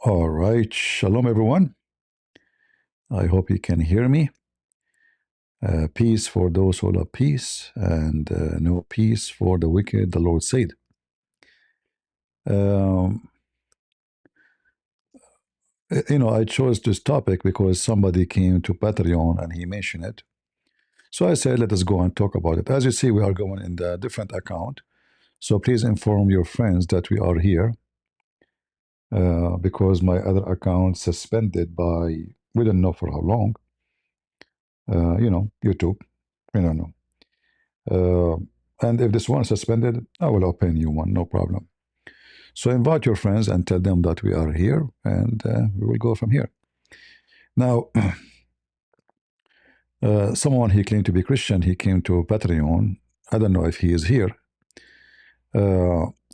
All right. Shalom, everyone. I hope you can hear me. Peace for those who love peace, and no peace for the wicked, the Lord said. Um, I chose this topic because somebody came to Patreon and he mentioned it. So I said, let us go and talk about it. As you see, we are going in the different account. So please inform your friends that we are here because my other account suspended by, we don't know for how long, YouTube. We don't know. Uh, and if this one is suspended, I will open you one, no problem. So invite your friends and tell them that we are here, and we will go from here. Now, someone he claimed to be Christian, he came to Patreon. I don't know if he is here.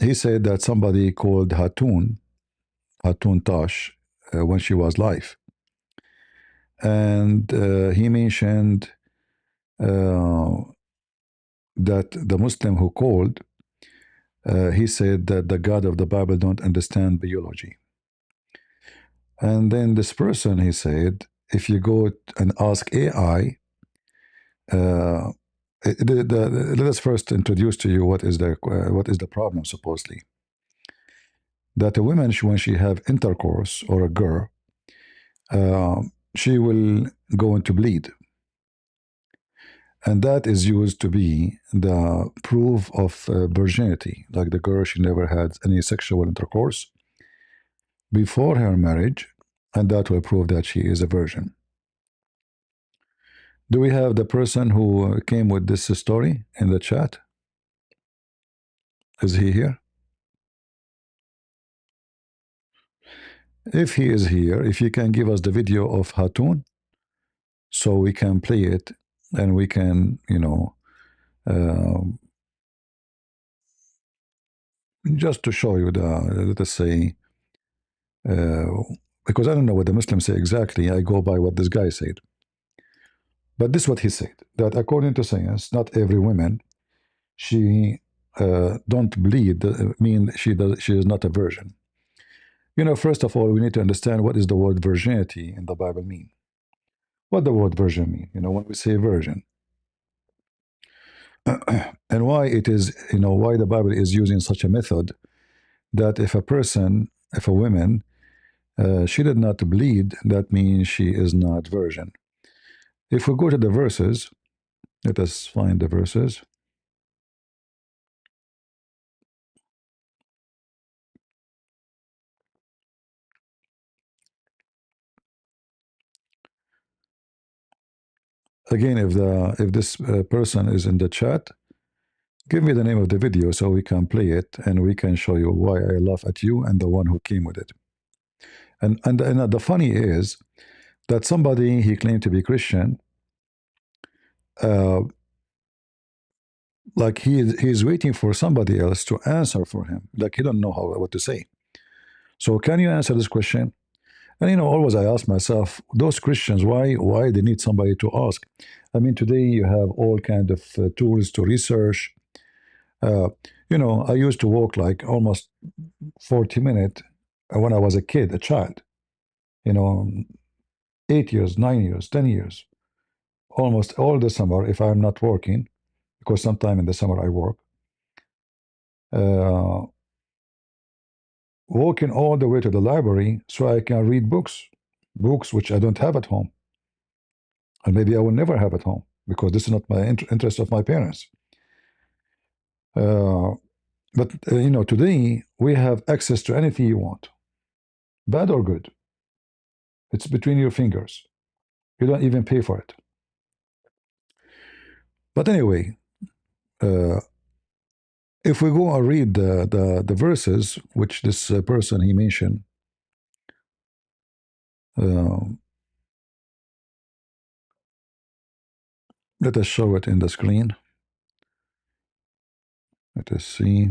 He said that somebody called Hatun Tash, when she was live, and he mentioned uh, that the Muslim who called, he said that the God of the Bible don't understand biology. And then this person, he said, if you go and ask AI, uh, let us first introduce to you what is the problem supposedly. That a woman, when she have intercourse or a girl, uh, she will go into bleed, and that is used to be the proof of virginity. Like the girl, she never had any sexual intercourse before her marriage, and that will prove that she is a virgin. Do we have the person who came with this story in the chat? Is he here? If he is here, if you can give us the video of Hatun so we can play it and we can, uh, just to show you let us say, uh, because I don't know what the Muslims say exactly, I go by what this guy said. But this is what he said, that according to science, not every woman, she don't bleed, mean she is not a virgin. First of all, we need to understand what is the word virginity in the Bible mean. What the word virgin mean? When we say virgin, and why it is, why the Bible is using such a method that if a woman, she did not bleed, that means she is not virgin. If we go to the verses, let us find the verses. Again, if this person is in the chat, give me the name of the video so we can play it and we can show you why I laugh at you and the one who came with it. And the funny is that somebody he claimed to be Christian, uh, like he's waiting for somebody else to answer for him. Like he don't know what to say. So can you answer this question? And always I ask myself, those Christians, why they need somebody to ask? I mean, today you have all kind of tools to research. Uh, I used to walk like almost 40 minutes when I was a kid, a child. You know, 8 years, 9 years, 10 years, almost all the summer if I'm not working, because sometime in the summer I work. Uh, Walking all the way to the library so I can read books which I don't have at home, and maybe I will never have at home because this is not my interest of my parents. Uh, but today we have access to anything you want, bad or good. It's between your fingers. You don't even pay for it. But anyway, uh, if we go and read the verses which this person he mentioned, uh, let us show it in the screen. Let us see.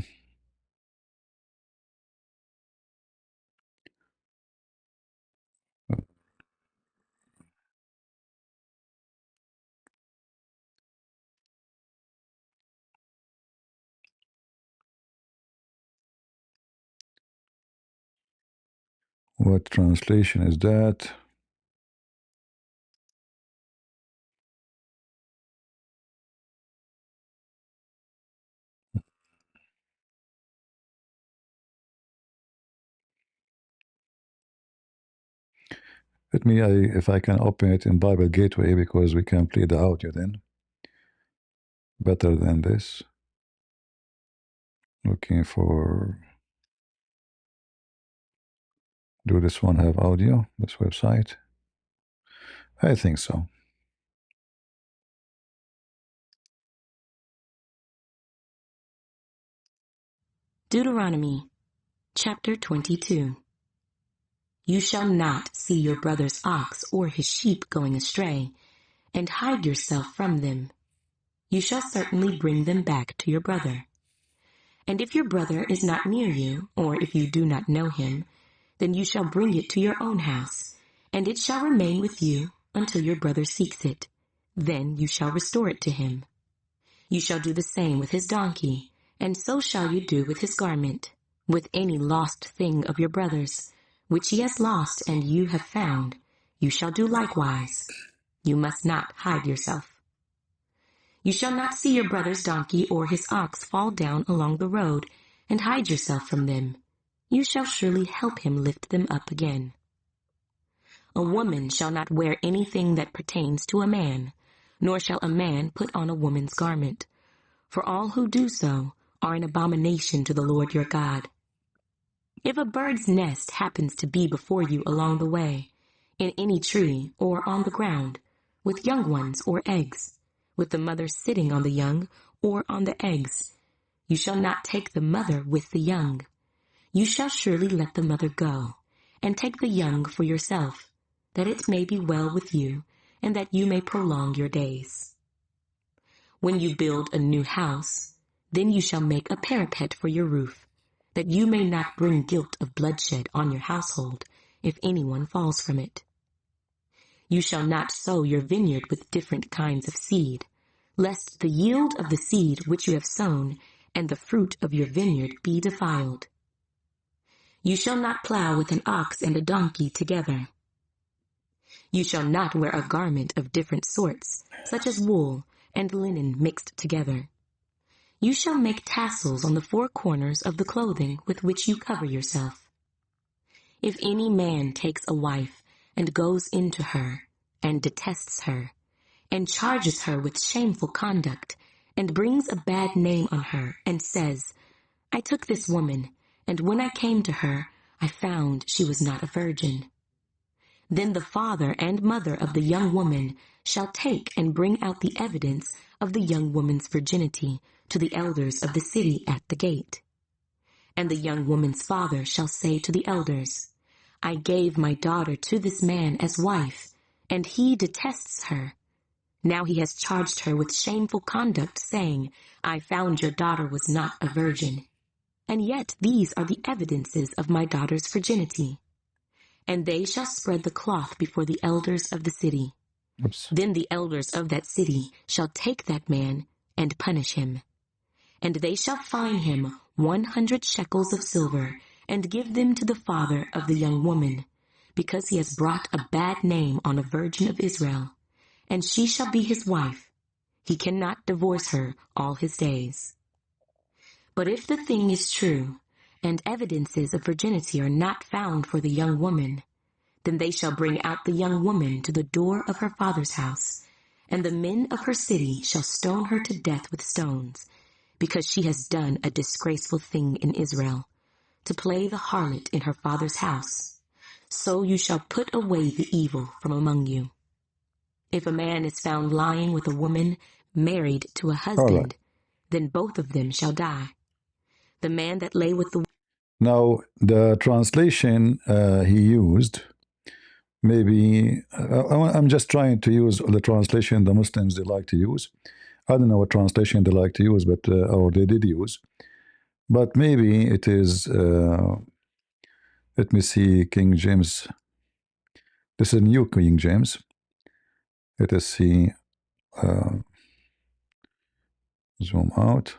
What translation is that? Let me, if I can open it in Bible Gateway, because we can play the audio then. Better than this. Looking for, do this one have audio, this website? I think so. Deuteronomy chapter 22. You shall not see your brother's ox or his sheep going astray, and hide yourself from them. You shall certainly bring them back to your brother. And if your brother is not near you, or if you do not know him, then you shall bring it to your own house, and it shall remain with you until your brother seeks it. Then you shall restore it to him. You shall do the same with his donkey, and so shall you do with his garment, with any lost thing of your brother's, which he has lost and you have found. You shall do likewise. You must not hide yourself. You shall not see your brother's donkey or his ox fall down along the road, and hide yourself from them. You shall surely help him lift them up again. A woman shall not wear anything that pertains to a man, nor shall a man put on a woman's garment. For all who do so are an abomination to the Lord your God. If a bird's nest happens to be before you along the way, in any tree or on the ground, with young ones or eggs, with the mother sitting on the young or on the eggs, you shall not take the mother with the young. You shall surely let the mother go, and take the young for yourself, that it may be well with you, and that you may prolong your days. When you build a new house, then you shall make a parapet for your roof, that you may not bring guilt of bloodshed on your household, if anyone falls from it. You shall not sow your vineyard with different kinds of seed, lest the yield of the seed which you have sown and the fruit of your vineyard be defiled. You shall not plow with an ox and a donkey together. You shall not wear a garment of different sorts, such as wool and linen mixed together. You shall make tassels on the four corners of the clothing with which you cover yourself. If any man takes a wife and goes into her, and detests her, and charges her with shameful conduct, and brings a bad name on her, and says, I took this woman, and when I came to her, I found she was not a virgin. Then the father and mother of the young woman shall take and bring out the evidence of the young woman's virginity to the elders of the city at the gate. And the young woman's father shall say to the elders, I gave my daughter to this man as wife, and he detests her. Now he has charged her with shameful conduct, saying, I found your daughter was not a virgin. And yet these are the evidences of my daughter's virginity. And they shall spread the cloth before the elders of the city. Oops. Then the elders of that city shall take that man and punish him. And they shall fine him 100 shekels of silver, and give them to the father of the young woman, because he has brought a bad name on a virgin of Israel, and she shall be his wife. He cannot divorce her all his days. But if the thing is true, and evidences of virginity are not found for the young woman, then they shall bring out the young woman to the door of her father's house, and the men of her city shall stone her to death with stones, because she has done a disgraceful thing in Israel, to play the harlot in her father's house. So you shall put away the evil from among you. If a man is found lying with a woman married to a husband, then both of them shall die. The man that lay with the Now, the translation he used, maybe, I'm just trying to use the translation the Muslims they like to use. I don't know what translation they like to use, but or they did use. But maybe it is, let me see, King James. This is New King James. Let us see, zoom out.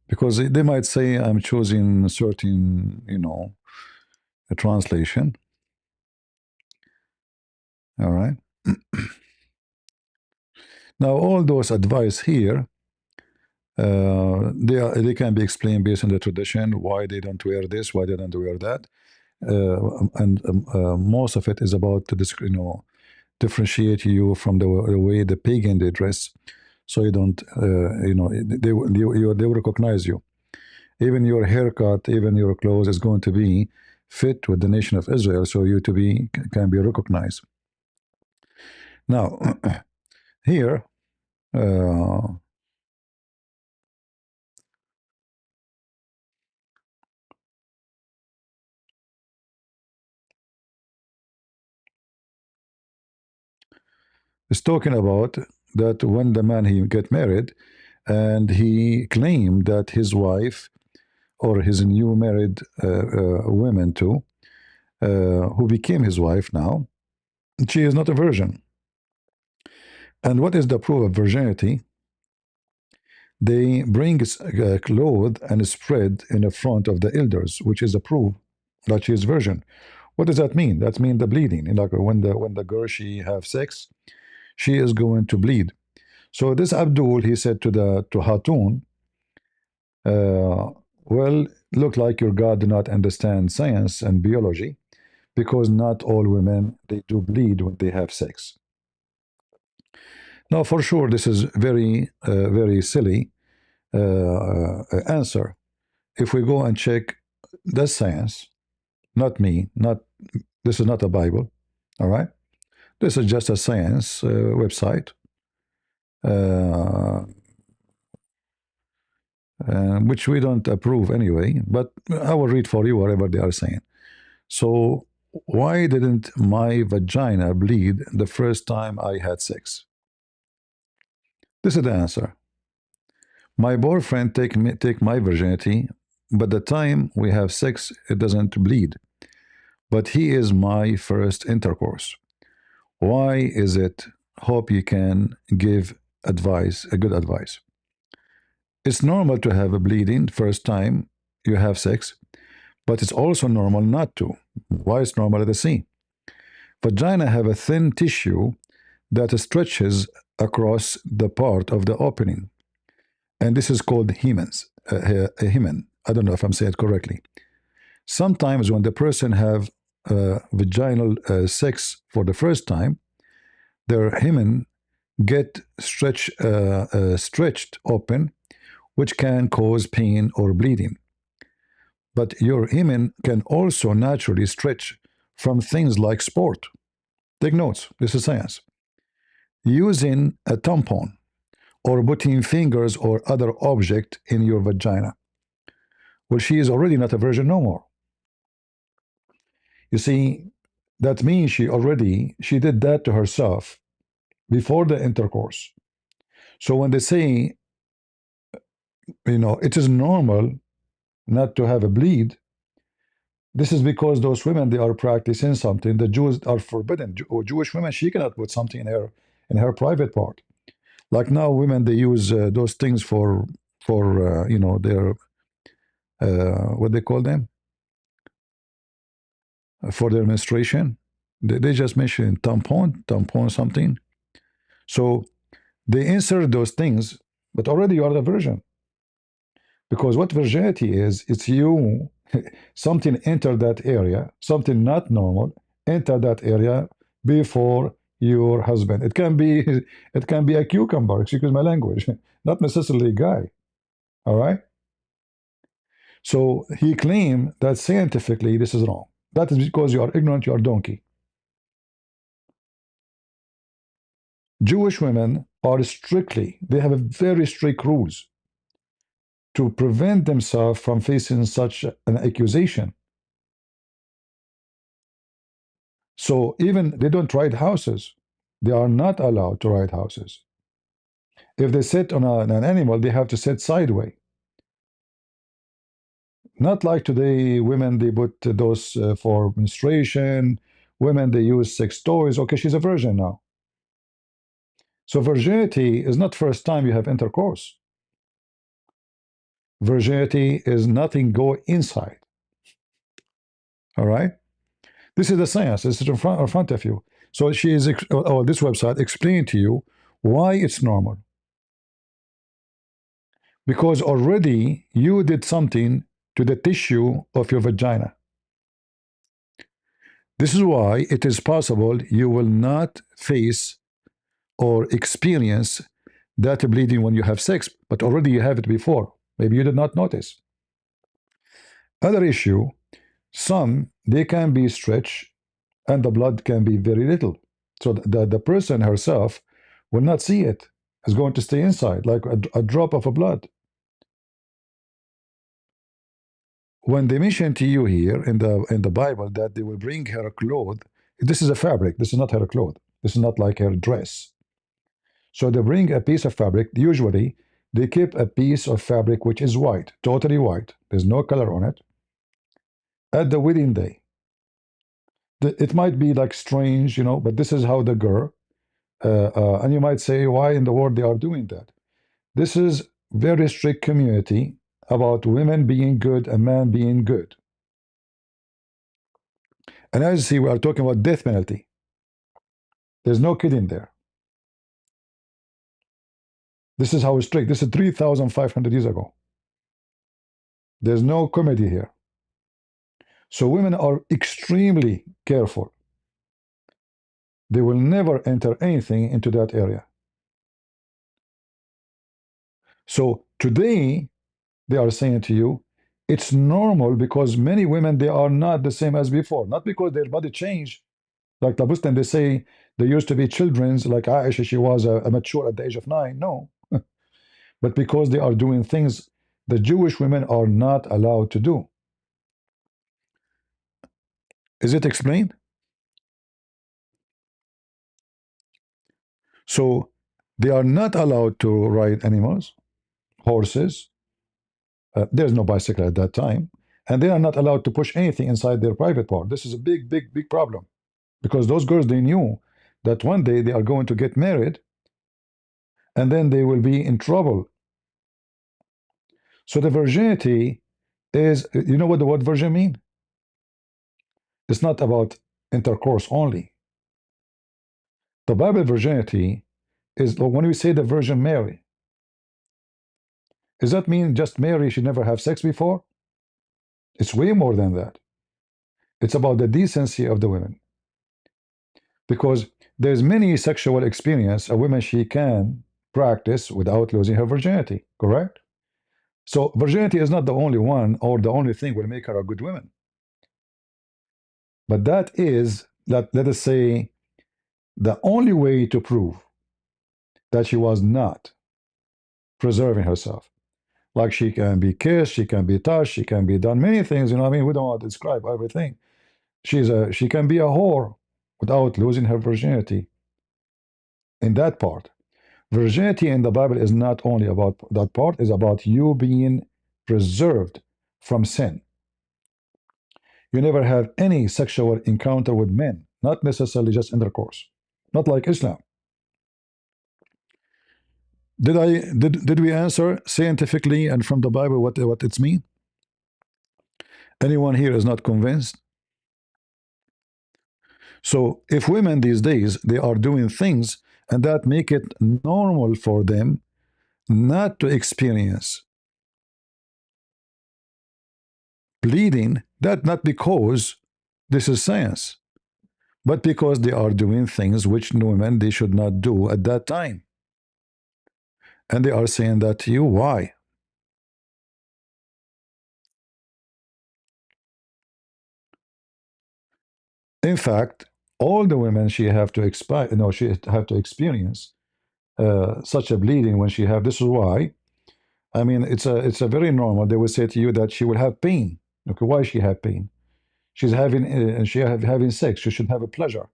because they might say I'm choosing a certain, a translation. All right. Now, all those advice here, they can be explained based on the tradition, why they don't wear this, why they don't wear that, and most of it is about to differentiate you from the way the pagan they dress, so you don't, they will recognize you. Even your haircut, even your clothes is going to be fit with the nation of Israel, so you to be can be recognized. Now, here, is talking about that when the man he get married, and he claimed that his wife or his new married women too, who became his wife now, she is not a virgin. And what is the proof of virginity? They bring a cloth and spread in the front of the elders, which is a proof that she is virgin. What does that mean? That means the bleeding. Like when the girl she have sex, she is going to bleed. So this Abdul, he said to Hatun, well, look like your God do not understand science and biology, because not all women they do bleed when they have sex. Now, for sure, this is very silly answer. If we go and check the science, not me, not this is not a Bible, all right. This is just a science website, uh, which we don't approve anyway. But I will read for you whatever they are saying. So, why didn't my vagina bleed the first time I had sex? This is the answer. My boyfriend take my virginity, but the time we have sex, it doesn't bleed. But he is my first intercourse. Why is it? Hope you can give advice, a good advice. It's normal to have a bleeding first time you have sex, but it's also normal not to. Why is normal? Let's see. Vagina have a thin tissue that stretches across the part of the opening, and this is called hemens. A hymen. I don't know if I'm saying it correctly. Sometimes when the person have vaginal sex for the first time, their hymen get stretched open, which can cause pain or bleeding. But your hymen can also naturally stretch from things like sport. Take notes, this is science. Using a tampon or putting fingers or other object in your vagina. Well, she is already not a virgin no more. You see, that means she did that to herself before the intercourse. So when they say, it is normal not to have a bleed, this is because those women, they are practicing something the Jews are forbidden. Jewish women, she cannot put something in her private part. Like now, women, they use those things for their what they call them, for their menstruation. They just mention tampon something. So they insert those things, but already you are the virgin. Because what virginity is, it's you, something enter that area, something not normal, enter that area before your husband. It can be a cucumber, excuse my language, not necessarily a guy. All right. So he claimed that scientifically this is wrong. That is because you are ignorant, you are donkey. Jewish women are they have a very strict rules to prevent themselves from facing such an accusation. So even they don't ride houses. They are not allowed to ride houses. If they sit on an animal, they have to sit sideways. Not like today, women, they put those for menstruation. Women, they use sex toys. Okay, she's a virgin now. So virginity is not first time you have intercourse. Virginity is nothing go inside. All right? This is the science. This is in front of you. So she is, this website explaining to you why it's normal. Because already you did something to the tissue of your vagina. This is why it is possible you will not face or experience that bleeding when you have sex, but already you have it before. Maybe you did not notice. Other issue, some they can be stretched and the blood can be very little. So the person herself will not see it. It's going to stay inside like a drop of a blood. When they mention to you here in the Bible that they will bring her a cloth, this is a fabric. This is not her cloth. This is not like her dress. So they bring a piece of fabric. Usually, they keep a piece of fabric which is white, totally white. There's no color on it. At the wedding day, it might be like strange, but this is how the girl. And you might say, why in the world they are doing that? This is very strict community about women being good and men being good. And as you see, we are talking about death penalty. There's no kidding there. This is how strict. This is 3,500 years ago. There's no comedy here. So women are extremely careful. They will never enter anything into that area. So today, they are saying to you, it's normal because many women, they are not the same as before. Not because their body changed. Like the Muslim, they say they used to be children's, like Aisha, she was a mature at the age of 9. No. But because they are doing things the Jewish women are not allowed to do. Is it explained? So they are not allowed to ride animals, horses. There's no bicycle at that time. And they are not allowed to push anything inside their private part. This is a big, big, big problem. Because those girls, they knew that one day they are going to get married and then they will be in trouble. So the virginity is, you know what the word virgin mean? It's not about intercourse only. The Bible virginity is, when we say the Virgin Mary, does that mean just Mary, she never have sex before? It's way more than that. It's about the decency of the women. Because there's many sexual experience a woman she can practice without losing her virginity, correct? So virginity is not the only one or the only thing will make her a good woman. But that is, let us say, the only way to prove that she was not preserving herself. Like she can be kissed, she can be touched, she can be done many things. I mean, we don't want to describe everything. She can be a whore without losing her virginity. In that part, virginity in the Bible is not only about that part; it's about you being preserved from sin. You never have any sexual encounter with men, not necessarily just intercourse, not like Islam. Did we answer scientifically and from the Bible what it's mean? Anyone here is not convinced? So if women these days they are doing things and that make it normal for them not to experience bleeding, that not because this is science, but because they are doing things which women they should not do at that time. And they are saying that to you. Why? In fact, all the women she have to she have to experience such a bleeding when she have. This is why. I mean, it's a very normal. They will say to you that she will have pain. Okay, why she have pain? She's having having sex. She should have a pleasure.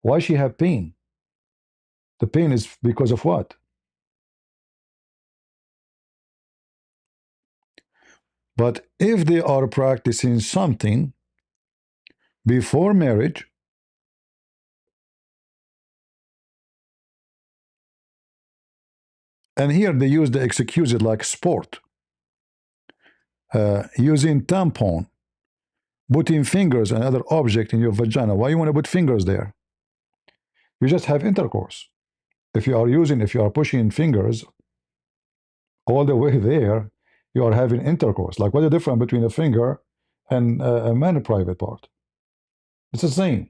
Why she have pain? The pain is because of what? But if they are practicing something before marriage, and here they use the excuse it like sport. using tampon, putting fingers and other object in your vagina. Why you want to put fingers there? You just have intercourse. If you are pushing fingers all the way there, you are having intercourse. Like, what's the difference between a finger and a man's private part? It's the same.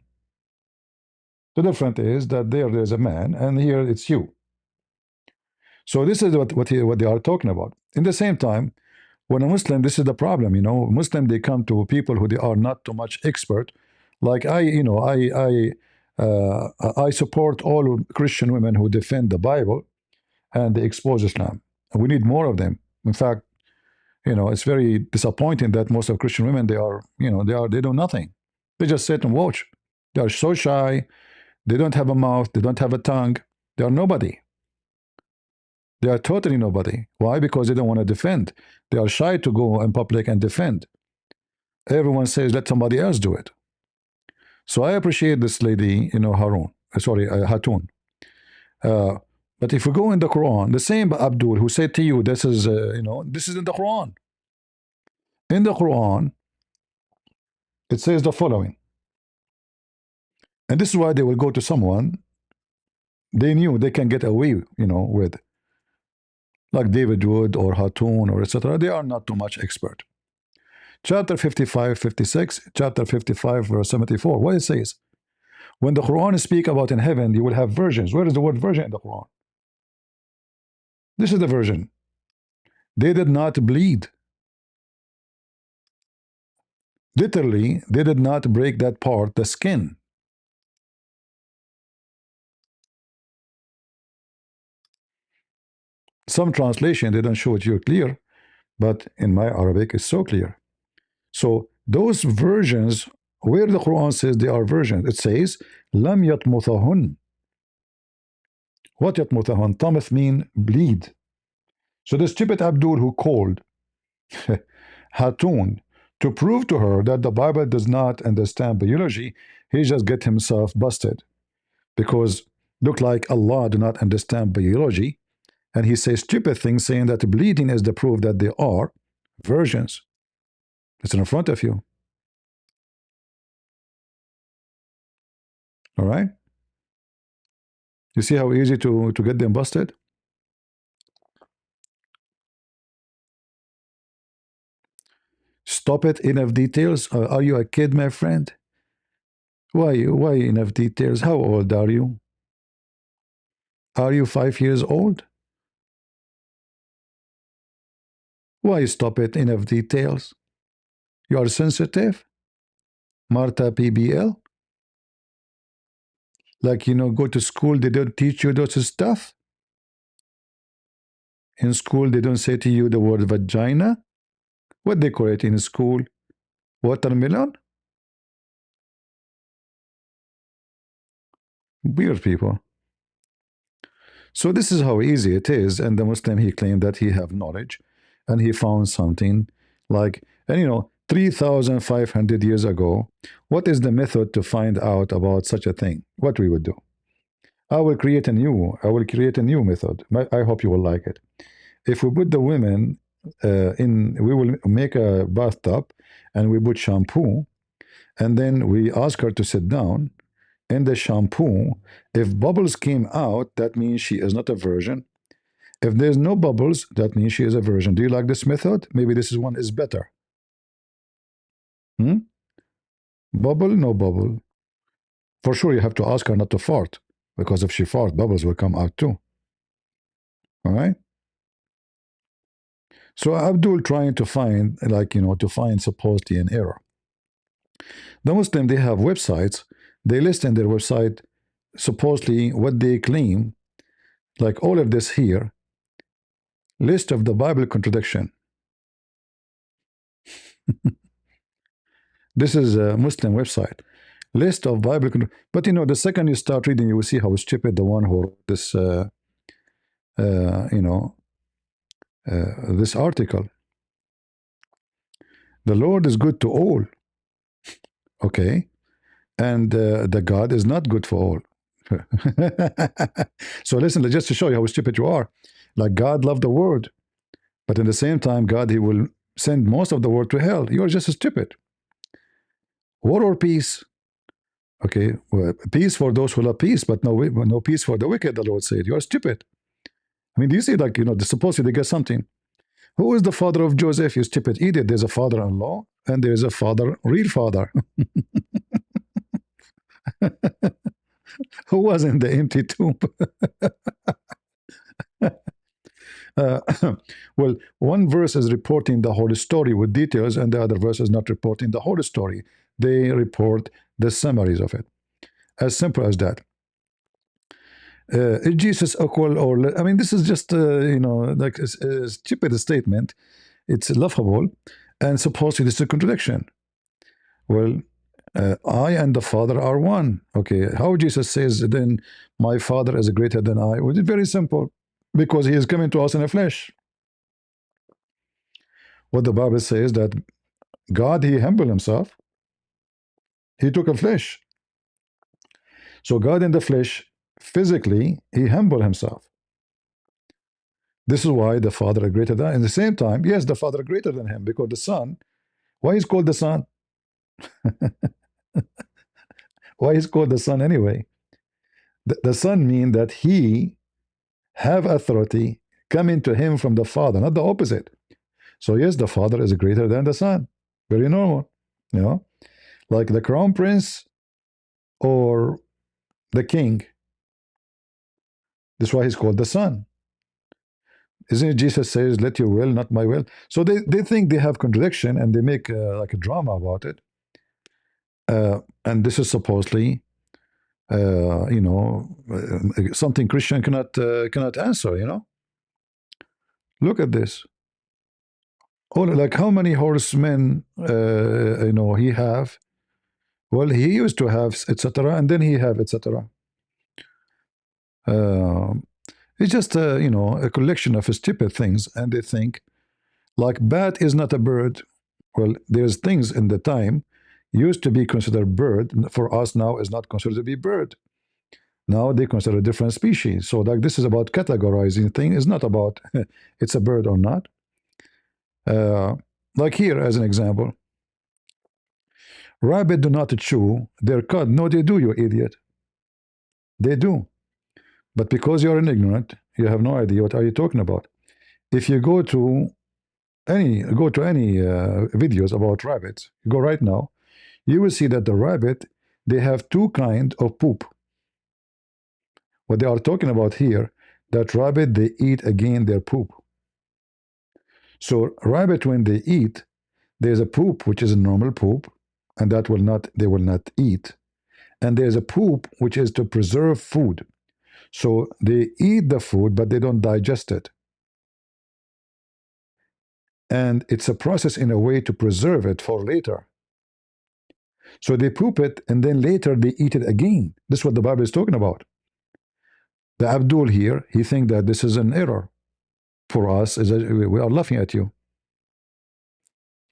The difference is that there's a man, and here it's you. So this is what they are talking about. In the same time, when a Muslim, this is the problem, Muslim, they come to people who they are not too much expert. Like I support all Christian women who defend the Bible and they expose Islam. We need more of them. In fact, it's very disappointing that most of Christian women, they do nothing. They just sit and watch. They are so shy. They don't have a mouth. They don't have a tongue. They are nobody. They are totally nobody. Why? Because they don't want to defend. They are shy to go in public and defend. Everyone says, let somebody else do it. So I appreciate this lady, Hatun. But if we go in the Quran, the same Abdul who said to you, this is in the Quran. In the Quran, it says the following. And this is why they will go to someone they knew they can get away, with. Like David Wood or Hatun or etc. They are not too much expert. Chapter 55, 56, chapter 55, verse 74. What it says? When the Quran speak about in heaven, you will have virgins. Where is the word virgin in the Quran? This is the virgin. They did not bleed. Literally, they did not break that part, the skin. Some translation, they don't show it here clear, but in my Arabic, it's so clear. So those versions, where the Quran says they are virgins, it says, Lam yatmuthahun. What yatmuthahun? Tamith mean bleed. So the stupid Abdul who called Hatun to prove to her that the Bible does not understand biology, he just get himself busted. Because look like Allah do not understand biology, and he says stupid things saying that bleeding is the proof that they are virgins. It's in front of you. All right? You see how easy to get them busted? Stop it, enough details. Are you a kid, my friend? Why enough details? How old are you? Are you 5 years old? Why stop it, enough details? You are sensitive? Marta PBL? Like, go to school, they don't teach you those stuff? In school, they don't say to you the word vagina? What they call it in school? Watermelon? Weird people. So this is how easy it is, and the Muslim, he claimed that he have knowledge, and he found something like, and 3,500 years ago, what is the method to find out about such a thing? What we would do? I will create a new method. I hope you will like it. If we put the women we will make a bathtub, and we put shampoo, and then we ask her to sit down in the shampoo. If bubbles came out, that means she is not a virgin. If there's no bubbles, that means she is a virgin. Do you like this method? Maybe this one is better. Bubble, no bubble. For sure, you have to ask her not to fart, because if she farts, bubbles will come out too. All right? So Abdul trying to find, to find supposedly an error. The Muslim, they have websites. They list in their website supposedly what they claim, like all of this here, list of the Bible contradiction. This is a Muslim website. List of Bible contradiction. But the second you start reading, you will see how stupid the one who wrote this, this article. The Lord is good to all. Okay. And the God is not good for all. So listen, just to show you how stupid you are. Like, God loved the world, but at the same time, God, he will send most of the world to hell. You are just stupid. War or peace? Okay, well, peace for those who love peace, but no peace for the wicked, the Lord said. You are stupid. I mean, do you see, like, supposedly they get something. Who is the father of Joseph? You stupid idiot. There's a father-in-law and there's a father, real father, who was in the empty tomb. Well, one verse is reporting the whole story with details, and the other verse is not reporting the whole story. They report the summaries of it. As simple as that. Is Jesus equal or I mean, this is just like a stupid statement. It's laughable, and supposedly this is a contradiction. Well, I and the Father are one. Okay, how Jesus says then my Father is greater than I? Well, it's very simple, because He is coming to us in the flesh. What the Bible says that God, He humbled Himself. He took a flesh. So God in the flesh, physically, He humbled Himself. This is why the Father is greater than. At the same time, yes, the Father is greater than Him, because the Son. Why is called the Son? Why is called the Son anyway? The Son means that He have authority coming to Him from the Father, not the opposite. So yes, the Father is greater than the Son. Very normal, like the crown prince or the king. That's why He's called the Son. Isn't it Jesus says, let your will, not my will? So they think they have contradiction, and they make like a drama about it. And this is supposedly, something Christian cannot answer. Look at this. Oh, like how many horsemen, he have? Well, he used to have, etc., and then he have, etc. It's just a collection of stupid things, and they think like bat is not a bird. Well, there's things in the time used to be considered bird, for us now is not considered to be bird. Now they consider a different species. So like this is about categorizing thing. It's not about it's a bird or not. Like here as an example, rabbit do not chew their cud. No, they do, you idiot. They do. But because you're an ignorant, you have no idea what are you talking about. If you go to any videos about rabbits, go right now, you will see that the rabbit, they have two kind of poop. What they are talking about here, that rabbit, they eat again their poop. So rabbit, when they eat, there's a poop which is a normal poop, and that they will not eat. And there's a poop which is to preserve food. So they eat the food, but they don't digest it. And it's a process in a way to preserve it for later. So they poop it, and then later they eat it again. This is what the Bible is talking about. The Abdul here, he thinks that this is an error. For us, we are laughing at you.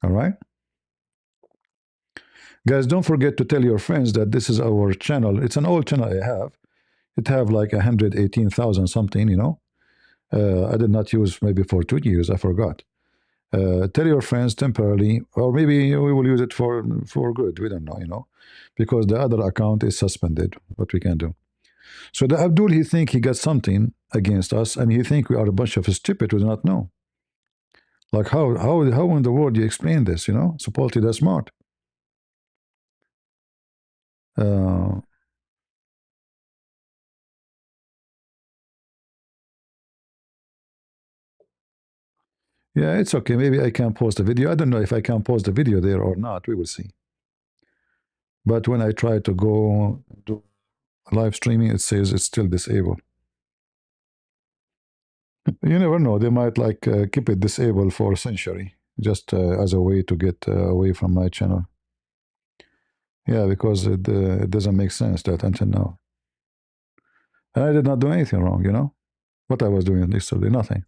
All right? Guys, don't forget to tell your friends that this is our channel. It's an old channel I have. It have like 118,000 something. I did not use maybe for 2 years. I forgot. Tell your friends temporarily, or maybe we will use it for good. We don't know, because the other account is suspended. What we can do. So the Abdul, he think he got something against us, and he think we are a bunch of stupid who do not know. Like how in the world you explain this? Supposedly they're smart. Uh, yeah, it's okay. Maybe I can post the video. I don't know if I can post the video there or not. We will see. But when I try to go do live streaming, it says it's still disabled. You never know. They might like keep it disabled for a century, just as a way to get away from my channel. Yeah, because it doesn't make sense that until now. And I did not do anything wrong. What I was doing yesterday, nothing.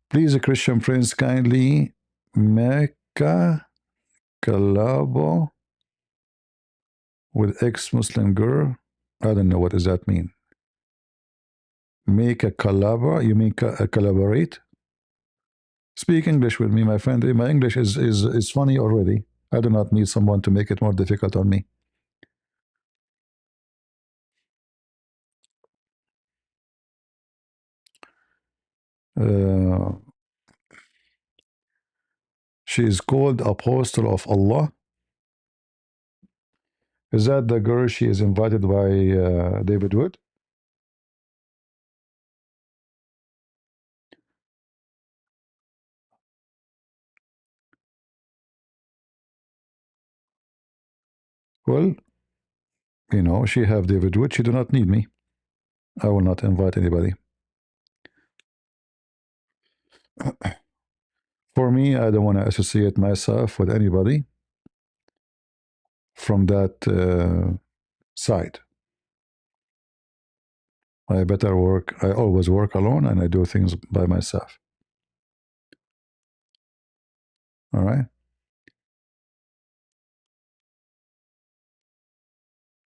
Please, Christian friends, kindly make a collabo with ex-Muslim girl I don't know what does that mean. Make a collaborate? You mean collaborate? Speak English with me, my friend. My English is funny already. I do not need someone to make it more difficult on me. Uh, she is called Apostle of Allah. Is that the girl she is invited by David Wood? Well, you know, she have David Wood. She do not need me. I will not invite anybody. For me, I don't want to associate myself with anybody from that side. I better work. I always work alone, and I do things by myself. All right.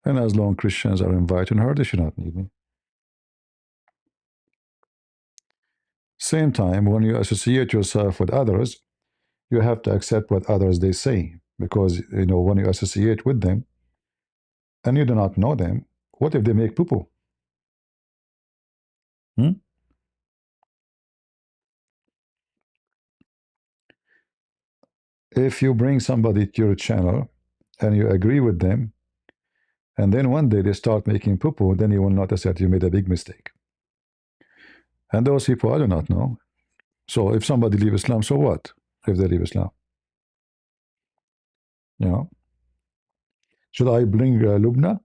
And as long Christians are inviting her, they should not need me. Same time, when you associate yourself with others, you have to accept what others they say, because you know when you associate with them and you do not know them, what if they make poo poo? Hmm? If you bring somebody to your channel and you agree with them, and then one day they start making poo poo, then you will notice that you made a big mistake. And those people I do not know. So if somebody leave Islam, so what? If they leave Islam, you know, should I bring Lubna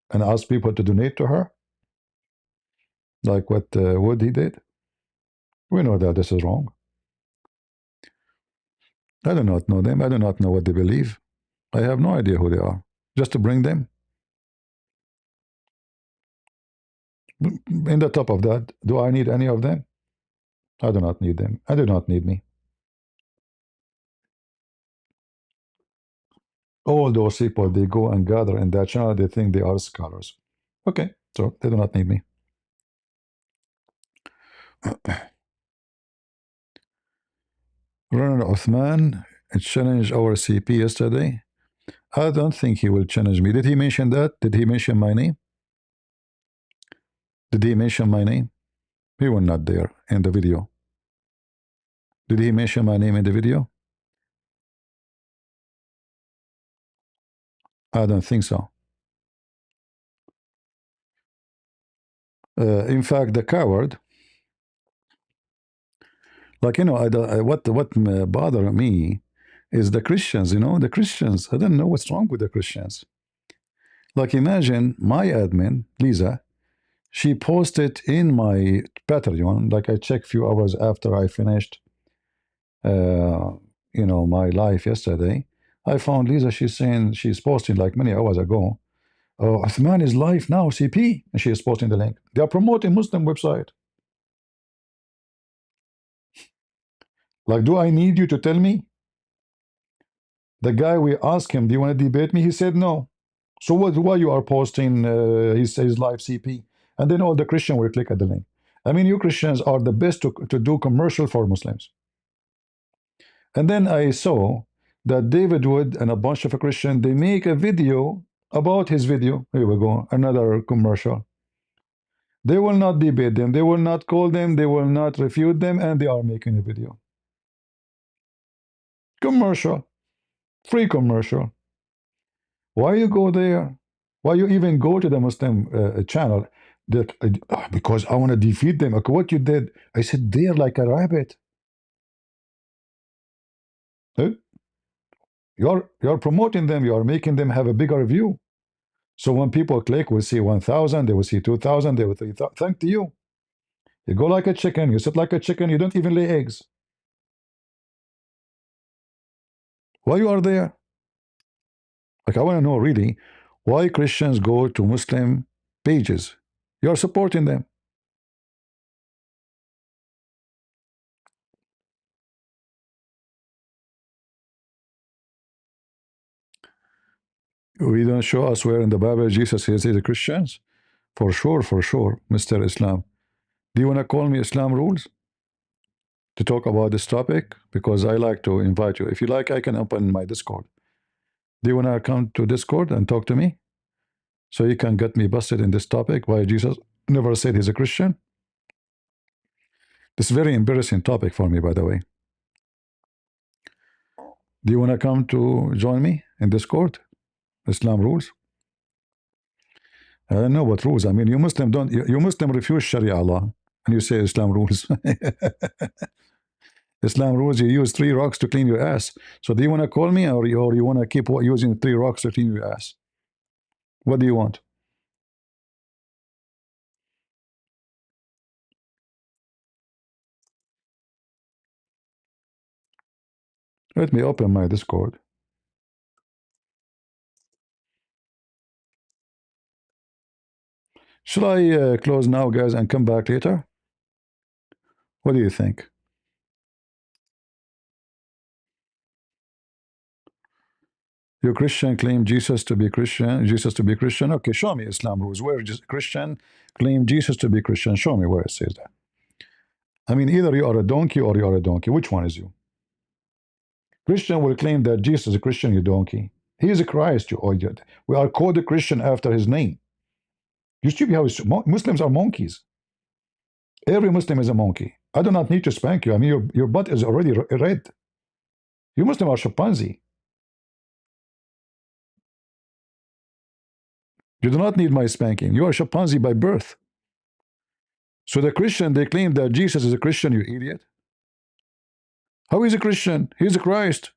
and ask people to donate to her, like what Wood he did? We know that this is wrong. I do not know them. I do not know what they believe. I have no idea who they are. Just to bring them. In the top of that, do I need any of them? I do not need them. I do not need me. All those people, they go and gather in that channel, they think they are scholars. Okay, so they do not need me. Ronald Othman challenged our CP yesterday. I don't think he will challenge me. Did he mention that? Did he mention my name? Did he mention my name? He was not there in the video. Did he mention my name in the video? I don't think so. In fact, the coward, like, you know, what bother me is the Christians, you know, the Christians. I don't know what's wrong with the Christians. Like, imagine my admin, Lisa, she posted in my Patreon, like I checked a few hours after I finished, uh, you know, my live yesterday. I found Lisa, she's saying, she's posting like many hours ago, oh, Uthman is live now, CP, and she is posting the link. They are promoting Muslim website. Like, do I need you to tell me? The guy, we asked him, do you want to debate me? He said no. So why you are posting his live CP? And then all the Christian will click at the link. I mean, you Christians are the best to do commercial for Muslims. And then I saw that David Wood and a bunch of Christians, they make a video about his video. Here we go, another commercial. They will not debate them. They will not call them. They will not refute them. And they are making a video. Commercial. Free commercial. Why you go there? Why you even go to the Muslim channel? That because I want to defeat them. Okay, what you did? I said there like a rabbit. Eh? You're promoting them. You are making them have a bigger view. So when people click, will see 1,000. They will see 2,000. They will see. Thank to you. You go like a chicken. You sit like a chicken. You don't even lay eggs. Why you are there? Like I want to know really why Christians go to Muslim pages. You're supporting them. We don't show us where in the Bible Jesus says he's a Christians. For sure, Mr. Islam. Do you want to call me Islam rules to talk about this topic? Because I like to invite you. If you like, I can open my Discord. Do you want to come to Discord and talk to me? So you can get me busted in this topic why Jesus never said he's a Christian? This is a very embarrassing topic for me, by the way. Do you want to come to join me in Discord? Islam rules? I don't know what rules. I mean, you Muslim don't. You Muslim refuse Sharia law, and you say Islam rules. Islam rules. You use 3 rocks to clean your ass. So do you want to call me, or you want to keep using 3 rocks to clean your ass? What do you want? Let me open my Discord. Should I close now, guys, and come back later? What do you think? Your Christian claim Jesus to be Christian. Jesus to be Christian. Okay, show me Islam rules. Where just Christian claim Jesus to be Christian? Show me where it says that. I mean, either you are a donkey or you are a donkey. Which one is you? Christian will claim that Jesus is a Christian, you donkey. He is a Christ, you idiot. We are called a Christian after his name. You see how Muslims are monkeys. Every Muslim is a monkey. I do not need to spank you. I mean, your butt is already red. You Muslim are chimpanzee. You do not need my spanking. You are chimpanzee by birth. So the Christian, they claim that Jesus is a Christian, you idiot. How is a Christian? He's a Christ.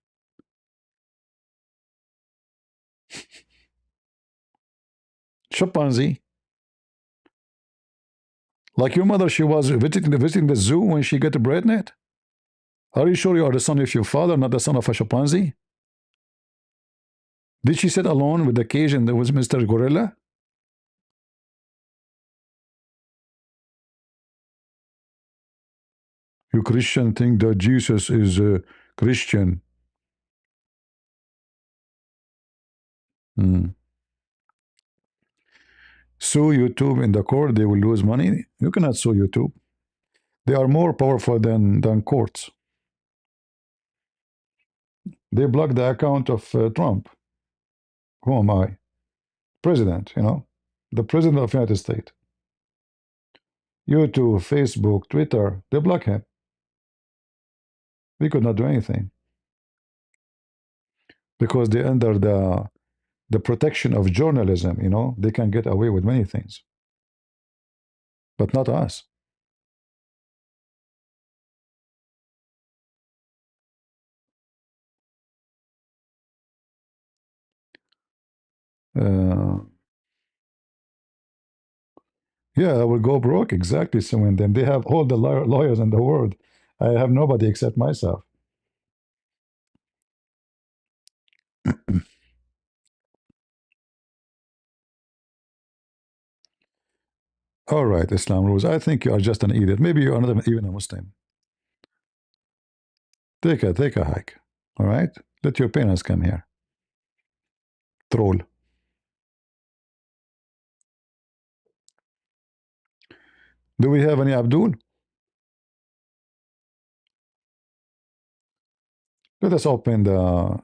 Chimpanzee. Like your mother, she was visiting the zoo when she got a bread net. Are you sure you are the son of your father, not the son of a chimpanzee? Did she sit alone with the cage and there was Mr. Gorilla? You Christian think that Jesus is a Christian. Hmm. Sue YouTube in the court, they will lose money. You cannot sue YouTube. They are more powerful than courts. They blocked the account of Trump. Who am I? President, you know, the president of the United States. YouTube, Facebook, Twitter, they block him. We could not do anything because they're under the protection of journalism. You know, they can get away with many things, but not us. Uh, yeah, I will go broke exactly. So when them they have all the lawyers in the world, I have nobody except myself. All right, Islam rules. I think you are just an idiot. Maybe you are not even a Muslim. Take a hike. All right, let your parents come here. Troll. Do we have any Abdul? Let us open the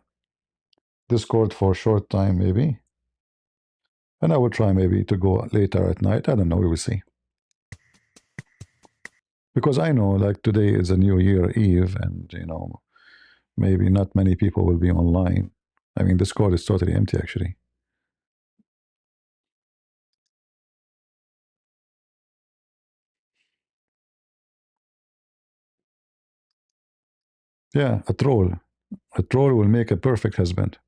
Discord for a short time, maybe. And I will try maybe to go later at night. I don't know. We will see. Because I know, like today is a New Year Eve, and maybe not many people will be online. I mean, Discord is totally empty, actually. Yeah, a troll. A troll will make a perfect husband.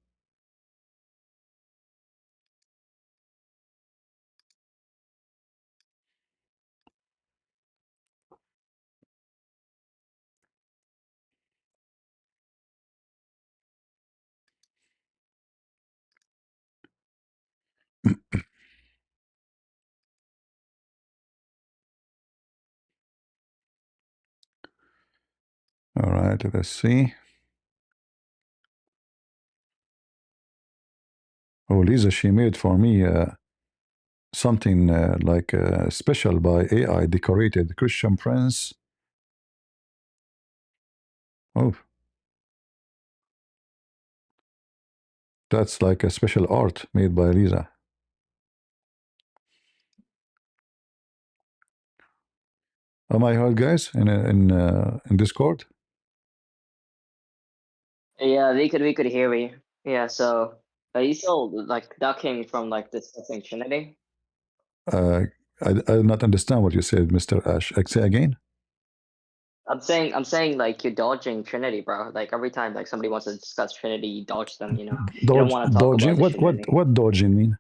All right, let's see. Oh, Lisa, she made for me something like special by AI decorated Christian Prince. Oh, that's like a special art made by Lisa. Am I heard, guys, in Discord? Yeah, we could hear you. Yeah, so are you still like ducking from like discussing Trinity? Uh, I do not understand what you said, Mr. Ash. Say again. I'm saying like you're dodging Trinity, bro. Like every time like somebody wants to discuss Trinity, you dodge them, you know. You don't want to talk Dodging? about the Trinity. What dodging mean?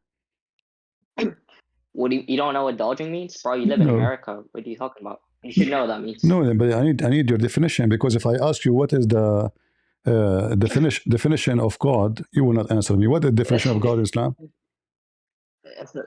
What do you don't know what dodging means? Bro, you live in No, America. What are you talking about? You should know what that means. no. But I need your definition, because if I ask you what is the definition of God, you will not answer me. What is the definition of God in Islam?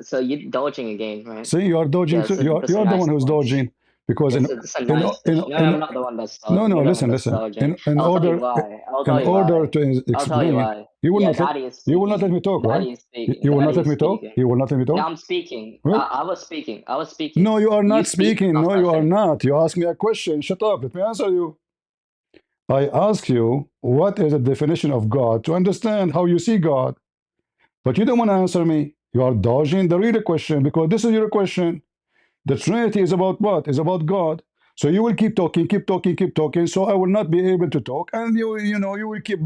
So you're dodging again, right? See, you are dodging Yeah, too. that's You a are the nice one who's dodge. dodging, because It's a nice dodge. No, I'm not the one that's no, dodging. no. You're the one Listen, that's listen. dodging. In I'll tell you order why. I'll in tell you order why. to I'll tell you explain, why. you will Yeah, not let Daddy is you will not let speaking. me talk, right? Daddy is speaking. You will not Daddy let is me talk. speaking. You will not let me Yeah, talk. I'm speaking. Well, I was speaking. I was no, speaking. you are You not speak. speaking. I'm No, not you are finished. not. You ask me a question. Shut up. Let me answer you. I ask you, what is the definition of God, to understand how you see God. But you don't want to answer me. You are dodging the real question, because this is your question. The Trinity is about what? It's about God. So you will keep talking, keep talking, keep talking. So I will not be able to talk, and you will keep.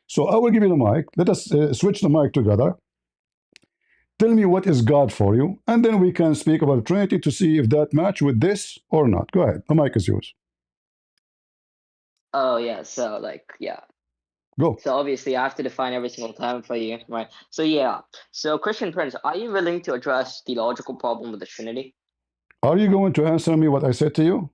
So I will give you the mic. Let us switch the mic together. Tell me what is God for you, and then we can speak about Trinity to see if that match with this or not. Go ahead. The mic is yours. Oh yeah. So like yeah. Go. So obviously I have to define every single time for you, right? So yeah. So Christian Prince, are you willing to address the logical problem with the Trinity? Are you going to answer me what I said to you?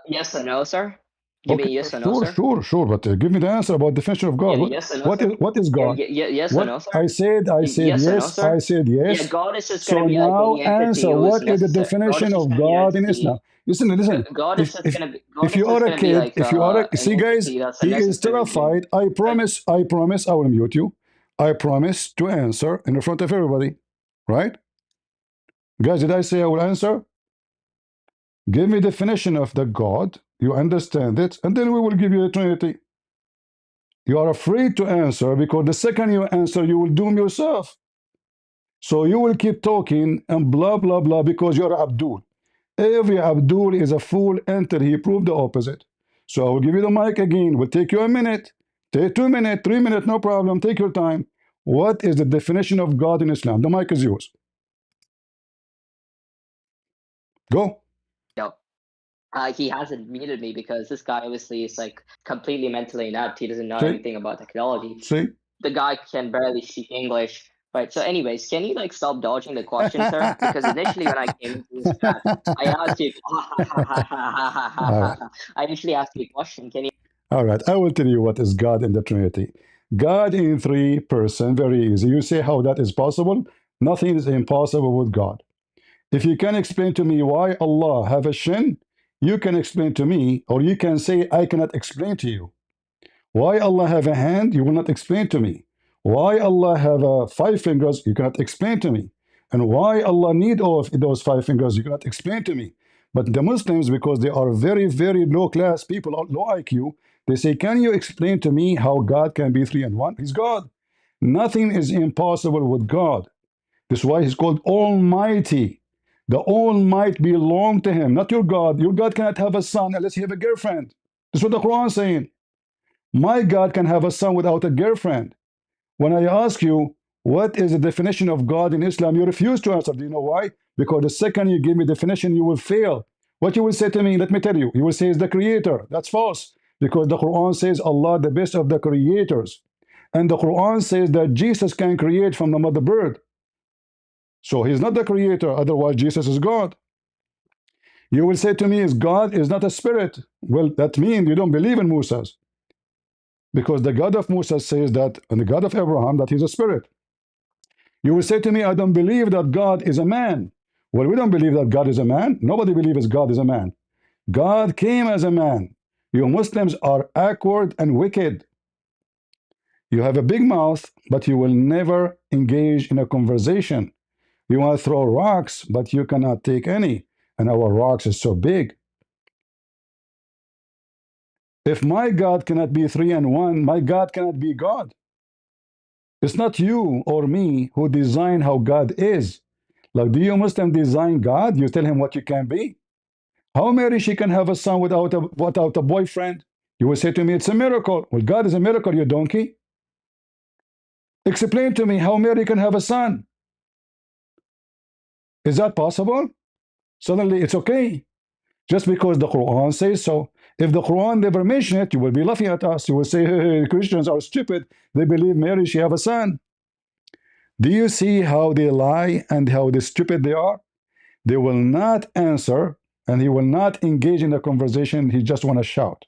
Yes or no, sir? Give me Okay, a yes or no, sir. sure. But give me the answer about definition of God. Yeah, yes or no, sir. What is God? Yes or What no, sir. I said Yes or no, yes. I sir. said Yeah, yes. God is just gonna So be like now any entity answer, who is what is the necessary. God is definition just of gonna be an God in entity. Islam? Listen. God is just gonna be. God If is you are just a gonna be kid, like if you are a an see, guys, entity that's a he is necessary being. terrified. I promise. I will mute you. I promise to answer in front of everybody. Right, guys? Did I say I will answer? Give me definition of the God. You understand it, and then we will give you a Trinity. You are afraid to answer, because the second you answer, you will doom yourself. So you will keep talking and blah, blah, blah, because you're Abdul. Every Abdul is a fool until he proved the opposite. So I will give you the mic again. Will take you a minute, take 2 minutes, 3 minutes, no problem. Take your time. What is the definition of God in Islam? The mic is yours. Go. Yep. He hasn't muted me because this guy obviously is like completely mentally inept. He doesn't know See? anything about technology. See? The guy can barely speak English. Right. So, anyways, can you like stop dodging the question, sir? Because initially when I came into this chat, I asked you. All right. I initially asked you a question. Can you? All right. I will tell you what is God in the Trinity. God in 3 person, very easy. You say how that is possible? Nothing is impossible with God. If you can explain to me why Allah have a shin, you can explain to me, or you can say, I cannot explain to you. Why Allah have a hand, you will not explain to me. Why Allah have 5 fingers, you cannot explain to me. And why Allah need all of those 5 fingers, you cannot explain to me. But the Muslims, because they are very, very low class people, low IQ, they say, can you explain to me how God can be 3 and 1? He's God. Nothing is impossible with God. This is why he's called Almighty. The all might belong to him, not your God. Your God cannot have a son unless he have a girlfriend. That's what the Quran is saying. My God can have a son without a girlfriend. When I ask you, what is the definition of God in Islam, you refuse to answer. Do you know why? Because the second you give me definition, you will fail. What you will say to me, let me tell you, you will say is the creator. That's false. Because the Quran says Allah, the best of the creators. And the Quran says that Jesus can create from the mother bird. So he's not the creator, otherwise Jesus is God. You will say to me, is God is not a spirit. Well, that means you don't believe in Moses. Because the God of Musa says that, and the God of Abraham, that he's a spirit. You will say to me, I don't believe that God is a man. Well, we don't believe that God is a man. Nobody believes God is a man. God came as a man. You Muslims are awkward and wicked. You have a big mouth, but you will never engage in a conversation. You want to throw rocks, but you cannot take any. And our rocks is so big. If my God cannot be three and one, my God cannot be God. It's not you or me who design how God is. Like, do you Muslim design God? You tell him what you can be. How Mary she can have a son without a boyfriend? You will say to me, it's a miracle. Well, God is a miracle, you donkey. Explain to me how Mary can have a son. Is that possible? Suddenly it's okay. Just because the Quran says so. If the Quran never mentioned it, you will be laughing at us. You will say, hey, Christians are stupid. They believe Mary, she have a son. Do you see how they lie and how they stupid they are? They will not answer and he will not engage in the conversation. He just want to shout.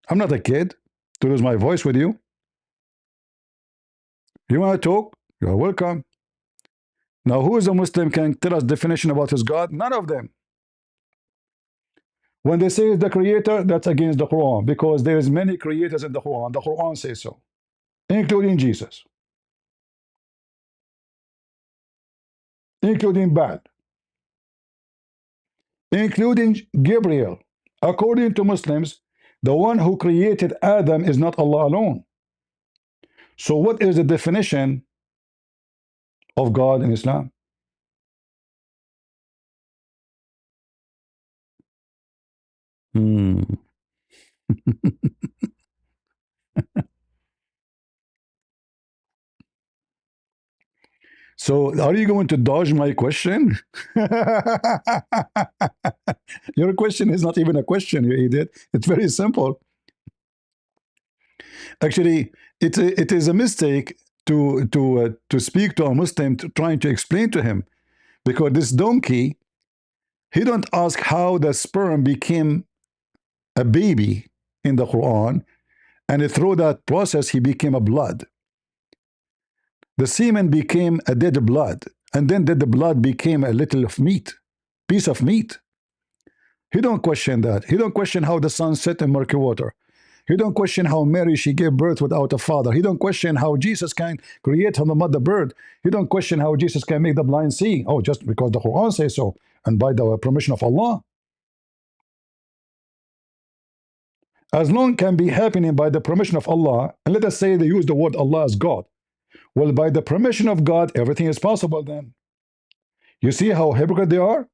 I'm not a kid to lose my voice with you. You want to talk? You're welcome. Now, who is a Muslim can tell us definition about his God? None of them. When they say the creator, that's against the Quran because there is many creators in the Quran. The Quran says so, including Jesus, including Bad, including Gabriel. According to Muslims, the one who created Adam is not Allah alone. So what is the definition of God in Islam? Hmm. So are you going to dodge my question? Your question is not even a question, you idiot. It's very simple. Actually, it is a mistake to speak to a Muslim trying to explain to him, because this donkey, he don't ask how the sperm became a baby in the Quran, and through that process he became a blood. The semen became a dead blood, and then dead blood became a little of meat, piece of meat. He don't question that. He don't question how the sun set in murky water. He don't question how Mary she gave birth without a father. He don't question how Jesus can create from the mother bird. He don't question how Jesus can make the blind see. Oh, just because the Quran says so, and by the permission of Allah. As long can be happening by the permission of Allah, and let us say they use the word Allah as God. Well, by the permission of God, everything is possible then. You see how hypocrite they are?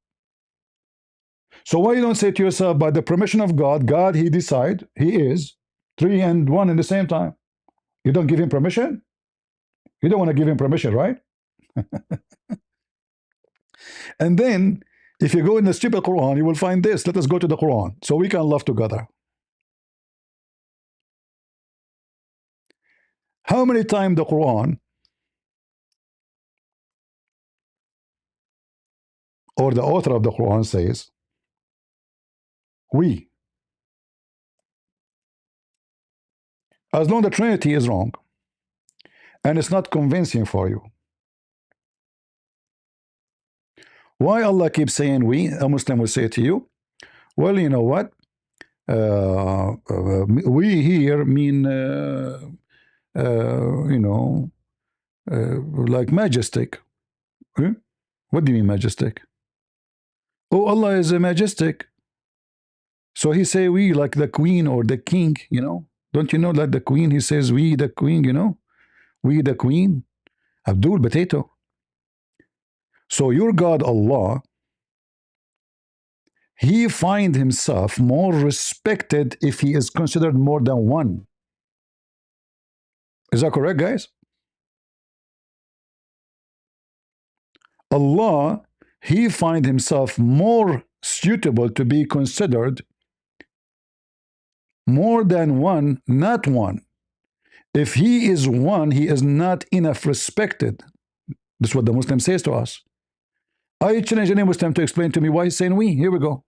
So why you don't say to yourself, by the permission of God, God, he decide, he is three and one in the same time. You don't give him permission? You don't want to give him permission, right? And then, if you go in the stupid Quran, you will find this. Let us go to the Quran so we can love together. How many times the Quran or the author of the Quran says, we? As long as the Trinity is wrong and it's not convincing for you, why Allah keeps saying we? A Muslim will say to you, well, you know what? We here mean, you know, like majestic. Eh? What do you mean majestic? Oh, Allah is a majestic. So he say we like the queen or the king, you know. Don't you know that the queen, he says we the queen, you know. We the queen. Abdul Potato. So your God Allah, he find himself more respected if he is considered more than one. Is that correct, guys? Allah, he find himself more suitable to be considered more than one, not one. If he is one, he is not enough respected. That's what the Muslim says to us. I challenge any Muslim to explain to me why he's saying we. Here we go.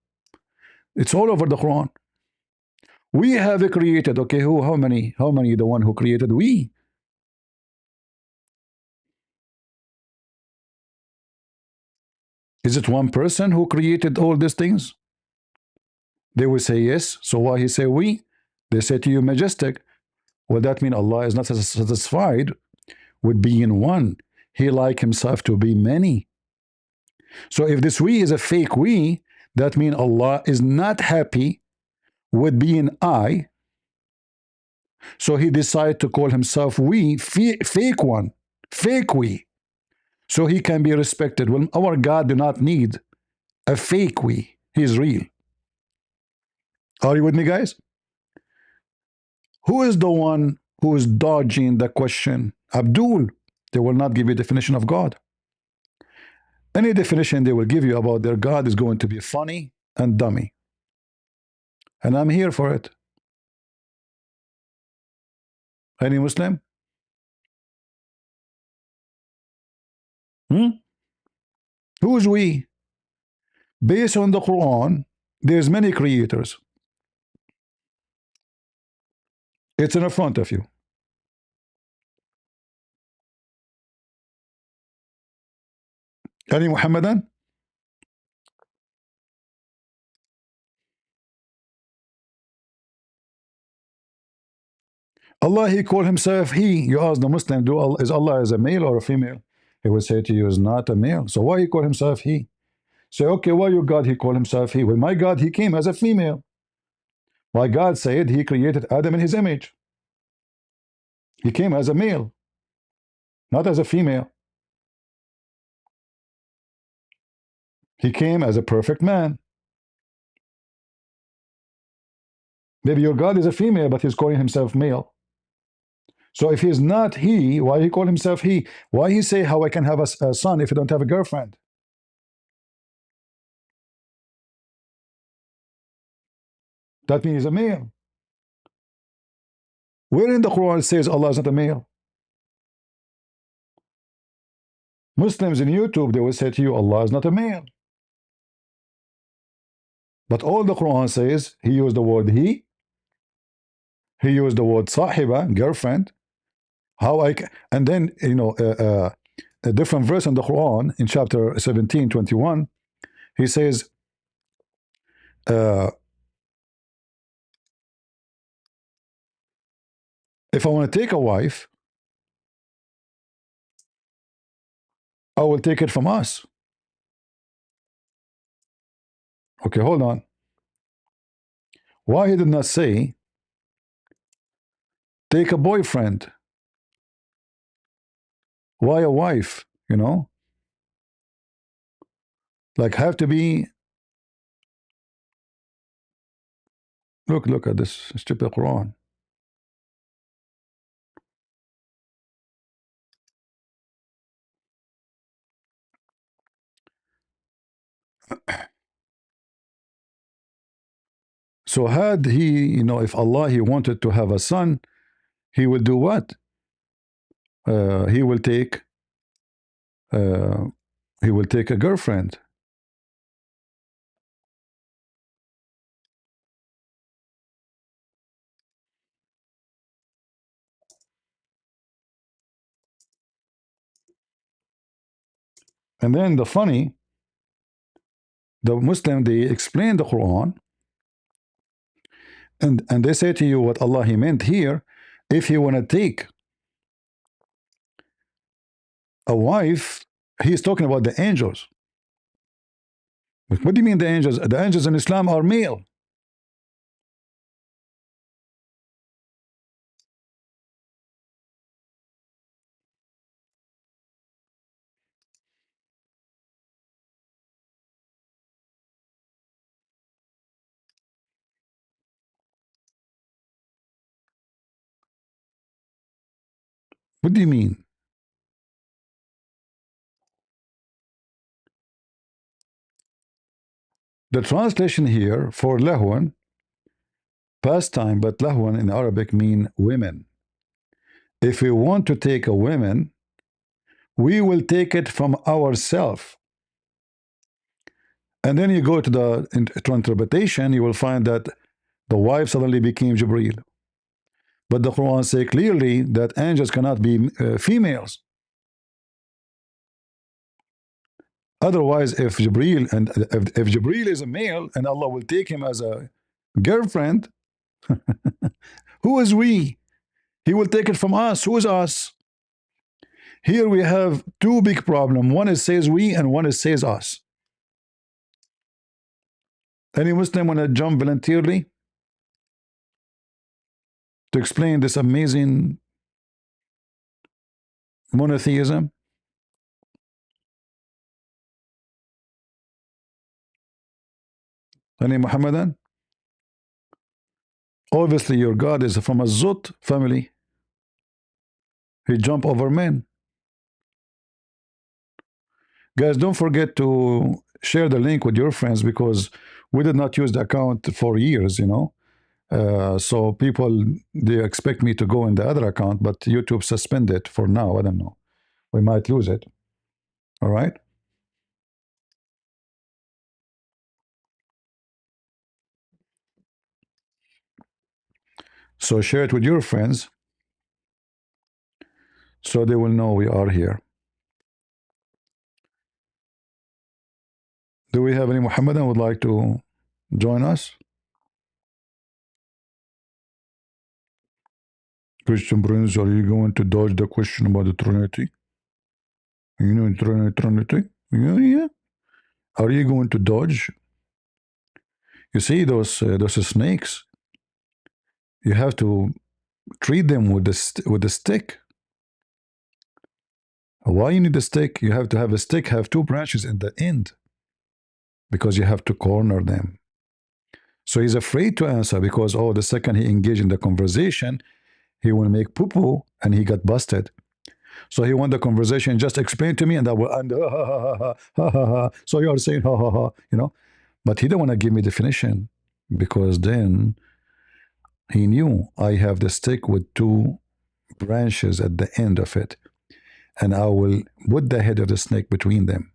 It's all over the Quran. We have created, okay, who, how many, the one who created we? Is it one person who created all these things? They will say yes. So why he say we? They say to you majestic. Well, that means Allah is not satisfied with being one. He like himself to be many. So if this we is a fake we, that means Allah is not happy with being I. So he decided to call himself we, fake one, fake we. So he can be respected. Well, our God do not need a fake we. He is real. Are you with me, guys? Who is the one who is dodging the question? Abdul. They will not give you a definition of God. Any definition they will give you about their God is going to be funny and dummy. And I'm here for it. Any Muslim? Who is we? Based on the Quran, there's many creators. It's in front of you. Any Muhammadan? Allah, he called himself he. You ask the Muslim, is Allah as a male or a female? He will say to you, is not a male. So why he called himself he? Say, okay, why your God he called himself he? Well, my God, he came as a female. My God said he created Adam in his image. He came as a male, not as a female. He came as a perfect man. Maybe your God is a female, but he's calling himself male. So if he's not he, why he call himself he? Why he say how I can have a son if I don't have a girlfriend? That means he's a male. Where in the Quran it says Allah is not a male? Muslims in YouTube, they will say to you, Allah is not a male. But all the Quran says, he used the word he used the word sahiba, girlfriend. How I can, and then, a different verse in the Quran, in chapter 17:21, he says, if I want to take a wife, I will take it from us. Okay, hold on. Why he did not say, take a boyfriend? Why a wife? Like have to be. Look at this stupid Quran. So had he, if Allah he wanted to have a son, he will do what? He will take a girlfriend. And then the Muslim, they explain the Quran, and they say to you what Allah he meant here. If you want to take a wife, he's talking about the angels. What do you mean the angels? The angels in Islam are male. What do you mean? The translation here for lahwan, pastime, but lahwan in Arabic mean women. If we want to take a woman, we will take it from ourselves. And then you go to the interpretation, you will find that the wife suddenly became Jibreel. But the Quran says clearly that angels cannot be females. Otherwise, if Jibreel is a male and Allah will take him as a girlfriend, who is we? He will take it from us. Who is us? Here we have two big problems. One is says we, and one is says us. Any Muslim want to jump voluntarily to explain this amazing monotheism? Any Muhammadan? Obviously, your God is from a Zut family. He jump over men. Guys, don't forget to share the link with your friends, because we did not use the account for years, you know. So people, they expect me to go in the other account, but YouTube suspended it for now. I don't know. We might lose it. All right. So share it with your friends so they will know we are here. Do we have any Muhammadan would like to join us? Christian Prince, are you going to dodge the question about the Trinity? You know Trinity? Yeah. Are you going to dodge? You see those snakes? You have to treat them with the stick. Why you need a stick? You have to have a stick, have two branches in the end, because you have to corner them. So he's afraid to answer because, oh, the second he engaged in the conversation, he will make poo-poo and he got busted. So he want the conversation, just explain to me, and I will end. So you are saying ha ha ha, you know, but he don't want to give me definition, because then he knew I have the stick with two branches at the end of it, and I will put the head of the snake between them,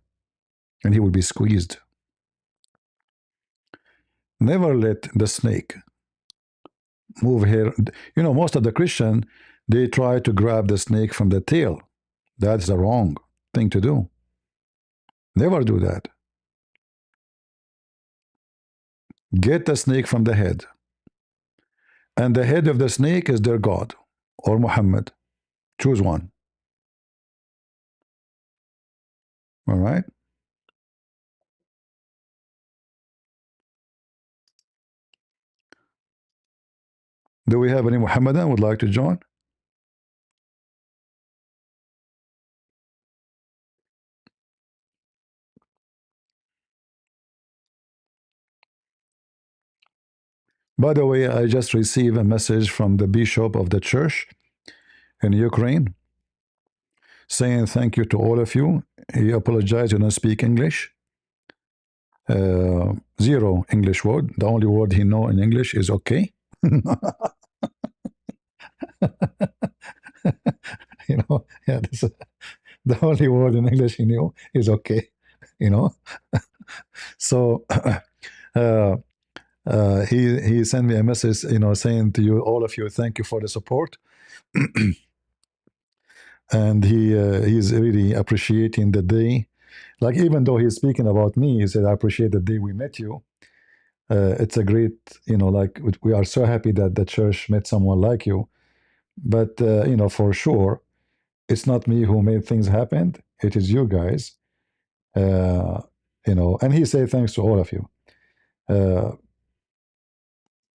and he will be squeezed. Never let the snake move here. You know, most of the Christian, they try to grab the snake from the tail. That's the wrong thing to do. Never do that. Get the snake from the head. And the head of the snake is their God or Muhammad. Choose one. All right? Do we have any Muhammadan would like to join? By the way, I just received a message from the bishop of the church in Ukraine saying thank you to all of you. He apologized, you don't speak English. Zero English word. The only word he know in English is okay. You know, yeah, this is, the only word in English he knew is okay. You know, so he sent me a message, you know, saying to you, all of you, thank you for the support. And he's really appreciating the day. Like, even though he's speaking about me, he said, I appreciate the day we met you. It's a great, you know, like, we are so happy that the church met someone like you. But, you know, for sure, it's not me who made things happen. It is you guys. You know, and he said thanks to all of you.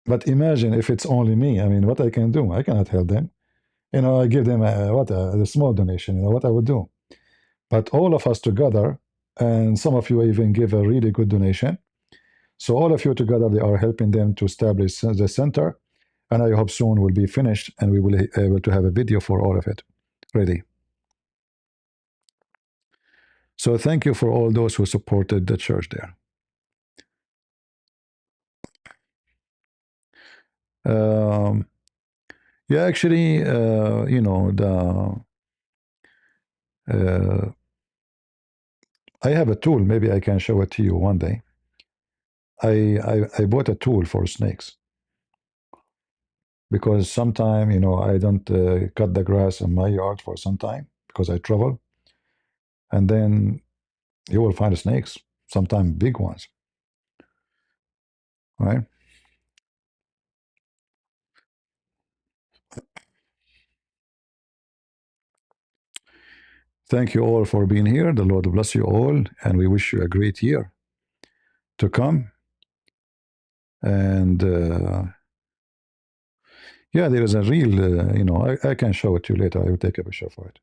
But imagine if it's only me. I mean, what I can do? I cannot help them. You know, I give them a small donation. You know what I would do? But all of us together, and some of you even give a really good donation. So all of you together, they are helping them to establish the center, and I hope soon will be finished, and we will be able to have a video for all of it ready. So thank you for all those who supported the church there. Yeah, actually, you know, I have a tool. Maybe I can show it to you one day. I bought a tool for snakes because sometime, you know, I don't cut the grass in my yard for some time because I travel, and then you will find snakes, sometimes big ones, right? Thank you all for being here. The Lord bless you all, and we wish you a great year to come. And yeah, there is a real, I can show it to you later. I will take a picture for it.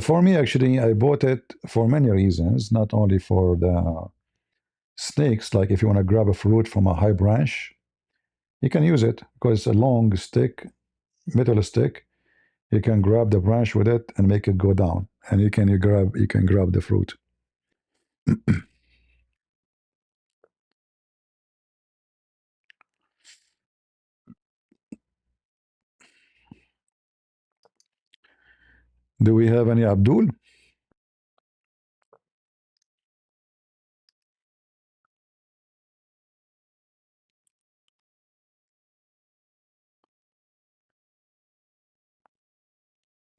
For me, actually, I bought it for many reasons, not only for the snakes. Like if you want to grab a fruit from a high branch, you can use it because it's a long stick, metal stick. You can grab the branch with it and make it go down, and you can grab the fruit. Do we have any Abdul?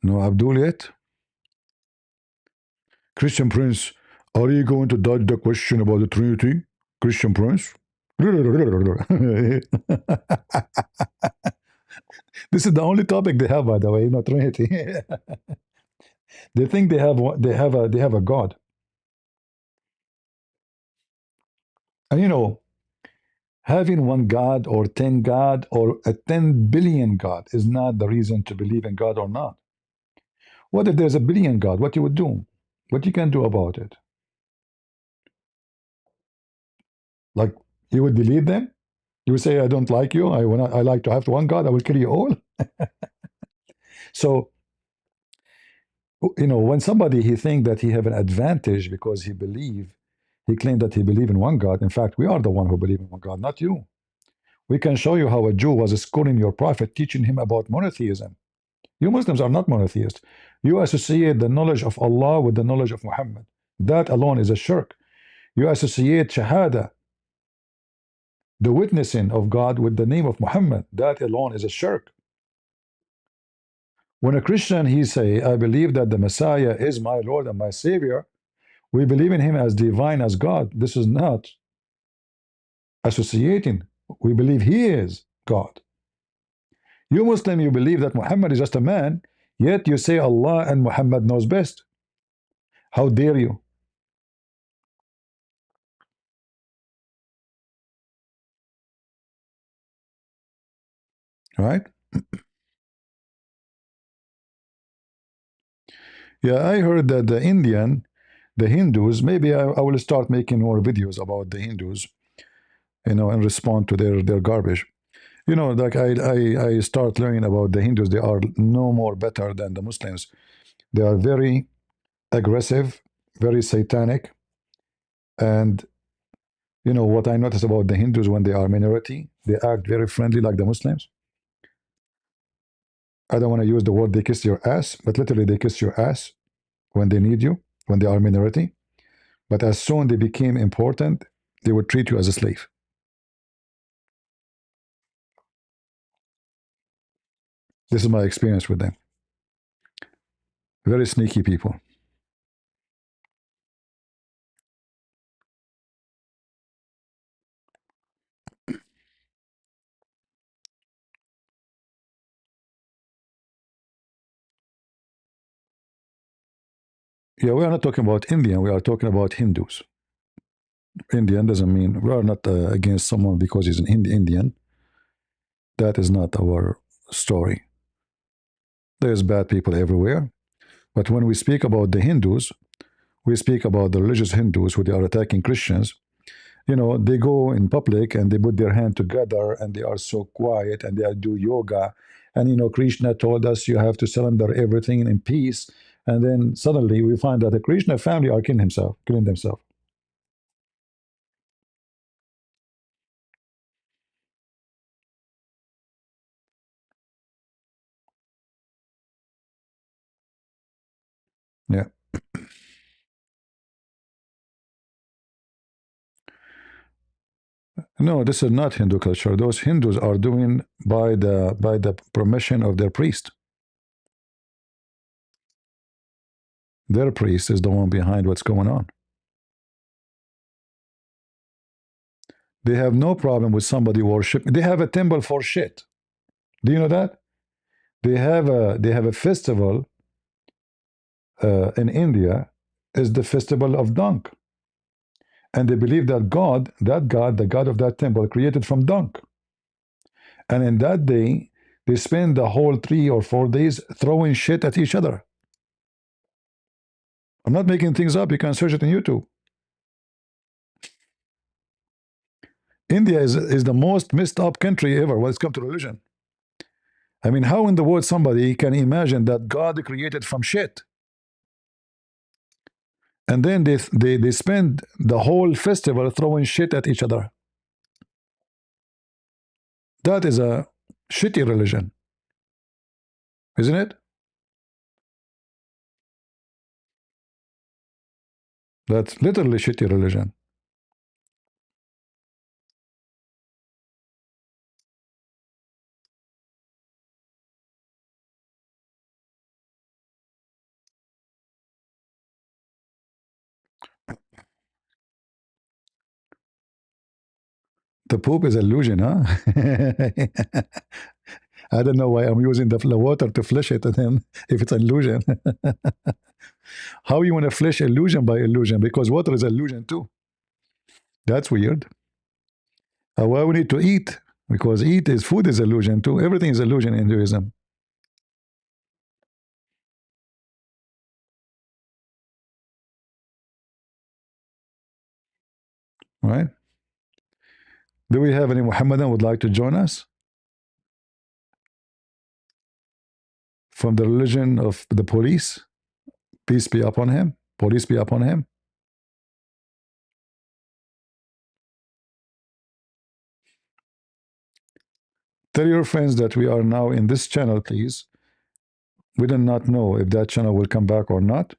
No Abdul yet? Christian Prince, are you going to dodge the question about the Trinity? Christian Prince? This is the only topic they have, by the way, not Trinity. They think they have a God. And having one God or 10 God or a 10 billion God is not the reason to believe in God or not. What if there's a billion God? What you would do? What you can do about it? Like you would delete them? You would say, I don't like you. I like to have one God. I will kill you all. So, when somebody he think that he have an advantage because he claimed that he believe in one God. In fact, we are the one who believe in one God, not you. We can show you how a Jew was schooling your prophet, teaching him about monotheism. You Muslims are not monotheists. You associate the knowledge of Allah with the knowledge of Muhammad. That alone is a shirk. You associate Shahada, the witnessing of God, with the name of Muhammad. That alone is a shirk. When a Christian he say, I believe that the Messiah is my Lord and my Savior, we believe in him as divine as God. This is not associating. We believe he is God. You Muslim, you believe that Muhammad is just a man, yet you say Allah and Muhammad knows best. How dare you? Right? Yeah, I heard that the Hindus, maybe I will start making more videos about the Hindus, and respond to their garbage. Like I start learning about the Hindus. They are no more better than the Muslims. They are very aggressive, very satanic. And what I notice about the Hindus, when they are minority, they act very friendly like the Muslims. I don't want to use the word they kiss your ass, but literally they kiss your ass when they need you, when they are minority. But as soon they became important, they would treat you as a slave. This is my experience with them. Very sneaky people. Yeah, we are not talking about Indian. We are talking about Hindus. Indian doesn't mean we are not against someone because he's an Indian. That is not our story. There's bad people everywhere. But when we speak about the Hindus, we speak about the religious Hindus who they are attacking Christians. They go in public and they put their hand together and they are so quiet and they do yoga. And Krishna told us you have to surrender everything in peace. And then suddenly we find that the Krishna family are killing themselves. Yeah. No, this is not Hindu culture. Those Hindus are doing by the permission of their priest. Their priest is the one behind what's going on. They have no problem with somebody worshiping. They have a temple for shit. Do you know that? They have a festival in India is the festival of dung. And they believe that God, the God of that temple, created from dung. And in that day, they spend the whole 3 or 4 days throwing shit at each other. I'm not making things up. You can search it on YouTube. India is the most messed up country ever when it's come to religion. I mean, how in the world somebody can imagine that God created from shit? And then they spend the whole festival throwing shit at each other. That is a shitty religion, isn't it? That's literally shitty religion. The Pope is illusion, huh? I don't know why I'm using the water to flesh it, and then if it's illusion. How you want to flesh illusion by illusion? Because water is illusion too. That's weird. Why we need to eat? Because food is illusion too. Everything is illusion in Hinduism. Right? Do we have any Muhammadan would like to join us? From the religion of the police? Peace be upon him. Police be upon him. Tell your friends that we are now in this channel, please. We do not know if that channel will come back or not.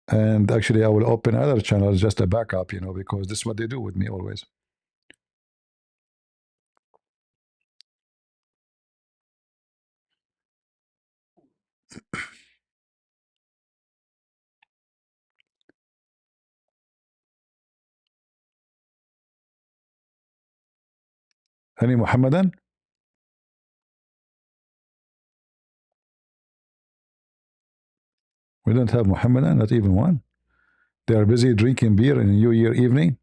And actually, I will open other channels just a backup, because this is what they do with me always. Any Muhammadan? We don't have Muhammadan, not even one. They are busy drinking beer in New Year evening.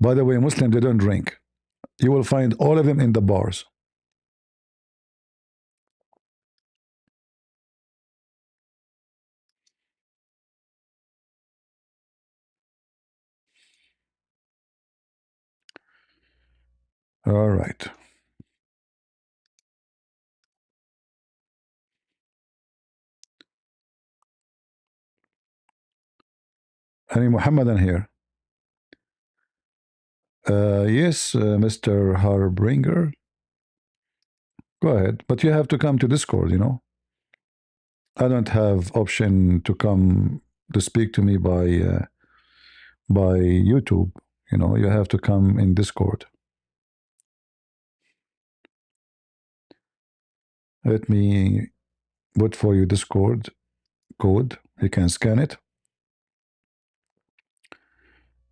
By the way, Muslims, they don't drink. You will find all of them in the bars. All right. Any Muhammadan here? Yes, Mr. Harbringer. Go ahead, but you have to come to Discord. I don't have option to come to speak to me by YouTube. You have to come in Discord. Let me put for you Discord code. You can scan it,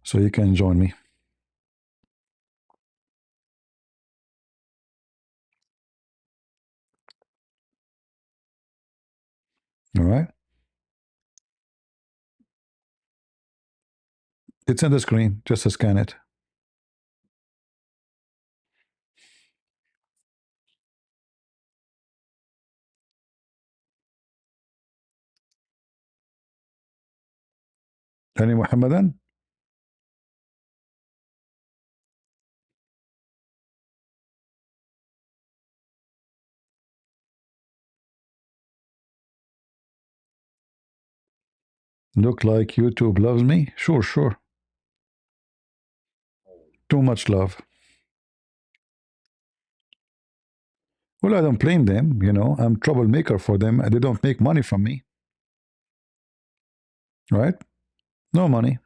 so you can join me. All right. It's on the screen. Just scan it. Any Muhammadan? Look like YouTube loves me? Sure. Too much love. Well, I don't blame them. I'm troublemaker for them. They don't make money from me. Right? No money.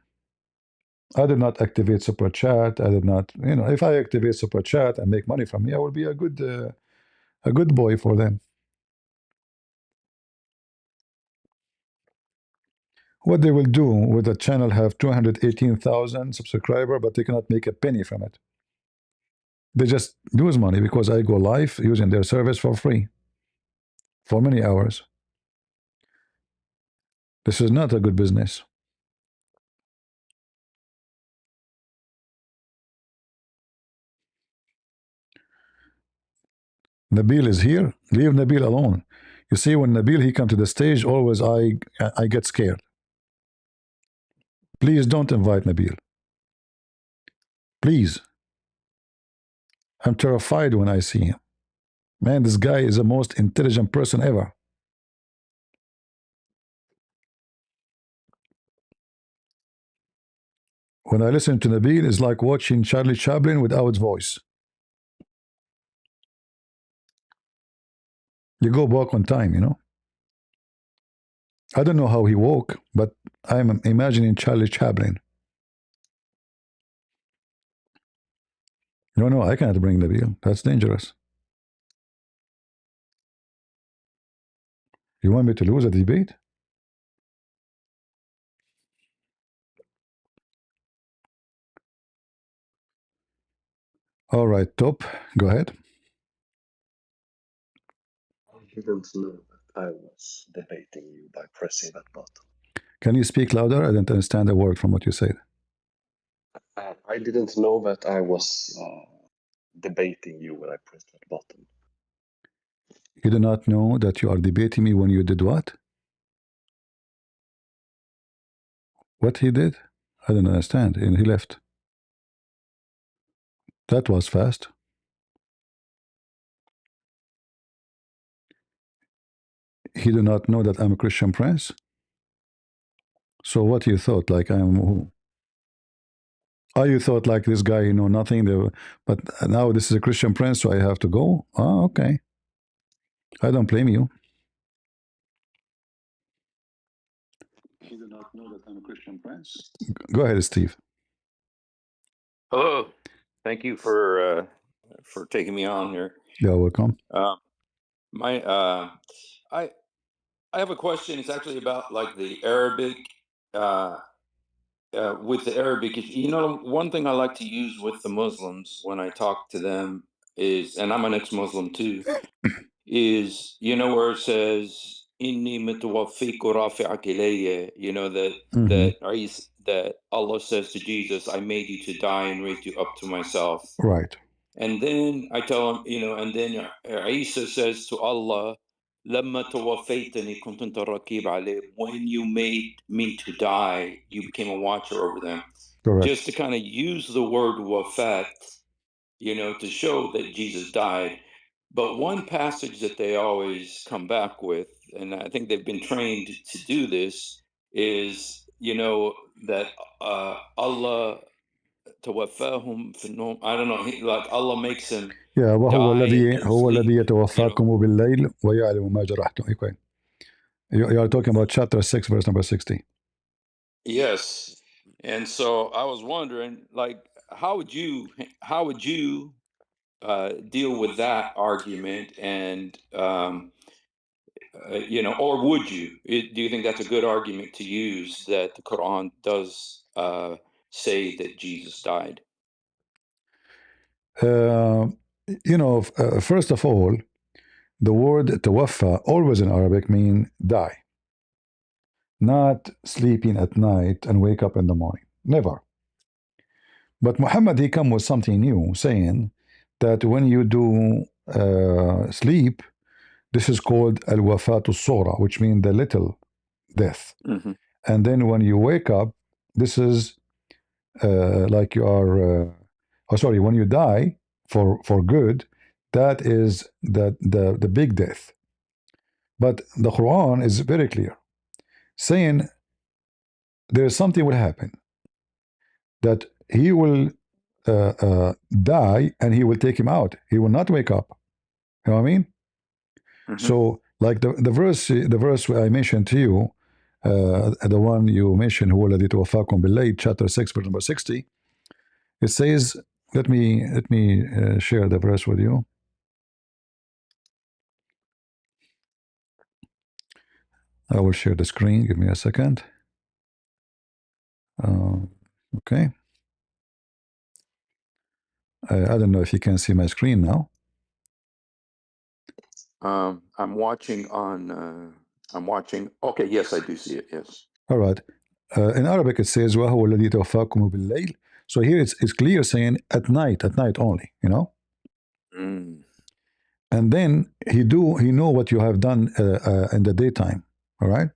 I did not activate super chat. I did not, if I activate super chat and make money from me, I will be a good boy for them. What they will do with the channel have 218,000 subscribers, but they cannot make a penny from it. They just lose money because I go live using their service for free. for many hours. This is not a good business. Nabil is here. Leave Nabil alone. You see, when Nabil he come to the stage, always I get scared. Please don't invite Nabil. Please. I'm terrified when I see him. Man, this guy is the most intelligent person ever. When I listen to Nabil, it's like watching Charlie Chaplin without voice. You go back on time, you know. I don't know how he woke, but I'm imagining Charlie Chaplin. No, I can't bring Nabil. That's dangerous. You want me to lose a debate? All right, Top, go ahead. I didn't know that I was debating you by pressing that button. Can you speak louder? I didn't understand a word from what you said. I didn't know that I was debating you when I pressed that button. You do not know that you are debating me when you did what? What he did? I don't understand. And he left. That was fast. He do not know that I'm a Christian prince? So what you thought? Like I'm who? Oh, you thought like this guy, you know nothing. But now this is a Christian prince, so I have to go? Oh, okay. I don't blame you. You do not know that I'm a Christian prince? Go ahead, Steve. Hello. Thank you for taking me on here. You're welcome. I have a question. It's actually about like the Arabic. With the Arabic, you know, one thing I like to use with the Muslims when I talk to them is, and I'm an ex-Muslim too, is, you know, where it says inni mutawaffiku rafi'ak ilayya, you know, that Allah says to Jesus, I made you to die and raised you up to myself. Right. And then I tell him, you know, and then Isa says to Allah, لما توفيتني كنت أنت الرقيب عليه. When you made me to die, you became a watcher over them. Correct. Just to kind of use the word wafat, you know, to show that Jesus died. But one passage that they always come back with, and I think they've been trained to do this, is, you know, that Allah توفاهم في النوم. I don't know. Like Allah makes him Yeah, وهو die الذي in هو الذي sleep. You know. يتوفاكم بالليل ويعلم ما جرحتم. Okay. You are talking about chapter 6, verse number 60. Yes. And so I was wondering, like, how would you deal with that argument? And you know, or would you? Do you think that's a good argument to use, that the Quran does say that Jesus died? You know, first of all, the word tawafa always in Arabic mean die. Not sleeping at night and wake up in the morning. Never. But Muhammad, he come with something new, saying that when you do sleep, this is called al-wafatu sura, which means the little death. Mm-hmm. And then when you wake up, this is like you are, when you die for good, that is the big death. But the Quran is very clear, saying there is something will happen, that he will die and he will take him out. He will not wake up. You know what I mean? Mm-hmm. So, like the verse I mentioned to you, the one you mentioned, هو الذي توفاكم بالليل, chapter 6, verse number 60. It says, let me share the verse with you. I will share the screen. Give me a second. Okay. I don't know if you can see my screen now. I'm watching on. I'm watching. Okay, yes, I do see it. Yes. All right. In Arabic, it says, وَهُوَ الَّذِي يَتَوَفَّاكُمْ بِاللَّيْلِ. So here it's clear saying at night only, you know? Mm, And then he know what you have done in the daytime, all right?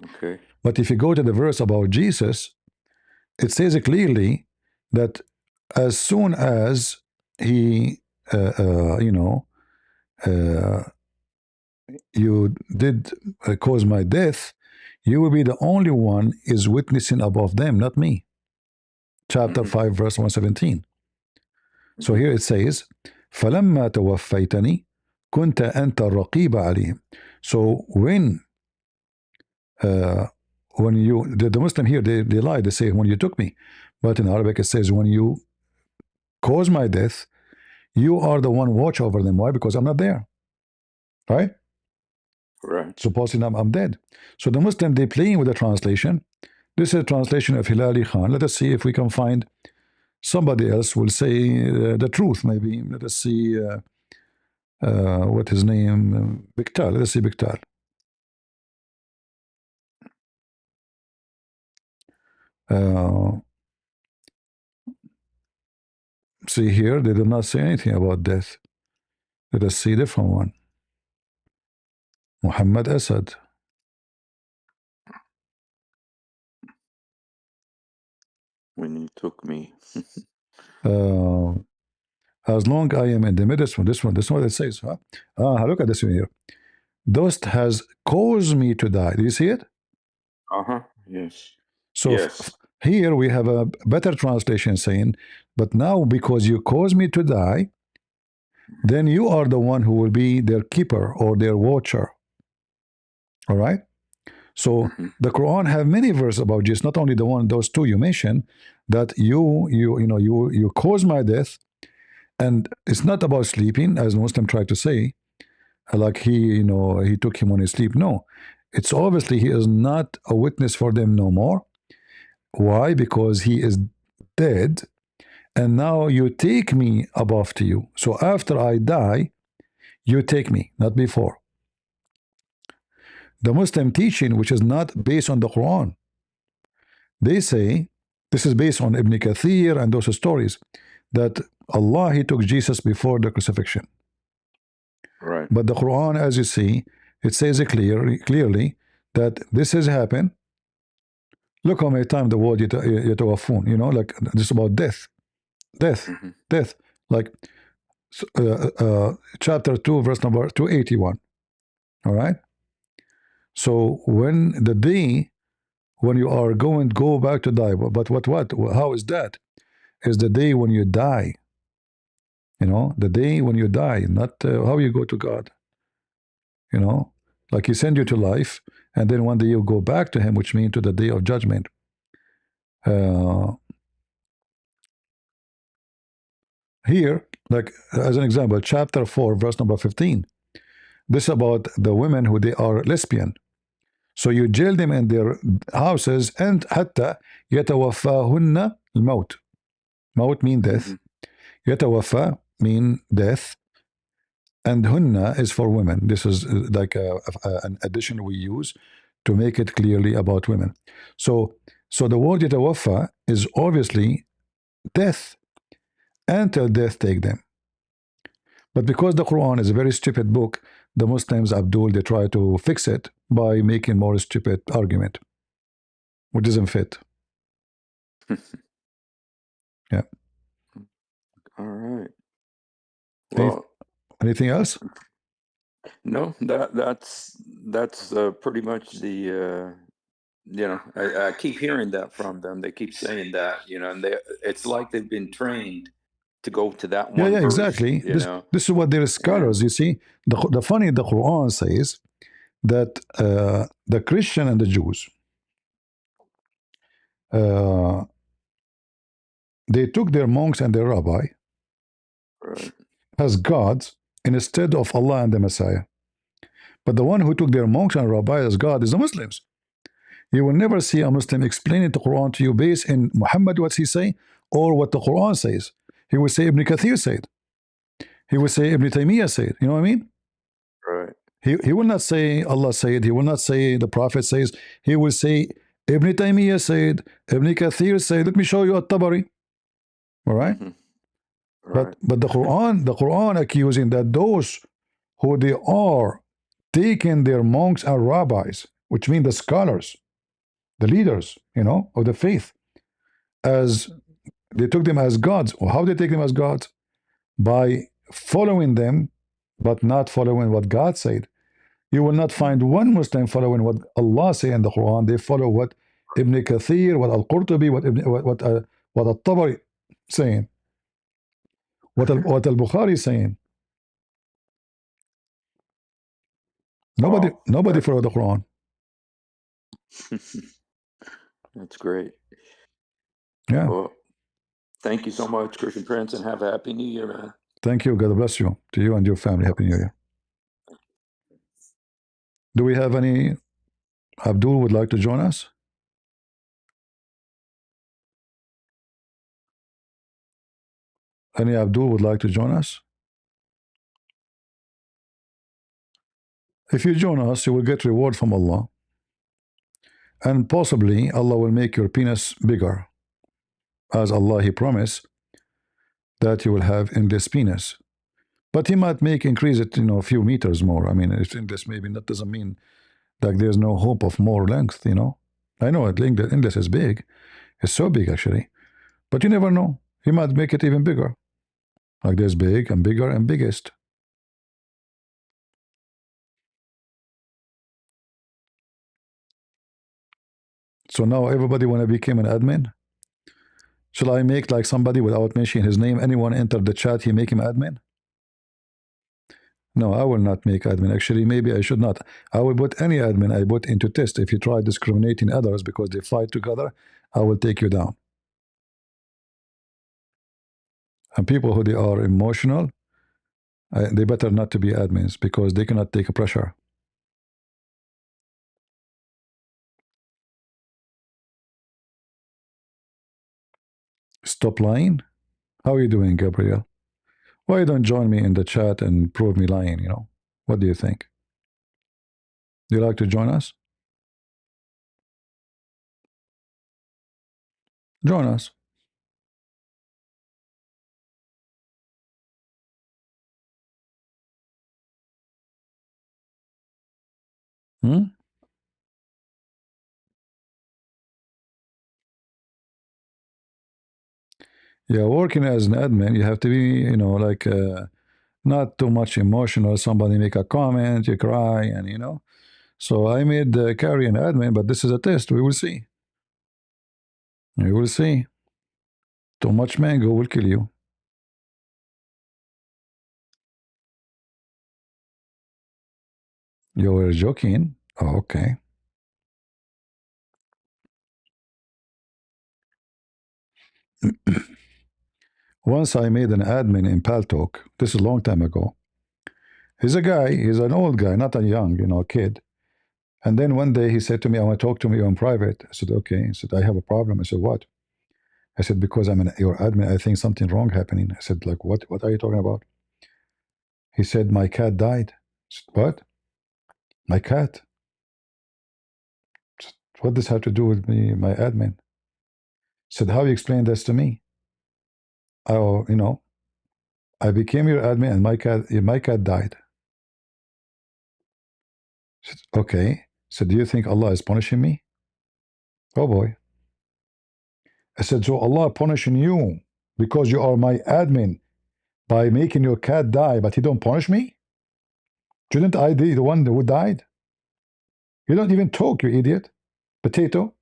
okay. But if you go to the verse about Jesus, it says clearly that as soon as he, you did cause my death, you will be the only one is witnessing above them, not me. Chapter 5, verse 117. So here it says, فَلَمَّا تَوَفَّيْتَنِي كُنْتَ أَنْتَ الرَّقِيبَ عَلَيْهِمْ. So when you, the Muslim here, they lie, they say when you took me. But in Arabic it says when you cause my death, you are the one watch over them. Why? Because I'm not there. Right? Right. Supposing I'm dead. So the Muslim, they playing with the translation. This is a translation of Hilali Khan. Let us see if we can find somebody else will say the truth, maybe. Let us see what his name, Biktal. Let us see Biktal. See here, they did not say anything about death. Let us see a different one. Muhammad Asad. When you took me. As long I am in the middle, this one what it says. Huh? Look at this one here. Dost has caused me to die. Do you see it? Yes. So yes. Here we have a better translation saying, but now because you caused me to die, then you are the one who will be their keeper or their watcher. All right? So the Quran have many verses about Jesus, not only those two you mentioned, that you cause my death, and it's not about sleeping, as Muslim try to say, like he took him on his sleep. No, it's obviously he is not a witness for them no more. Why? Because he is dead, and now you take me above to you. So after I die, you take me, not before. The Muslim teaching, which is not based on the Quran, they say, this is based on Ibn Kathir and those stories, that Allah, he took Jesus before the crucifixion. Right. But the Quran, as you see, it says clearly that this has happened. Look how many times the word yatawafun, like this is about death. Death. Like chapter 2, verse number 281. All right? So when the day when you are going to go back to die, but what? How is that? Is the day when you die. The day when you die, not how you go to God. Like he send you to life, and then one day you go back to him, which means to the day of judgment. Here, like as an example, chapter 4, verse number 15. This is about the women who they are lesbian. So you jail them in their houses, and حتى يتوفاهن الموت. Maut mean death. Yatawaffa mean death. And hunna is for women. This is like an addition we use to make it clearly about women. So the word yatawaffa is obviously death, until death take them. But because the Quran is a very stupid book, the Muslims, Abdul, they try to fix it by making more stupid argument, which doesn't fit. Yeah. All right. Well, anything else? No, that's pretty much the I keep hearing that from them. They keep saying that, and it's like they've been trained to go to that one Yeah, verse, exactly. This is what their scholars, you see. The funny, the Quran says that the Christian and the Jews, they took their monks and their rabbi as gods instead of Allah and the Messiah. But the one who took their monks and rabbi as God is the Muslims. You will never see a Muslim explaining the Quran to you based in Muhammad, what he say, or what the Quran says. He will say Ibn Kathir said. He will say Ibn Taymiyyah said. You know what I mean? He will not say Allah said. He will not say the Prophet says. He will say Ibn Taymiyyah said, Ibn Kathir said. Let me show you at-Tabari. All right? Right. But the Quran accusing that those who they are taking their monks and rabbis, which mean the scholars, the leaders, of the faith, as they took them as gods. Or how they take them as gods? By following them, but not following what God said. You will not find one Muslim following what Allah say in the Quran. They follow what Ibn Kathir, what Al-Qurtubi, what Al-Tabari saying, what Al-Bukhari saying. Nobody follow the Quran. That's great. Yeah. Well, thank you so much, Christian Prince, and have a happy New Year, man. Thank you. God bless you. To you and your family. Happy New Year. Do we have any? Abdul would like to join us? Any Abdul would like to join us? If you join us, you will get reward from Allah. And possibly Allah will make your penis bigger. As Allah, He promised that you will have in this penis. But He might increase it, a few meters more. I mean, if in this maybe that doesn't mean that there's no hope of more length, I know in this is big. It's so big actually. But you never know. He might make it even bigger. Like there's big and bigger and biggest. So now everybody want to become an admin? Shall I make like somebody without mentioning his name? Anyone enter the chat, he make him admin? No, I will not make admin. Actually, maybe I should not. I will put any admin I put into test. If you try discriminating others because they fight together, I will take you down. And people who they are emotional, they better not to be admins because they cannot take a pressure. Stop lying? How are you doing, Gabriel? Why don't join me in the chat and prove me lying, What do you think? Do you like to join us? Join us. Yeah, working as an admin, you have to be, like not too much emotional. Somebody make a comment, you cry, and So I made Carrie an admin, but this is a test. We will see. We will see. Too much mango will kill you. You were joking? Oh, okay. Once I made an admin in Paltalk. This is a long time ago. He's a guy. He's an old guy, not a young, kid. And then one day he said to me, I want to talk to you in private. I said, okay. He said, I have a problem. I said, what? I said, because I'm your admin, I think something wrong happening. I said, like, what are you talking about? He said, my cat died. I said, what? My cat? Said, what does this have to do with me, my admin? I said, how you explain this to me? Oh, I became your admin and my cat died. I said, okay. So do you think Allah is punishing me? Oh boy. I said, so Allah punishing you because you are my admin by making your cat die, but He don't punish me? Shouldn't I be the one who died? You don't even talk, you idiot. Potato.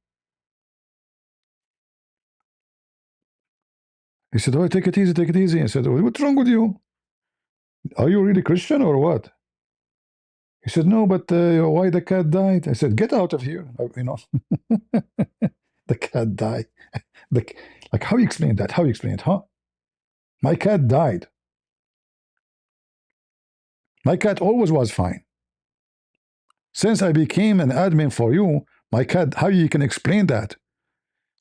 He said, oh, take it easy, take it easy. I said, what's wrong with you? Are you really Christian or what? He said, no, but why the cat died? I said, get out of here. The cat died. Like, how you explain that? How you explain it, huh? My cat died. My cat always was fine. Since I became an admin for you, my cat, how you can explain that?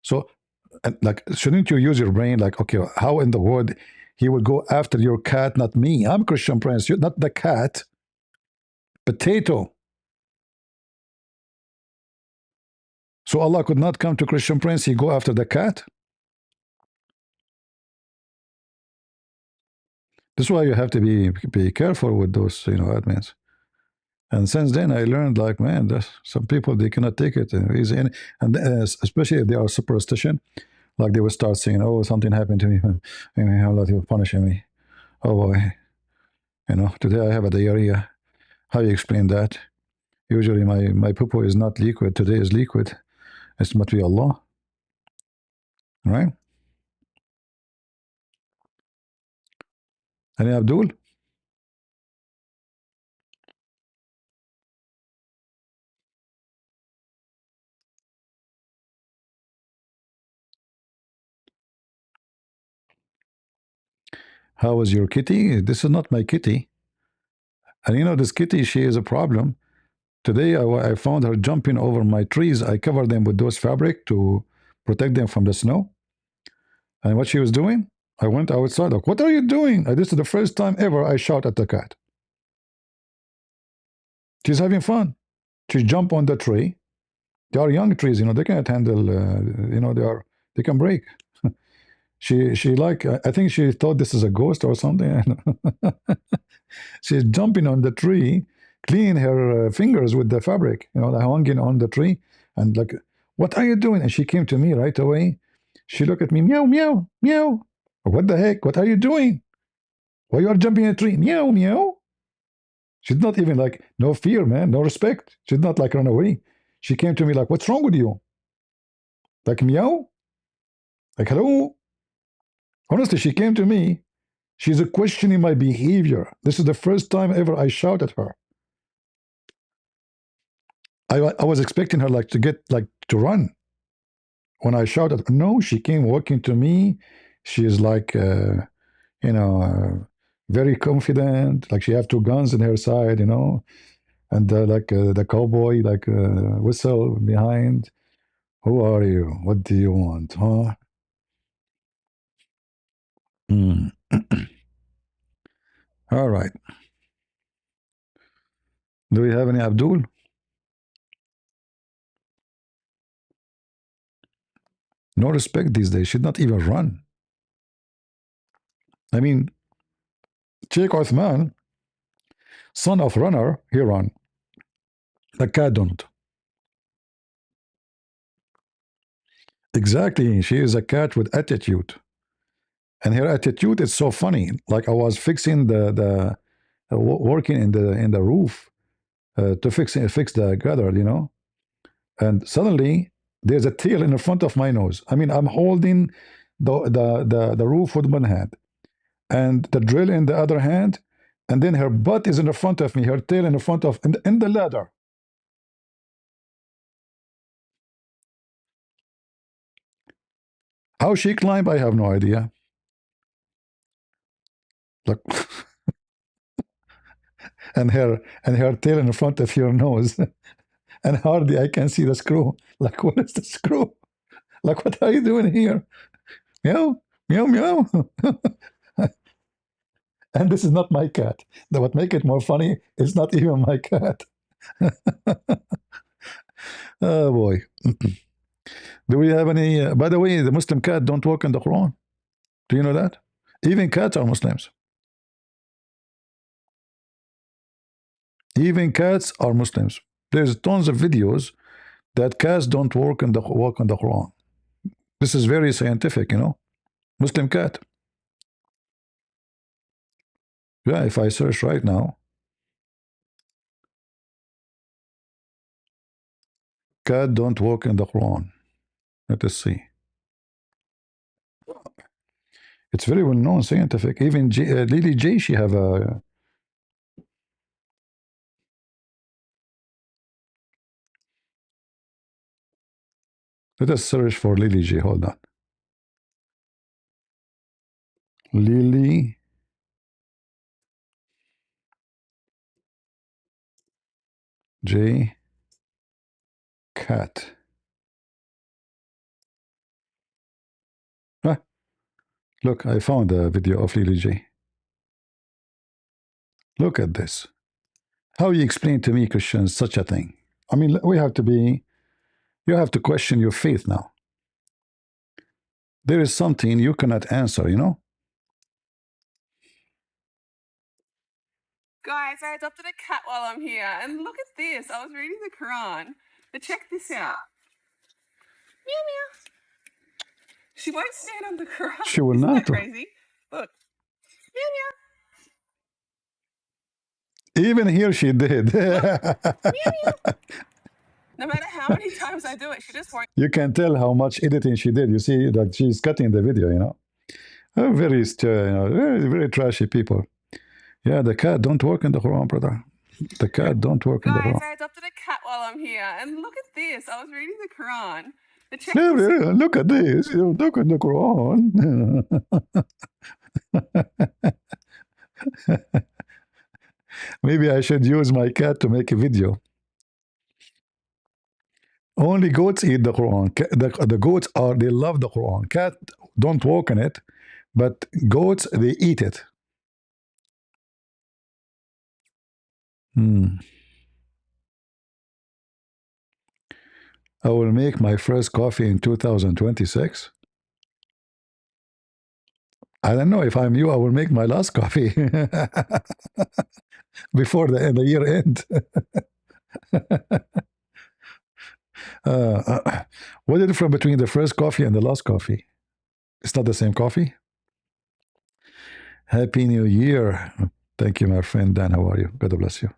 So, like, shouldn't you use your brain? Like, okay, how in the world He would go after your cat, not me? I'm Christian Prince, you're not the cat. Potato. So Allah could not come to Christian Prince, he go after the cat? That's why you have to be careful with those, admins. And since then, I learned, like, man, some people, they cannot take it easy. And especially if they are superstition, like they will start saying, oh, something happened to me. Allah will punish me. Oh, boy. Today I have a diarrhea. How you explain that? Usually my poo is not liquid. Today is liquid. It must be Allah. Right? Any Abdul? How is your kitty? This is not my kitty. And this kitty, she is a problem. Today I found her jumping over my trees. I covered them with those fabric to protect them from the snow. And what she was doing, I went outside. Like, what are you doing? This is the first time ever I shout at the cat. She's having fun. She jumped on the tree. They are young trees, they cannot handle, they can break. She like, I think she thought this is a ghost or something. She's jumping on the tree, cleaning her fingers with the fabric, hanging on the tree, and like, what are you doing? And she came to me right away. She looked at me, meow, meow, meow. What the heck? What are you doing? Why you are jumping in a tree? Meow, meow. She's not even like, no fear, man, no respect. She's not like run away. She came to me like, what's wrong with you? Like, meow? Like, hello? Honestly, she came to me. She's questioning my behavior. This is the first time ever I shout at her. I was expecting her like to get like to run. When I shouted, no, she came walking to me. She is like, very confident. Like she have two guns in her side, and like the cowboy, like whistle behind. Who are you? What do you want, huh? All right. Do we have any Abdul? No respect these days. Should not even run. I mean, Sheikh Uthman, son of runner, he run. The cat don't. Exactly. She is a cat with attitude. And her attitude is so funny. Like I was fixing the working in the roof to fix the gutter, and suddenly there's a tail in the front of my nose. I mean, I'm holding the roof with one hand and the drill in the other hand, and then her butt is in the front of me, her tail in the front of in the ladder. How she climbed, I have no idea. Like, and her tail in the front of your nose, and hardly I can see the screw. Like, what is the screw? Like, what are you doing here? Meow, meow, meow. And this is not my cat. What make it more funny is not even my cat. Oh boy. Do we have any? By the way, the Muslim cat don't walk in the Quran. Do you know that? Even cats are Muslims. Even cats are Muslims. There's tons of videos that cats don't walk in the Quran. This is very scientific, Muslim cat. Yeah, if I search right now, cat don't walk in the Quran. Let us see. It's very well known, scientific. Even Lily J, she have a. Let us search for Lily J. Hold on. Lily J. Cat. Ah, look, I found a video of Lily J. Look at this. How you explain to me, Christians, such a thing? I mean, we have to be, you have to question your faith now. There is something you cannot answer, you know? Guys, I adopted a cat while I'm here, and look at this. I was reading the Quran, but check this out. Meow meow. She won't stand on the Quran. She will Isn't not. that crazy? Look. Meow meow. Even here she did. Meow meow. No matter how many times I do it, she just won't. You can tell how much editing she did. You see that she's cutting the video, you know? Very, very trashy people. Yeah, the cat don't work in the Quran, brother. The cat don't work in the Guys, Quran. I adopted a cat while I'm here, and look at this. I was reading the Quran, but check Yeah, this out. yeah, look at this. Look at the Quran. Maybe I should use my cat to make a video. Only goats eat the Quran. The goats they love the Quran. Cat don't walk in it, but goats, they eat it. I will make my first coffee in 2026. I don't know. If I'm you, I will make my last coffee before the year end. What's the difference between the first coffee and the last coffee? It's not the same coffee? Happy New Year. Thank you, my friend Dan. How are you? God bless you.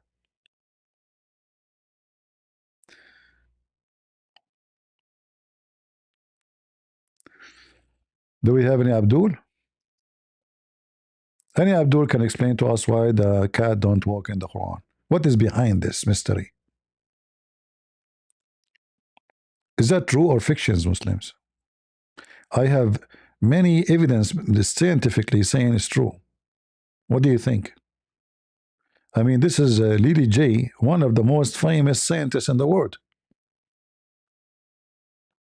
Do we have any Abdul? Any Abdul can explain to us why the cat don't walk in the Quran. What is behind this mystery? Is that true or fictions, Muslims? I have many evidence scientifically saying it's true. What do you think? I mean, this is Lily J, one of the most famous scientists in the world.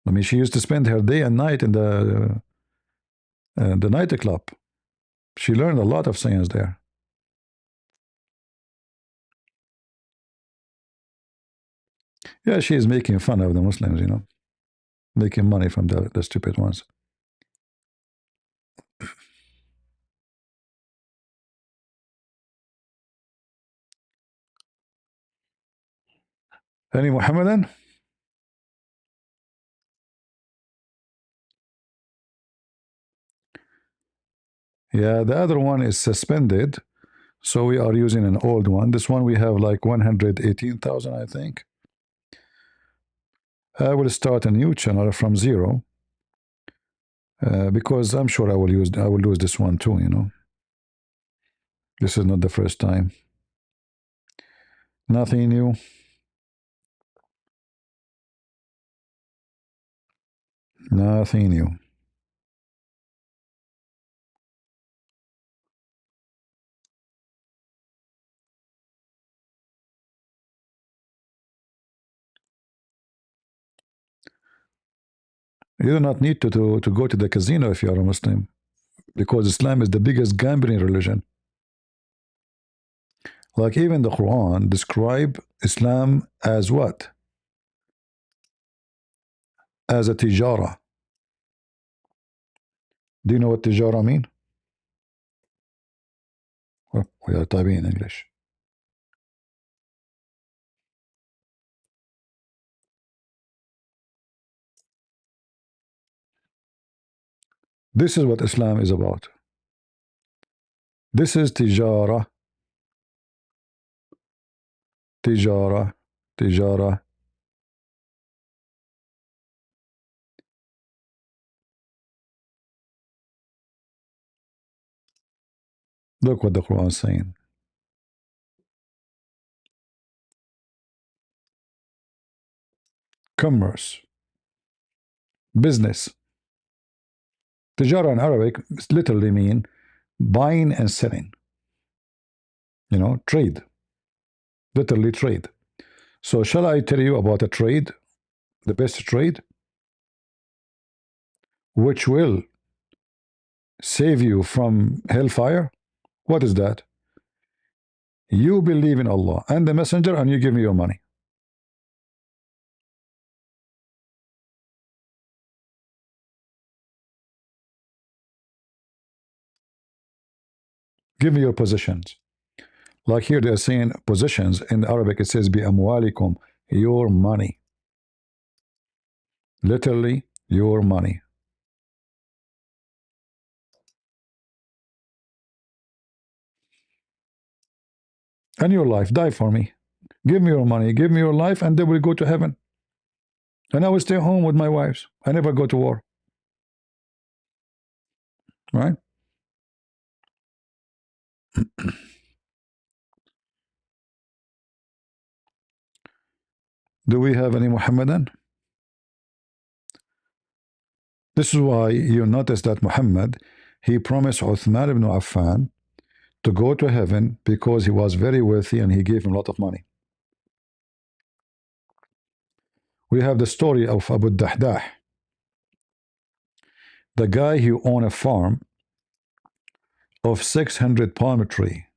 I mean, she used to spend her day and night in the nightclub. She learned a lot of science there. Yeah, she is making fun of the Muslims, you know, making money from the stupid ones. Any Muhammadan? Yeah, the other one is suspended, so we are using an old one. This one we have like 118,000, I think. I will start a new channel from zero because I'm sure I will lose this one too. You know, this is not the first time. Nothing new. Nothing new. You do not need to go to the casino if you are a Muslim, because Islam is the biggest gambling religion. Like even the Quran describe Islam as what? As a tijara. Do you know what tijara mean? Well, we are typing in English. This is what Islam is about. This is tijara. Tijara. Tijara. Look what the Quran is saying. Commerce. Business. Tijara in Arabic literally mean buying and selling. You know, trade. Literally trade. So shall I tell you about a trade, the best trade, which will save you from hellfire? What is that? You believe in Allah and the Messenger, and you give me your money. Give me your positions. Like here, they're saying positions. In Arabic, it says bi amwalikum, your money. Literally, your money. And your life, die for me. Give me your money, give me your life, and they will go to heaven. And I will stay home with my wives. I never go to war. Right? Do we have any Muhammadan? This is why you notice that Muhammad, he promised Uthman ibn Affan to go to heaven because he was very wealthy and he gave him a lot of money. We have the story of Abu Dahdah, the guy who owned a farm of 600 palm tree.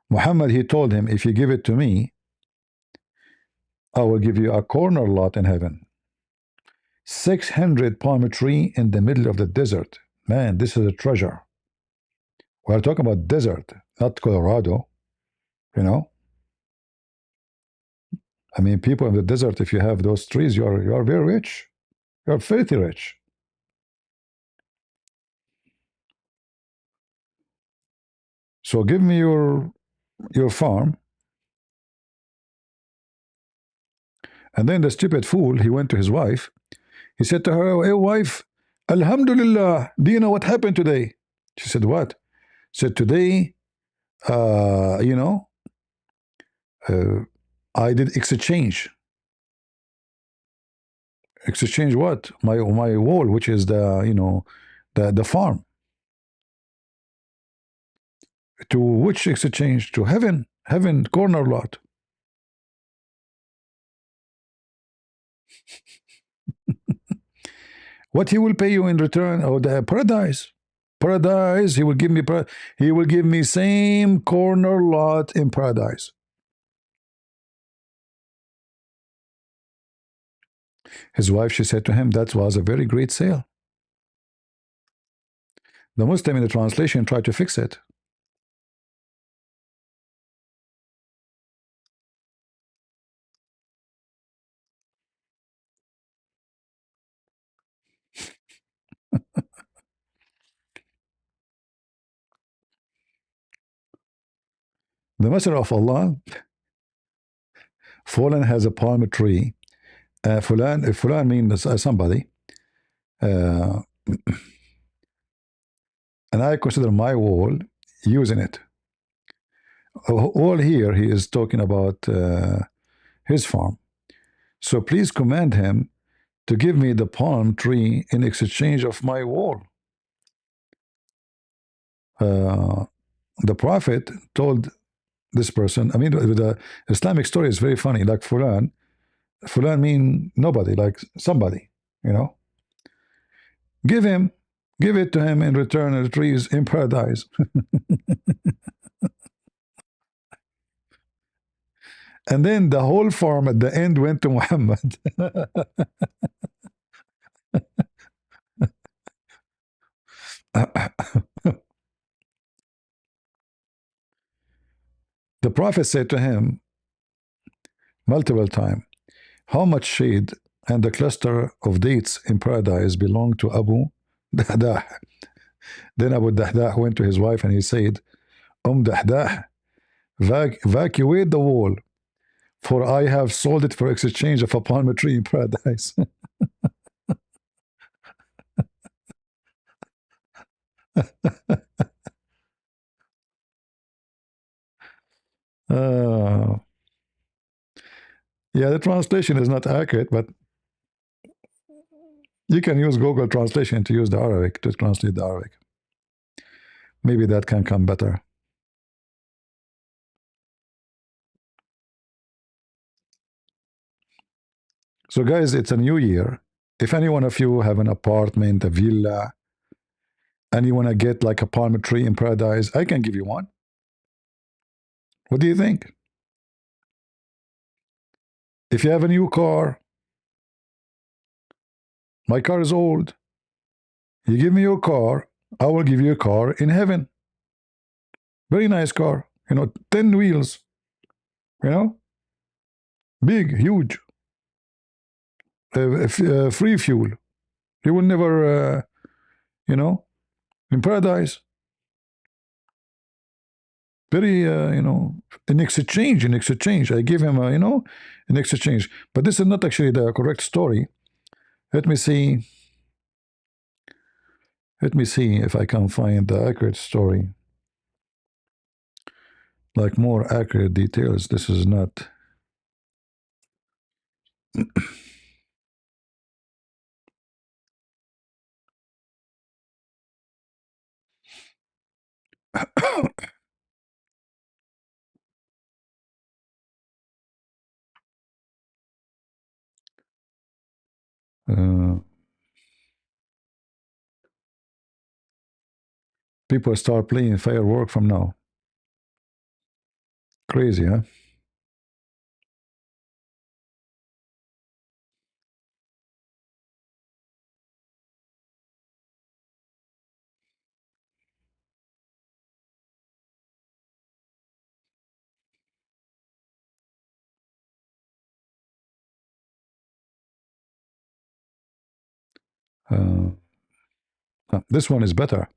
Muhammad, he told him, if you give it to me, I will give you a corner lot in heaven. 600 palm tree in the middle of the desert. Man, this is a treasure. We're talking about desert, not Colorado, you know. I mean, people in the desert, if you have those trees, you are very rich. You're filthy rich. So give me your farm. And then the stupid fool, he went to his wife. He said to her, hey wife, Alhamdulillah, do you know what happened today? She said, what? Said, today, you know, I did exchange. Exchange what? My wall, which is the, you know, the farm. To which exchange? To heaven. Heaven, corner lot. What he will pay you in return? Oh, the paradise. Paradise. He will give me. He will give me same corner lot in paradise. His wife, she said to him, that was a very great sale. The Muslim in the translation tried to fix it. The Messenger of Allah, Fulan has a palm tree. Fulan means somebody. And I consider my wall using it. All here he is talking about his farm. So please command him to give me the palm tree in exchange of my wall. The Prophet told this person, I mean, the Islamic story is very funny. Like Fulan mean nobody, like somebody, you know. Give it to him in return of the trees in paradise. And then the whole farm at the end went to Muhammad. The Prophet said to him multiple times, how much shade and the cluster of dates in paradise belong to Abu Dahdah? Then Abu Dahdah went to his wife and he said, Dahdah, evacuate the wall, for I have sold it for exchange of a palm tree in paradise. Yeah, the translation is not accurate, but you can use Google Translation to use the Arabic, to translate the Arabic. Maybe that can come better. So guys, it's a new year. If any one of you have an apartment, a villa, and you want to get like a palm tree in paradise, I can give you one. What do you think? If you have a new car, my car is old. You give me your car, I will give you a car in heaven. Very nice car, 10 wheels, big, huge, free fuel. You will never, in paradise. Very, in exchange, I give him, in exchange. But this is not actually the correct story. Let me see. Let me see if I can find the accurate story. Like more accurate details. This is not. People start playing firework from now. Crazy, huh? This one is better.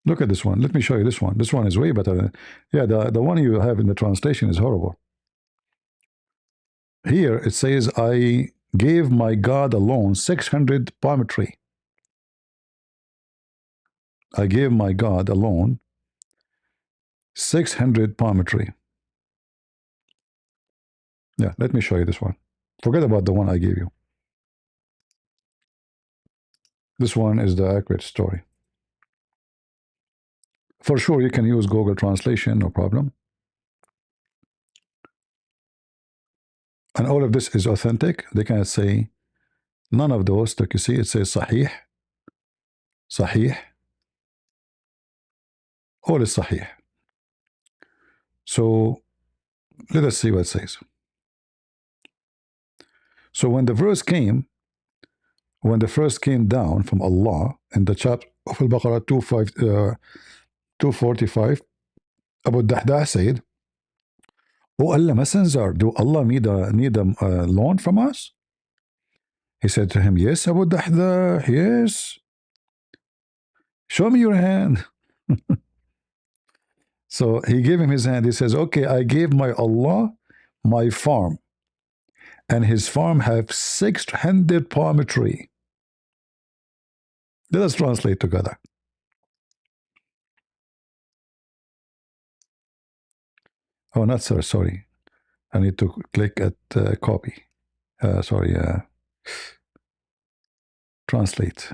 Look at this one. Let me show you this one. This one is way better. Yeah, the one you have in the translation is horrible. Here it says, I gave my God alone 600 palm tree. I gave my God alone 600 palm tree. Yeah, let me show you this one. Forget about the one I gave you. This one is the accurate story. For sure, you can use Google Translation, no problem. And all of this is authentic. They can say none of those. Like you see, it says Sahih. Sahih. All is Sahih. So let us see what it says. So when the verse came down from Allah in the chapter of Al-Baqarah 245, Abu Dahdah said, "O Allah Messenger, do Allah need a loan from us?" He said to him, "Yes, Abu Dahdah, yes. Show me your hand." So he gave him his hand. He says, "Okay, I gave my Allah my farm, and his farm have 600 palm tree." Let us translate together. Oh, not sir, sorry. I need to click at copy. Translate.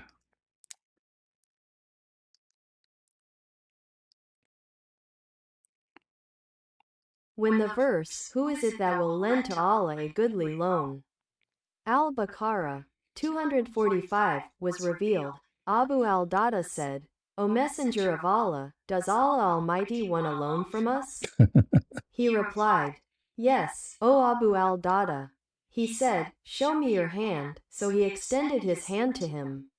When the verse, "Who is it that will lend to Allah a goodly loan?" Al-Baqarah 245 was revealed, Abu al-Dada said, "O Messenger of Allah, does Allah Almighty want a loan from us?" He replied, "Yes, O Abu al-Dada." He said, "Show me your hand." So he extended his hand to him.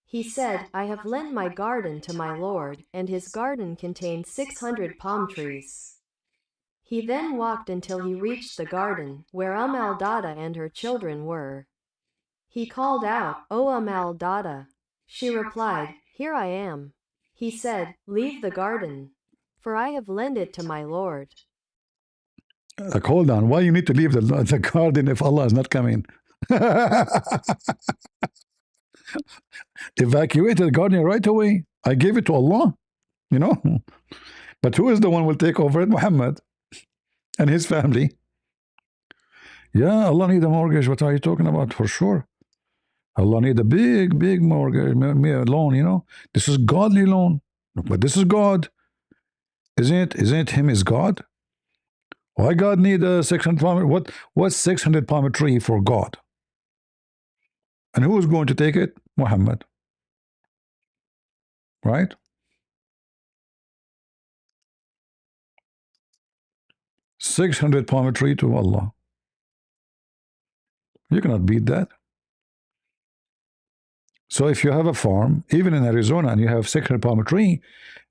He said, "I have lent my garden to my Lord, and his garden contained 600 palm trees." He then walked until he reached the garden, where al-Dada and her children were. He called out, "O al-Dada." She replied, "Here I am." He said, "Leave the garden, for I have lent it to my Lord." Hold on. Why you need to leave the garden if Allah is not coming? Evacuate the garden right away. I gave it to Allah, But who is the one who will take over it? Muhammad and his family. Yeah, Allah need a mortgage. What are you talking about? For sure. Allah need a big mortgage loan, This is godly loan. But this is God. Isn't him is God? Why God need a 600 palm? What's 600 palm tree for God? And who is going to take it? Muhammad, right? $600 palm tree to Allah. You cannot beat that. So if you have a farm, even in Arizona, and you have 600 palm tree,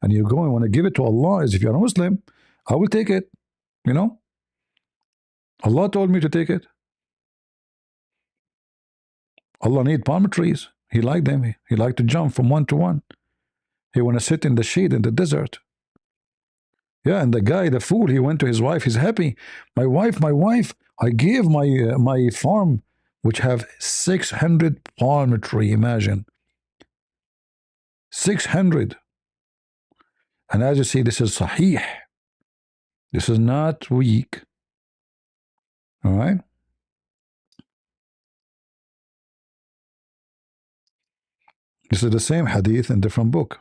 and you go and want to give it to Allah, as if you're a Muslim, I will take it. You know, Allah told me to take it. Allah need palm trees. He liked them. He liked to jump from one to one. He want to sit in the shade in the desert. Yeah, and the guy, the fool, he went to his wife. He's happy. My wife. I gave my farm, which have 600 palm tree. Imagine 600. And as you see, this is sahih. This is not weak. All right. This is the same hadith in different book.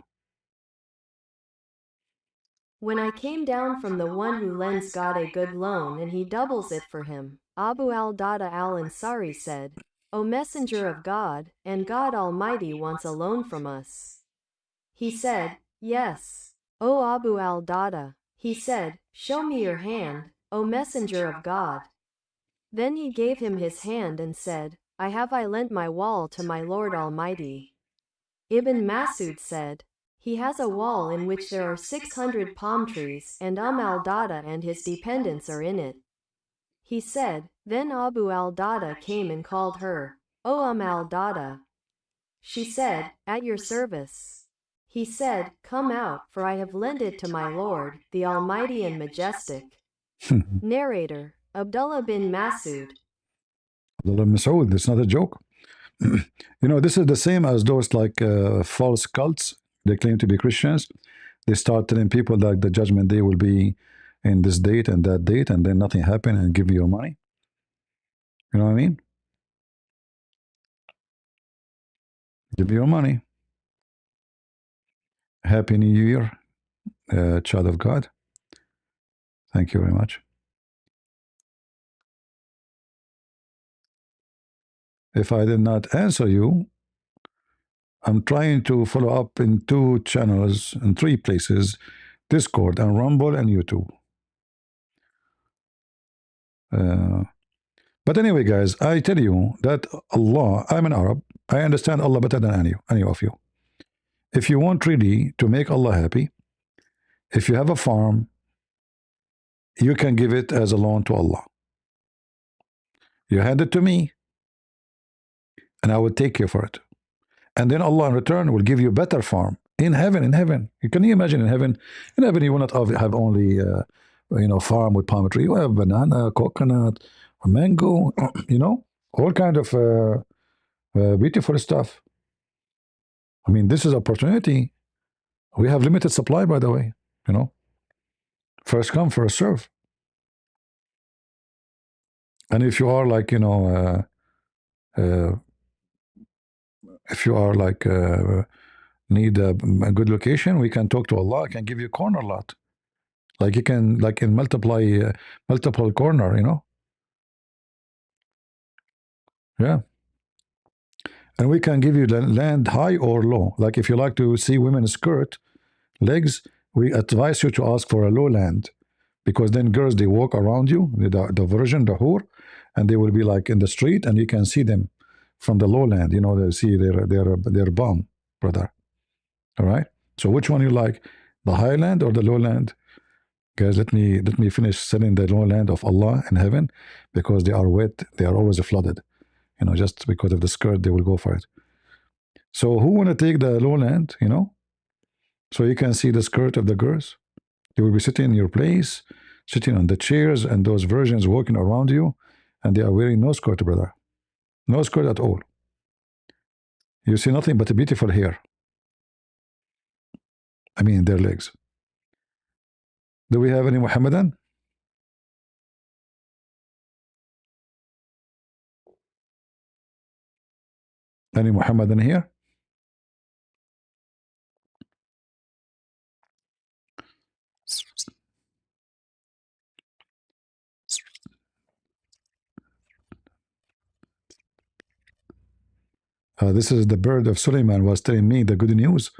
When I came down from the one who lends God a good loan and he doubles it for him, Abu al-Dada al-Ansari said, O Messenger of God, and God Almighty wants a loan from us. He said, Yes. O Abu al-Dada, he said, Show me your hand, O Messenger of God. Then he gave him his hand and said, I lent my wall to my Lord Almighty. Ibn Masud said, He has a wall in which there are 600 palm trees, and al-Dada and his dependents are in it. He said, Then Abu al-Dada came and called her, O al-Dada. She said, At your service. He said, Come out, for I have lent it to my Lord, the Almighty and Majestic. Narrator, Abdullah bin Masud. Abdullah bin Masud, it's not a joke. You know, this is the same as those like false cults. They claim to be Christians. They start telling people that the judgment day will be in this date and that date, and then nothing happened, and give you your money. You know what I mean? Give you your money. Happy New Year, child of God. Thank you very much. If I did not answer you, I'm trying to follow up in 2 channels, in 3 places, Discord and Rumble and YouTube. But anyway, guys, I tell you that Allah, I'm an Arab, I understand Allah better than any of you. If you want really to make Allah happy, if you have a farm, you can give it as a loan to Allah. You hand it to me, and I will take care for it. And then Allah in return will give you a better farm in heaven. In heaven, can you imagine in heaven? In heaven, you will not have only farm with palm tree. You have banana, coconut, mango, all kind of beautiful stuff. I mean, this is opportunity. We have limited supply, by the way. First come, first serve. And if you are like, if you are like need a good location, we can talk to Allah. I can give you a corner lot. Like you can, like in multiple corner, Yeah. And we can give you the land high or low. Like if you like to see women's skirt, legs, we advise you to ask for a low land. Because then girls, they walk around you, the virgin, the whore, and they will be like in the street, and you can see them from the lowland. They see their bum, brother. All right. So which one you like, the highland or the lowland? Guys, let me finish selling the lowland of Allah in heaven, because they are wet, they are always flooded. Just because of the skirt, they will go for it. So who want to take the lowland? So you can see the skirt of the girls. They will be sitting in your place, sitting on the chairs, and those virgins walking around you, and they are wearing no skirt, brother. No skirt at all. You see nothing but a beautiful hair. I mean, their legs. Do we have any Muhammadan? Any Muhammadan here? This is the bird of Suleiman was telling me the good news.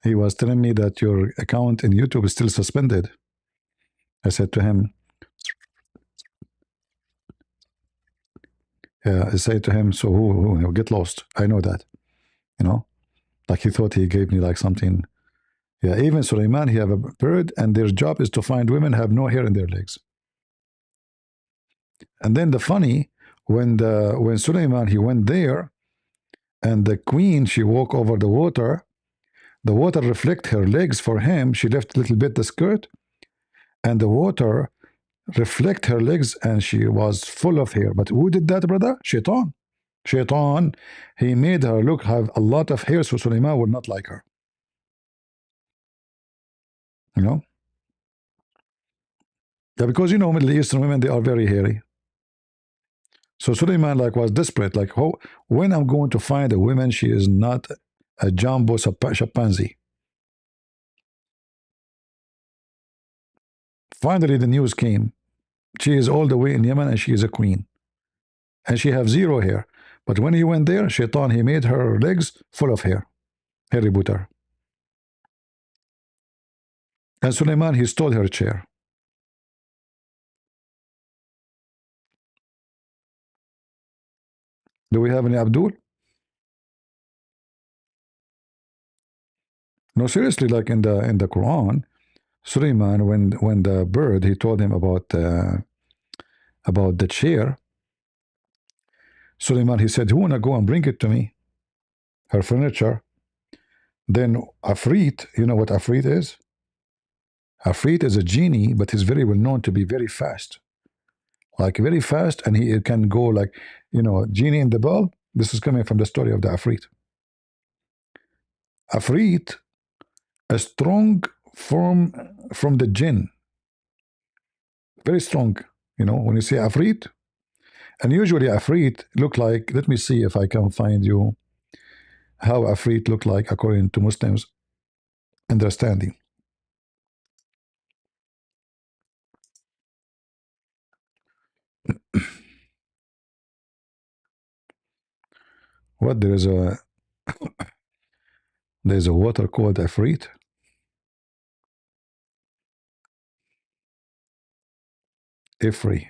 He was telling me that your account in YouTube is still suspended. I said to him, I say to him, so who get lost? I know that, you know, like he thought he gave me like something. Yeah, even Suleiman, he have a bird, and their job is to find women have no hair in their legs. And then the funny, when Suleiman he went there, and the queen she walked over the water reflect her legs for him. She left a little bit the skirt, and the water reflect her legs, and she was full of hair. But who did that, brother? Shaitan. Shaitan, he made her look have a lot of hair, so Suleiman would not like her. You know? Yeah, because you know Middle Eastern women, they are very hairy. So Suleiman like was desperate, like, when I'm going to find a woman, she is not a jumbo chimpanzee. Finally, the news came. She is all the way in Yemen, and she is a queen, and she have zero hair. But when he went there, Shaitan, he made her legs full of hair, hairy butter. And Suleiman, he stole her chair. Do we have any Abdul? No, seriously, like in the Quran, Suleiman, when the bird, he told him about the chair. Suleiman, he said, who wanna go and bring it to me? Her furniture. Then Afrit, you know what Afrit is? Afrit is a genie, but he's very well known to be very fast. Like very fast, and he can go like, you know, genie in the bell. This is coming from the story of the Afrit. Afrit, a strong form from the jinn. Very strong, you know, when you say Afrit. And usually Afrit look like, let me see if I can find you how Afrit look like according to Muslims understanding. What, there's a water called Afrit? Ifri.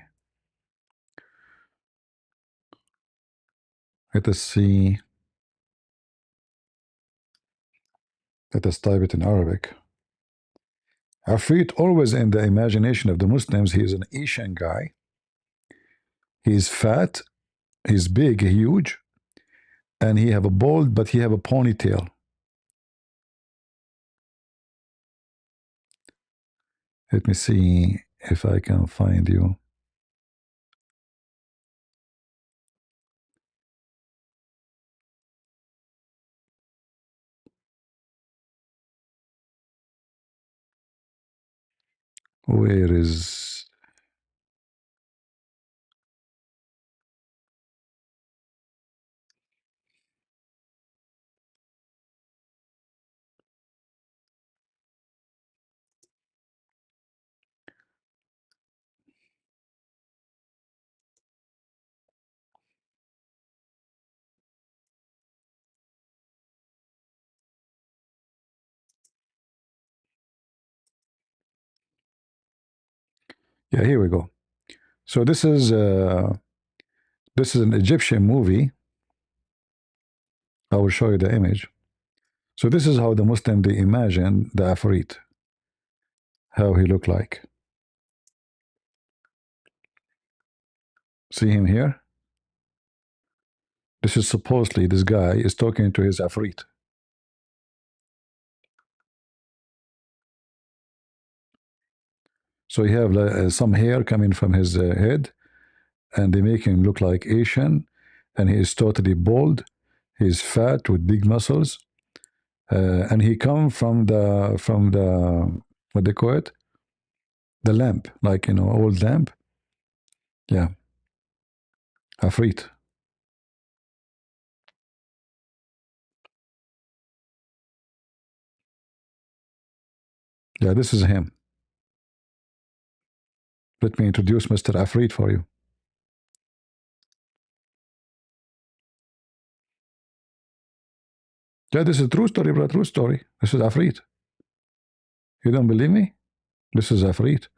Let us see. Let us type it in Arabic. Afrit, always in the imagination of the Muslims, he is an Asian guy. He's fat, he's big, huge, and he have a bald, but he have a ponytail. Let me see if I can find you. Where is... Yeah, here we go. So this is an Egyptian movie. I will show you the image. So this is how the Muslim, they imagine the Afrit, how he look like. See him here? This is supposedly, this guy is talking to his Afrit. So he have some hair coming from his head, and they make him look like Asian, and he is totally bald. He's fat with big muscles, and he come from the what they call it, the lamp, like, you know, old lamp. Yeah, Afrit. Yeah, this is him. Let me introduce Mr. Afrit for you. Yeah, this is a true story, bro. True story. This is Afrit. You don't believe me? This is Afrit.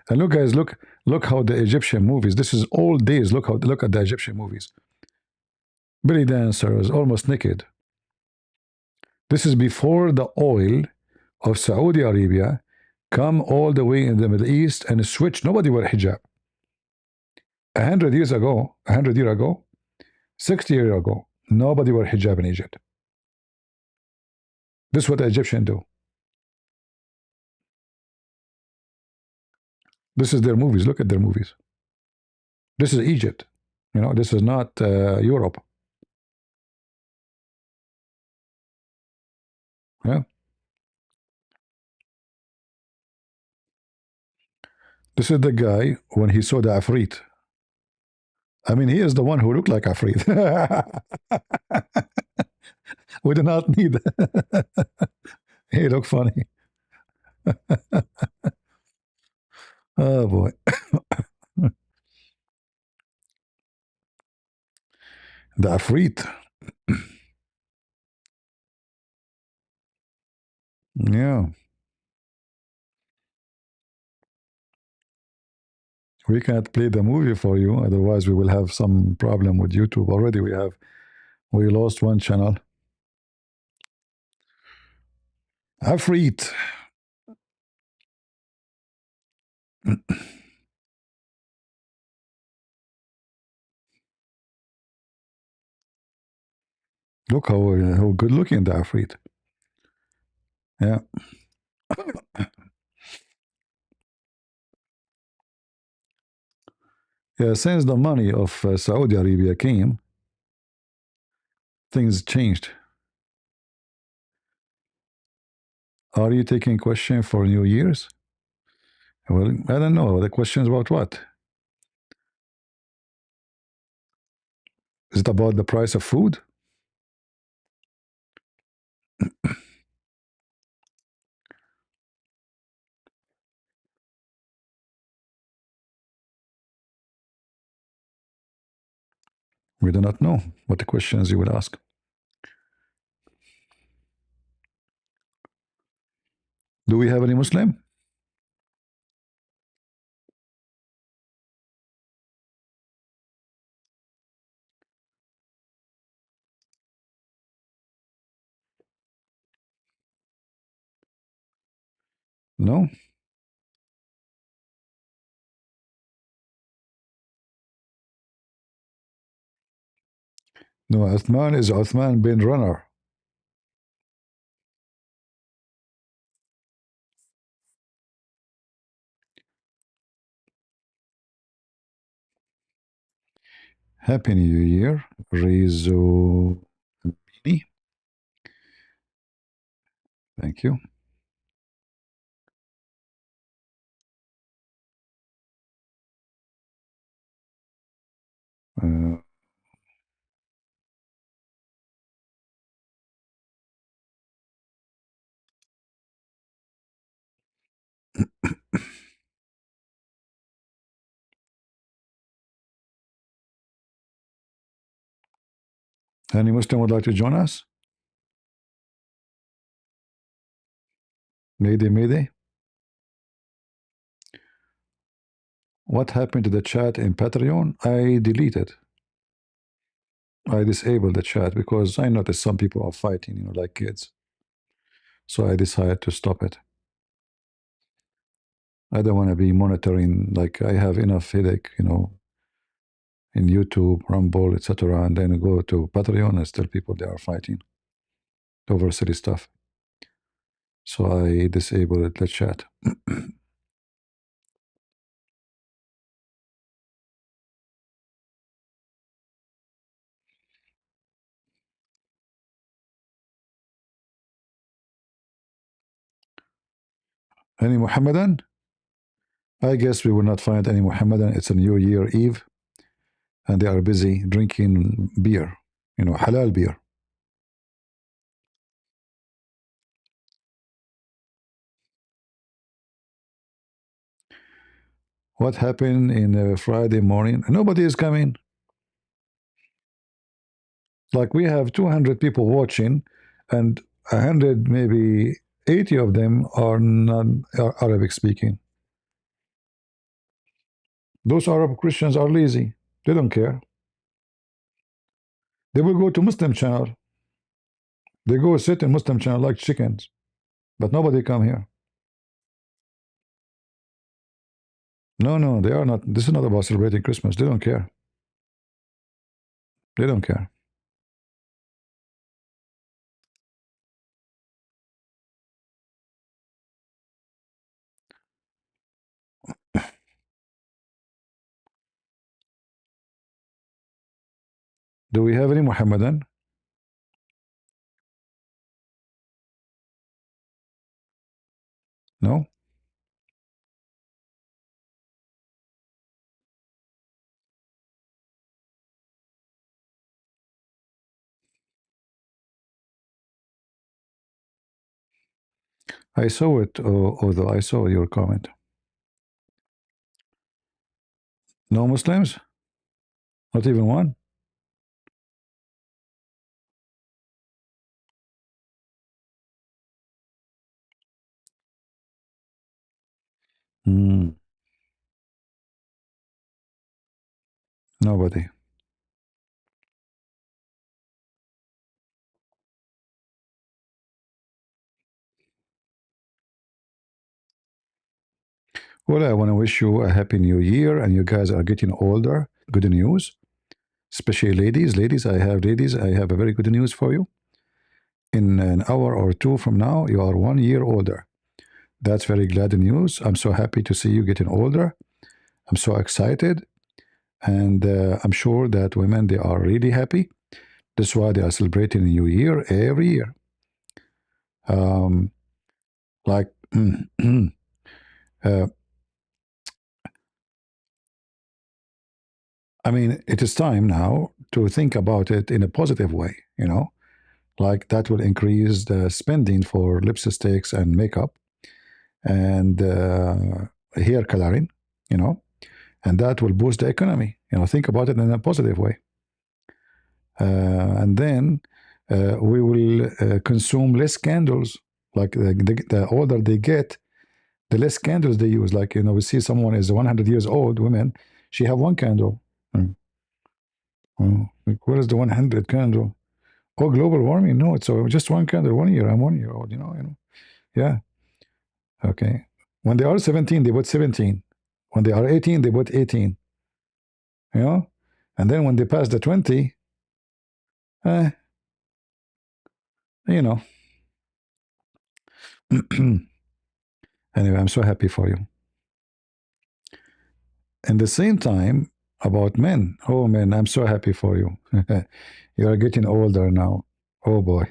And look, guys, look how the Egyptian movies. This is old days. Look at the Egyptian movies. Belly dancers, almost naked. This is before the oil of Saudi Arabia come all the way in the Middle East and switch. Nobody wear hijab. 100 years ago, 100 years ago, 60 years ago, nobody wear hijab in Egypt. This is what the Egyptians do. This is their movies. Look at their movies. This is Egypt. You know, this is not Europe. Yeah. This is the guy when he saw the Afrit. I mean, he is the one who looked like Afrit. We do not need. He look funny. Oh boy. The Afrit. Yeah. We can't play the movie for you, otherwise we will have some problem with YouTube. Already we lost one channel. Afrit. Look how good looking the Afrit. Yeah. Yeah, since the money of Saudi Arabia came, things changed. Are you taking question for New Year's? Well, I don't know. The question is about what? Is it about the price of food? We do not know what the questions you will ask. Do we have any Muslim? No? No, Uthman is Uthman bin Runner. Happy New Year, Rizo. Thank you. Any Muslim would like to join us? Mayday, Mayday. What happened to the chat in Patreon? I deleted. I disabled the chat because I noticed some people are fighting, you know, like kids. So I decided to stop it. I don't want to be monitoring, like I have enough headache, you know, in YouTube, Rumble, etc. And then go to Patreon and still people they are fighting over silly stuff. So I disabled the chat. Any Muhammadan? I guess we will not find any Muhammadan. It's a New Year Eve, and they are busy drinking beer, you know, halal beer. What happened in Friday morning? Nobody is coming. Like we have 200 people watching, and 100, maybe 80 of them are non-Arabic speaking. Those Arab Christians are lazy. They don't care. They will go to Muslim channel. They go sit in Muslim channel like chickens, but nobody come here. No, no, they are not. This is not about celebrating Christmas. They don't care. They don't care. Do we have any Muhammadan? No? I saw it, although I saw your comment. No Muslims? Not even one? Hmm. Nobody. Well, I want to wish you a happy new year, and you guys are getting older. Good news. Especially ladies. Ladies, I have a very good news for you. In an hour or two from now, you are 1 year older. That's very glad news. I'm so happy to see you getting older. I'm so excited. And I'm sure that women, they are really happy. That's why they are celebrating a new year every year. Like, I mean, it is time now to think about it in a positive way, you know, like that will increase the spending for lipsticks and makeup and hair coloring, you know, and that will boost the economy. You know, think about it in a positive way. And then we will consume less candles. Like the older they get, the less candles they use. Like, you know, we see someone is 100 years old, women, she have one candle. Like, where is the 100 candle? Oh, global warming? No, it's just one candle, 1 year. I'm 1 year old, you know. Yeah. Okay. When they are 17, they put 17. When they are 18, they put 18. You know? And then when they pass the 20, you know. Anyway, I'm so happy for you. And the same time, about men. Oh, man, I'm so happy for you. You are getting older now. Oh, boy.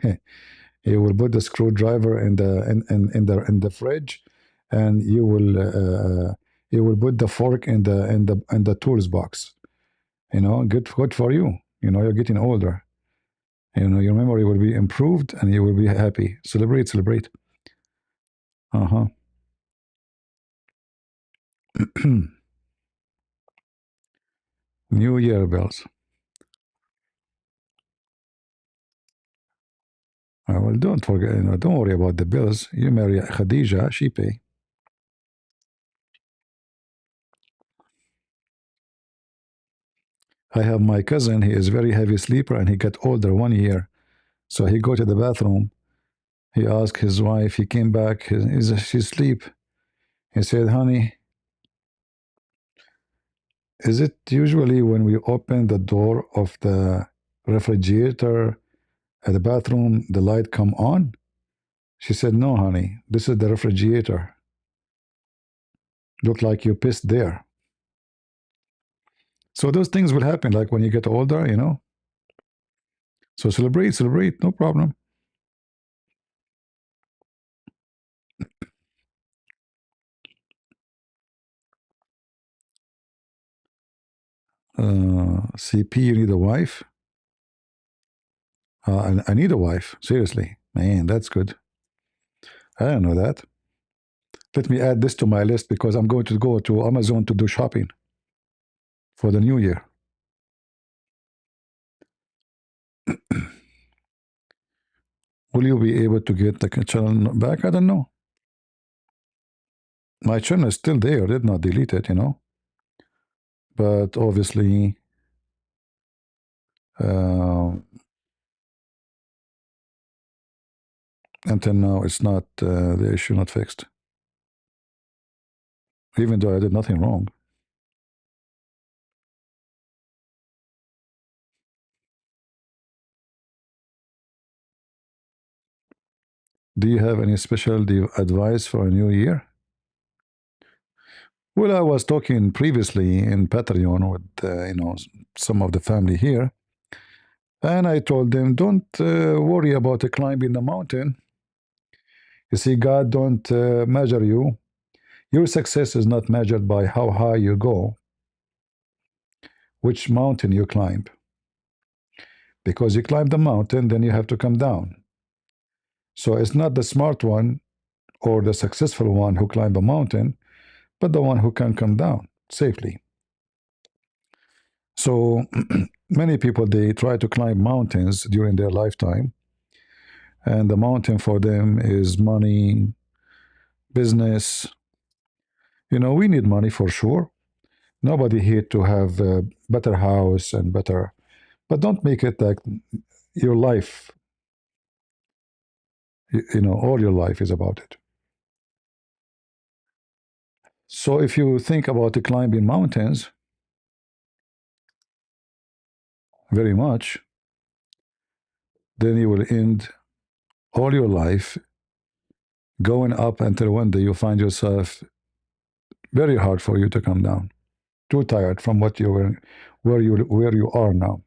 You will put the screwdriver in the fridge, and you will put the fork in the tools box. You know, good for you. You know, you're getting older. You know, your memory will be improved, and you will be happy. Celebrate, celebrate. New Year bells. Well, don't forget. You know, don't worry about the bills. You marry Khadija, she pay. I have my cousin. He is very heavy sleeper, and he got older 1 year. So he go to the bathroom. He asked his wife. He came back. She sleep. He said, "Honey, is it usually when we open the door of the refrigerator at the bathroom, the light come on?" She said, "No, honey. This is the refrigerator. Look like you pissed there." So those things will happen, like when you get older, you know. So celebrate, celebrate, no problem. CP, you need a wife? I need a wife. Seriously. Man, that's good. I didn't know that. Let me add this to my list because I'm going to go to Amazon to do shopping for the new year. Will you be able to get the channel back? I don't know. My channel is still there. I did not delete it, you know. But obviously, until now, it's not the issue not fixed. Even though I did nothing wrong. Do you have any special advice for a new year? Well, I was talking previously in Patreon with some of the family here, and I told them, don't worry about climbing the mountain. You see, God don't measure you. Your success is not measured by how high you go, which mountain you climb. Because you climb the mountain, then you have to come down. So it's not the smart one or the successful one who climb a mountain, but the one who can come down safely. So many people, they try to climb mountains during their lifetime, and the mountain for them is money, business. We need money for sure. Nobody here to have a better house and better, but don't make it like your life. All your life is about it. So if you think about the climbing mountains very much, then you will end all your life going up until one day you find yourself very hard for you to come down, too tired from what you were, where you are now.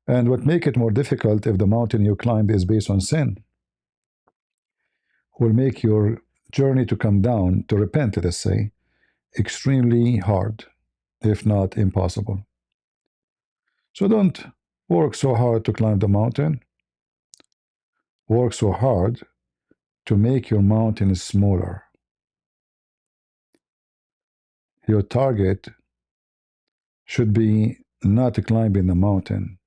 And what make it more difficult, if the mountain you climbed is based on sin, will make your journey to come down, to repent, let's say, extremely hard, if not impossible. So don't work so hard to climb the mountain. Work so hard to make your mountain smaller. Your target should be not climbing the mountain,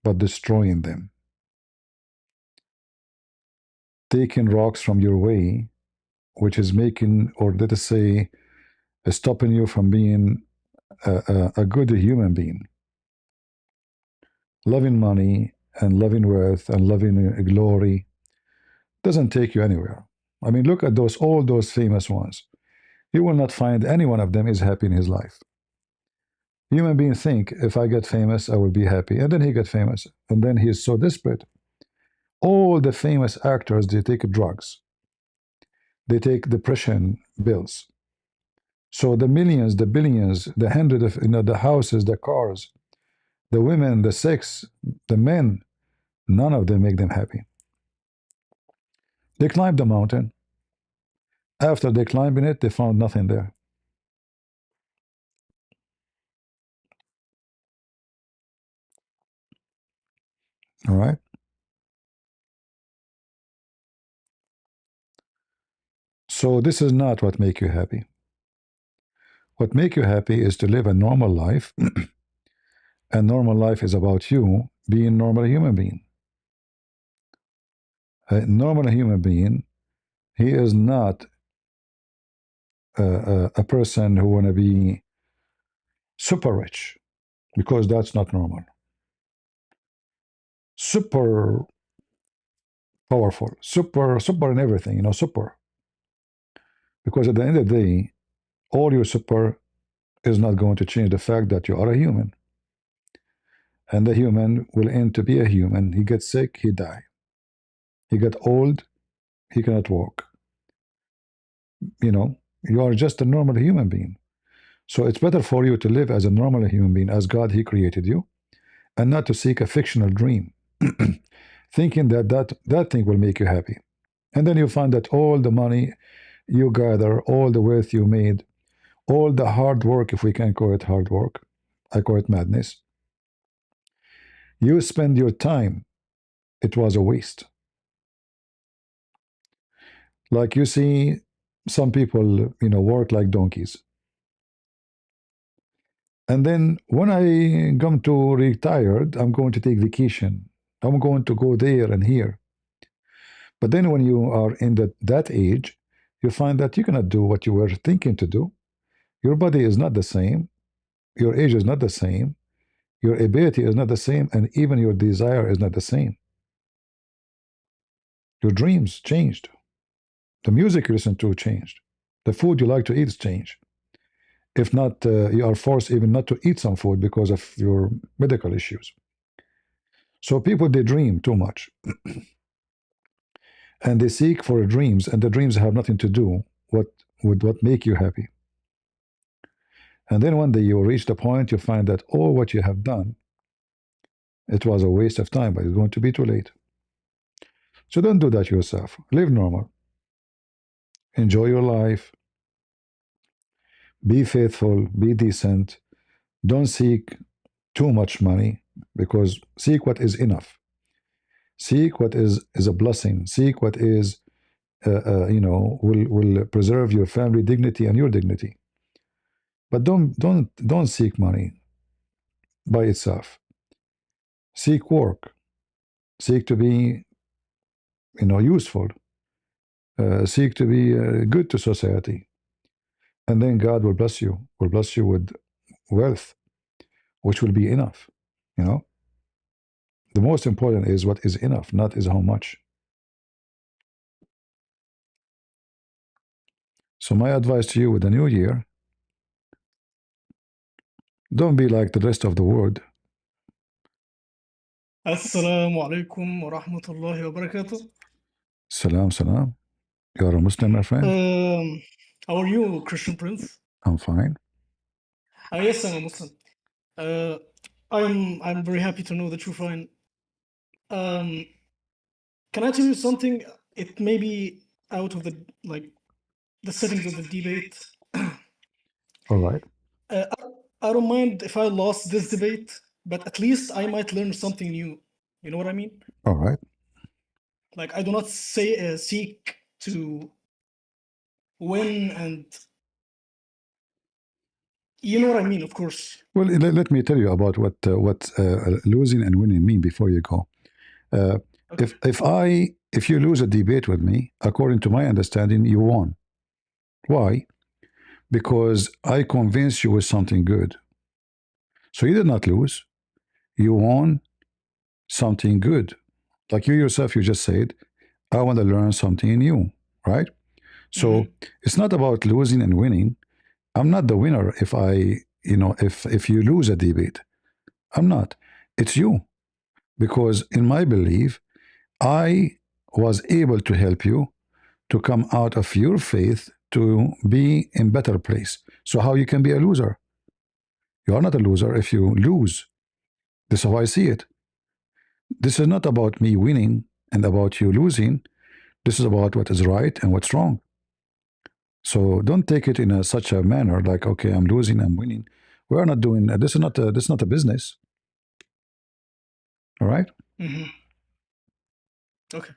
but destroying them. Taking rocks from your way, which is making, or let us say, stopping you from being a good human being. Loving money and loving wealth and loving glory doesn't take you anywhere. I mean, look at all those famous ones. You will not find any one of them is happy in his life. Human beings think, if I get famous, I will be happy. And then he gets famous. And then he is so desperate. All the famous actors, they take drugs. They take depression pills. So the millions, the billions, the hundreds of, the houses, the cars, the women, the sex, the men, none of them make them happy. They climbed the mountain. After they climbed it, they found nothing there. All right? So this is not what makes you happy. What makes you happy is to live a normal life. And normal life is about you being a normal human being. A normal human being, he is not a person who want to be super rich, because that's not normal. Super powerful, super in everything, super. Because at the end of the day, all your super is not going to change the fact that you are a human. And the human will end to be a human. He gets sick, he die. He get old, he cannot walk. You are just a normal human being. So it's better for you to live as a normal human being, as God, he created you, and not to seek a fictional dream, thinking that thing will make you happy. And then you find that all the money you gather, all the wealth you made, all the hard work, if we can call it hard work, I call it madness, you spend your time, it was a waste. Like you see, some people, work like donkeys. And then when I come to retired, I'm going to take vacation. I'm going to go there and here. But then when you are in that age, you find that you cannot do what you were thinking to do. Your body is not the same. Your age is not the same. Your ability is not the same. And even your desire is not the same. Your dreams changed. The music you listen to changed. The food you like to eat changed. If not, you are forced even not to eat some food because of your medical issues. So people, they dream too much. And they seek for dreams, and the dreams have nothing to do with what make you happy. And then one day you will reach the point you find that all what you have done, it was a waste of time, but it's going to be too late. So don't do that yourself. Live normal. Enjoy your life. Be faithful. Be decent. Don't seek too much money, because seek what is enough. Seek what is a blessing. Seek what is, will preserve your family dignity and your dignity. But don't seek money by itself. Seek work. Seek to be, useful. Seek to be good to society, and then God will bless you. Will bless you with wealth, which will be enough. The most important is what is enough, not is how much. So my advice to you with the new year: don't be like the rest of the world. Assalamu alaikum wa rahmatullahi wa barakatuh. Salam, salam. You are a Muslim, my friend? How are you, Christian Prince? I'm fine. Yes, I'm a Muslim. I'm very happy to know that you're fine. Can I tell you something? It may be out of the settings of the debate. All right. I don't mind if I lost this debate, but at least I might learn something new. You know what I mean? All right. Like, I do not seek to win, and you know what I mean, of course. Well, let me tell you about what losing and winning mean before you go. Okay. If you lose a debate with me, according to my understanding, you won. Why? Because I convinced you with something good. So you did not lose. You won something good. Like you yourself, you just said, I want to learn something new, right? So it's not about losing and winning. I'm not the winner if you lose a debate. I'm not. It's you. Because in my belief, I was able to help you to come out of your faith to be in better place. So how you can be a loser? You are not a loser if you lose. This is how I see it. This is not about me winning and about you losing. This is about what is right and what's wrong. So don't take it in such a manner like, okay, I'm losing, I'm winning. We are not doing this. Is not a business. All right. Okay.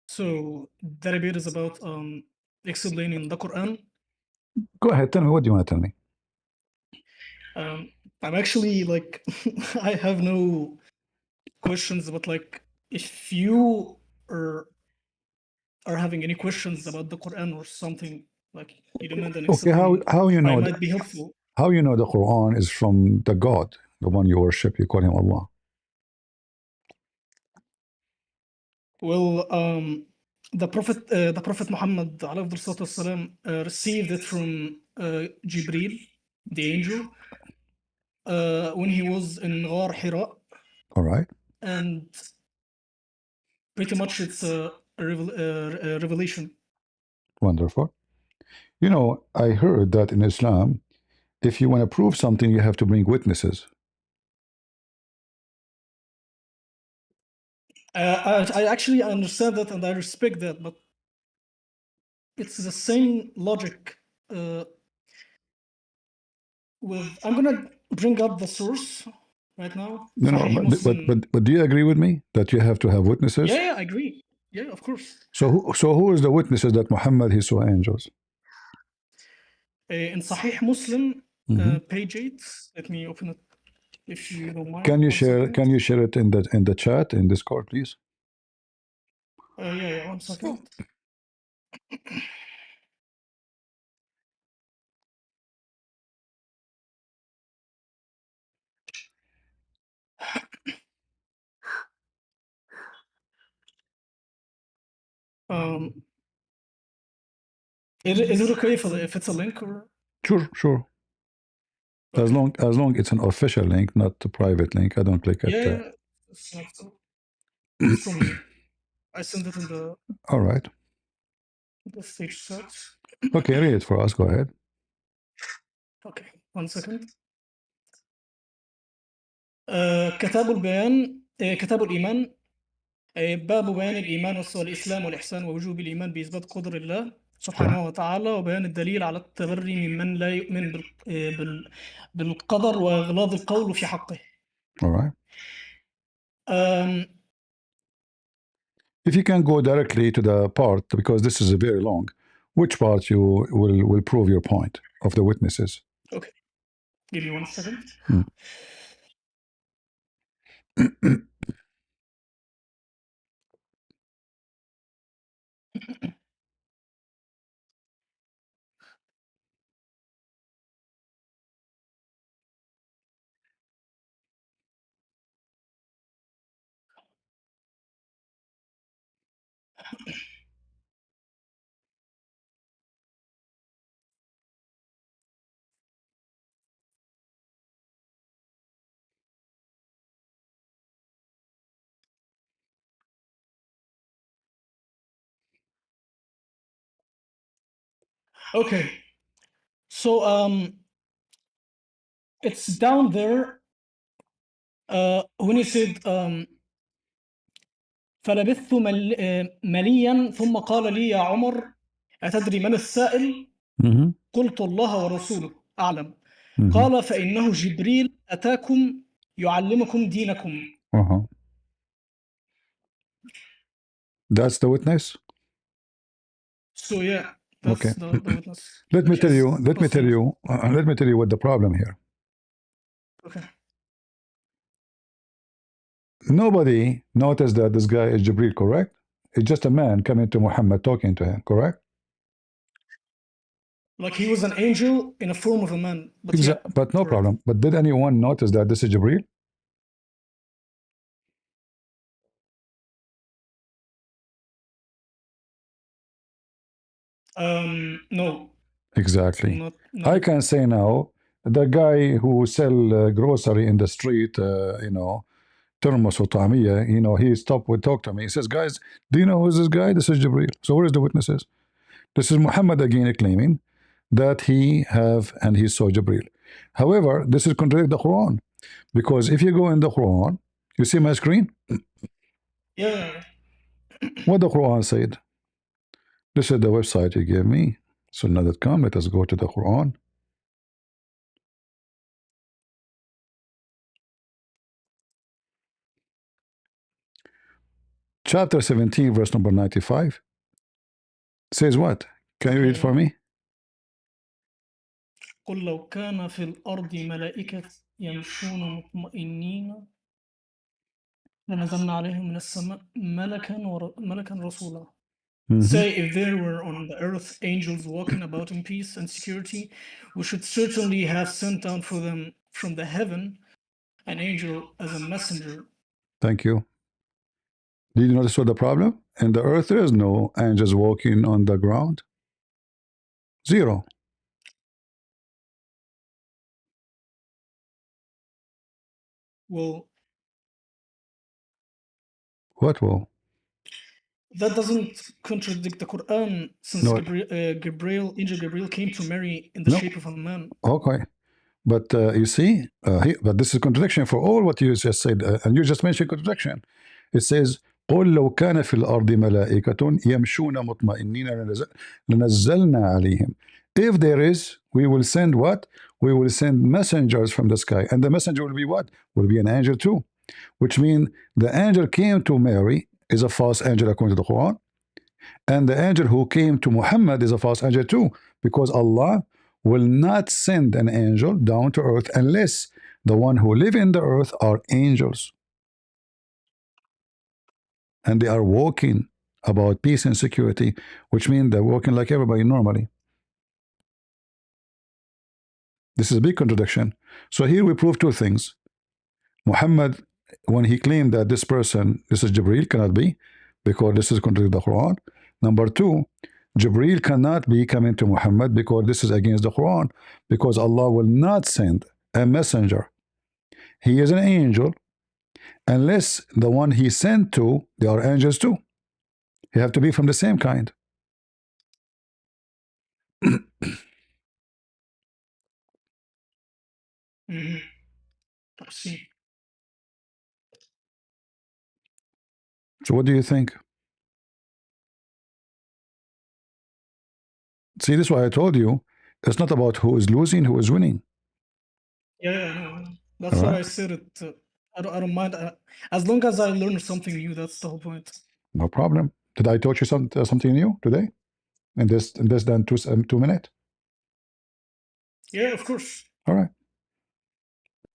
So the debate is about explaining the Quran. Go ahead. Tell me, what do you want to tell me? I'm actually I have no questions, but if you are having any questions about the Quran or something, you demand an explanation. Okay, how you know I might be helpful. How you know the Quran is from the God, the one you worship? You call him Allah. Well, the Prophet Muhammad والسلام, received it from Jibril, the angel, when he was in Ghar Hira. All right. And pretty much it's a revelation. Wonderful. I heard that in Islam, if you want to prove something, you have to bring witnesses. I actually understand that and I respect that, but it's the same logic. I'm gonna bring up the source right now. No, but do you agree with me that you have to have witnesses? Yeah, I agree. Yeah, of course. So who is the witnesses that Muhammad he saw angels? In Sahih Muslim, page 8. Let me open it, if you don't mind. Can you share it in the chat in Discord, please? Yeah, 1 second. Is it okay if it's a link or? Sure. Okay. As long it's an official link, not a private link. I don't click it. Yeah. It's not so. It's from me. I sent it in the. All right. The stage chat. Okay, read it for us. Go ahead. Okay, 1 second. كتاب البيان كتاب الإيمان باب بيان الإيمان والإسلام والإحسان ووجوب الإيمان بإثبات قدر الله سبحانه وتعالى وبيان الدليل على التبري ممن لا يؤمن بالقدر وإغلاظ القول في حقه. All right. If you can go directly to the part, because this is very long, which part you will prove your point of the witnesses? Okay. Give me 1 second. Okay. So it's down there when he said فلبثت مليا ثم قال لي يا عمر أتدري من السائل؟ قلت الله ورسوله أعلم. قال فإنه جبريل أتاكم يعلمكم دينكم. That's the witness? So yeah, that's okay. the witness. Let me tell you what the problem here. Okay. Nobody noticed that this guy is Jibreel, correct? It's just a man coming to Muhammad talking to him, correct? Like he was an angel in a form of a man. But, but no problem. But did anyone notice that this is Jibreel? No. Exactly. Not. I can say now, the guy who sell grocery in the street, thermos or ta'amiyya, he stopped and talk to me. He says, guys, do you know who is this guy? This is Jibreel. So where is the witnesses? This is Muhammad again claiming that he saw Jibreel. However, this is contradict the Quran, because if you go in the Quran, you see my screen? Yeah. What the Quran said? This is the website you gave me, sunnah.com. Let us go to the Quran. Chapter 17, verse number 95. Says what? Can you read for me? قل لو كان في الأرض ملائكة يمشون مطمئنين لنزلنا عليهم من السماء ملكا رسولا. Say, if there were on the earth angels walking about in peace and security, we should certainly have sent down for them from the heaven an angel as a messenger. Thank you. Did you notice what the problem? In the earth, there is no angels walking on the ground. Zero. Well, what will? That doesn't contradict the Quran, since no. Angel Gabriel came to Mary in the shape of a man. Okay. But you see, but this is contradiction for all what you just said, and you just mentioned contradiction. It says, قل لو كان في الأرض ملائكة يمشون مطمئنين لنزلنا عليهم. If there is, we will send what? We will send messengers from the sky. And the messenger will be what? Will be an angel too. Which means the angel came to Mary is a false angel according to the Quran. And the angel who came to Muhammad is a false angel too. Because Allah will not send an angel down to earth unless the one who live in the earth are angels. And they are walking about peace and security, which means they're working like everybody normally. This is a big contradiction. So here we prove two things. Muhammad, when he claimed that this person, this is Jibreel, cannot be, because this is contradicting the Quran. Number two, Jibreel cannot be coming to Muhammad because this is against the Quran, because Allah will not send a messenger. He is an angel, unless the one he sent to, they are angels too. He have to be from the same kind. I see. So what do you think? See, this is why I told you, it's not about who is losing, who is winning. Yeah, no, that's All why right. I said it. I don't mind. As long as I learn something new, that's the whole point. No problem. Did I taught you something new today? In this than 2 minutes? Yeah, of course. All right.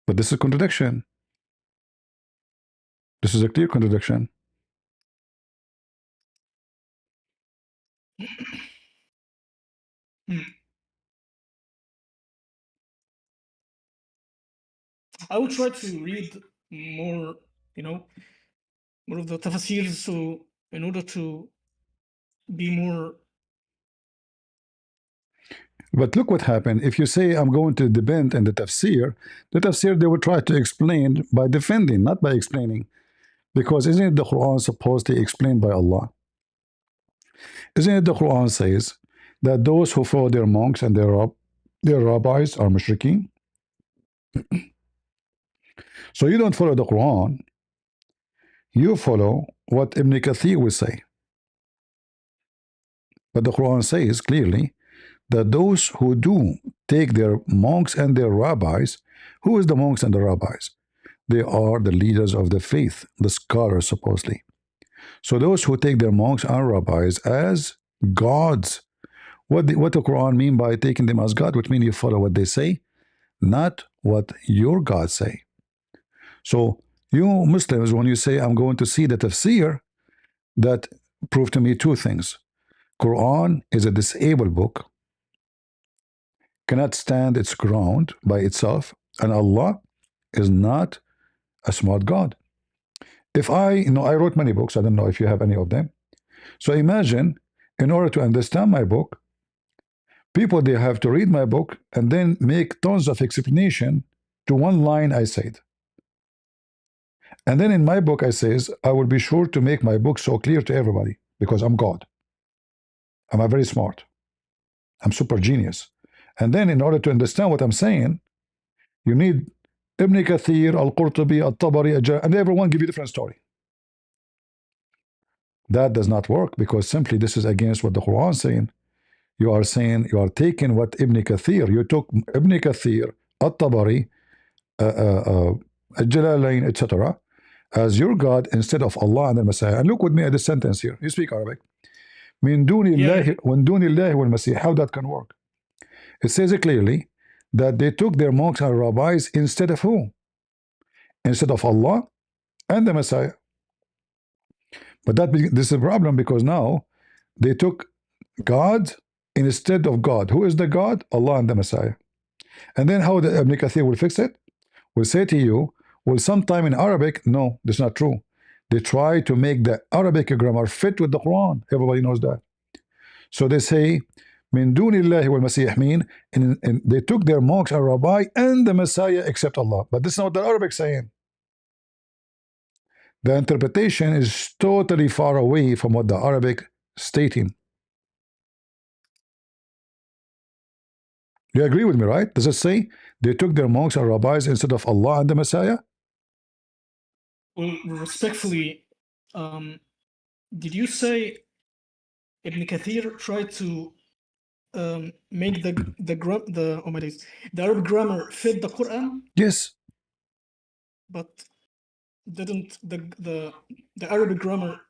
But this is a contradiction. This is a clear contradiction. I will try to read more, more of the tafsir, so in order to be more. But look what happened. If you say I'm going to depend on the tafsir they will try to explain by defending, not by explaining. Because isn't it the Quran supposed to explain by Allah? Isn't it the Quran says that those who follow their monks and their rabbis are mushrikeen? So you don't follow the Quran, you follow what Ibn Kathir will say. But the Quran says clearly that those who do take their monks and their rabbis, who is the monks and the rabbis? They are the leaders of the faith, the scholars supposedly. So those who take their monks and rabbis as gods, what the Quran mean by taking them as God, which means you follow what they say, not what your God say. So you Muslims, when you say I'm going to see the tafsir, that prove to me two things. Quran is a disabled book, cannot stand its ground by itself, and Allah is not a smart God. If I wrote many books, I don't know if you have any of them. So imagine, in order to understand my book, people, they have to read my book and then make tons of explanation to one line I said. And then in my book I says, I will be sure to make my book so clear to everybody because I'm God. I'm very smart. I'm super genius. And then in order to understand what I'm saying, you need Ibn Kathir, Al-Qurtubi, Al-Tabari, and everyone give you a different story. That does not work because simply this is against what the Quran is saying. You are saying, you are taking what Ibn Kathir, you took Ibn Kathir, Al-Tabari, Al-Jalalain, etc. as your God instead of Allah and the Messiah. And look with me at this sentence here. You speak Arabic. Min dunillahi wal Masih. How that can work? It says clearly that they took their monks and rabbis instead of who? Instead of Allah and the Messiah. But this is a problem because now they took God instead of God. Who is the God? Allah and the Messiah. And then how the Ibn Kathir will fix it? Will say to you, well, sometime in Arabic, no, that's not true. They try to make the Arabic grammar fit with the Quran. Everybody knows that. So they say, Min dunillahi wal Masih mean, and they took their monks and rabbi and the Messiah except Allah. But this is not what the Arabic saying. The interpretation is totally far away from what the Arabic stating. You agree with me, right? Does it say they took their monks and rabbis instead of Allah and the Messiah? Well, respectfully, did you say Ibn Kathir tried to make the Arabic grammar fit the Quran? Yes. But didn't the Arabic grammar,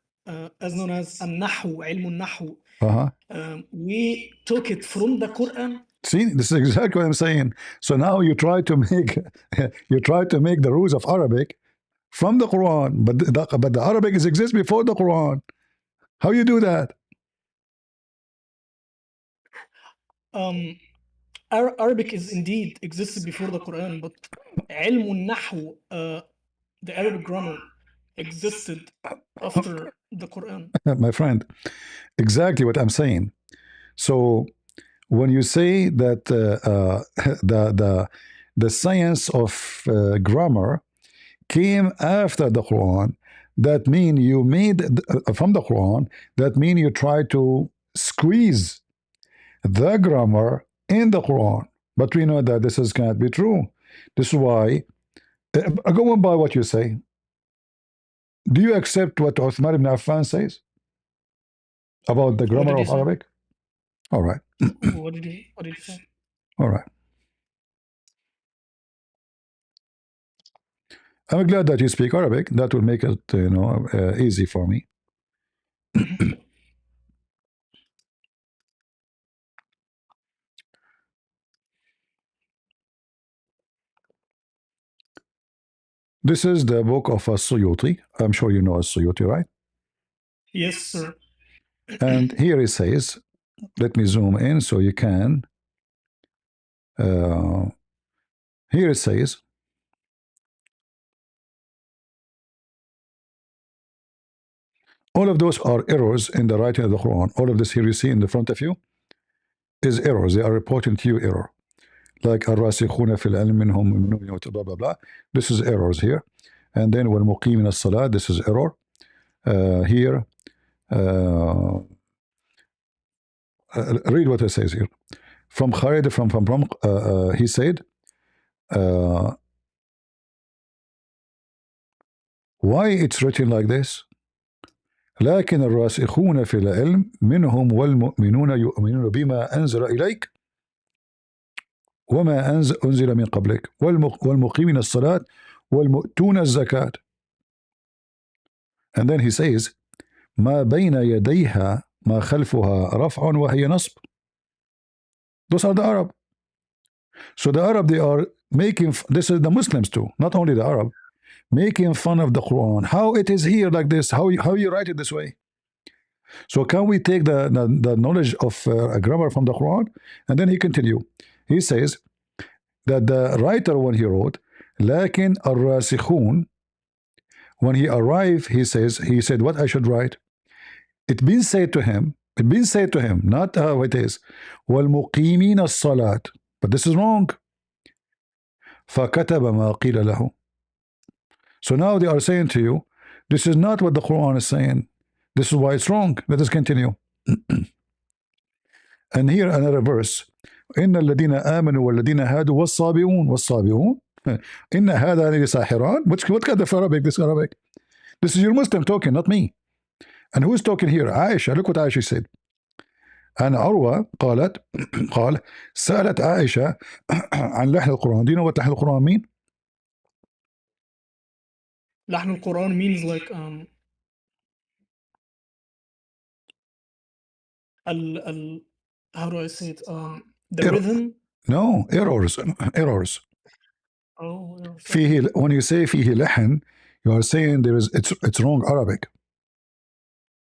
as known as An-Nahu, Ilm Nahu, we took it from the Quran? See, this is exactly what I'm saying. So now you try to make the rules of Arabic from the Quran, but the Arabic exists before the Quran. How you do that? Arabic is indeed existed before the Quran, but علم النحو, the Arabic grammar, existed after the Quran. My friend, exactly what I'm saying. So when you say that the science of grammar came after the Quran, that mean you made from the Quran, that mean you try to squeeze the grammar in the Quran. But we know that this is cannot be true. This is why, going by what you say, do you accept what Uthman ibn Affan says about the grammar of Arabic? All right. What did he say? All right. I'm glad that you speak Arabic. That will make it, easy for me. This is the book of As-Suyuti. I'm sure you know As-Suyuti, right? Yes, sir. And here it says, let me zoom in so you can. Here it says, all of those are errors in the writing of the Quran. All of this here you see in the front of you is errors. They are reporting to you error. Like الراسخون في العلم منهم blah blah blah. This is errors here. And then والمقيمين الصلاة, this is error. Here, read what it says here. From Khalid, he said, why it's written like this? لكن الراسخون في العلم منهم والمؤمنون يؤمنون بما أنزل إليك وما أنزل من قبلك والمقيمين الصلاة والمؤتون الزكاة. And then he says, ما بين يديها ما خلفها رفع وهي نصب. Those are the Arab. So the Arab, they are making, this is the Muslims too, not only the Arab, making fun of the Quran. How it is here like this? How you write it this way? So can we take the knowledge of grammar from the Quran? And then he continue. He says that the writer, when he wrote, لكن الراسخون, when he arrived, he said what I should write. It's been said to him, not how it is. والمقيمين الصلاة. But this is wrong. فكتب ما قيل له. So now they are saying to you, this is not what the Quran is saying. This is why it's wrong. Let us continue. And here another verse. إن الذين آمنوا والذين هادوا والصابئون إن هذا لساحران. What kind of Arabic? This Arabic. This is your Muslim talking, not me. And who is talking here? Aisha. Look what Aisha said. أن عروة قال سألت عائشة عن لحن القرآن. Do you know what لحن القرآن mean? لحن القرآن means like how do I say it? The rhythm? No, errors. Oh, فيه, when you say فيه لحن, you are saying it's wrong Arabic.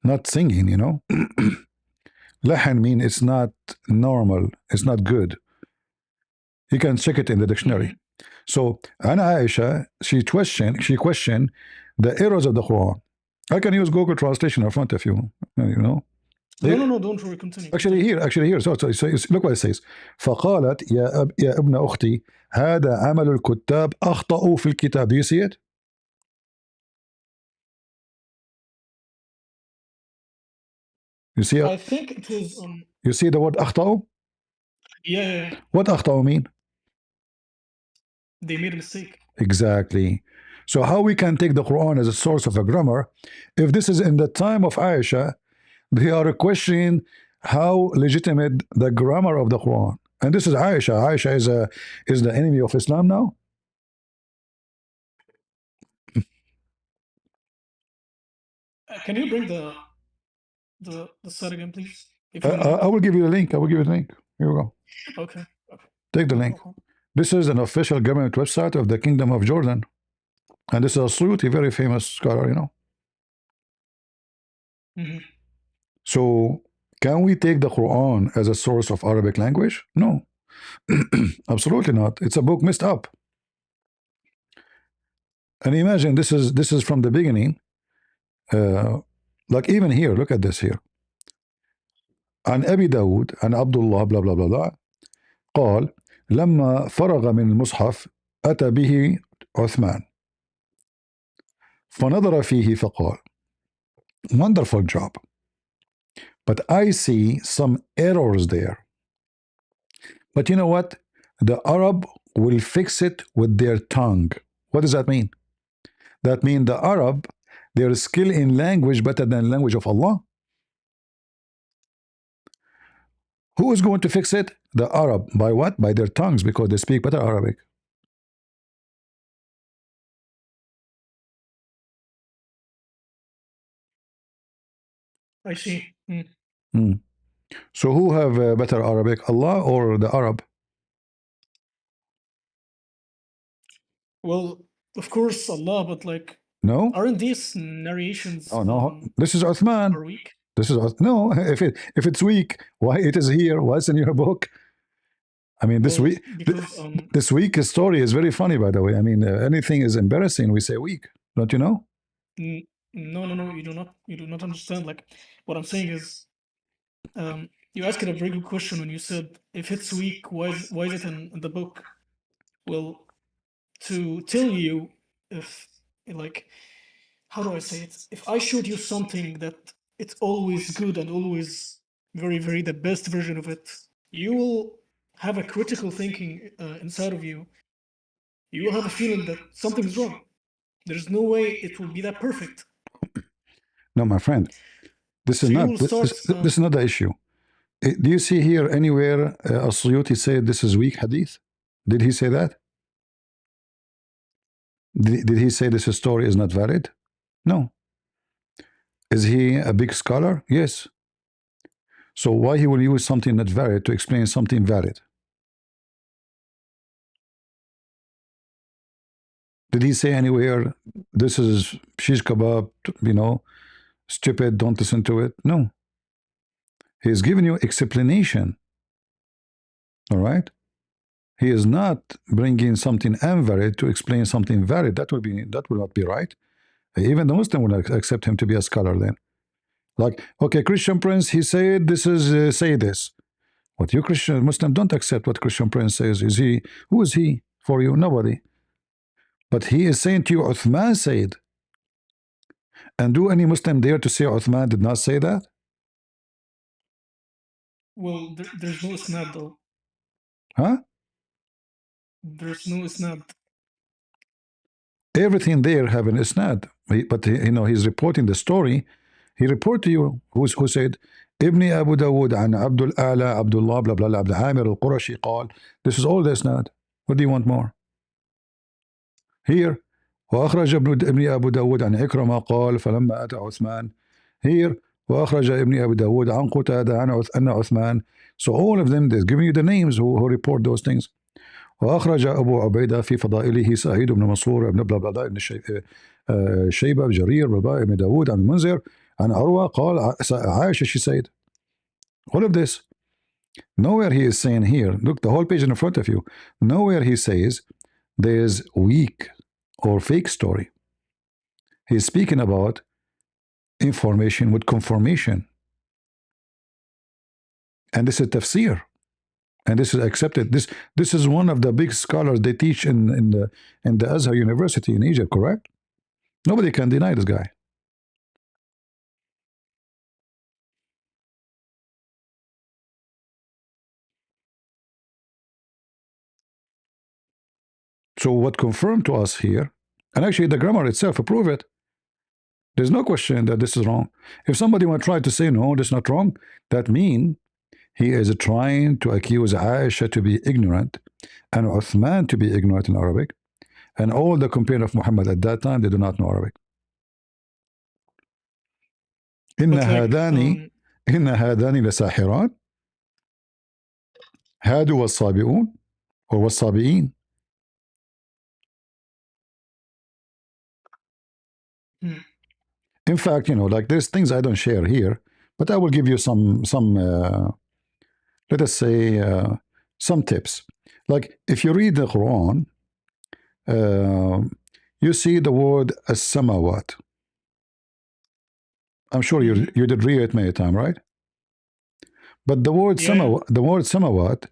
Not singing, you know. لحن mean it's not normal, it's not good. You can check it in the dictionary. So Anna Aisha, she questioned the errors of the Quran. I can use Google Translation in front of you, you know. No, don't worry, continue. Actually here. So look what it says. فقالت يا ابن أختي هذا عمل الكتاب أخطأوا في الكتاب. Do you see it? You see it? I think it is. You see the word أخطأوا? Yeah. What أخطأوا mean? They made a mistake. Exactly. So how we can take the Quran as a source of a grammar if this is in the time of Aisha? They are questioning how legitimate the grammar of the Quran. And this is Aisha. Aisha is the enemy of Islam now? Can you bring the site again, please? I will give you the link. Here we go. Okay. Take the link. This is an official government website of the Kingdom of Jordan. And this is a Suyuti, very famous scholar, you know. So can we take the Quran as a source of Arabic language? No, absolutely not. It's a book messed up. And imagine this is from the beginning. Like even here, look at this here. عن أبي داود عن عبد الله blah blah blah blah قال لما فرغ من المصحف أتى به عثمان فنظر فيه فقال wonderful job, but I see some errors there. But you know what? The Arab will fix it with their tongue. What does that mean? That means the Arab, their skill in language better than language of Allah. Who is going to fix it? The Arab. By what? By their tongues, because they speak better Arabic. I see. So who have better Arabic, Allah or the Arab? Well, of course, Allah, but like, No. aren't these narrations Oh no. This is Uthman. are weak? This is no. If it's weak, why it is here? Why it's in your book? I mean, this Well, week because this week story is very funny, by the way. I mean, anything is embarrassing, we say weak. Don't you know? no, you do not understand. Like, what I'm saying is, you asked a very good question when you said if it's weak, why is it in the book? Well, to tell you if, like, how do I say it? If I showed you something that it's always good and always very, very the best version of it, you will have a critical thinking inside of you. You will have a feeling that something is wrong. There's no way it will be that perfect. No, my friend, this is So you not will this, start, this is not the issue. Do you see here anywhere As-Suyuti said this is weak hadith? Did he say that? Did he say this story is not valid? No. Is he a big scholar? Yes. So why he will use something not valid to explain something valid? Did he say anywhere this is shish kebab, you know, stupid, don't listen to it? No. He is giving you explanation. All right? He is not bringing something invalid to explain something valid. That will not be right. Even the Muslim will accept him to be a scholar then. Like, okay, Christian Prince, he said this is say this. But you Christian Muslim don't accept what Christian Prince says. Who is he for you? Nobody. But he is saying to you, Uthman said. And do any Muslim dare to say Uthman did not say that? well, there's no isnad though. Huh? There's no isnad. Everything there have an isnad. But you know, he's reporting the story. He report to you who said Ibn Abu Dawood عن عبد الأعلى عبد الله blah blah blah عبد عامر القرشي قال. This is all the isnad. What do you want more? Here وأخرج ابن أبو داود عن عكرمة قال فلما أتى عثمان. Here وأخرج ابن أبو داود عن قتادة عن أن عثمان. So all of them, they're giving you the names who report those things. وأخرج أبو عبيدة في فضائله سعيد بن منصور بن بلا بلا بن شيبة جرير بن داود عن المنذر عن عروة قال عائشة she said. All of this. Nowhere he is saying here, look, the whole page in front of you, nowhere he says there's weak or fake story. He's speaking about information with confirmation. And this is tafsir. And this is accepted. This is one of the big scholars they teach in the Azhar University in Egypt, correct? Nobody can deny this guy. So what confirmed to us here, and actually the grammar itself prove it, there's no question that this is wrong. If somebody would try to say, no, this is not wrong, that means he is trying to accuse Aisha to be ignorant and Uthman to be ignorant in Arabic, and all the companions of Muhammad at that time, they do not know Arabic. إن هذان لساحران هادوا والصابئون or والصابئين. In fact, you know, like there's things I don't share here, But I will give you some let us say some tips. Like if you read the Quran, you see the word as-samawat. I'm sure you did read it many times, right? But the word samawat,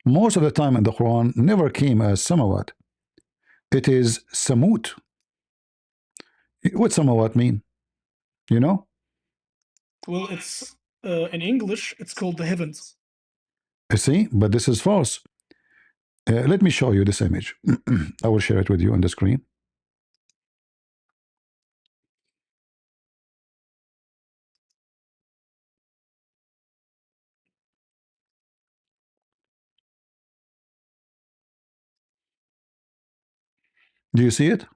most of the time in the Quran never came as samawat. It is samut. What samawat mean? You know? Well, it's in English, it's called the heavens. You see, but this is false. Let me show you this image. I will share it with you on the screen. Do you see it?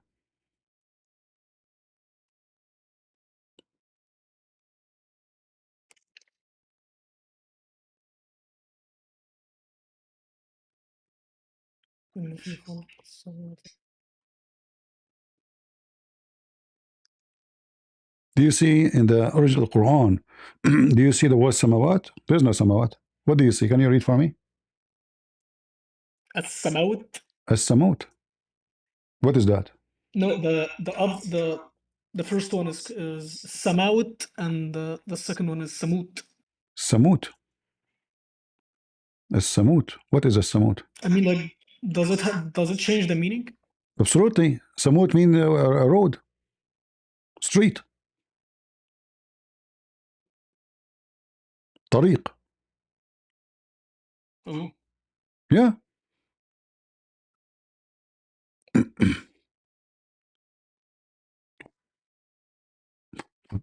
Do you see in the original Quran, do you see the word samawat? There's no samawat. What do you see? Can you read for me? As-samawat. As-samut. What is that? No, the first one is samawat, and the second one is samut. Samut. As-samut. What is as-samut? I mean, like, does it change the meaning? Absolutely. Samut means a road, street, طريق. Oh. Yeah.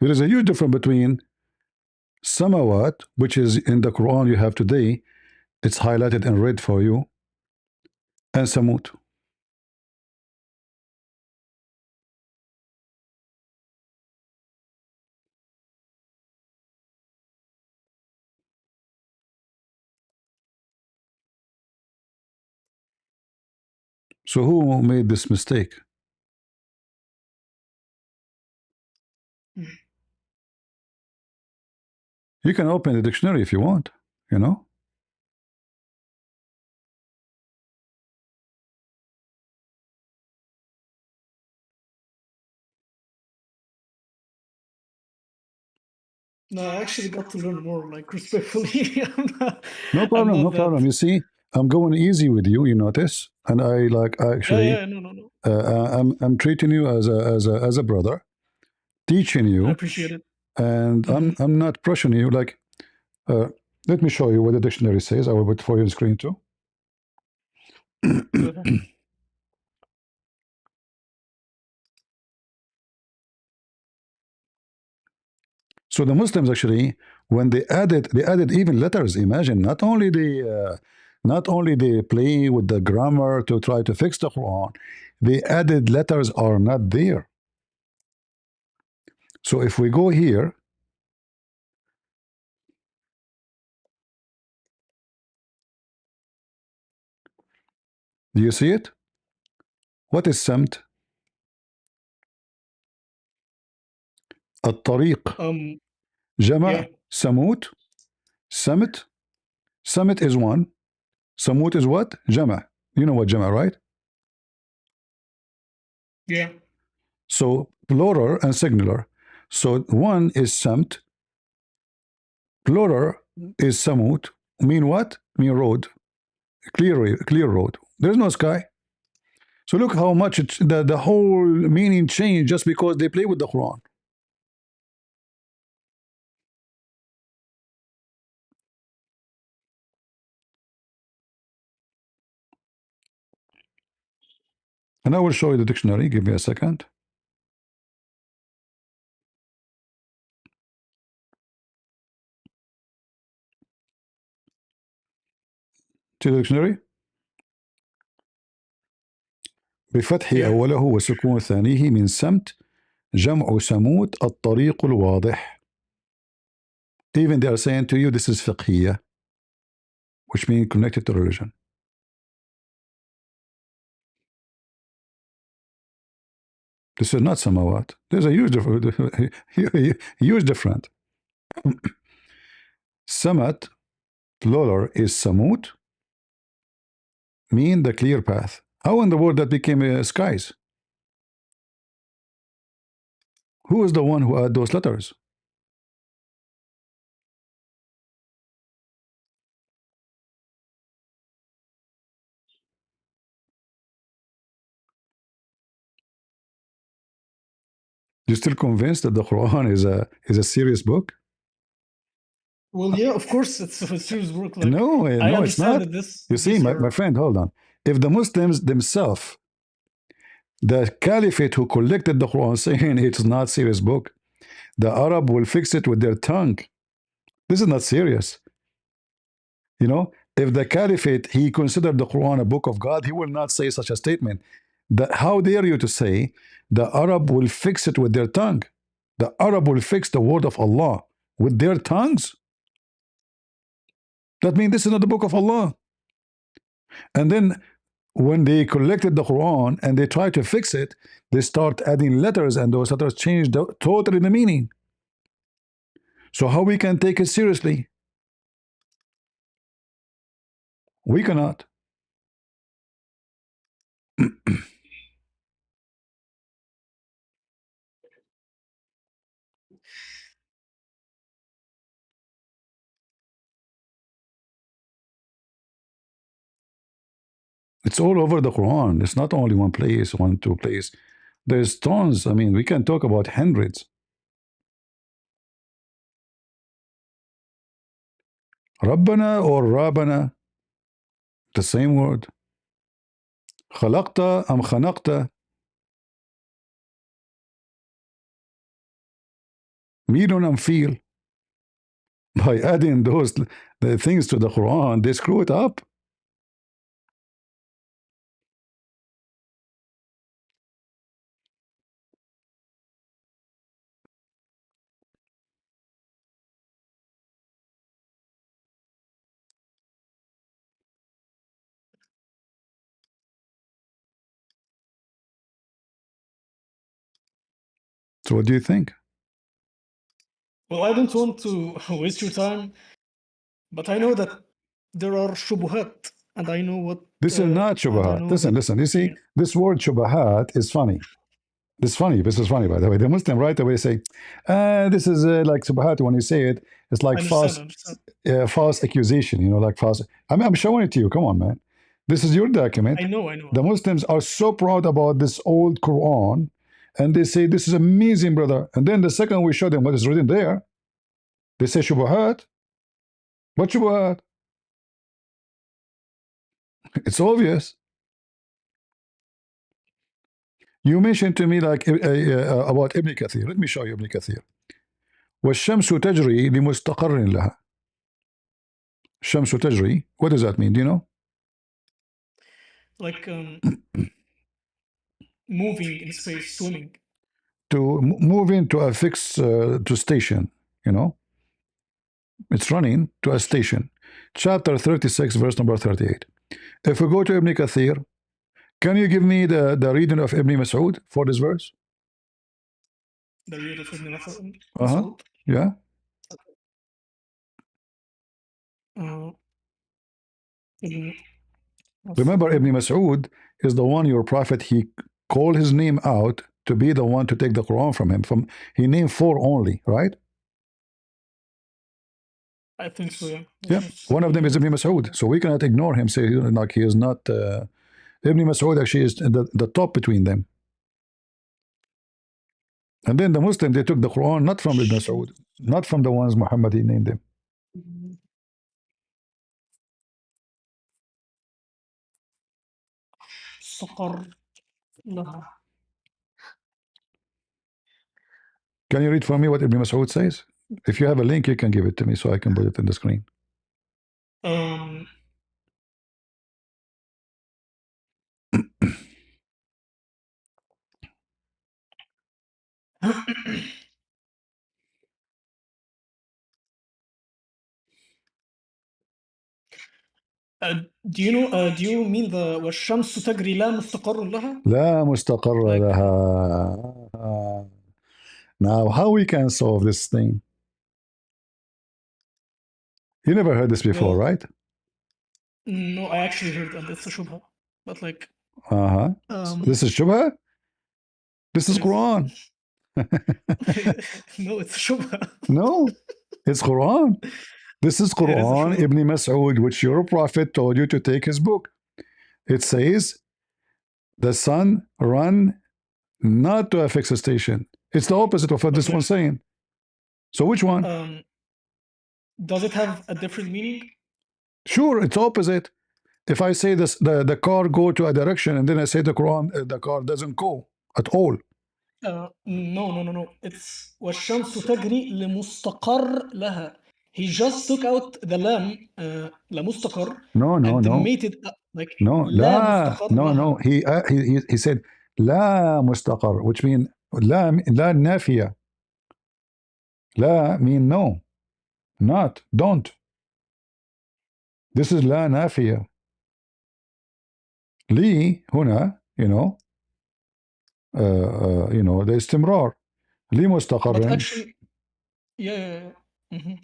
There is a huge difference between samawat, which is in the Quran you have today, it's highlighted in red for you, and samut. So who made this mistake? You can open the dictionary if you want, you know. No, I actually got to learn more, like, respectfully. No problem, no problem. You see, I'm going easy with you. You notice, and I like actually. Yeah, no. I'm treating you as a brother, teaching you. I appreciate it. And I'm not pushing you. Like, let me show you what the dictionary says. I will put for you on the screen too. So the Muslims actually, when they added even letters. Imagine, not only they play with the grammar to try to fix the Quran, they added letters are not there. So if we go here, do you see it? What is samt? الطريق. جمع. samut. Samt. Samt is one. Samut is what? Jama. You know what Jama, right? Yeah. So plural and singular. So one is samt. Plural is samut. Mean what? Mean road. Clear road. There's no sky. So look how much the whole meaning changed just because they play with the Quran. And I will show you the dictionary. Give me a second. See the dictionary? بفتح أوله وسكون ثانيه من سمت جمع سموت الطريق الواضح. Even they are saying to you this is fiqhiyya, which means connected to religion. This is not samawat. There's a huge difference. Samat, plural, is Samut, mean the clear path. How in the world that became skies? Who is the one who add those letters? You still convinced that the Quran is a serious book? Well, yeah, of course, it's a serious work. Like, No, I no, it's understand not. that this. You see, these my are- friend, hold on. If the Muslims themselves, the caliphate who collected the Quran, saying it's not serious book, the Arab will fix it with their tongue. This is not serious. You know, if the caliphate, he considered the Quran a book of God, he will not say such a statement. How dare you to say the Arab will fix it with their tongue? The Arab will fix the word of Allah with their tongues? That means this is not the book of Allah. And then when they collected the Quran and they tried to fix it, they start adding letters, and those letters change totally the meaning. So how we can take it seriously? We cannot. It's all over the Quran. It's not only one place, one, two place. There's tons. I mean, we can talk about hundreds. Rabbana or Rabbana, the same word. Khalaqta am khanaqta. Milun am feel. By adding the things to the Quran, they screw it up. So what do you think? Well, I don't want to waste your time, but I know that there are shubuhat, and I know what. This is not and I shubahat. know Listen, that- listen. You see, this word shubahat is funny. This is funny. This is funny, by the way. The Muslim right away say, this is like shubahat. When you say it, it's like I false, understand. false accusation. You know, like false. I'm showing it to you. Come on, man. This is your document. I know. The Muslims are so proud about this old Quran, and they say this is amazing, brother. And then the second we show them what is written there, they say shubahat. What shubahat? It's obvious. You mentioned to me like about Ibn Kathir. Let me show you Ibn Kathir. والشمس تجري لمستقر لها. الشمس تجري. What does that mean? Do you know? Like moving in space, swimming. To moving to a fixed to station. You know, it's running to a station. Chapter 36, verse number 38. If we go to Ibn Kathir, can you give me the reading of Ibn Mas'ud for this verse? The read of Ibn Mas'ud. Yeah. Ibn Remember, Ibn Mas'ud is the one your prophet, he called his name out to be the one to take the Quran from him. He named 4 only, right? I think so, yeah. Yeah. One of them is Ibn Mas'ud. So we cannot ignore him, say like he is not. Ibn Mas'ud actually is the top between them. And then the Muslims, they took the Quran not from Ibn Mas'ud, not from the ones Muhammad he named them. Can you read for me what Ibn Mas'ud says? If you have a link, you can give it to me so I can put it in the screen. Do you know? Do you mean the والشمس تجري لا مستقر لها? لا مستقر لها. Now, how we can solve this thing? You never heard this before, Well, right? no, I actually heard that it's a shubha, but like, This is Shubha? This is it is Quran. no, it's a shubha. No, it's Quran. This is It is a Quran, shubha. Ibn Mas'ud, which your prophet told you to take his book. It says, the sun run not to a fixed station. It's the opposite of what this Okay. one's saying. So which one? Does it have a different meaning? Sure, it's opposite. If I say this, the car go to a direction, and then I say the Quran, the car doesn't go at all. No. It's والشمس تجري لمستقر لها. He just took out the lam, لمستقر, No, and made it like no, لا لا, مستقر no. لها. He said لا مستقر, which mean لا نافية. لا mean no, not, don't. This is لا نافية. لي هنا, the استمرار. لي But مستقر. actually, yeah.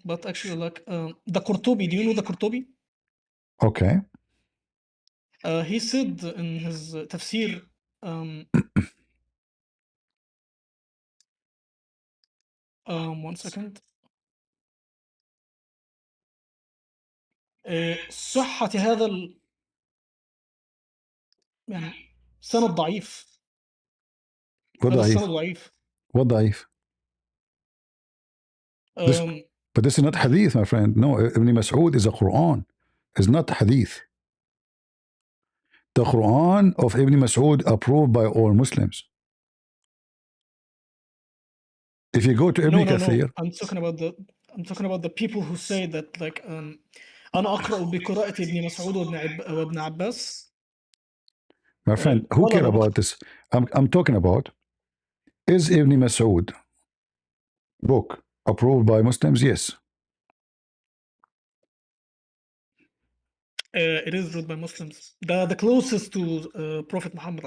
But actually, like the Qurtubi, do you know the Qurtubi? Okay. He said in his tafsir, 1 second. صحة هذا يعني سند ضعيف. هذا السند ضعيف. What ضعيف? But this is not hadith, my friend. No, Ibn Mas'ud is a Quran. It's not hadith. The Quran of Ibn Mas'ud approved by all Muslims. If you go to Ibn Kathir, I'm talking about the people who say that like أنا أقرأ بقراءة ابن مسعود وابن عباس. My friend, who care about this? I'm talking about, is Ibn Mas'ud book approved by Muslims? Yes. It is read by Muslims. The closest to Prophet Muhammad.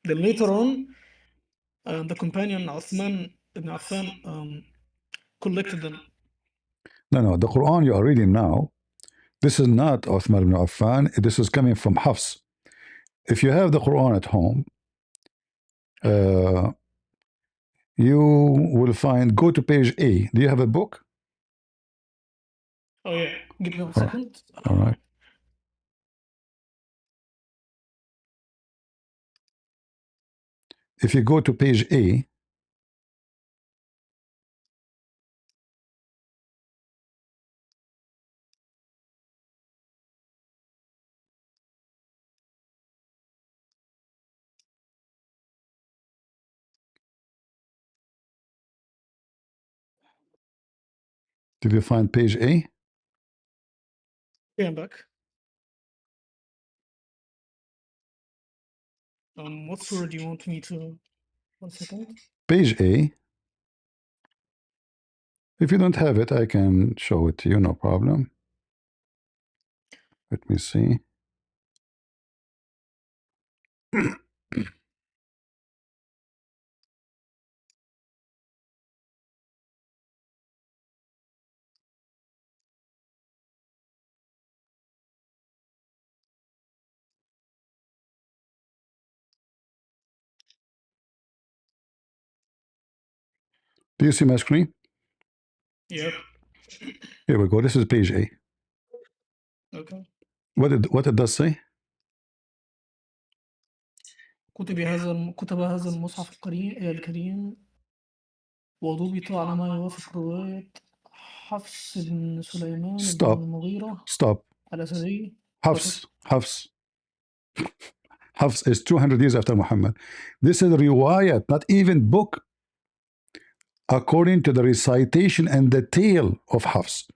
Then later on, the companion Uthman ibn Affan collected them. No. The Quran you are reading now, this is not Uthman ibn Affan. This is coming from Hafs. If you have the Quran at home, you will find, go to page A. Do you have a book? Oh yeah, give me 1 second. All right. If you go to page A, did you find page A? Yeah, I'm back. What surah do you want me to? 1 second. Page A. If you don't have it, I can show it to you, no problem. Let me see. Do you see my screen? Yep. Here we go. This is page A. Okay. What it does say? كتب هذا المصحف الكريم وضبط على ما يوافق رواية حفص بن سليمان بن المغيرة الأسدي. Hafs is 200 years after Muhammad. This is riwayat, not even book, according to the recitation and the tale of Hafs.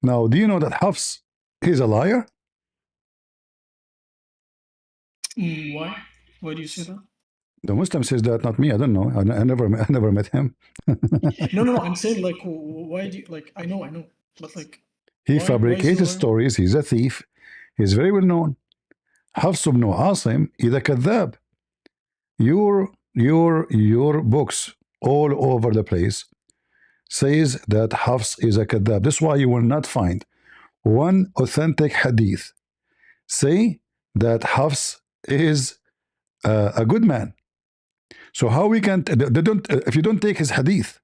Now, do you know that Hafs is a liar? Why? Why do you say that? The Muslim says that, not me. I don't know. I never met him. No. I'm saying like, why do you like? I know, but like, he fabricated stories. He's a thief. He's very well known. Hafs ibn Asim is a kadhab. Your books all over the place says that Hafs is a kadhab. That's why you will not find one authentic hadith say that Hafs is a good man. So how we can, they don't, if you don't take his hadith,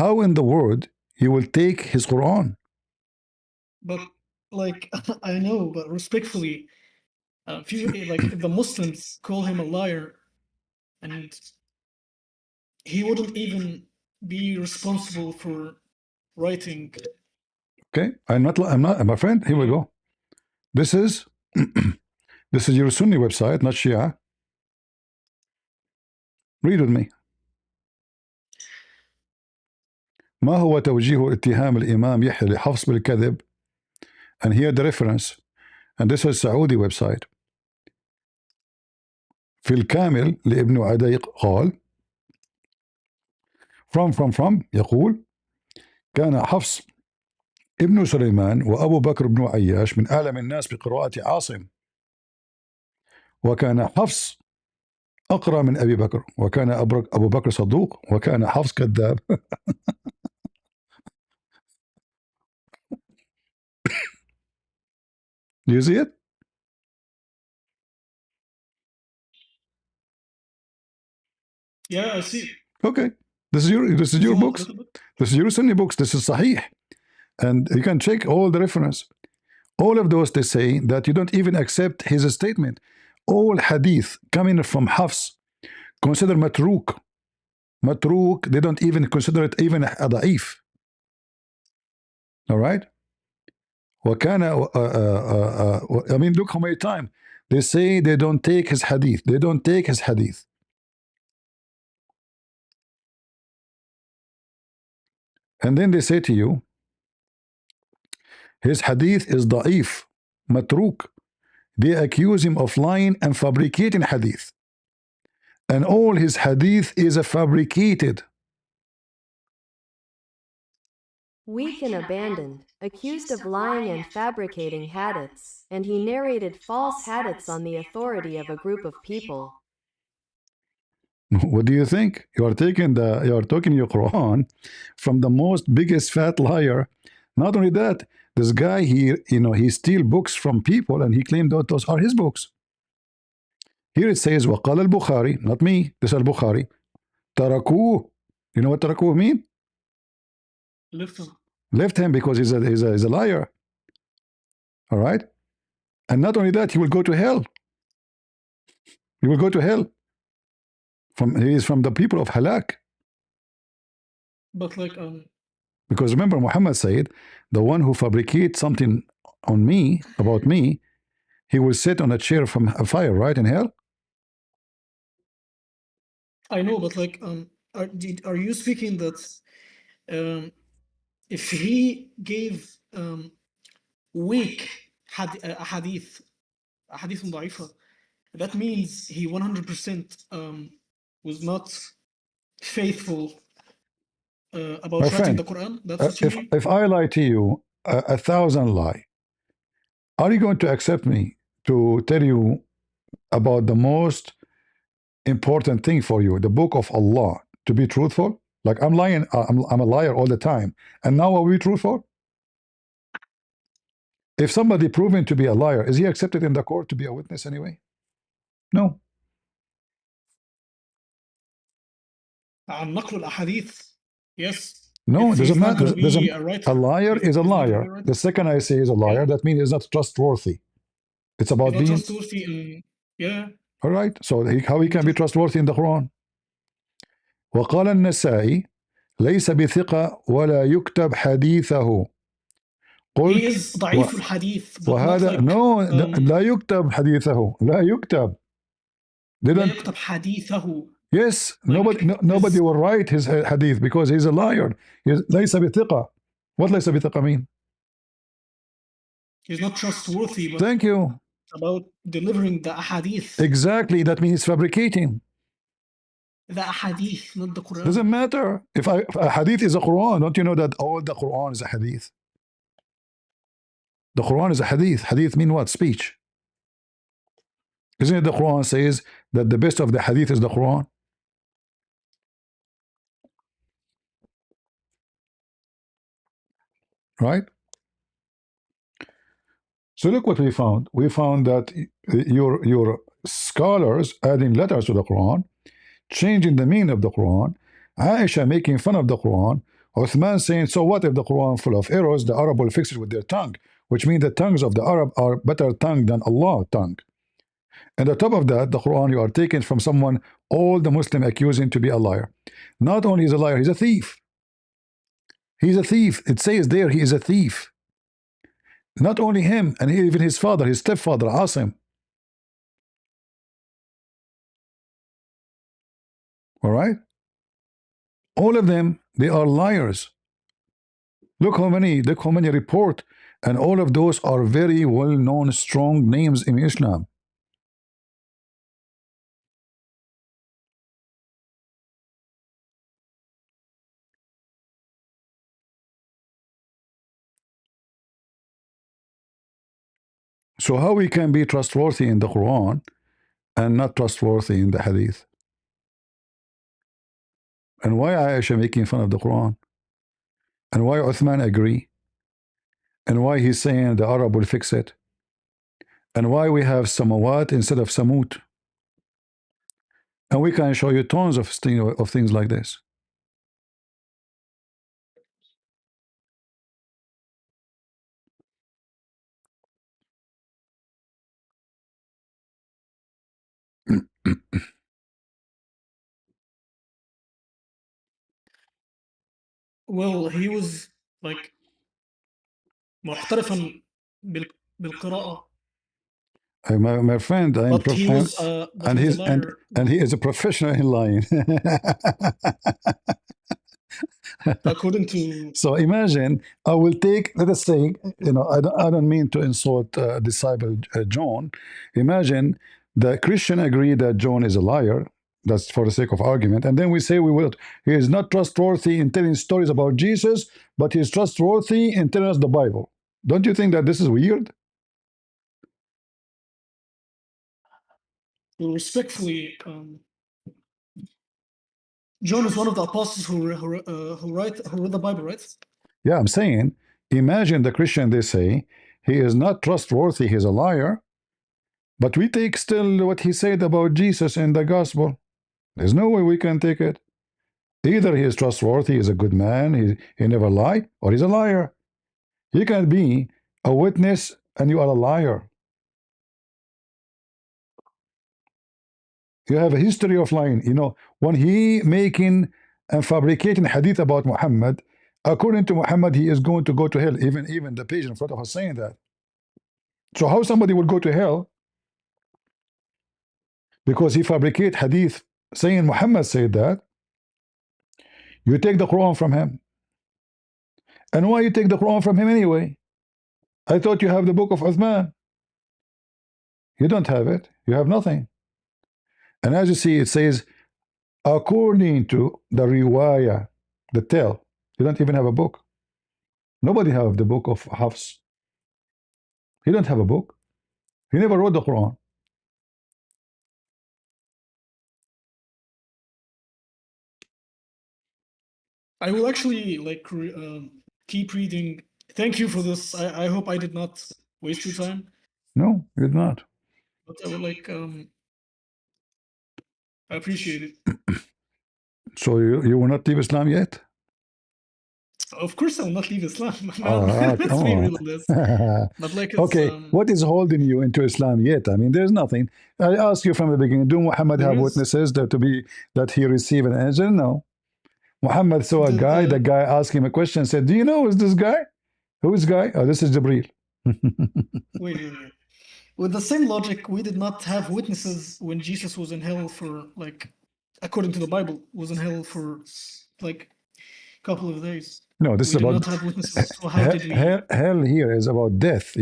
how in the world you will take his Quran? But like I know, but respectfully, if you like, if the Muslims call him a liar, and he wouldn't even be responsible for writing. Okay, I'm not, my friend. Here we go. This is this is your Sunni website, not Shia. Read with me. ما هو توجيه اتهام الإمام يحيى لحفص بالكذب? And here the reference, and this is Saudi website. في الكامل لابن عديق قال from يقول كان حفص ابن سليمان وأبو بكر بن عياش من أعلم الناس بقراءة عاصم، وكان حفص أقرأ من أبي بكر، وكان أبو بكر صدوق، وكان حفص كذاب. Do you see it? Yeah, I see. Okay, this is your books. This is your Sunni books. This is Sahih, and you can check all the reference. All of those, they say that you don't even accept his statement. All hadith coming from Hafs consider matruk. Matruk, they don't even consider it even a da'if. All right? I mean, look how many times they say they don't take his hadith. They don't take his hadith. And then they say to you, his hadith is da'if, matruk. They accuse him of lying and fabricating hadith. And all his hadith is fabricated. Weak and abandoned, accused of lying and fabricating hadiths, and he narrated false hadiths on the authority of a group of people. What do you think? You are taking your Quran from the most biggest fat liar. Not only that, this guy he steals books from people and he claimed that those are his books. Here it says وقال البخاري, not me, this is al-Bukhari. تركوه. You know what تركوه mean? Left him because he's a liar. All right? And not only that, he will go to hell. He will go to hell. He is from the people of halak. But like because remember, Muhammad said, the one who fabricates something on me, about me, he will sit on a chair from a fire, right, in hell? I know, but like are you speaking that if he gave weak hadith ضعيفة, that means he 100% was not faithful about My writing friend, the Quran? That's what you mean? If I lie to you 1,000 lie, are you going to accept me to tell you about the most important thing for you, the book of Allah, to be truthful? Like I'm lying, I'm a liar all the time, and now are we truthful? If somebody proven to be a liar, is he accepted in the court to be a witness anyway? No. نقل الأحاديث, yes. No, it doesn't matter. A liar is a liar. The second I say is a liar, that means he's not trustworthy. It's about being trustworthy. Yeah. All right. So how he can be trustworthy in the Quran? وقال النسائي ليس بثقة ولا يكتب حديثه. He is ضعيف الحديث. وهذا لا يكتب حديثه. لا يكتب. لا يكتب حديثه. Yes, nobody will write his hadith because he's a liar. ليس بثقة. What ليس بثقة mean? He's not trustworthy. But thank you. About delivering the ahadith. Exactly, that means fabricating. The ahadith, not the Quran. Doesn't matter. If a hadith is a Quran, don't you know that all the Quran is a hadith? The Quran is a hadith. Hadith mean what? Speech. Isn't it the Quran says that the best of the hadith is the Quran? right? So look what we found. We found that your scholars adding letters to the Quran, changing the meaning of the Quran, Aisha making fun of the Quran, Uthman saying, so what if the Quran full of errors, the Arab will fix it with their tongue, which means the tongues of the Arab are better tongue than Allah's tongue. And on top of that, the Quran you are taking from someone all the Muslim accusing to be a liar. Not only is a liar, he's a thief. He's a thief. It says there he is a thief. Not only him, and even his father, his stepfather, Asim. All right? All of them, they are liars. Look how many report, and all of those are very well-known, strong names in Islam. So how we can be trustworthy in the Quran and not trustworthy in the Hadith? And why Aisha making fun of the Quran? And why Uthman agree? And why he's saying the Arab will fix it? And why we have Samawat instead of Samut? And we can show you tons of things like this. Well, he was like محترفا بالقراءة. My friend, I am But he was and he's he's a liar. and he is a professional in lying. According to So imagine, I will take, let us say, I don't mean to insult disciple John. Imagine the Christian agree that John is a liar. That's for the sake of argument. And then we say he is not trustworthy in telling stories about Jesus, but he is trustworthy in telling us the Bible. Don't you think that this is weird? respectfully, John is one of the apostles who wrote the Bible, right? Yeah, I'm saying, imagine the Christian, they say, he is not trustworthy, he's a liar, but we take still what he said about Jesus in the gospel. There's no way we can take it. Either he is trustworthy, he's a good man, he never lie, or he's a liar. You can be a witness and you are a liar. You have a history of lying. When he making and fabricating hadith about Muhammad, according to Muhammad, he is going to go to hell. Even the page in front of us saying that. So how somebody will go to hell because he fabricate hadith saying Muhammad said that? You take the Quran from him. And why you take the Quran from him anyway? I thought you have the book of Uthman. You don't have it. You have nothing. And as you see, it says, according to the riwayah, the tale, you don't even have a book. Nobody have the book of Hafs. He don't have a book. He never wrote the Quran. I will actually keep reading. Thank you for this. I hope I did not waste your time. No, you did not. But I will I appreciate it. So you will not leave Islam yet? Of course, I will not leave Islam. Let's be real on this. But it's, okay, what is holding you into Islam yet? I mean, there's nothing. I asked you from the beginning, do Muhammad have witnesses that he received an angel? No. Muhammad saw a guy, the guy asked him a question, said, do you know who's this guy? Who is this guy? Oh, this is Jibreel. Wait. With the same logic, we did not have witnesses when Jesus was in hell for, according to the Bible, was in hell for, a couple of days. No, this is about... not have witnesses. So how did we... hell here is about death,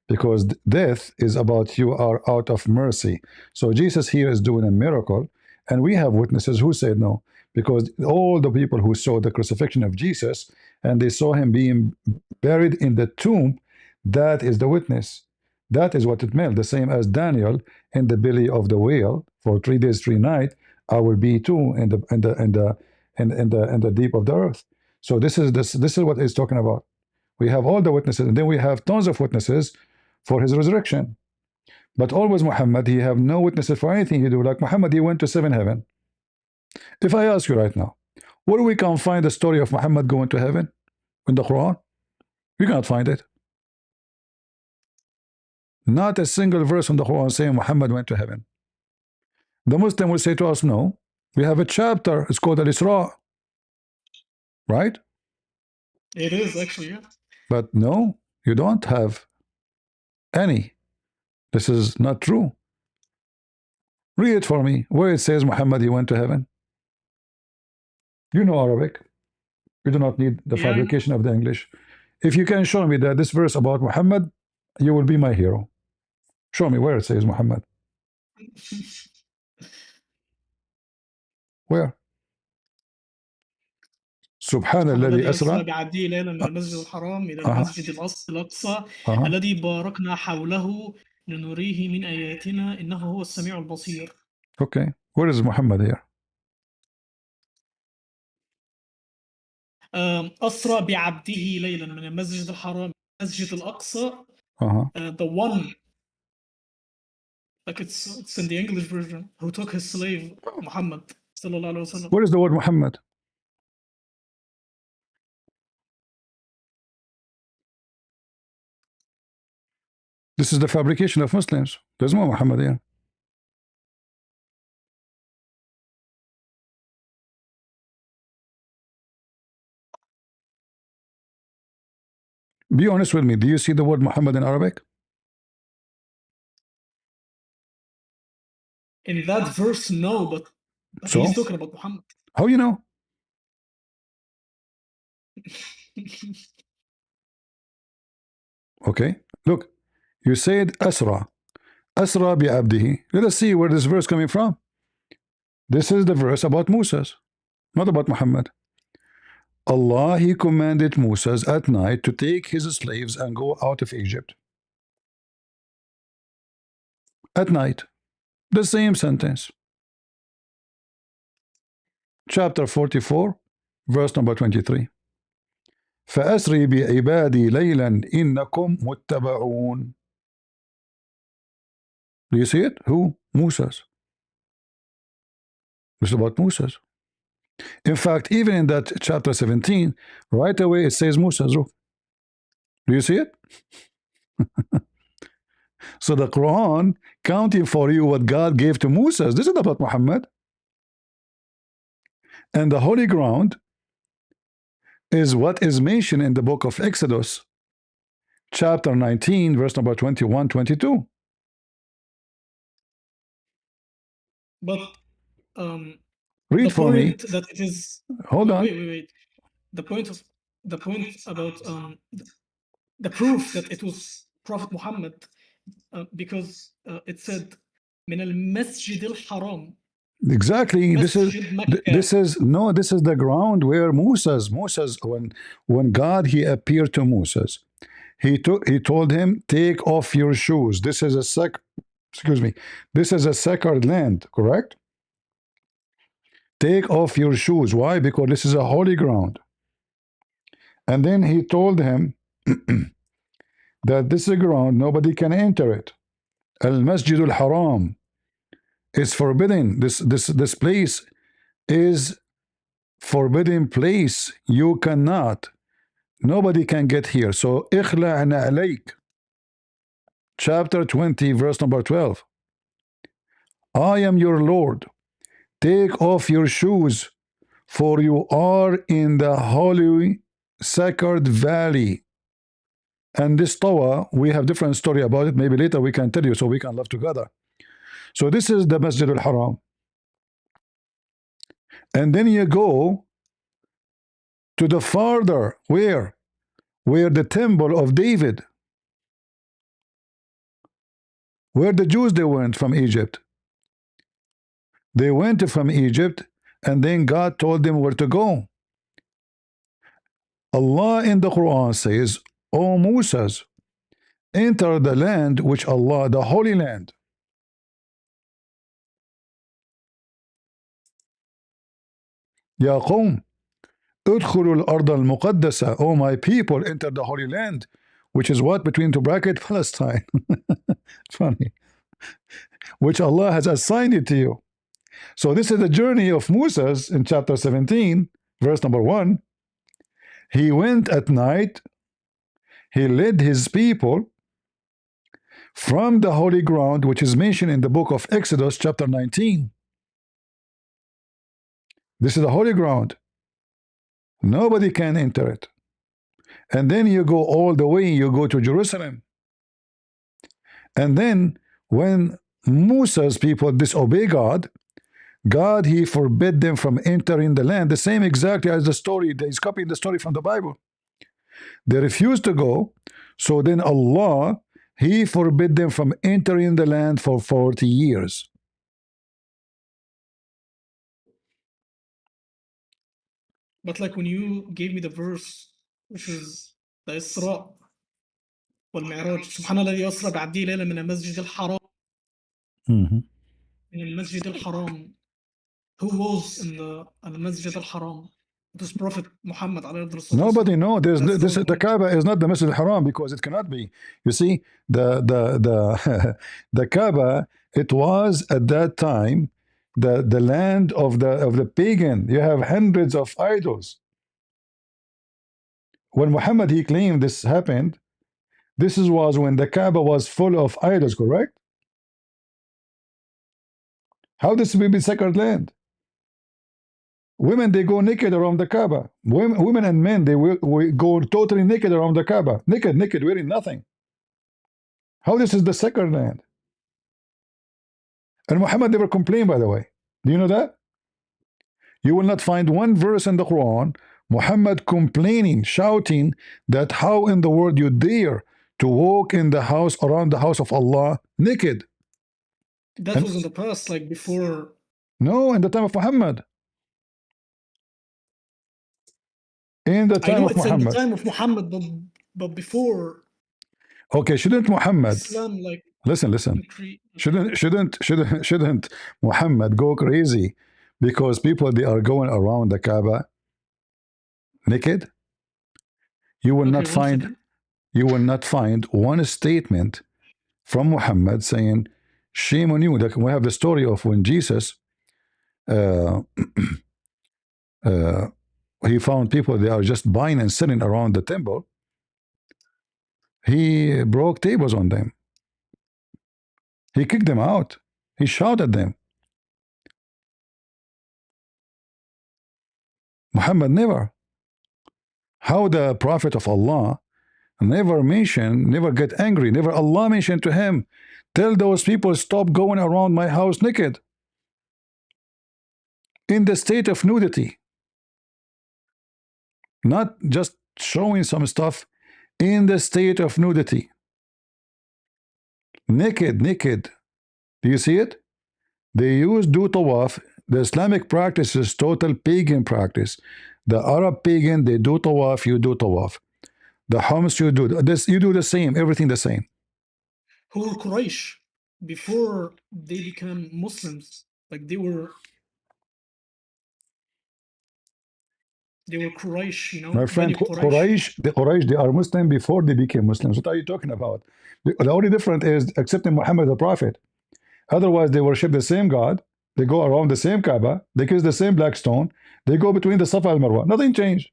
because death is about you are out of mercy. So Jesus here is doing a miracle, and we have witnesses who said no, because all the people who saw the crucifixion of Jesus, and they saw him being buried in the tomb, that is the witness. That is what it meant. The same as Daniel in the belly of the whale for 3 days, 3 nights. I will be too in the deep of the earth. So this is what it's talking about. We have all the witnesses, and then we have tons of witnesses for his resurrection. But always Muhammad, he have no witnesses for anything he do. Like Muhammad, he went to 7 heaven. If I ask you right now, where we can find the story of Muhammad going to heaven in the Quran? We can't find it. Not a single verse in the Quran saying Muhammad went to heaven. The Muslim will say to us, no, we have a chapter, it's called Al-Isra, right? It is actually, yeah. But no, you don't have any. This is not true. Read it for me, where it says Muhammad, he went to heaven. You know Arabic. You do not need the fabrication of the English. If you can show me that this verse about Muhammad, you will be my hero. Show me where it says Muhammad. Where? سبحان الذي أسرى بعبده ليلا من المسجد الحرام إلى المسجد الأقصى الذي باركنا حوله لنريه من آياتنا إنه هو السميع البصير. Okay, where is Muhammad here? أسرى بعبده ليلا من المسجد الحرام المسجد الأقصى. The one, like it's in the English version, who took his slave Muhammad sallallahu alaihi wasallam. Where is the word Muhammad? This is the fabrication of Muslims. There's no Muhammad here. Be honest with me. Do you see the word Muhammad in Arabic? In that verse, no, but so? He's talking about Muhammad. How you know? Okay, look. You said Asra. Asra bi abdihi. Let us see where this verse coming from. This is the verse about Moses, not about Muhammad. Allah, he commanded Moses at night to take his slaves and go out of Egypt. At night. The same sentence. Chapter 44, verse number 23. فَأَسْرِ بِعِبَادِي لَيْلًا إِنَّكُمْ مُتَّبَعُونَ. Do you see it? Who? Moses. It's about Moses. In fact, even in that chapter 17, right away it says Moses. Do you see it? So the Quran counting for you what God gave to Moses. This is about Muhammad. And the holy ground is what is mentioned in the book of Exodus, chapter 19, verse number 21, 22. But read for me. That it is. Hold on. Wait. The point about the proof that it was Prophet Muhammad, because it said min al-masjid al-haram. Exactly. This is the ground where Moses, when God he appeared to Moses, he told him, take off your shoes. This is a this is a sacred land, correct? Take off your shoes. Why? Because this is a holy ground. And then he told him that this is a ground, nobody can enter it. Al-Masjid al-Haram is forbidden. This place is forbidden place. You cannot. Nobody can get here. So, Ikhla'na alayk. Chapter 20, verse number 12. I am your Lord. Take off your shoes, for you are in the holy sacred valley. And this Tawa, we have different story about it. Maybe later we can tell you so we can live together. So this is the Masjid al-Haram. And then you go to the farther, where the temple of David, where the Jews they went from Egypt. They went from Egypt, and then God told them where to go. Allah in the Quran says, O Moses, enter the land which Allah, the Holy Land. Ya qawm, ادخلوا الأرض المقدسة. Oh, my people, enter the Holy Land, which is what? Between two brackets, Palestine. Funny. Which Allah has assigned it to you. So this is the journey of Moses in chapter 17, verse number 1. He went at night. He led his people from the holy ground, which is mentioned in the book of Exodus, chapter 19. This is the holy ground. Nobody can enter it. And then you go all the way, you go to Jerusalem. And then when Moses' people disobey God, he forbid them from entering the land, the same exactly as the story. He's copying the story from the Bible. They refused to go, so then Allah, He forbid them from entering the land for 40 years. But like when you gave me the verse, which is the Isra والمعراج, سبحان الذي يسرى بعبده ليلا من المسجد الحرام. من المسجد الحرام. Who was in the Masjid al-Haram? It was Prophet Muhammad. Nobody knows. The Kaaba is not the Masjid al-Haram because it cannot be. You see, the Kaaba, it was at that time the land of the pagan. You have hundreds of idols. When Muhammad he claimed this happened, this was when the Kaaba was full of idols, correct? How does it be sacred land? Women, they go naked around the Kaaba. Women and men, they will go totally naked around the Kaaba. Naked, wearing nothing. How this is the sacred land? And Muhammad never complained, by the way. Do you know that? You will not find one verse in the Quran, Muhammad complaining, shouting that how in the world you dare to walk in the house, around the house of Allah, naked. That was in the past, like before. No, in the time of Muhammad. In the time of Muhammad. In the time of Muhammad, but before. Okay, shouldn't Muhammad Islam, like, listen. Shouldn't Muhammad go crazy because people they are going around the Kaaba naked? You will not find one statement from Muhammad saying, "Shame on you." Like we have the story of when Jesus he found people they are just buying and selling around the temple. He broke tables on them. He kicked them out. He shouted at them. Muhammad never. How the Prophet of Allah never get angry, never Allah mentioned to him, tell those people stop going around my house naked. In the state of nudity. Not just showing some stuff, in the state of nudity. Naked. Do you see it? They do tawaf. The Islamic practice is total pagan practice. The Arab pagan, they do tawaf, you do tawaf. The Homs, you do this, you do the same, everything the same. Who were Quraysh before they became Muslims? Like they were Quraysh, you know. My friend, Quraysh, they are Muslim before they became Muslims. What are you talking about? The only difference is accepting Muhammad the Prophet. Otherwise, they worship the same God. They go around the same Kaaba. They kiss the same black stone. They go between the Safa and Marwa. Nothing changed.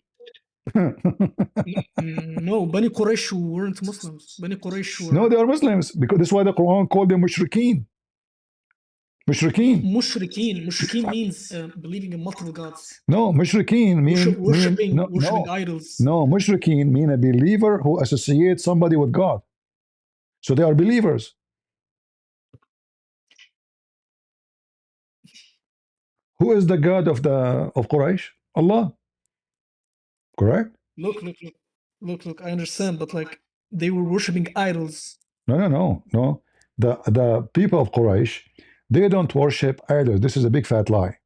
No, Bani Quraysh weren't Muslims. Bani Quraysh were... No, they are Muslims because that's why the Quran called them mushrikeen. Mushrikeen means believing in multiple gods. No, mushrikeen means worshipping idols. No, mushrikeen mean a believer who associates somebody with God. So they are believers. Who is the God of Quraysh? Allah. Correct? Look. I understand, but like they were worshipping idols. No. The people of Quraysh, they don't worship idols. This is a big fat lie.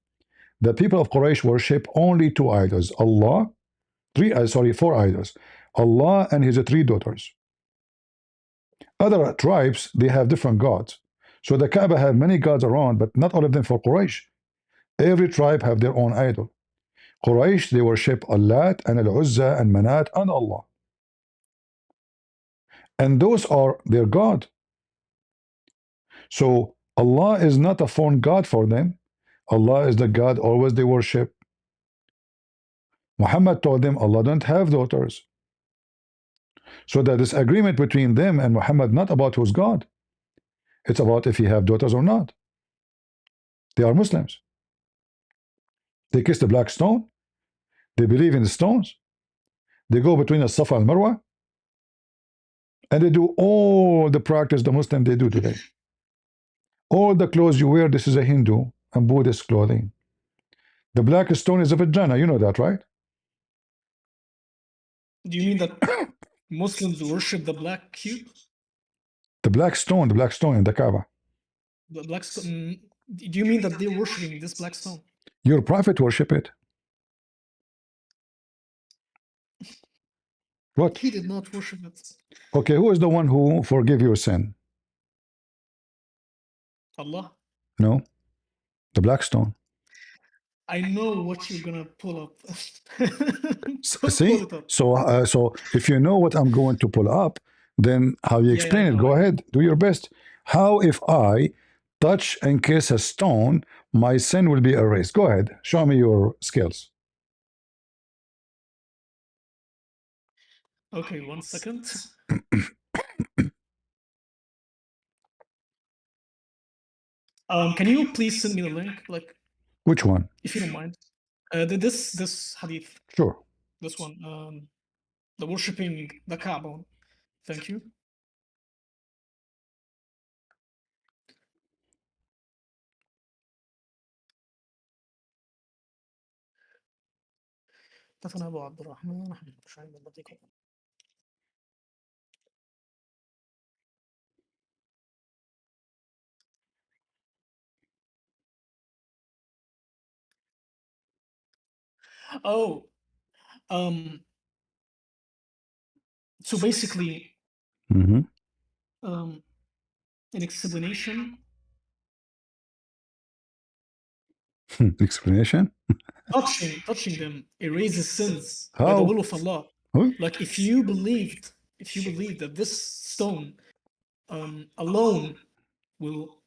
The people of Quraysh worship only two idols. Four idols. Allah and his three daughters. Other tribes, they have different gods. So the Kaaba have many gods around, but not all of them for Quraysh. Every tribe have their own idol. Quraysh, they worship Allat and Al-Uzza and Manat and Allah. And those are their God. So Allah is not a foreign God for them. Allah is the God always they worship. Muhammad told them Allah don't have daughters. So the disagreement between them and Muhammad not about who's God. It's about if he have daughters or not. They are Muslims. They kiss the black stone. They believe in the stones. They go between the Safa and Marwa. And they do all the practice the Muslim they do today. All the clothes you wear, this is a Hindu and Buddhist clothing. The black stone is a vagina. You know that, right? Do you mean that Muslims worship the black cube? The black stone in the Kaaba. The black stone. Do you mean that they're worshiping this black stone? Your prophet worship it. What? He did not worship it. Okay, who is the one who forgive your sin? Allah. No, the black stone. I know what you're gonna pull up. So See, pull it up. so if you know what I'm going to pull up, then how you explain it? Go ahead, do your best. How if I touch and kiss a stone, my sin will be erased? Go ahead, show me your skills. Okay, 1 second. Can you please send me the link? Like, which one? If you don't mind. This hadith. Sure. This one. The worshipping the Kaaba one. Thank you. حدثنا أبو عبد الرحمن أحمد بن شعيب البطيخ. Oh, so basically, an explanation. Explanation? touching them erases sins by the will of Allah. Like if you believed that this stone alone will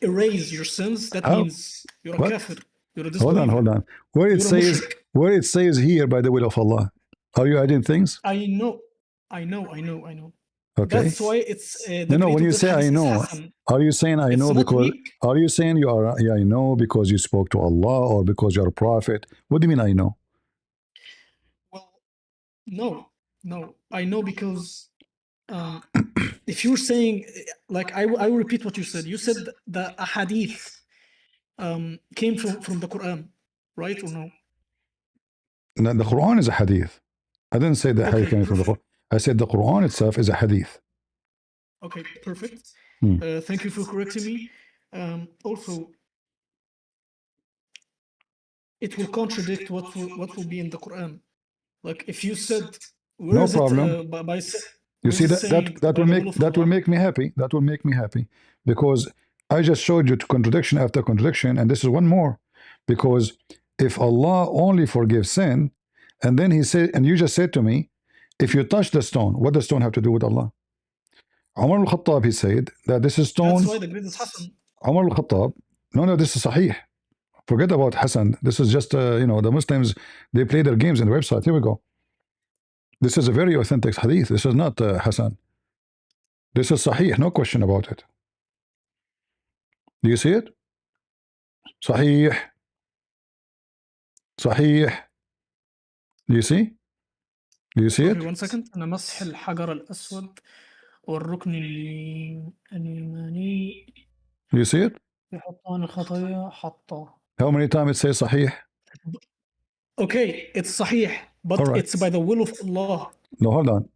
erase your sins, that means you're a kafir. You're a disbeliever. Hold on. Where it says here by the will of Allah. Are you adding things? I know. Okay. That's why it's no. When you say I know, are you saying I know because weak. Are you saying you are? Yeah, I know because you spoke to Allah or because you're a prophet? What do you mean I know? Well, no. I know because if you're saying like I will repeat what you said. You said the hadith came from the Quran, right or no? No, the Quran is a hadith. I didn't say the hadith came from the Quran. I said the Quran itself is a hadith. Okay, perfect. Thank you for correcting me. Also, it will contradict what will be in the Quran. Like if you said, no problem. You see that will make me happy. That will make me happy because I just showed you contradiction after contradiction, and this is one more. Because if Allah only forgives sin, and then He said, and you just said to me, if you touch the stone, what does stone have to do with Allah? Umar al-Khattab, he said that this is stone. That's why the greatest Hassan. Umar al-Khattab, no, this is Sahih. Forget about Hassan. This is just, the Muslims, they play their games in the website. Here we go. This is a very authentic hadith. This is not Hassan. This is Sahih, no question about it. Do you see it? Sahih. Do you see? Do you see it? 1 second. أنا مسح الحجر الأسود والركن اليماني. Do you see it? يحطان الخطايا حطه. How many times it says Sahih? Okay, it's Sahih, but it's by the will of Allah. No, hold on.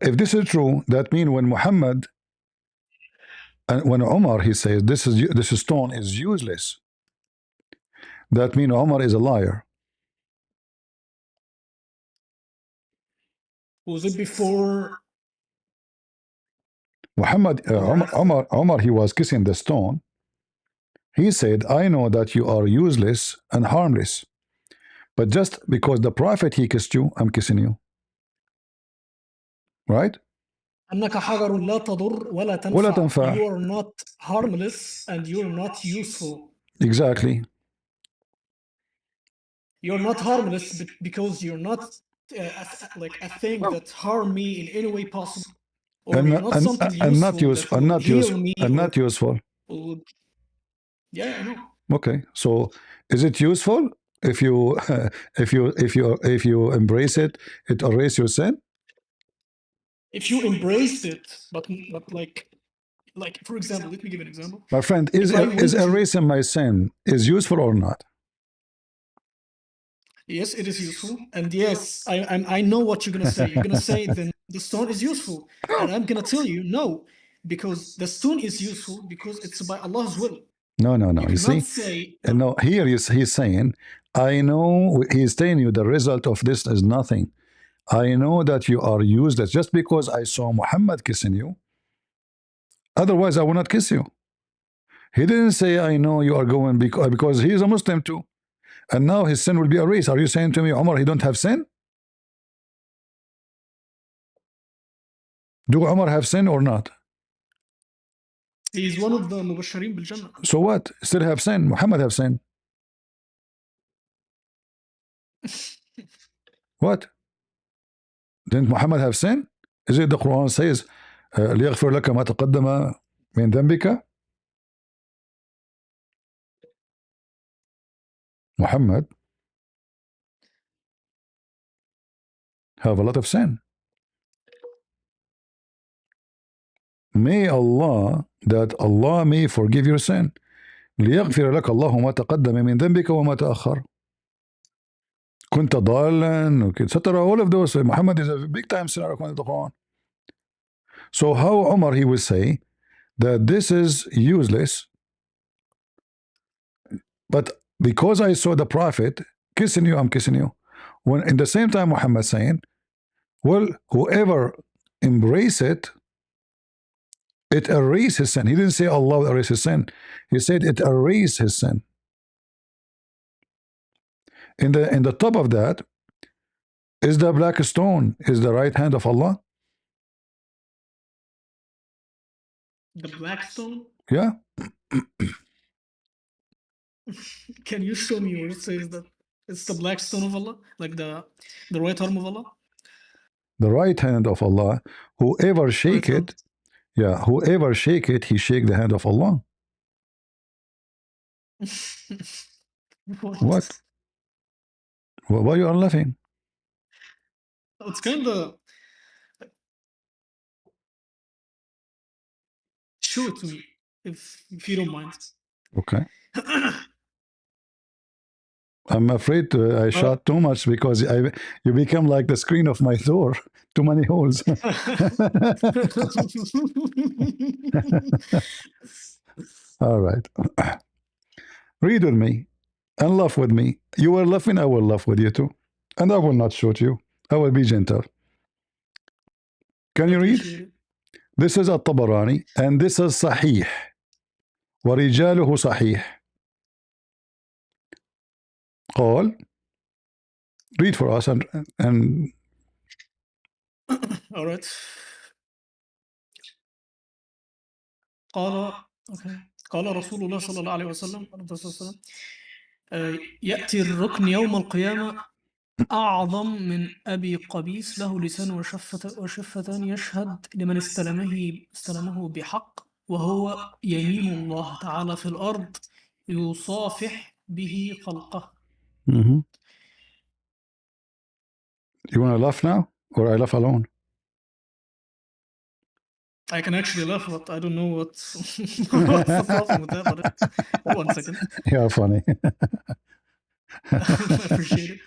If this is true, that means when Muhammad and when Umar, he says this stone is useless, that means Umar is a liar. Was it before Muhammad? Umar, he was kissing the stone, He said, I know that you are useless and harmless, but just because the prophet he kissed you, I'm kissing you. Right? أنك حجر لا تضر ولا ولا تنفع. تنفع. You are not harmless and you're not useful. Exactly. You're not harmless because you're not like a thing that harm me in any way possible, or And you're not something not useful use, that will heal me and or not useful. will... Yeah, I know. Okay, so is it useful if you if you embrace it, it erase your sin? If you embraced it, but like for example, let me give an example. My friend, is If I went to- erasing my sin is useful or not? Yes, it is useful, and yes, I know what you're gonna say. You're gonna say then the stone is useful, and I'm gonna tell you no, because the stone is useful because it's by Allah's will. No, no, no. You see, cannot say no. Here he's saying, I know. He's telling you the result of this is nothing. I know that you are useless just because I saw Muhammad kissing you. Otherwise, I will not kiss you. He didn't say, I know you are going because he is a Muslim too. And now his sin will be erased. Are you saying to me, Umar, he don't have sin? Do Umar have sin or not? He's one of the Mubashirin bil Jannah. So what? Still have sin. Muhammad have sin. What? Didn't Muhammad have sin? Is it the Quran says, ليغفر لك ما تقدم من ذنبك? Muhammad have a lot of sin. May Allah, that Allah may forgive your sin. ليغفر لك الله ما تقدم من ذنبك وما تأخر. كنت ضالا, etc. All of those. Muhammad is a big time sinner according to the Quran. So how Umar he will say that this is useless, but because I saw the Prophet kissing you, I'm kissing you. When in the same time Muhammad saying, well, whoever embrace it, it erases his sin. He didn't say Allah will erase his sin. He said it erases his sin. In the top of that is the black stone, is the right hand of Allah. The black stone? Yeah. Can you show me where it says that it's the black stone of Allah? Like the right arm of Allah? The right hand of Allah. Whoever shake Right it, yeah, whoever shake it, he shake the hand of Allah. What? Why you are laughing? It's kind of... Show it to me, if you don't mind. Okay. I'm afraid I shot too much because you become like the screen of my door. Too many holes. All right. Read with me and laugh with me. You are laughing, I will laugh with you too. And I will not shoot you. I will be gentle. Can you read? This is At-Tabarani and this is Sahih. ورجاله صحيح. قال, read for us and all right. قال رسول الله صلى الله عليه وسلم يأتي الركن يوم القيامة أعظم من أبي قبيس له لسان وشفتان يشهد لمن استلمه بحق وهو يمين الله تعالى في الأرض يصافح به خلقه. You want to laugh now or I laugh alone? I can actually laugh, but I don't know what's the problem with that. But 1 second. You're funny. I appreciate it.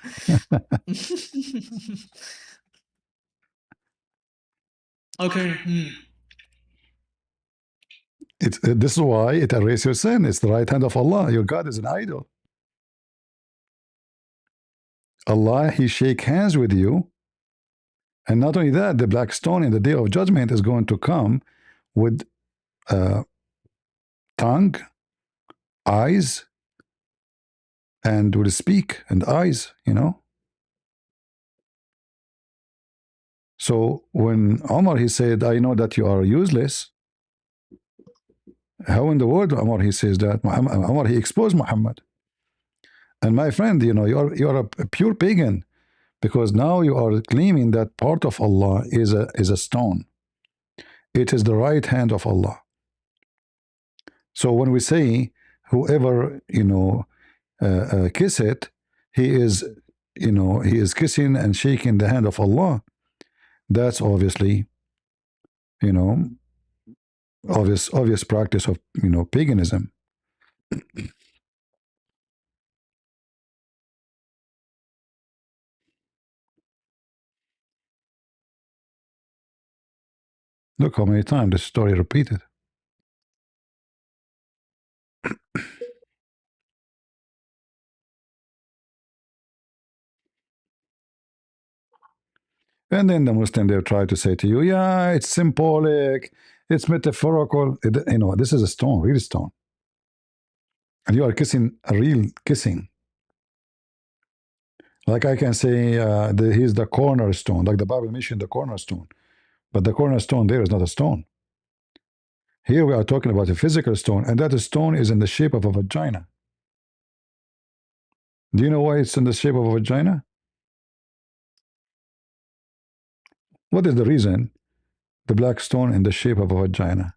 Okay. This is why it erases your sin. It's the right hand of Allah. Your God is an idol. Allah, He shake hands with you. And not only that, the black stone in the day of judgment is going to come with tongue eyes and will speak, and eyes, you know. So when Omar, he said, I know that you are useless. How in the world, Omar, he says that? Omar, he exposed Muhammad. And my friend, you know, you're a pure pagan, because now you are claiming that part of Allah is a stone. It is the right hand of Allah. So when we say whoever, you know, kiss it, he is, you know, he is kissing and shaking the hand of Allah. That's obviously, you know, obvious practice of, you know, paganism. Look how many times this story repeated. And then the Muslim, they try to say to you, yeah, it's symbolic, it's metaphorical. You know, this is a stone, real stone. And you are kissing a real kissing. Like I can say, he's the cornerstone, like the Bible mentioned the cornerstone. But the cornerstone there is not a stone. Here we are talking about a physical stone, and that stone is in the shape of a vagina. Do you know why it's in the shape of a vagina? What is the reason the black stone in the shape of a vagina?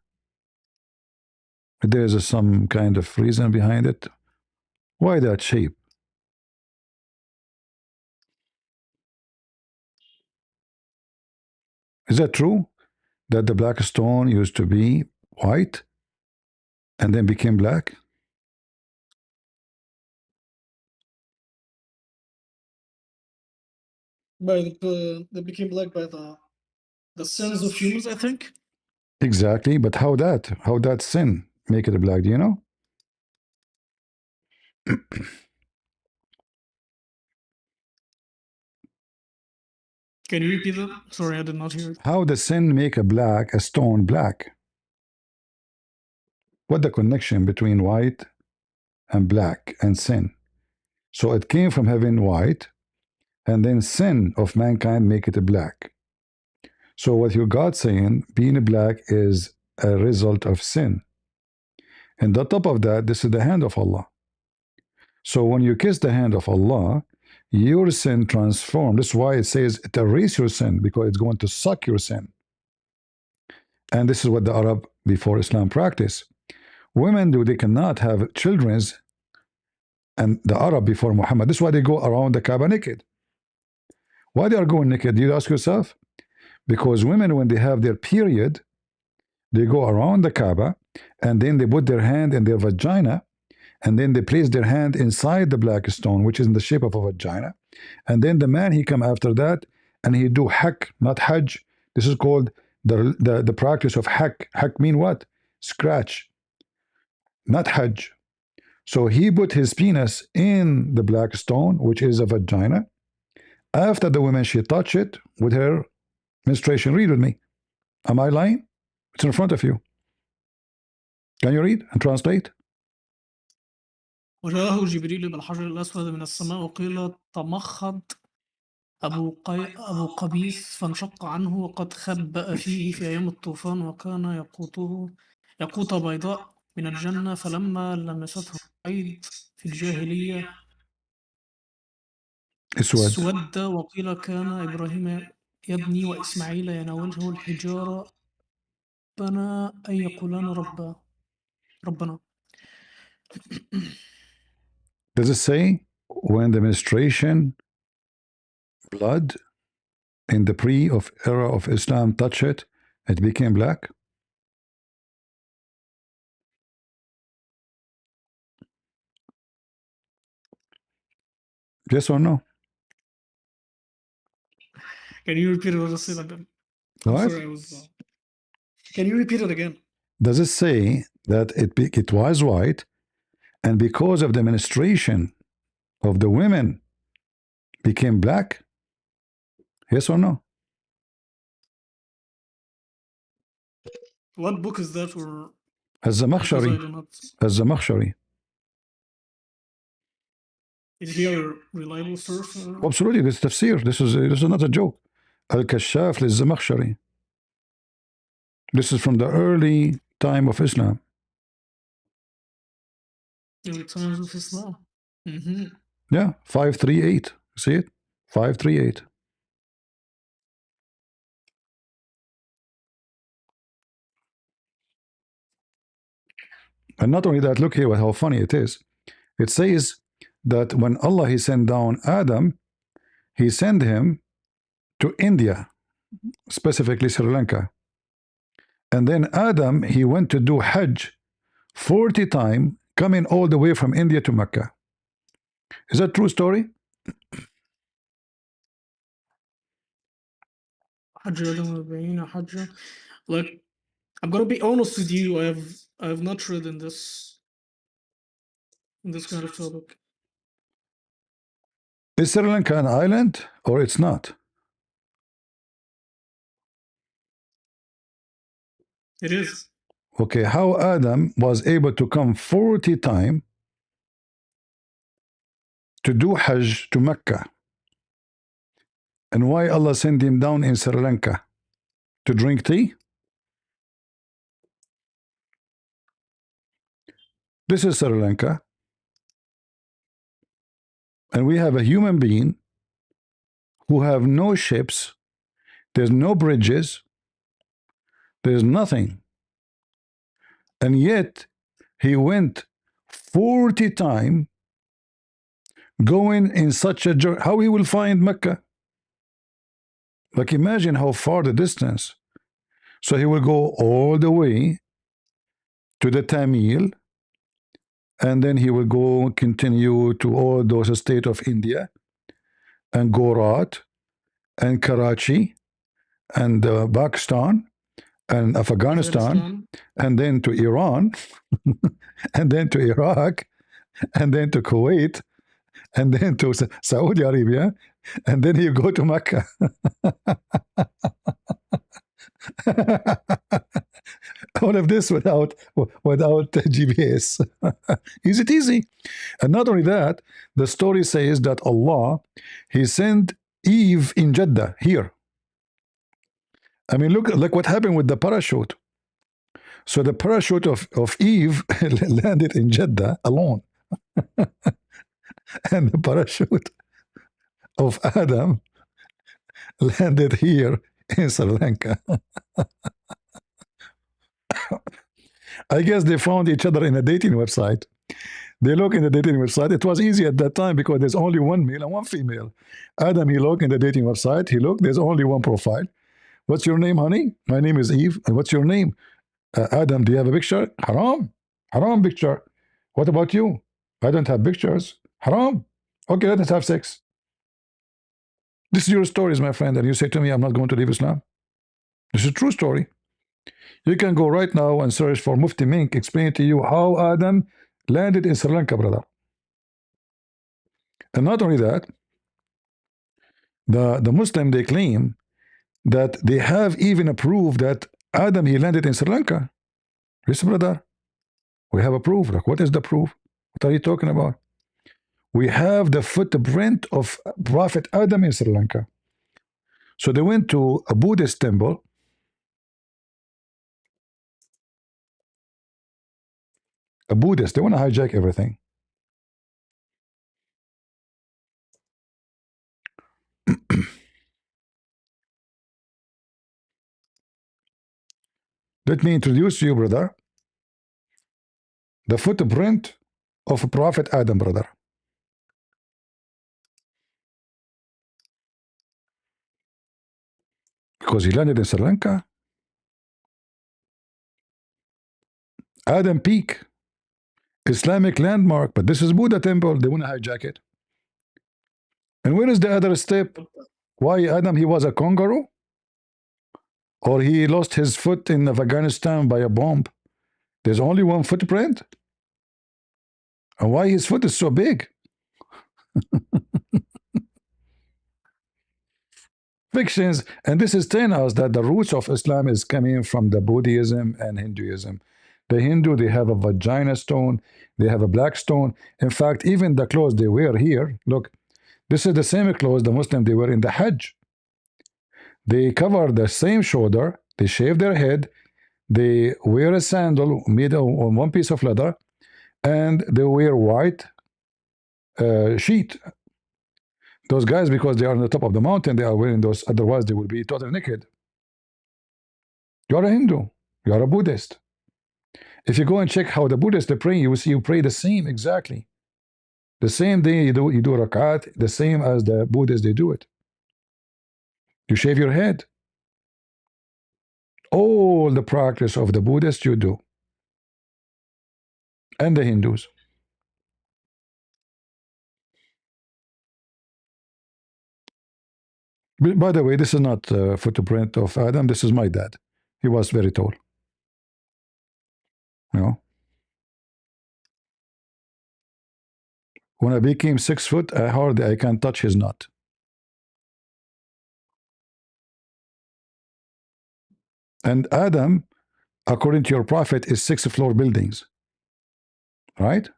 There is some kind of reason behind it. Why that shape? Is that true? That the black stone used to be white and then became black? They became black by the sins of humans, I think. Exactly, but how that sin make it black? Do you know? Can you repeat that? Sorry, I did not hear it. How the sin make a stone black? What the connection between white and black and sin? So it came from heaven white, and then sin of mankind make it black. So what your God saying, being black is a result of sin. And on top of that, this is the hand of Allah. So when you kiss the hand of Allah, your sin transformed. This is why it says it erases your sin, because it's going to suck your sin. And this is what the Arab before Islam practice. Women they cannot have children, and the Arab before Muhammad. This is why they go around the Kaaba naked. Why they are going naked? Do you ask yourself? Because women, when they have their period, they go around the Kaaba, and then they put their hand in their vagina, and then they place their hand inside the black stone, which is in the shape of a vagina. And then the man, he come after that, and he do hak, not hajj. This is called the practice of hak. Hak mean what? Scratch, not hajj. So he put his penis in the black stone, which is a vagina. After the woman, she touch it with her menstruation. Read with me. Am I lying? It's in front of you. Can you read and translate? وجاءه جبريل بالحجر الأسود من السماء وقيل تمخض أبو قبيس فانشق عنه وقد خبأ فيه في أيام الطوفان وكان يقوطة بيضاء من الجنة فلما لمسته عيد في الجاهلية اسود وقيل كان إبراهيم يبني وإسماعيل يناوله الحجارة ربنا أن يقولان ربنا. Does it say when the menstruation blood in the era of Islam touched it, it became black? Yes or no? Can you repeat what I said again? What? Sorry, Can you repeat it again? Does it say that it was white, and because of the menstruation of the women became black? Yes or no? What book is that? Or Az-Zamakhshari. Az-Zamakhshari. Is he a reliable source? Absolutely, this is tafsir. This is not a joke. Al-Kashaf lil-Zamakhshari. This is from the early time of Islam. Early times of Islam. Yeah, 538. See it? 538. And not only that, look here how funny it is. It says that when Allah, He sent down Adam, He sent him to India, specifically Sri Lanka. And then Adam, he went to do Hajj 40 times, coming all the way from India to Mecca. Is that true story? Like, I'm gonna be honest with you, I have not read in this kind of topic. Is Sri Lanka an island or it's not? It is. Okay, how Adam was able to come 40 times to do Hajj to Mecca, and why Allah sent him down in Sri Lanka to drink tea? This is Sri Lanka, and we have a human being who have no ships, there's no bridges, there's nothing, and yet he went 40 times going in such a journey. How he will find Mecca? Like, imagine how far the distance. So he will go all the way to the Tamil, and then he will go continue to all those states of India, and Gujarat, and Karachi, and Pakistan, and Afghanistan, and then to Iran, and then to Iraq, and then to Kuwait, and then to Saudi Arabia, and then you go to Mecca. All of this without GPS. Is it easy? And not only that, the story says that Allah, He sent Eve in Jeddah here. I mean, look what happened with the parachute. So the parachute of Eve landed in Jeddah alone. And the parachute of Adam landed here in Sri Lanka. I guess they found each other in a dating website. They look in the dating website. It was easy at that time because there's only one male and one female. Adam, he looked in the dating website. He looked, there's only one profile. What's your name, honey? My name is Eve. And what's your name? Adam, do you have a picture? Haram. Haram picture. What about you? I don't have pictures. Haram. Okay, let us have sex. This is your stories, my friend. And you say to me, I'm not going to leave Islam. This is a true story. You can go right now and search for Mufti Mink, explain to you how Adam landed in Sri Lanka, brother. And not only that, the Muslim, they claim that they have even a proof that Adam, he landed in Sri Lanka. Yes, brother. We have a proof. Like, what is the proof? What are you talking about? We have the footprint of Prophet Adam in Sri Lanka. So they went to a Buddhist temple. A Buddhist, they want to hijack everything. Let me introduce you, brother, the footprint of Prophet Adam, brother. Because he landed in Sri Lanka. Adam Peak, Islamic landmark, but this is Buddha temple. They want to hijack it. And where is the other step? Why Adam, he was a kangaroo? Or he lost his foot in Afghanistan by a bomb? There's only one footprint? And why his foot is so big? Fictions. And this is telling us that the roots of Islam is coming from the Buddhism and Hinduism. The Hindu, they have a vagina stone, they have a black stone. In fact, even the clothes they wear here, look, this is the same clothes the Muslim they wear in the Hajj. They cover the same shoulder, they shave their head, they wear a sandal made on one piece of leather, and they wear white sheet. Those guys, because they are on the top of the mountain, they are wearing those, otherwise they would be totally naked. You are a Hindu, you are a Buddhist. If you go and check how the Buddhists they pray, you will see you pray the same exactly. The same day you do rakat, the same as the Buddhists they do it. You shave your head. All the practice of the Buddhists you do. And the Hindus. By the way, this is not a footprint of Adam. This is my dad. He was very tall. You know. When I became 6 foot, I can't touch his nut. And Adam, according to your prophet, is 6-floor buildings. Right?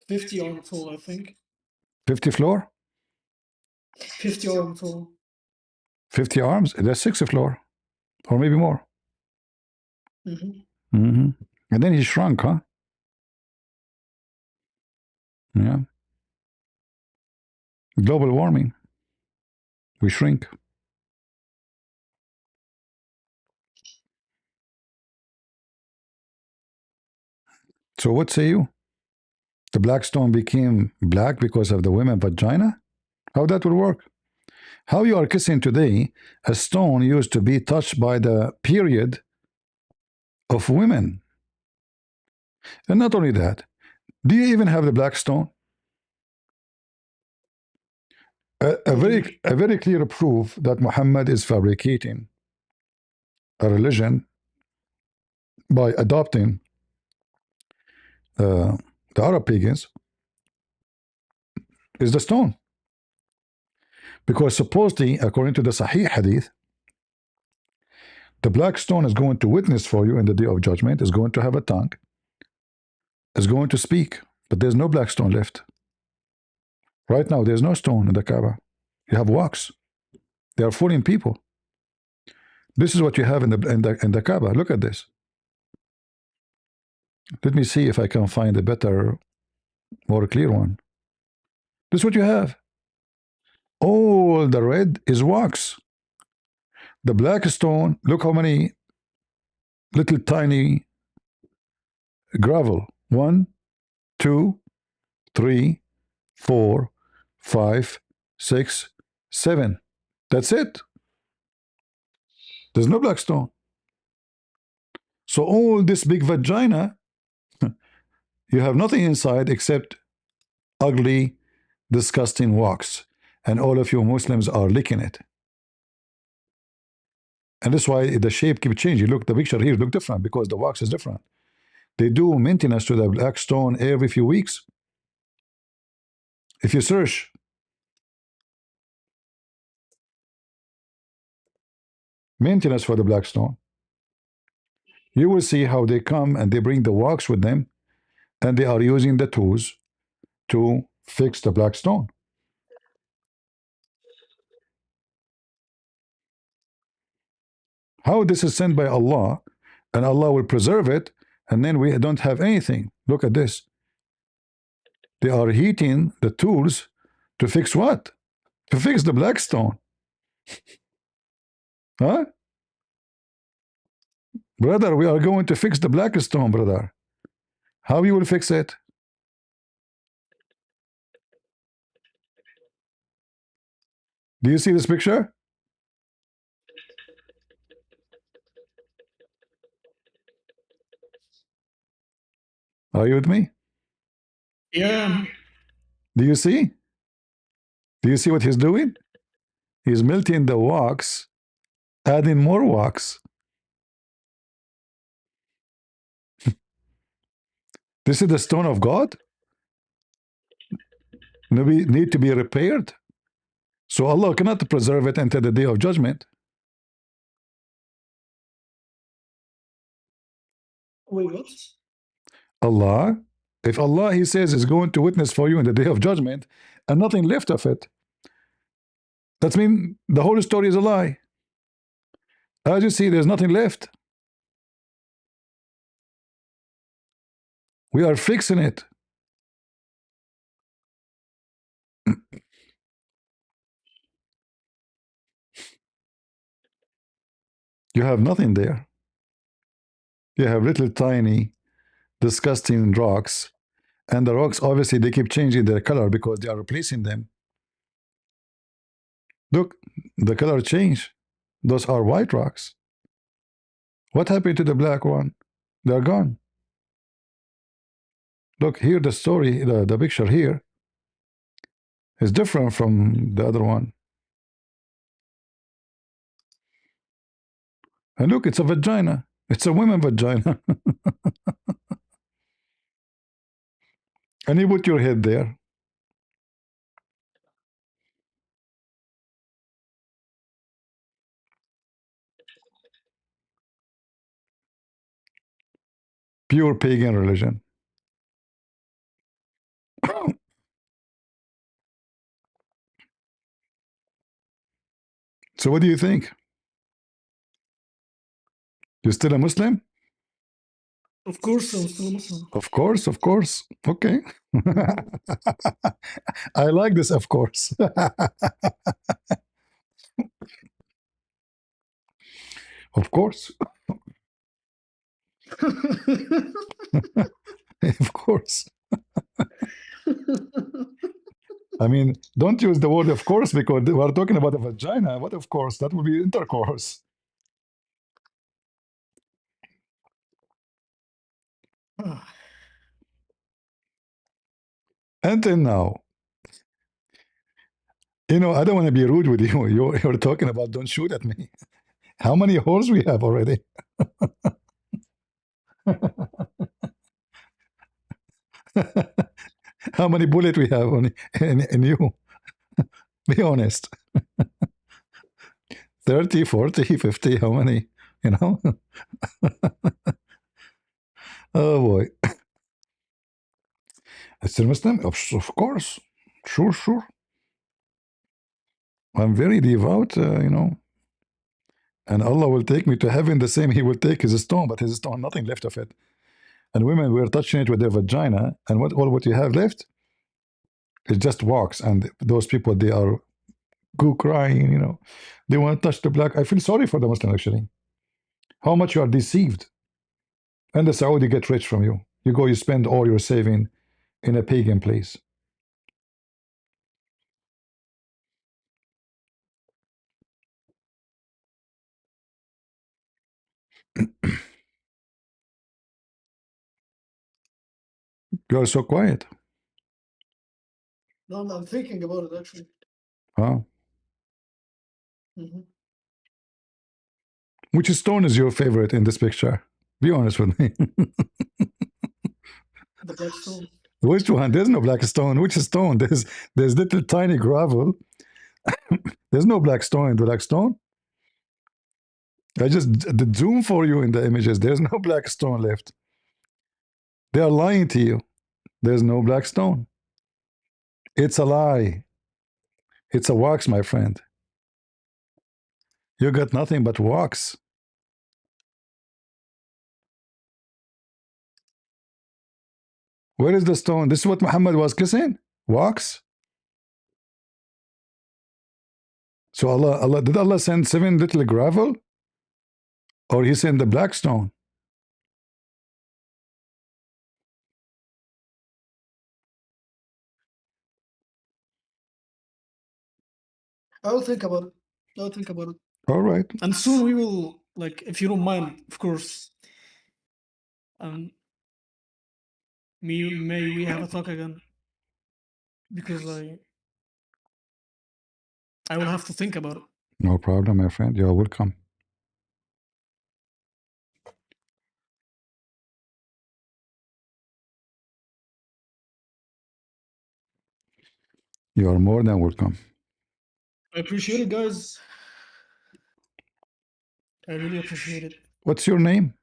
50 arm tall, I think. 50 floor? 50 arm tall. 50 arms? That's 6 floor. Or maybe more. Mm-hmm. Mm-hmm. And then he shrunk, huh? Yeah. Global warming. We shrink. So what say you? The black stone became black because of the women vagina? How that would work? How you are kissing today a stone used to be touched by the period of women. And not only that, do you even have the black stone? A very clear proof that Muhammad is fabricating a religion by adopting the Arab pagans is the stone. Because supposedly, according to the Sahih Hadith, the black stone is going to witness for you in the day of judgment, is going to have a tongue, is going to speak, but there's no black stone left. Right now, there's no stone in the Kaaba. You have wax. They are fooling people. This is what you have in the Kaaba. Look at this. Let me see if I can find a better, more clear one. This is what you have. All the red is wax. The black stone, look how many little tiny gravel. 1, 2, 3, 4, 5, 6, 7. That's it. There's no black stone. So all this big vagina, you have nothing inside except ugly, disgusting wax. And all of you Muslims are licking it. And that's why the shape keeps changing. Look, the picture here look different because the wax is different. They do maintenance to the black stone every few weeks. If you search maintenance for the black stone, you will see how they come and they bring the wax with them, and they are using the tools to fix the black stone. How this is sent by Allah, and Allah will preserve it, and then we don't have anything. Look at this. They are heating the tools to fix what? To fix the black stone. Huh? Brother, we are going to fix the black stone, brother. How you will fix it? Do you see this picture? Are you with me? Yeah. Do you see? Do you see what he's doing? He's melting the wax, adding more wax. This is the stone of God? Need to be repaired? So Allah cannot preserve it until the day of judgment. Wait, what? Allah, if Allah, he says, is going to witness for you in the day of judgment and nothing left of it, that means the whole story is a lie. As you see, there's nothing left. We are fixing it. You have nothing there. You have little tiny, disgusting rocks. And the rocks, obviously, they keep changing their color because they are replacing them. Look, the color changed. Those are white rocks. What happened to the black one? They're gone. Look, here the story, the picture here is different from the other one. And look, it's a vagina. It's a woman vagina. And you put your head there. Pure pagan religion. So what do you think? You still a Muslim? Of course, I'm still a Muslim. Of course, of course. Okay. I like this, of course. Of course. Of course. I mean, don't use the word of course because we're talking about a vagina. What of course? That would be intercourse. Until now, you know, I don't want to be rude with you. You're talking about don't shoot at me. How many holes we have already? How many bullets we have in you? Be honest. 30, 40, 50, how many? You know? Oh boy. Still Muslim? Of course. Sure, sure. I'm very devout, you know. And Allah will take me to heaven the same He will take His stone, but His stone, nothing left of it. And women were touching it with their vagina, and what you have left is just wax. And those people, they are crying, you know. They want to touch the black. I feel sorry for the Muslim, actually. How much you are deceived. And the Saudi get rich from you. You go, you spend all your saving in a pagan place. You are so quiet. No, I'm thinking about it actually. Huh? Which stone is your favorite in this picture? Be honest with me. The black stone. Which one? There's no black stone. Which stone? There's little tiny gravel. There's no black stone in the black stone. I just did zoom for you in the images. There's no black stone left. They are lying to you. There's no black stone. It's a lie. It's a wax, my friend. You got nothing but wax. Where is the stone? This is what Muhammad was kissing? Wax? So did Allah send 7 little gravel? Or He sent the black stone? I'll think about it. All right. And soon we will, like, if you don't mind, of course, may we have a talk again? Because I will have to think about it. No problem, my friend. You're welcome. You are more than welcome. I appreciate it, guys. I really appreciate it. What's your name?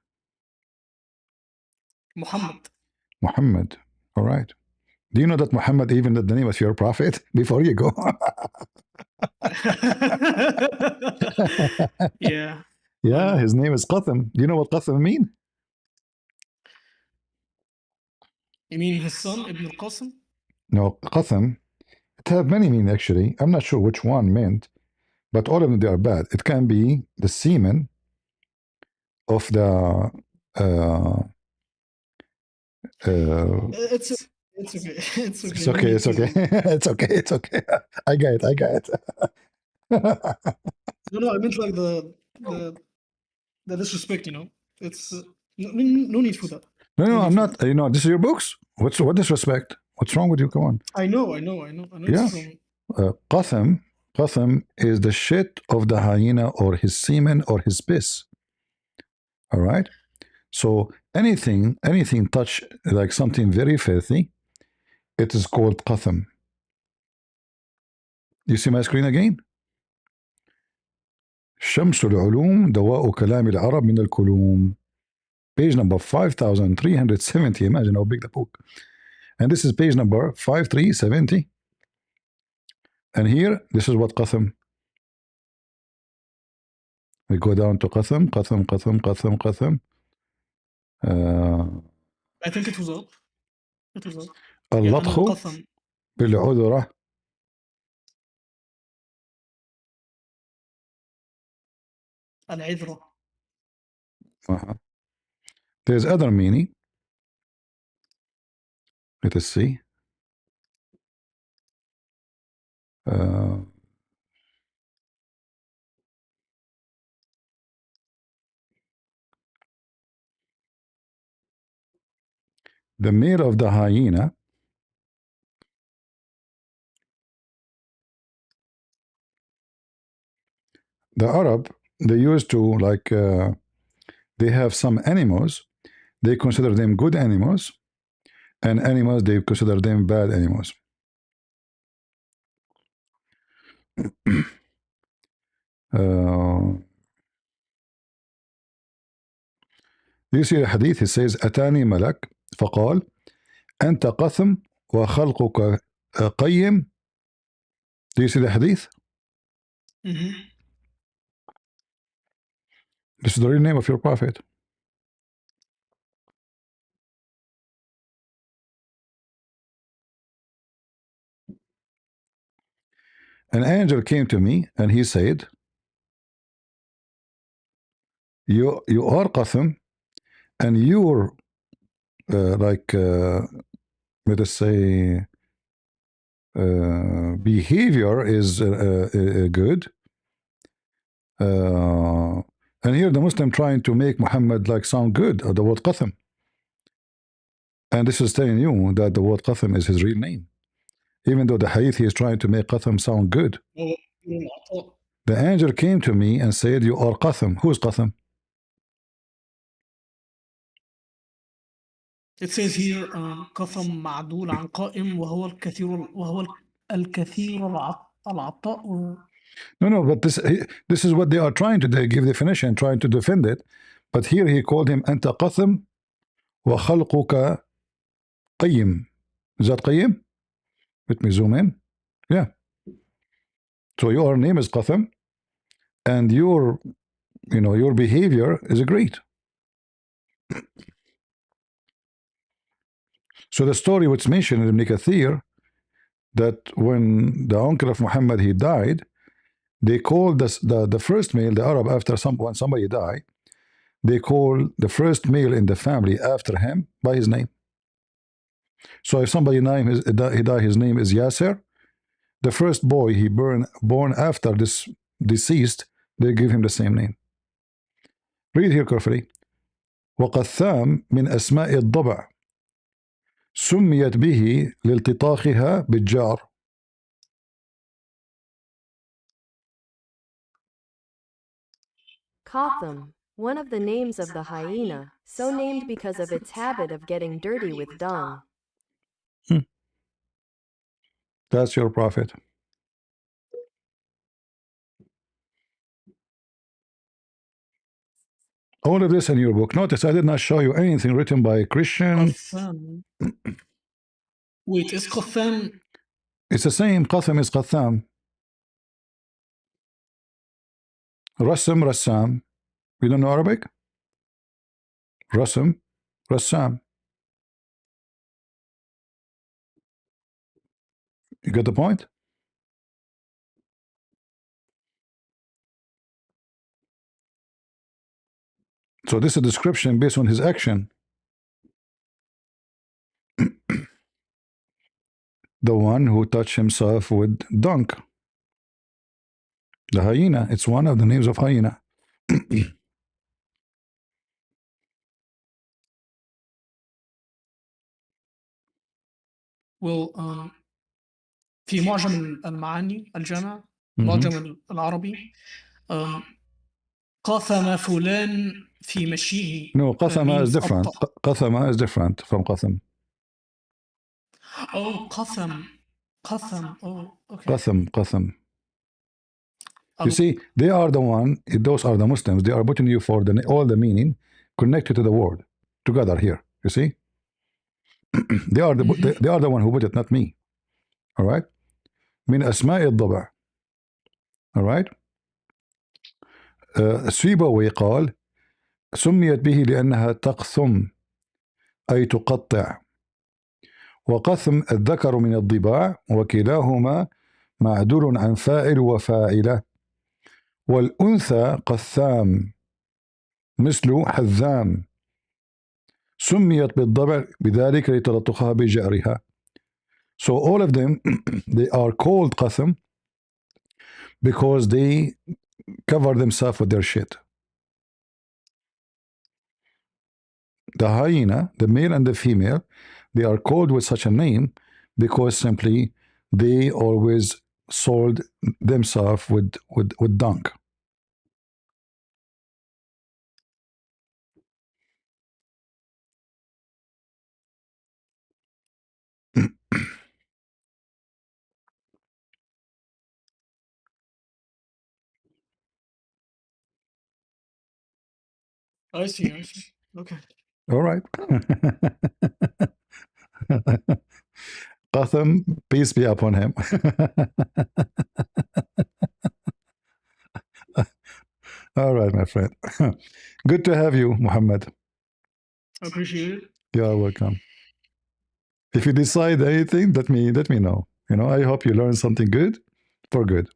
Muhammad. Muhammad. All right. Do you know that Muhammad even the name of your prophet? Before you go. Yeah. Yeah, his name is Qatham. Do you know what Qatham mean? You mean his son, Ibn al-Qasim? No, Qatham. It have many meaning actually. I'm not sure which one meant, but all of them they are bad. It can be the semen of the It's okay. It's okay. It's okay. it's No okay, need it's okay. to- It's okay, it's okay. I got it, I got it. No, I meant like the disrespect, you know. It's no need for that. No, No I'm need for not. You know, this is your books. What disrespect? What's wrong with you? Come on. I know. Yeah. It's from Qatham is the shit of the hyena or his semen or his piss. All right. So anything touch like something very filthy, it is called Qatham. You see my screen again? شمس العلوم دواء كلام العرب من الكلوم. Page number 5370. Imagine how big the book. And this is page number 5370. And here, this is what Qatham. We go down to Qatham. I think it was up. It was up. اللطخ القثم. بالعذرة. العذرة. There's other meaning. Let us see. The male of the hyena, the Arab, they used to like, they have some animals, they consider them good animals, and animals, they consider them bad animals. You see the hadith, he says, أتاني ملك فقال أنت قثم وخلقك قيم. Do you see the hadith? Mm-hmm. This is the real name of your prophet. An angel came to me and he said, you are Qatham, and your like let us say behavior is good. And here the Muslim trying to make Muhammad like sound good, or the word Qatham. And this is telling you that the word Qatham is his real name. Even though the hadith he is trying to make Qatham sound good. The angel came to me and said, you are Qatham. Who is Qatham? It says here قثم معدول عن قائم وهو الكثير العطاء or... No, but this is what they are trying to give definition, trying to defend it. But here he called him أنت قثم وخلقك قيم. Is that قيم? Let me zoom in. Yeah. So your name is Qatham, and your behavior is great. So the story which mentioned in Ibn Kathir, that when the uncle of Muhammad he died, they called the first male, the Arab, after when somebody died, they call the first male in the family after him by his name. So if somebody name he died, his name is Yasser, the first boy he born after this deceased, they give him the same name. Read here carefully. وقثام من أسماء الضبع سميت به لالتطاخها بالجار. Qatham, one of the names of the hyena, so named because of its habit of getting dirty with dung. That's your prophet. All of this in your book. Notice I did not show you anything written by a Christian. Qatham. Wait, is Qatham? It's the same. Qatham is Qatham. Rassam, Rassam. You don't know Arabic? Rassam, Rassam. You get the point? So this is a description based on his action. The one who touched himself with dung. The hyena. It's one of the names of hyena. Well, في معجم المعاني الجامع معجم العربي قثم فلان في مشيه. No, qathama is different. Qathama is different from qatham. Oh, qatham. Oh, okay. Qatham. You see, they are the one, those are the Muslims, they are putting you for all the meaning connected to the word together here. You see? they are the one who put it, not me. All right? من أسماء الضبع. All right? سيبوي قال سميت به لأنها تقثم أي تقطع، وقثم الذكر من الضباع، وكلاهما معدول عن فاعل وفاعلة، والأنثى قثام مثل حذام، سميت بالضبع بذلك لتلطخها بجأرها. So all of them, they are called qatham because they cover themselves with their shit. The hyena, the male and the female, they are called with such a name because simply they always soiled themselves with dung. I see. Okay. All right. Qatham, peace be upon him. All right, my friend. Good to have you, Muhammad. I appreciate it. You are welcome. If you decide anything, let me know. I hope you learn something good for good.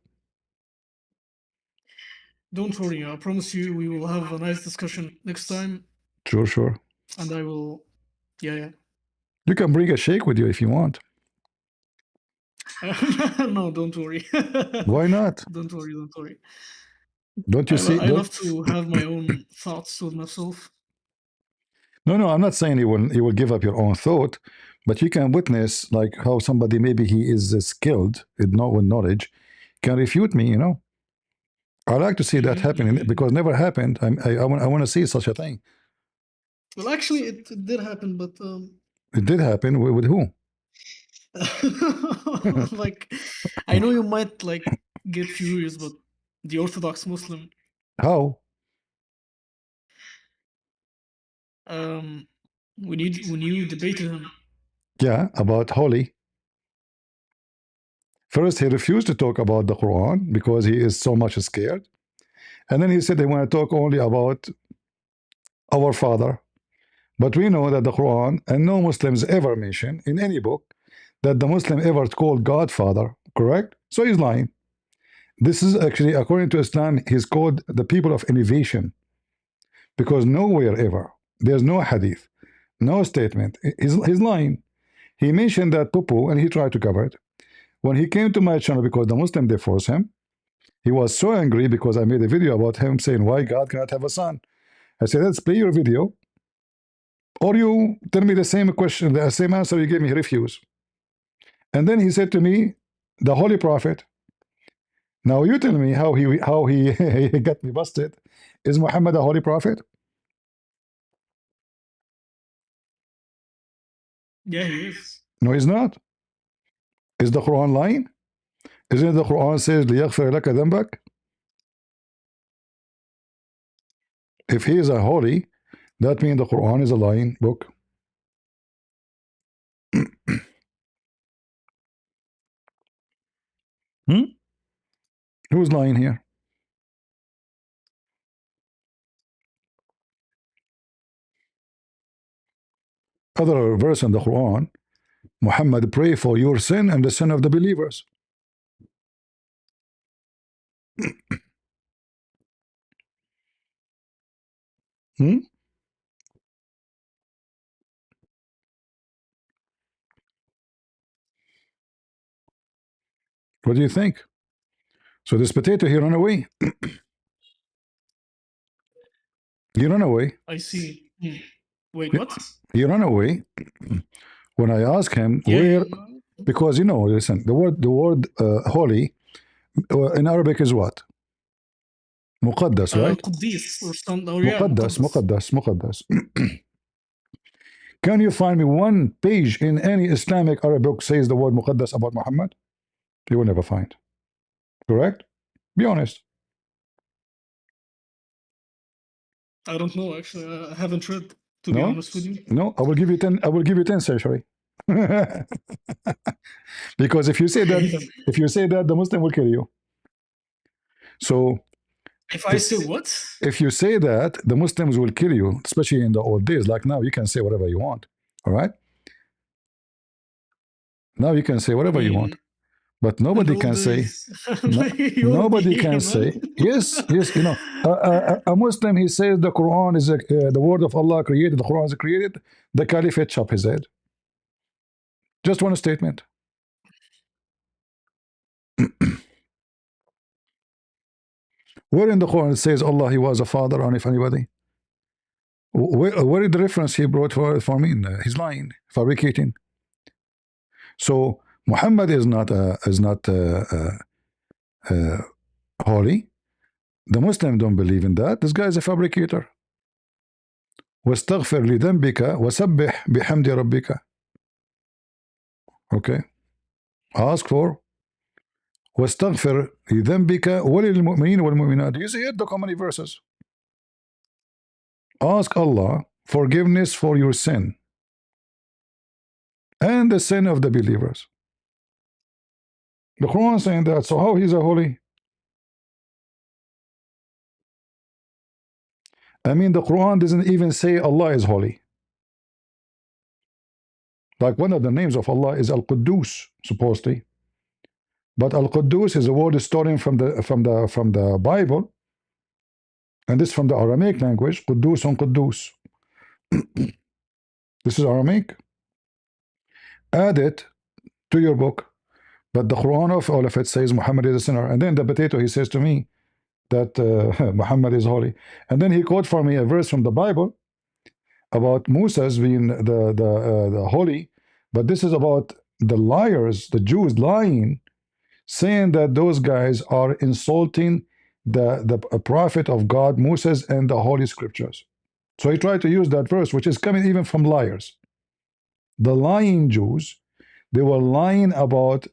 Don't worry, I promise you we will have a nice discussion next time. Sure. And I will, yeah. You can bring a shake with you if you want. No, don't worry. Why not? Don't worry. Don't you see? I love to have my own thoughts with myself. No, I'm not saying you will give up your own thought, but you can witness like how somebody, maybe he is skilled with knowledge, can refute me. I like to see that happening because never happened. I want to see such a thing. Well, actually, it did happen, but it did happen with who? Like, I know you might get furious, but the Orthodox Muslim. How? When you debated him. Yeah, about holy. First, he refused to talk about the Quran because he is so much scared. And then he said they want to talk only about our Father. But we know that the Quran, and no Muslims ever mention in any book that the Muslim ever called God Father, correct? So he's lying. This is actually, according to Islam, he's called the people of innovation. Because nowhere ever, there's no hadith, no statement. He's lying. He mentioned that poo-poo, and he tried to cover it. When he came to my channel, because the Muslim, they force him, he was so angry because I made a video about him saying why God cannot have a son. I said, let's play your video, or you tell me the same question, the same answer you gave me, he refused. And then he said to me, the Holy Prophet. Now you tell me how he he got me busted. Is Muhammad a Holy Prophet? Yeah, he is. No, he's not. Is the Quran lying? Isn't the Quran says لِيَغْفِرَ لَكَ ذَنْبَكَ? If he is a holy, that means the Quran is a lying book. Who's lying here? Other verse in the Quran, Muhammad, pray for your sin and the sin of the believers. What do you think? So this potato, he ran away. He ran away. I see. Wait, what? He ran away. When I asked him where, because listen, the word holy in Arabic is what? Muqaddas, right? Qudis or something. Muqaddas. Can you find me one page in any Islamic Arabic book says the word Muqaddas about Muhammad? You will never find. Correct? Be honest. I don't know, actually. I haven't read, to be honest with you. No, I will give you 10. I will give you 10 century. Because if you say that, the Muslim will kill you. So if I say what? If you say that, the Muslims will kill you, especially in the old days. Like now, you can say whatever you want. All right? Now you can say whatever you want. But nobody can say, nobody can say, yes, a Muslim, he says the Quran is the word of Allah created, the Quran is created, the Caliphate chop his head. Just one statement. Where in the Quran it says Allah, he was a father, and if anybody? Where is the reference he brought for me? He's lying, fabricating. So Muhammad is not holy. The Muslims don't believe in that. This guy is a fabricator. واستغفر لذنبك وسبح بحمد ربك. Okay. Ask for واستغفر لذنبك وللمؤمنين والمؤمنات. You see it? Look how many verses. Ask Allah forgiveness for your sin and the sin of the believers. The Quran is saying that. So how he's a holy? I mean, the Quran doesn't even say Allah is holy. Like one of the names of Allah is Al-Quddus, supposedly. But Al-Quddus is a word stolen from the Bible, and this from the Aramaic language, Quddus on Quddus. This is Aramaic. Add it to your book. But the Quran of all of it says Muhammad is a sinner. And then the potato, he says to me that Muhammad is holy. And then he quote for me a verse from the Bible about Moses being the holy. But this is about the liars, the Jews lying, saying that those guys are insulting the prophet of God, Moses, and the Holy Scriptures. So he tried to use that verse, which is coming even from liars. The lying Jews, they were lying about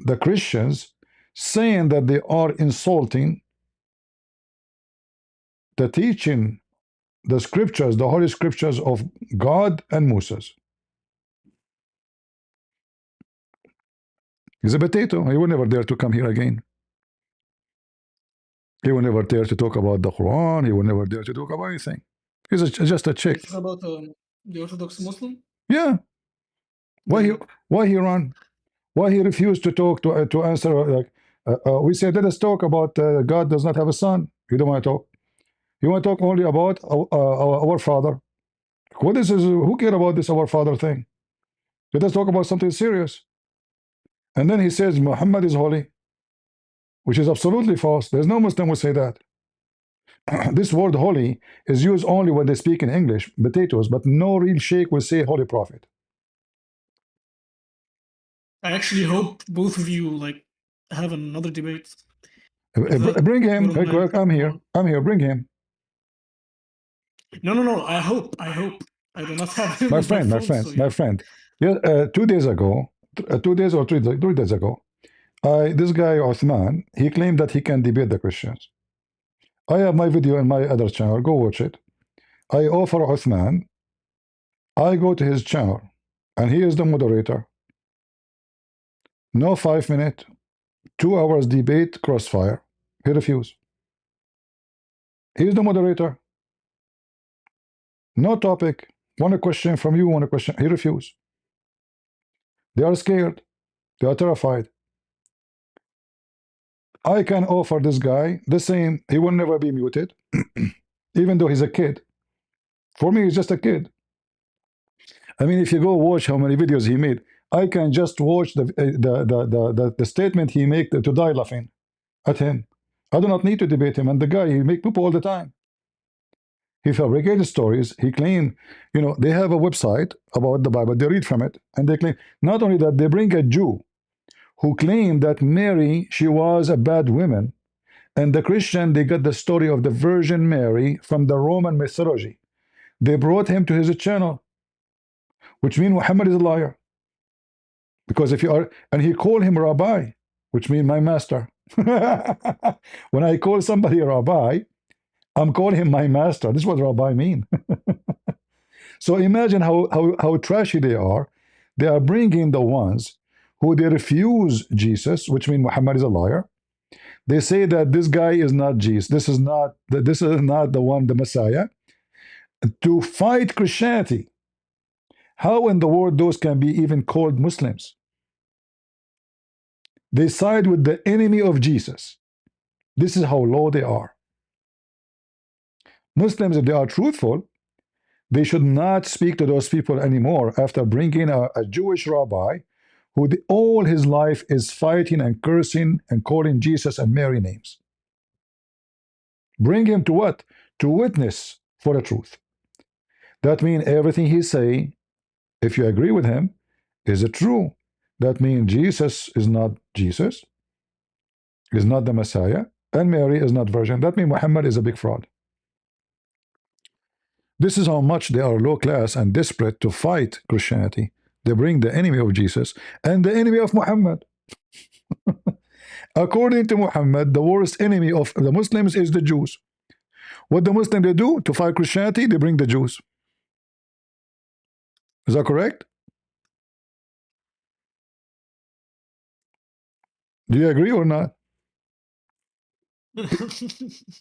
the Christians, saying that they are insulting the teaching, the scriptures, the Holy Scriptures of God and Moses. He's a potato. He will never dare to come here again. He will never dare to talk about the Quran. He will never dare to talk about anything. He's just a chick. It's about the Orthodox Muslim? Yeah. Why he run? Why he refused to talk, to answer? Like we said, let us talk about God does not have a son. You don't want to talk. You want to talk only about our Father. What is this? Who cares about this our Father thing? Let us talk about something serious. And then he says Muhammad is holy, which is absolutely false. There's no Muslim who say that. This word holy is used only when they speak in English, potatoes, but no real sheikh will say holy prophet. I actually hope both of you like have another debate. Bring him. I'm here. Bring him. No. I hope. I do not have him. My friend. Yeah, 2 days ago, 2 days or 3 days ago, this guy Othman, he claimed that he can debate the Christians. I have my video in my other channel. Go watch it. I offer Uthman. I go to his channel, and he is the moderator. No 5 minute, 2 hours debate, crossfire. He refused. He is the moderator. No topic. Want a question from you, want a question. He refused. They are scared. They are terrified. I can offer this guy the same. He will never be muted, even though he's a kid. For me, he's just a kid. I mean, if you go watch how many videos he made, I can just watch the statement he made to die laughing at him. I do not need to debate him. And the guy, he make people all the time. He fabricated stories. He claimed, you know, they have a website about the Bible. They read from it, and they claim not only that, they bring a Jew who claimed that Mary, she was a bad woman, and the Christian, they got the story of the Virgin Mary from the Roman mythology. They brought him to his channel, which means Muhammad is a liar. Because if you are, and he called him Rabbi, which means my master. When I call somebody a Rabbi, I'm calling him my master. This is what Rabbi mean. So imagine how trashy they are. They are bringing the ones who they refuse Jesus, which means Muhammad is a liar. They say that this guy is not Jesus. This is not the one, the Messiah. To fight Christianity. How in the world those can be even called Muslims? They side with the enemy of Jesus. This is how low they are. Muslims, if they are truthful, they should not speak to those people anymore after bringing a Jewish rabbi who all his life is fighting and cursing and calling Jesus and Mary names. Bring him to what? To witness for the truth. That means everything he say, if you agree with him, is it true? That means Jesus is not Jesus, is not the Messiah, and Mary is not virgin. That means Muhammad is a big fraud. This is how much they are low class and desperate to fight Christianity. They bring the enemy of Jesus and the enemy of Muhammad. According to Muhammad, the worst enemy of the Muslims is the Jews. What the Muslims they do to fight Christianity, they bring the Jews. Is that correct? Do you agree or not?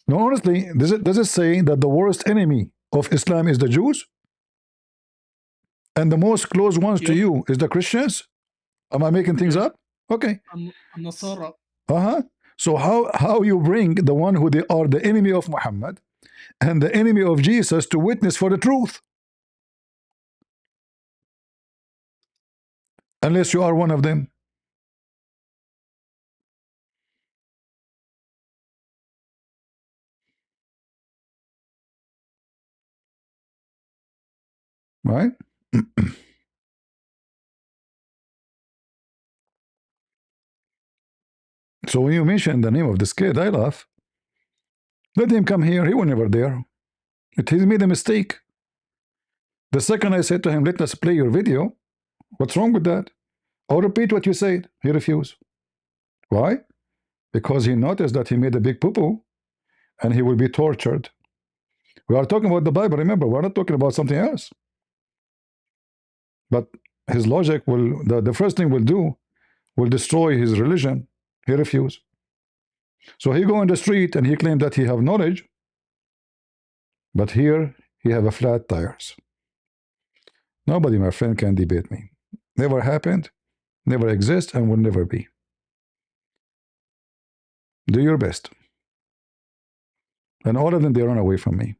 No, honestly, does it say that the worst enemy of Islam is the Jews? And the most close ones to you is the Christians? Am I making things up? Okay. Nasara. So how you bring the one who they are the enemy of Muhammad and the enemy of Jesus to witness for the truth? Unless you are one of them. Right? So when you mention the name of this kid, I laugh. Let him come here. He was never there. He made a mistake. The second I said to him, let us play your video. What's wrong with that? I'll repeat what you said. He refused. Why? Because he noticed that he made a big poo-poo and he will be tortured. We are talking about the Bible. Remember, we're not talking about something else. But his logic will, the first thing will do, will destroy his religion. He refused. So he go in the street and he claimed that he have knowledge. But here he have a flat tires. Nobody, my friend, can debate me. Never happened, never exist, and will never be. Do your best. And all of them, they run away from me.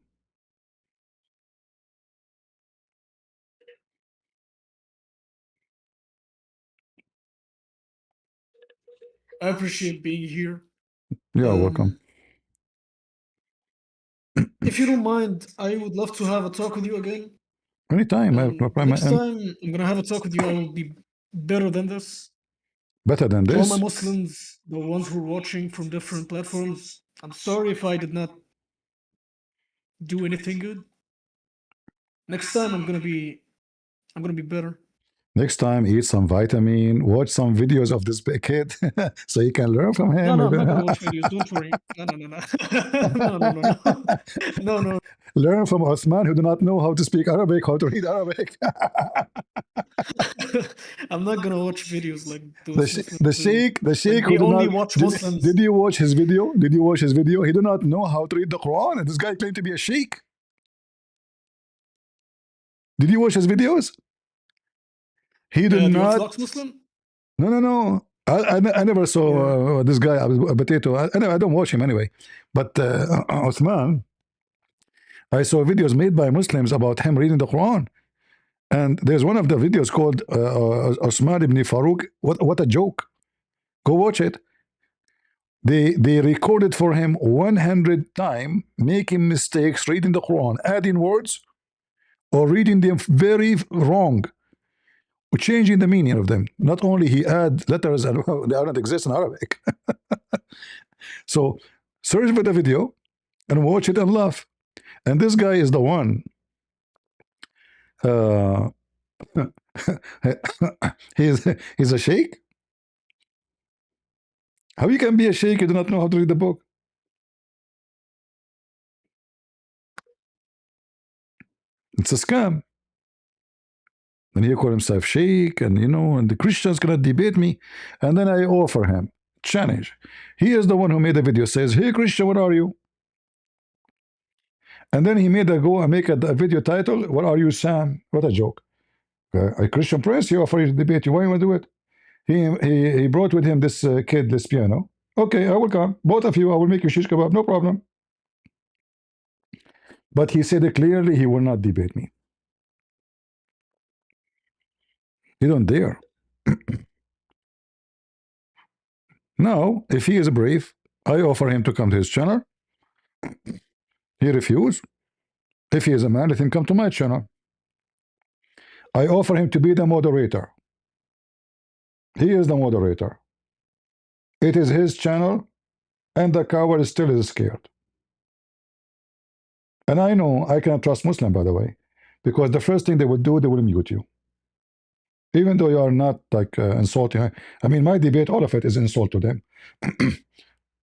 I appreciate being here. You're welcome. If you don't mind, I would love to have a talk with you again. Anytime. Next time I'm gonna have a talk with you, I will be better than this. Better than To all this? my Muslims, the ones who are watching from different platforms, I'm sorry if I did not do anything good. Next time I'm gonna be better. Next time, eat some vitamin, watch some videos of this kid so you can learn from him. No, I'm not gonna watch videos. Don't worry. No. No. Learn from Osman, who do not know how to speak Arabic, how to read Arabic. I'm not gonna watch videos like those. The sheikh they who only watch Muslims. Did you watch his video? Did you watch his video? He do not know how to read the Quran, and this guy claimed to be a sheikh. Did you watch his videos? He did not. Orthodox Muslim? No. I never saw this guy, a potato. I don't watch him anyway. But Osman, I saw videos made by Muslims about him reading the Quran. And there's one of the videos called Osman ibn Farouk. What a joke. Go watch it. They recorded for him 100 times, making mistakes, reading the Quran, adding words, or reading them very wrong, changing the meaning of them. Not only he add letters and they don't exist in Arabic. So search for the video and watch it and laugh. And this guy is the one. He's a sheikh. How you can be a sheikh? You do not know how to read the book. It's a scam. And he called himself sheikh, and and the Christians cannot debate me. And then I offer him challenge. He is the one who made the video. Says, "Hey Christian, what are you?" And then he made a video title. What are you, Sam? What a joke! A Christian prince. He offered to debate you. Why you want to do it? He brought with him this kid, this piano. Okay, I will come. Both of you, I will make you shish kebab. No problem. But he said clearly he will not debate me. He don't dare. Now, if he is brave, I offer him to come to his channel. He refused. If he is a man, let him come to my channel. I offer him to be the moderator. He is the moderator. It is his channel, and the coward still is scared. And I know I cannot trust Muslim, by the way, because the first thing they would do, they will mute you. Even though you are not like insulting. I mean, my debate, all of it is insult to them.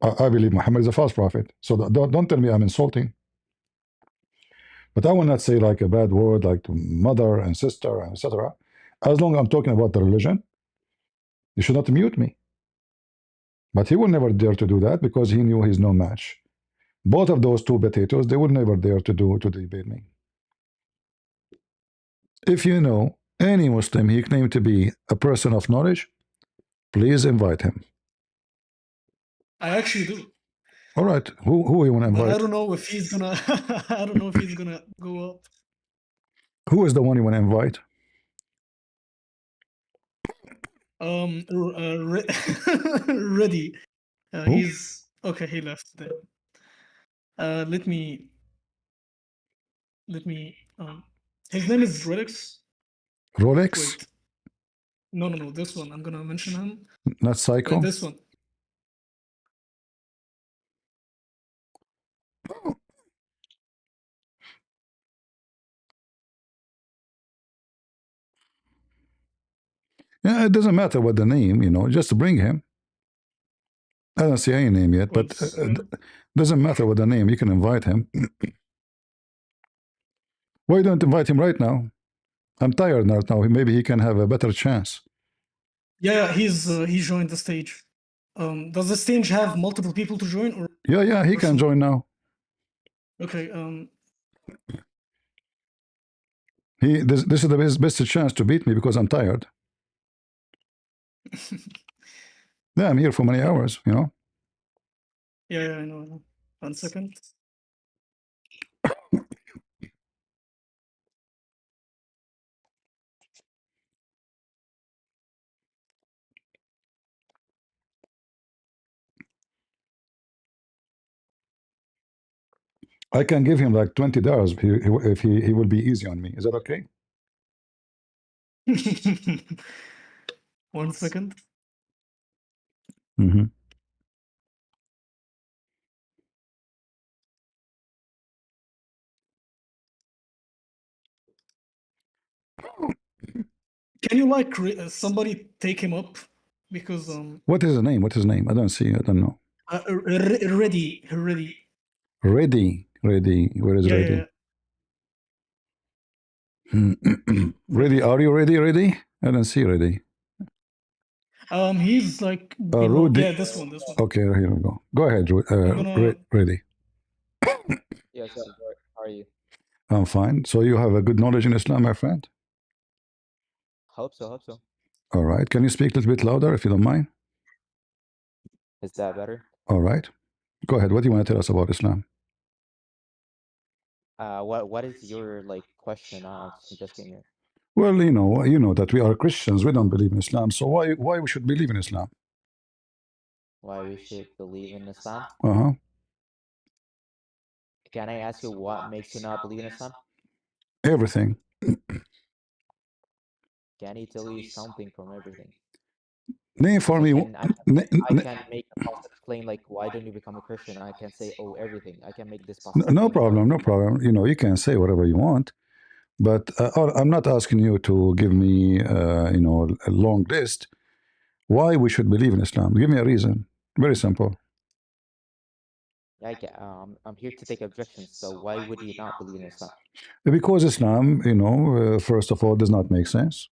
I believe Muhammad is a false prophet. So don't tell me I'm insulting. But I will not say like a bad word like to mother and sister, etc. As long as I'm talking about the religion, you should not mute me. But he will never dare to do that because he knew he's no match. Both of those two potatoes, they will never dare to debate me. If you know any Muslim he claimed to be a person of knowledge, please invite him. I actually do. All right, who you want to invite? But I don't know if he's gonna. I don't know if he's gonna go up. Who is the one you want to invite? Ready. He's okay. He left there. Let me. His name is Rolex. Rolex? Wait. No. This one. I'm gonna mention him. Not Psycho? This one. Yeah, it doesn't matter what the name, just bring him. I don't see any name yet, but doesn't matter what the name. You can invite him. Why don't invite him right now? I'm tired right now. Maybe he can have a better chance. Yeah, he joined the stage. Does the stage have multiple people to join? Or yeah, he can join now. Okay. This is the best chance to beat me because I'm tired. Yeah, I'm here for many hours, Yeah, I know. 1 second. I can give him like $20 if he will be easy on me. Is that okay? 1 second. Mm-hmm. Can you like somebody take him up? Because What is his name? What is his name? I don't see. I don't know. ready. Ready. Where is Yeah, Ready? yeah. Ready. Are you ready? Ready? I don't see Ready. He's like below. Rudy. Yeah, this one. Okay, here we go. Go ahead, Ready. Yes, sir. How are you? I'm fine. So you have a good knowledge in Islam, my friend? Hope so. All right. Can you speak a little bit louder if you don't mind? Is that better? All right. Go ahead. What do you want to tell us about Islam? What is your like question? I'm just getting here. Well, you know that we are Christians. We don't believe in Islam. So why we should believe in Islam? Why we should believe in Islam? Uh-huh. Can I ask you what makes you not believe in Islam? Everything. Can he tell you something from everything? Name for me. I can make a positive claim like, why don't you become a Christian? I can say, oh, everything. I can make this positive No claim. problem. You can say whatever you want, but I'm not asking you to give me, a long list. Why we should believe in Islam? Give me a reason. Very simple. I'm here to take objections. So why would you not believe in Islam? Because Islam, first of all, does not make sense.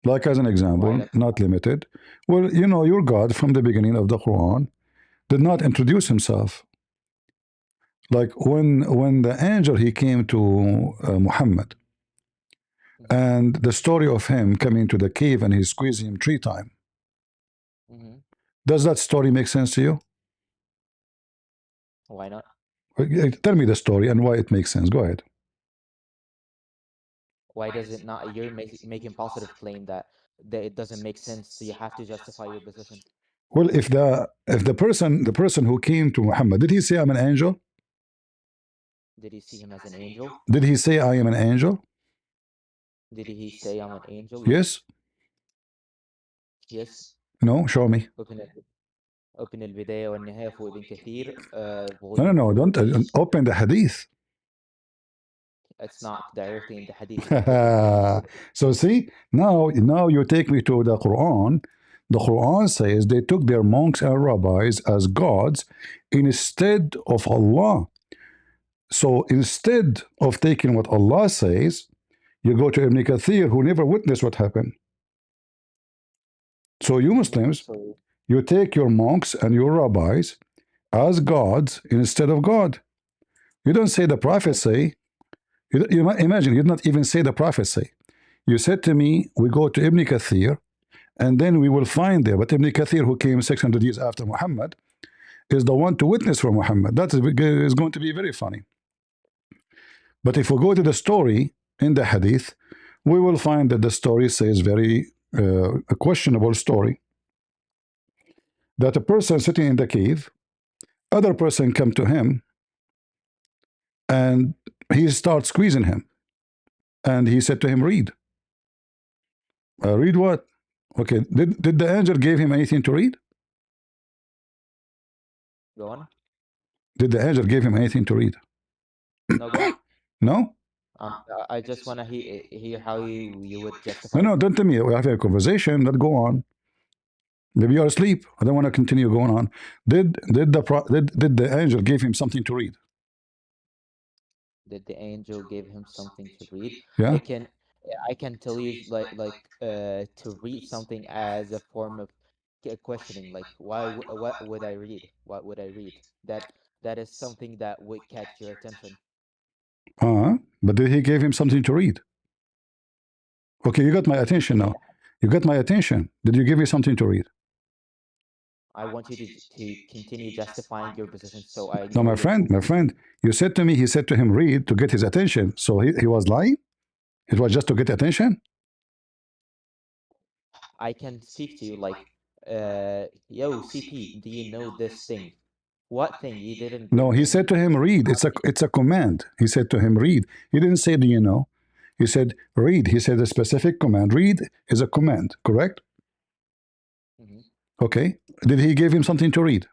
Like as an example, not limited. Well, your God from the beginning of the Quran did not introduce himself. Like when the angel he came to Muhammad, and the story of him coming to the cave and he squeezed him 3 times. Does that story make sense to you? Why not? Tell me the story and why it makes sense. Go ahead. Why does it not? You're making positive claim that it doesn't make sense, so you have to justify your position. Well, if the person who came to Muhammad, did he say I'm an angel? Did he see him as an angel? Did he say I am an angel? Did he say I'm an angel? Yes. Yes. No, show me. Open البداية والنهاية for Ibn Kathir. No, don't open the hadith. It's not directly in the hadith. So see, now you take me to the Quran. The Quran says they took their monks and rabbis as gods instead of Allah. So instead of taking what Allah says, you go to Ibn Kathir, who never witnessed what happened. So you Muslims, you take your monks and your rabbis as gods instead of God. You don't say the Prophet say. You imagine, you did not even say the Prophet say. You said to me, we go to Ibn Kathir, and then we will find there. But Ibn Kathir, who came 600 years after Muhammad, is the one to witness for Muhammad. That is going to be very funny. But if we go to the story in the hadith, we will find that the story says very a questionable story. That a person sitting in the cave, other person come to him, and he starts squeezing him. And he said to him, read. Read what? Okay, did the angel give him anything to read? Go on. Did the angel give him anything to read? No, go on. No? I just want to hear how you would justify. No, don't tell me. We have a conversation. Let's go on. Maybe you're asleep. I don't want to continue going on. Did the angel give him something to read? Did the angel give him something to read? Yeah. I can tell you to read something as a form of questioning. Like, what would I read? What would I read? That is something that would catch your attention. But did he give him something to read? Okay, you got my attention now. You got my attention. Did you give me something to read? I want you to continue justifying your position. So I. No, my friend, you said to me, he said to him, read to get his attention. So he was lying? It was just to get attention? I can speak to you like, yo, CP, do you know this thing? What thing? You didn't. No, he said to him, read. It's a command. He said to him, read. He didn't say, do you know? He said, read. He said a specific command. Read is a command, correct? Okay. Did he give him something to read?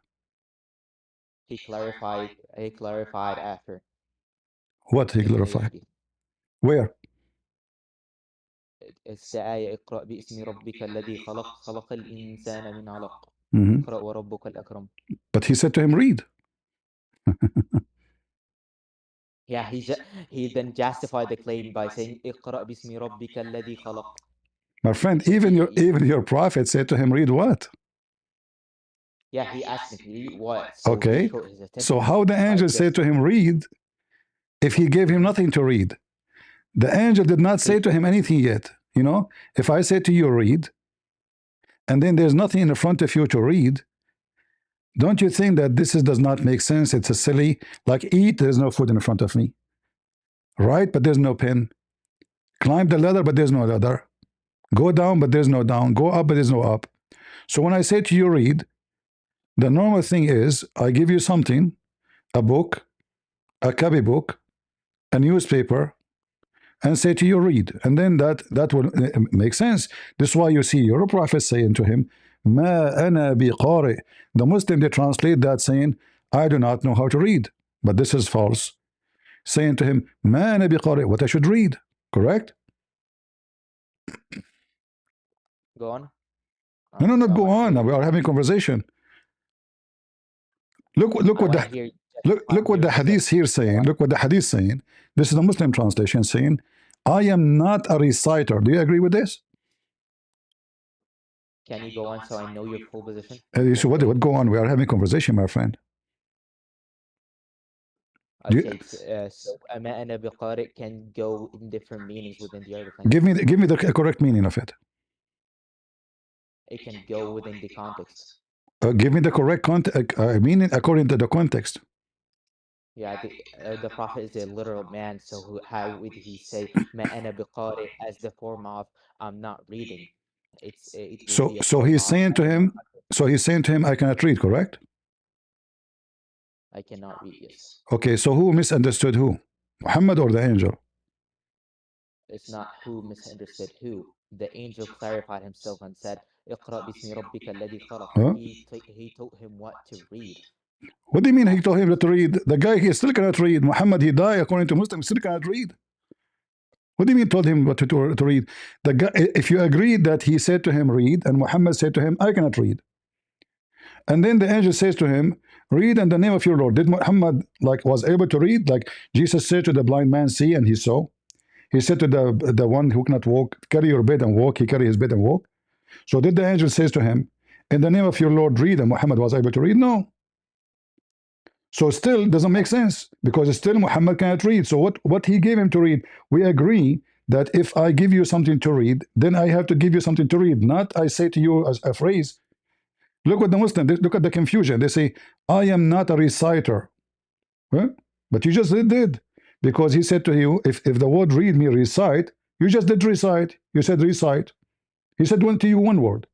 He clarified after. What he clarified? Where? الآية اقرأ باسم ربك الذي خلق خلق الإنسان من علق Mhm. اقرأ وربك الأكرم. But he said to him, read. Yeah, he then justified the claim by saying اقرأ باسم ربك الذي خلق. My friend, So even your prophet said to him, read what? yeah, he asked him to read what, so he Okay. caught his attention. So how the angel By said to him, read, if he gave him nothing to read? The angel did not say to him anything yet. You know, if I say to you, read, and then there's nothing in front of you to read, don't you think that this does not make sense? It's a silly, like eat, there's no food in front of me. Write, but there's no pen. Climb the ladder, but there's no ladder. Go down, but there's no down. Go up, but there's no up. So when I say to you, read, the normal thing is I give you something, a book, a copybook, a newspaper, and say to you, read. And then that will make sense. This is why you see your prophet saying to him, Ma ana biqari. The Muslim, they translate that saying, I do not know how to read. But this is false. Saying to him, Ma ana biqari, what I should read. Correct? Go on. No, not go on. We are having conversation. Look what the look what the hadith here saying. Look what the hadith saying. This is the Muslim translation saying, I am not a reciter. Do you agree with this? Can you go on so I know your full position? So what go on? We are having conversation, my friend. Okay, so أنا بقارئ can go in different meanings within the Arabic language. Give me the correct meaning of it. It can go within the context. Give me the correct meaning according to the context. Yeah, the Prophet is a literal man, so how would he say ما أنا بقارئ as the form of I'm not reading? So he's saying to him, I cannot read, correct? I cannot read, yes. Okay, so who misunderstood who? Muhammad or the angel? It's not who misunderstood who. The angel clarified himself and said, اقرأ باسم ربك الذي خلق. Huh? He told him what to read. What do you mean he told him to read? The guy, he still cannot read. Muhammad, he died according to Muslims, still cannot read. What do you mean told him what to read? The guy, if you agree that he said to him, read, and Muhammad said to him, I cannot read. And then the angel says to him, read in the name of your Lord. Did Muhammad was able to read? Like Jesus said to the blind man, see, and he saw. He said to the one who cannot walk, carry your bed and walk. He carried his bed and walk. So did the angel says to him, in the name of your Lord, read, and Muhammad was able to read? No. So still doesn't make sense, because still Muhammad cannot read. So what he gave him to read, we agree that if I give you something to read, then I have to give you something to read, not I say to you as a phrase. Look what the Muslim, look at the confusion. They say, I am not a reciter. Huh? But you just did. Because he said to you, if the word read me recite, you just did recite. You said recite. He said to you one word,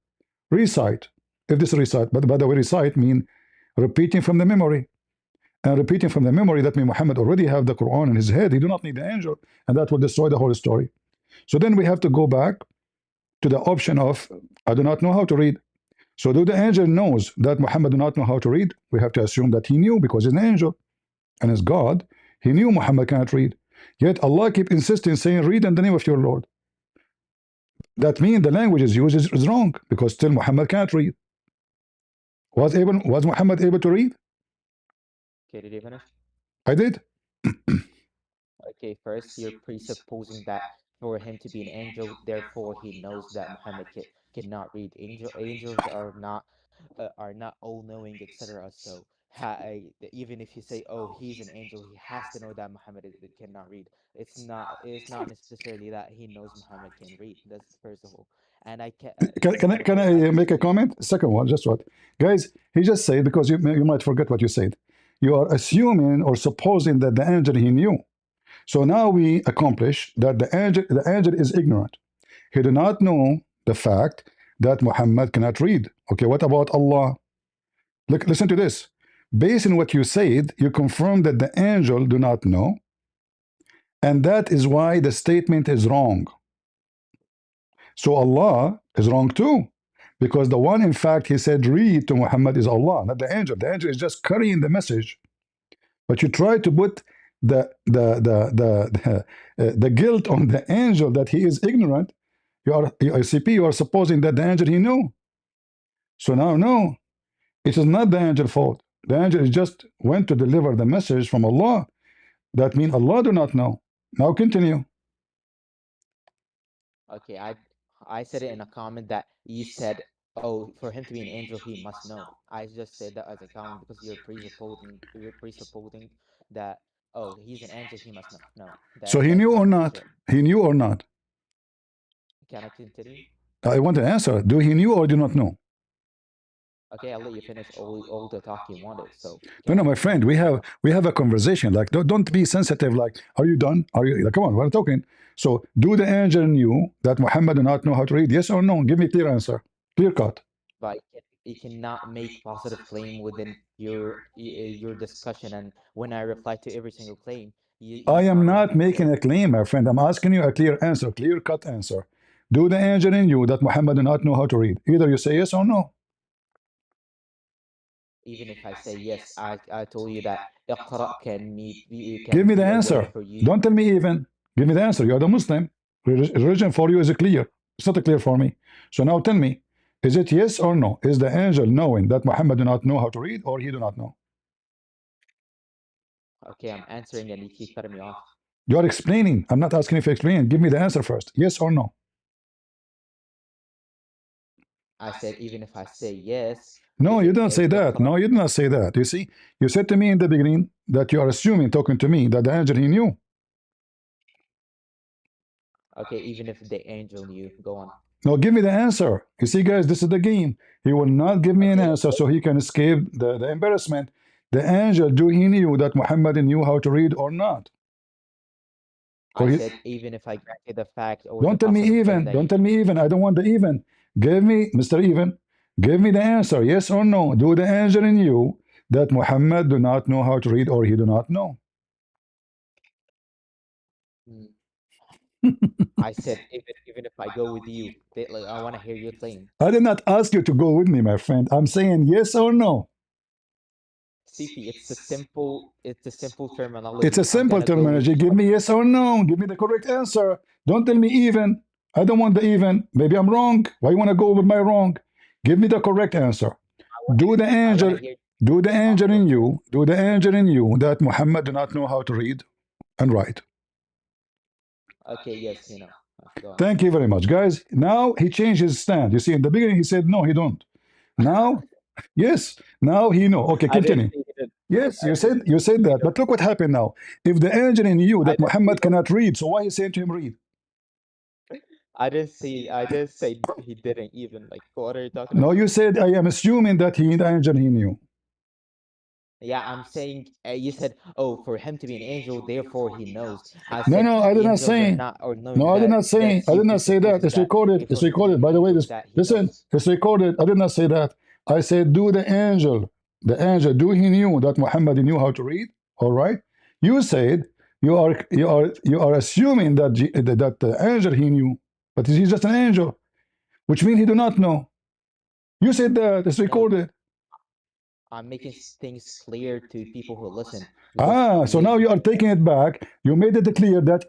recite. If this recite, but by the way, recite mean repeating from the memory. And repeating from the memory, that means Muhammad already have the Quran in his head. He do not need the angel, and that will destroy the whole story. So then we have to go back to the option of, I do not know how to read. So do the angel knows that Muhammad do not know how to read? We have to assume that he knew, because he's an angel and as God, he knew Muhammad cannot read. Yet Allah keep insisting, saying, read in the name of your Lord. That means the language is used is wrong, because still Muhammad cannot read. Was Muhammad able to read? Okay, did you finish? I did. Okay, first you're presupposing that for him to be an angel, therefore he knows that Muhammad cannot read. Angels are not all-knowing, etc. So even if you say, oh, he's an angel, he has to know that Muhammad cannot read. It's not necessarily that he knows Muhammad can read. That's first of all. And can I make a comment? Second one, just what, guys? He just said, because you might forget what you said. You are assuming or supposing that the angel he knew. So now we accomplish that the angel is ignorant. He did not know the fact that Muhammad cannot read. Okay, what about Allah? Look, listen to this. Based on what you said, you confirm that the angel do not know, and that is why the statement is wrong. So Allah is wrong too, because the one, in fact, he said read to Muhammad is Allah, not the angel. The angel is just carrying the message. But you try to put the guilt on the angel that he is ignorant. ICP, you are supposing that the angel he knew. So now, no, it is not the angel fault. The angel just went to deliver the message from Allah. That means Allah do not know. Now continue. Okay, I said it in a comment that you said, oh, for him to be an angel, he must know. I just said that as a comment because you're presupposing that, oh, he's an angel, he must know. No, So he that's knew not or what you not? said. He knew or not? Can I continue? I want to answer. Do he knew or do not know? Okay, I'll let you finish all the talk you wanted. So No, can no, I my friend, continue? we have a conversation. Like, don't be sensitive. Like, are you done? Are you like, come on, we're talking. So, do the angel knew that Muhammad did not know how to read? Yes or no? Give me a clear answer, clear cut. But you cannot make positive claim within your discussion, and when I reply to every single claim, you I am start not making making a claim, my friend. I'm asking you a clear answer, clear cut answer. Do the angel knew that Muhammad did not know how to read? Either you say yes or no. even if I say yes, I told you that Iqra Give can me the be a way answer. for you. Don't tell me even. Give me the answer. You're the Muslim. Religion for you is clear. It's not clear for me. So now tell me, is it yes or no? Is the angel knowing that Muhammad do not know how to read or he do not know? Okay, I'm answering and you keep cutting me off. You are explaining. I'm not asking if you explain. Give me the answer first. Yes or no? I said even if I say yes, No, you didn't say that. Iqra. No, you did not say that. You see, you said to me in the beginning that you are assuming, talking to me, that the angel he knew. Okay, even if the angel knew, go on. No, give me the answer. You see, guys, this is the game. He will not give me an Okay, answer so he can escape the embarrassment. The angel, do he knew that Muhammad knew how to read or not? Or I he, said even if I grant you the fact or the don't tell me positive claim even. that Don't you tell me even. I don't want the even. Give me, Mr. Even, give me the answer. Yes or no? Do the angel knew that Muhammad do not know how to read or he do not know? Mm. I said even if I go with you, like I want to hear your claim. I did not ask you to go with me, my friend. I'm saying yes or no. CP, it's a simple It's terminology. a I'm simple gonna go with terminology. Give me yes or no. Give me the correct answer. Don't tell me even. I don't want the even. Maybe I'm wrong. Why you want to go with my wrong? Give me the correct answer. Do the I want angel, to hear do the angel possible in claim. you, do the angel in you that Muhammad do not know how to read and write? Okay, yes, he know. Go on. Thank you very much, guys. Now he changed his stand. You see, in the beginning he said no, he don't. Now, yes, now he know. Okay, I didn't continue. say he did. Yes, I didn't you say said he that. don't. But look what happened now. If the angel knew I that didn't say he Muhammad don't. cannot read, so why he saying to him read? I didn't say he didn't even. Like, what are you talking No, about? you said I am assuming that the angel he knew. Yeah, I'm saying you said, oh, for him to be an angel, therefore he knows. I No, said no, I did not angels are say. not or known. No, I did not That say. I did not say that. presupposes It's that recorded. It's for him to be recorded. an By the way, angel, this that he listen. knows. It's recorded. I did not say that. I said, do the angel. The angel. Do he knew that Muhammad knew how to read? All right. You said you are assuming that that the angel he knew, but he's just an angel, which means he do not know. You said that. It's No, recorded. I'm making things clear to people who listen because Ah, so now you are taking it back. You made it clear that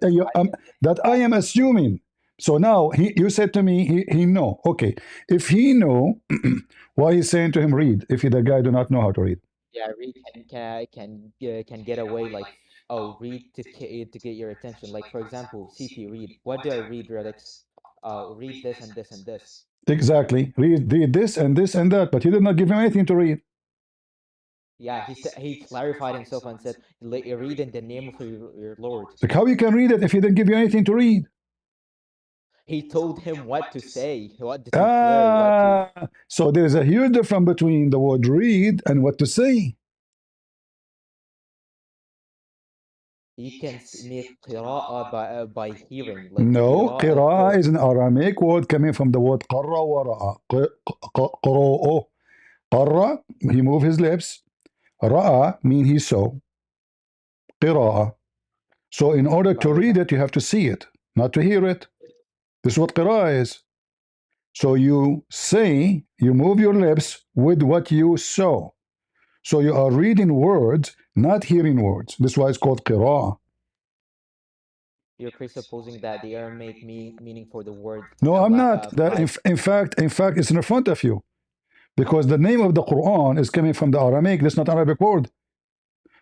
that I am assuming. So now you said to me he know. Okay, if he know, why he's saying to him read? If the guy do not know how to read. yeah, read can get away like, oh, read to get your attention. Like for example, CP read. What do I read, Redix? Read this and this and this. Exactly. Read this and this and that, but he did not give him anything to read. Yeah, he said he clarified himself and said, read in the name of your Lord." Like how you can read it if he didn't give you anything to read? He told him what to say, what to declare, what to. So there's a huge difference between the word read and what to say. You can make qira'ah by hearing, like No, qira'ah. qira'ah is an Aramaic word coming from the word qarra wa ra'a. Qira'ah. Qarra, he moved his lips. Ra'a mean he saw. Qira'ah. So in order to But we read don't. it, you have to see it, not to hear it. This is what qira'ah is. So you say, you move your lips with what you saw. So you are reading words, not hearing words. This is why it's called qira'ah. You're presupposing that the Aramaic meaning for the word No, I'm not. applies. In fact, it's in front of you. Because the name of the Quran is coming from the Aramaic. That's not Arabic word.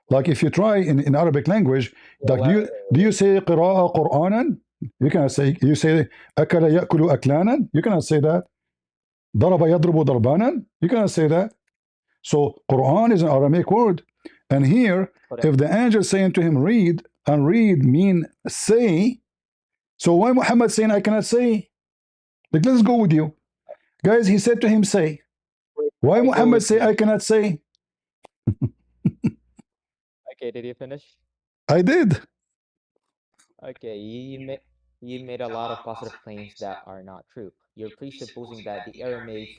Like if you try in Arabic language, like do you say قراءة قرآنا? You cannot say. You say أكل يأكل أكلانا? You cannot say that. ضرب يضرب ضربانا? You cannot say that. So Quran is an Aramaic word. And here, if the angel is saying to him, read, and read mean say, so why Muhammad saying I cannot say? Like, let's go with you. Guys, he said to him, say. Why Muhammad say I cannot say? Okay, did you finish? I did. Okay, you made a lot of positive claims that are not true. You're presupposing that the Arabic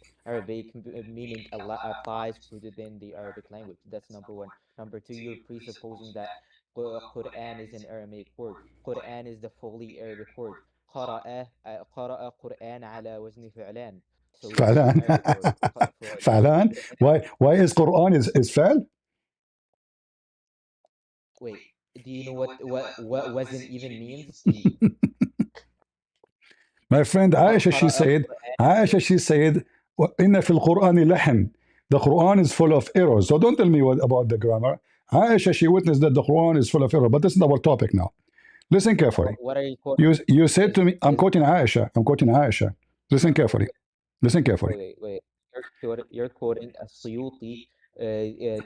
meaning applies within the Arabic language. That's number one. Number two, you're presupposing that Quran is an Aramaic word. Quran is the fully Arabic word. قرأ قرآن على وزن فعلان. So it's an فعلان. Arabic word. فعلان. Why is Quran is فعل? Wait, do you know what wasn't even means? My friend Aisha, she said, إن في القرآن لحن. The Quran is full of errors. So don't tell me about the grammar. Aisha, she witnessed that the Quran is full of errors. But this is our topic now. Listen carefully. What are you quoting? You said to me, I'm quoting Aisha. I'm quoting Aisha. Listen carefully. Listen carefully. Wait. You're quoting a Suyuti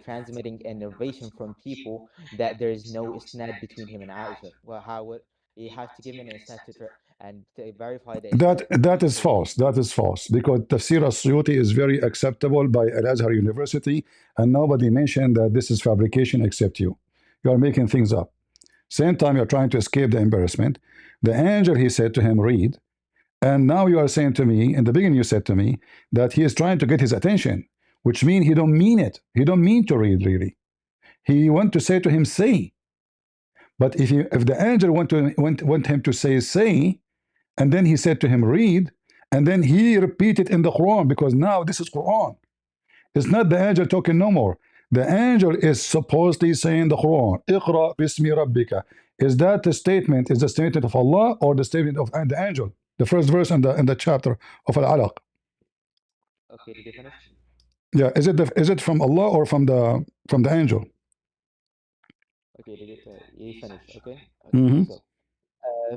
transmitting a narration from people that there is no isnad between him and Aisha. Well, how would he has to give me an isnad and to verify the isnad? That is false. That is false. Because Tafsir al-Suyuti is very acceptable by Al-Azhar University, and nobody mentioned that this is fabrication except you. You are making things up. Same time, you're trying to escape the embarrassment. The angel, he said to him, read. And now you are saying to me, in the beginning you said to me, that he is trying to get his attention, which means he don't mean it. He don't mean to read, really. He want to say to him, say. But if the angel want him to say, and then he said to him, read, and then he repeated in the Quran, because now this is Quran. It's not the angel talking no more. The angel is supposedly saying the Quran, اقرأ باسم ربك. Is that the statement? Is the statement of Allah or the statement of the angel? The first verse in the chapter of Al-Alaq. Okay, did you finish? Yeah, is it from Allah or from the angel? Okay, you finish? Okay. Mm-hmm. So,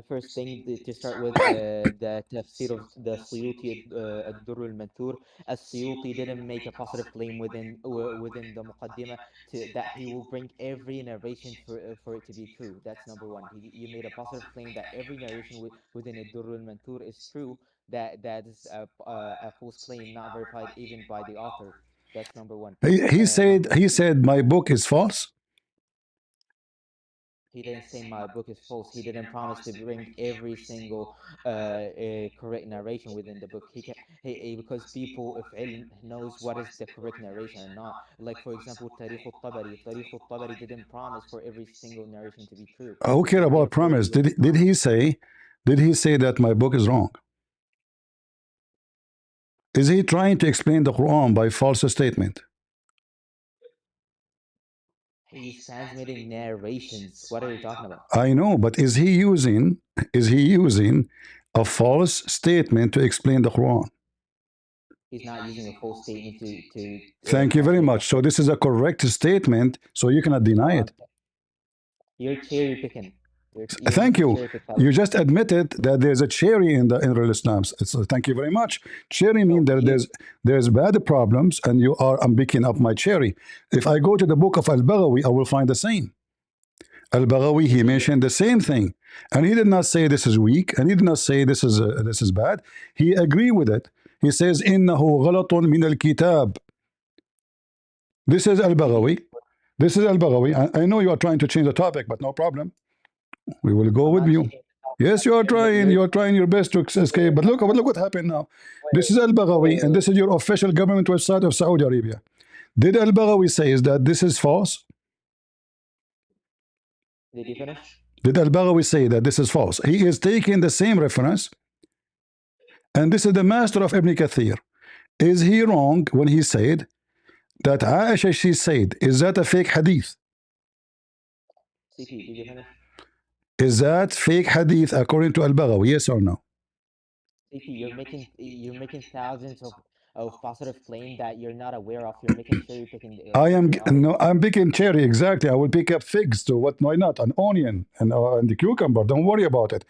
first thing to start with, the tafsir of the Suyuti ad-Durr al-Manthur. As-Suyuti didn't make a positive claim within the Muqaddimah that he will bring every narration for it to be true. That's number one. You made a positive claim that every narration within ad-Durr al-Manthur is true. That is a false claim, not verified even by the author. That's number one. He said my book is false. He didn't say my book is false. He didn't promise to bring every single correct narration within the book. He because people of ilm knows what is the correct narration and not. Like for example, Tariq al-Tabari. Tariq al-Tabari didn't promise for every single narration to be true. Who care about promise? Did he say that my book is wrong? Is he trying to explain the Quran by false statement? He's transmitting narrations. What are you talking about? I know, but is he using a false statement to explain the Quran? He's not using a false statement to Thank you very much. So this is a correct statement, so you cannot deny it. You're cherry picking. Thank you. You just admitted that there's a cherry in real Islam. So thank you very much. Cherry means that there's bad problems, and I'm picking up my cherry. If I go to the book of Al-Baghawi, I will find the same. Al-Baghawi, he mentioned the same thing, and he did not say this is weak, and he did not say this is bad. He agreed with it. He says إنه غلط من الكتاب. This is Al-Baghawi. This is Al-Baghawi. I know you are trying to change the topic, but no problem. We will go with you. Yes, you are trying. You are trying your best to escape. But look what happened now. This is Al-Baghawi, and this is your official government website of Saudi Arabia. Did Al-Baghawi say that this is false? Did you finish? Did Al-Baghawi say that this is false? He is taking the same reference, and this is the master of Ibn Kathir. Is he wrong when he said that Aisha, she said, is that a fake hadith? CP, did you finish? Is that fake hadith according to Al-Baghawi? Yes or no? CP, you're making thousands of positive claim that you're not aware of. You're making cherry picking. I am Quranic no, I'm picking cherry exactly. I will pick up figs too. What? Why not? An onion and the cucumber. Don't worry about it.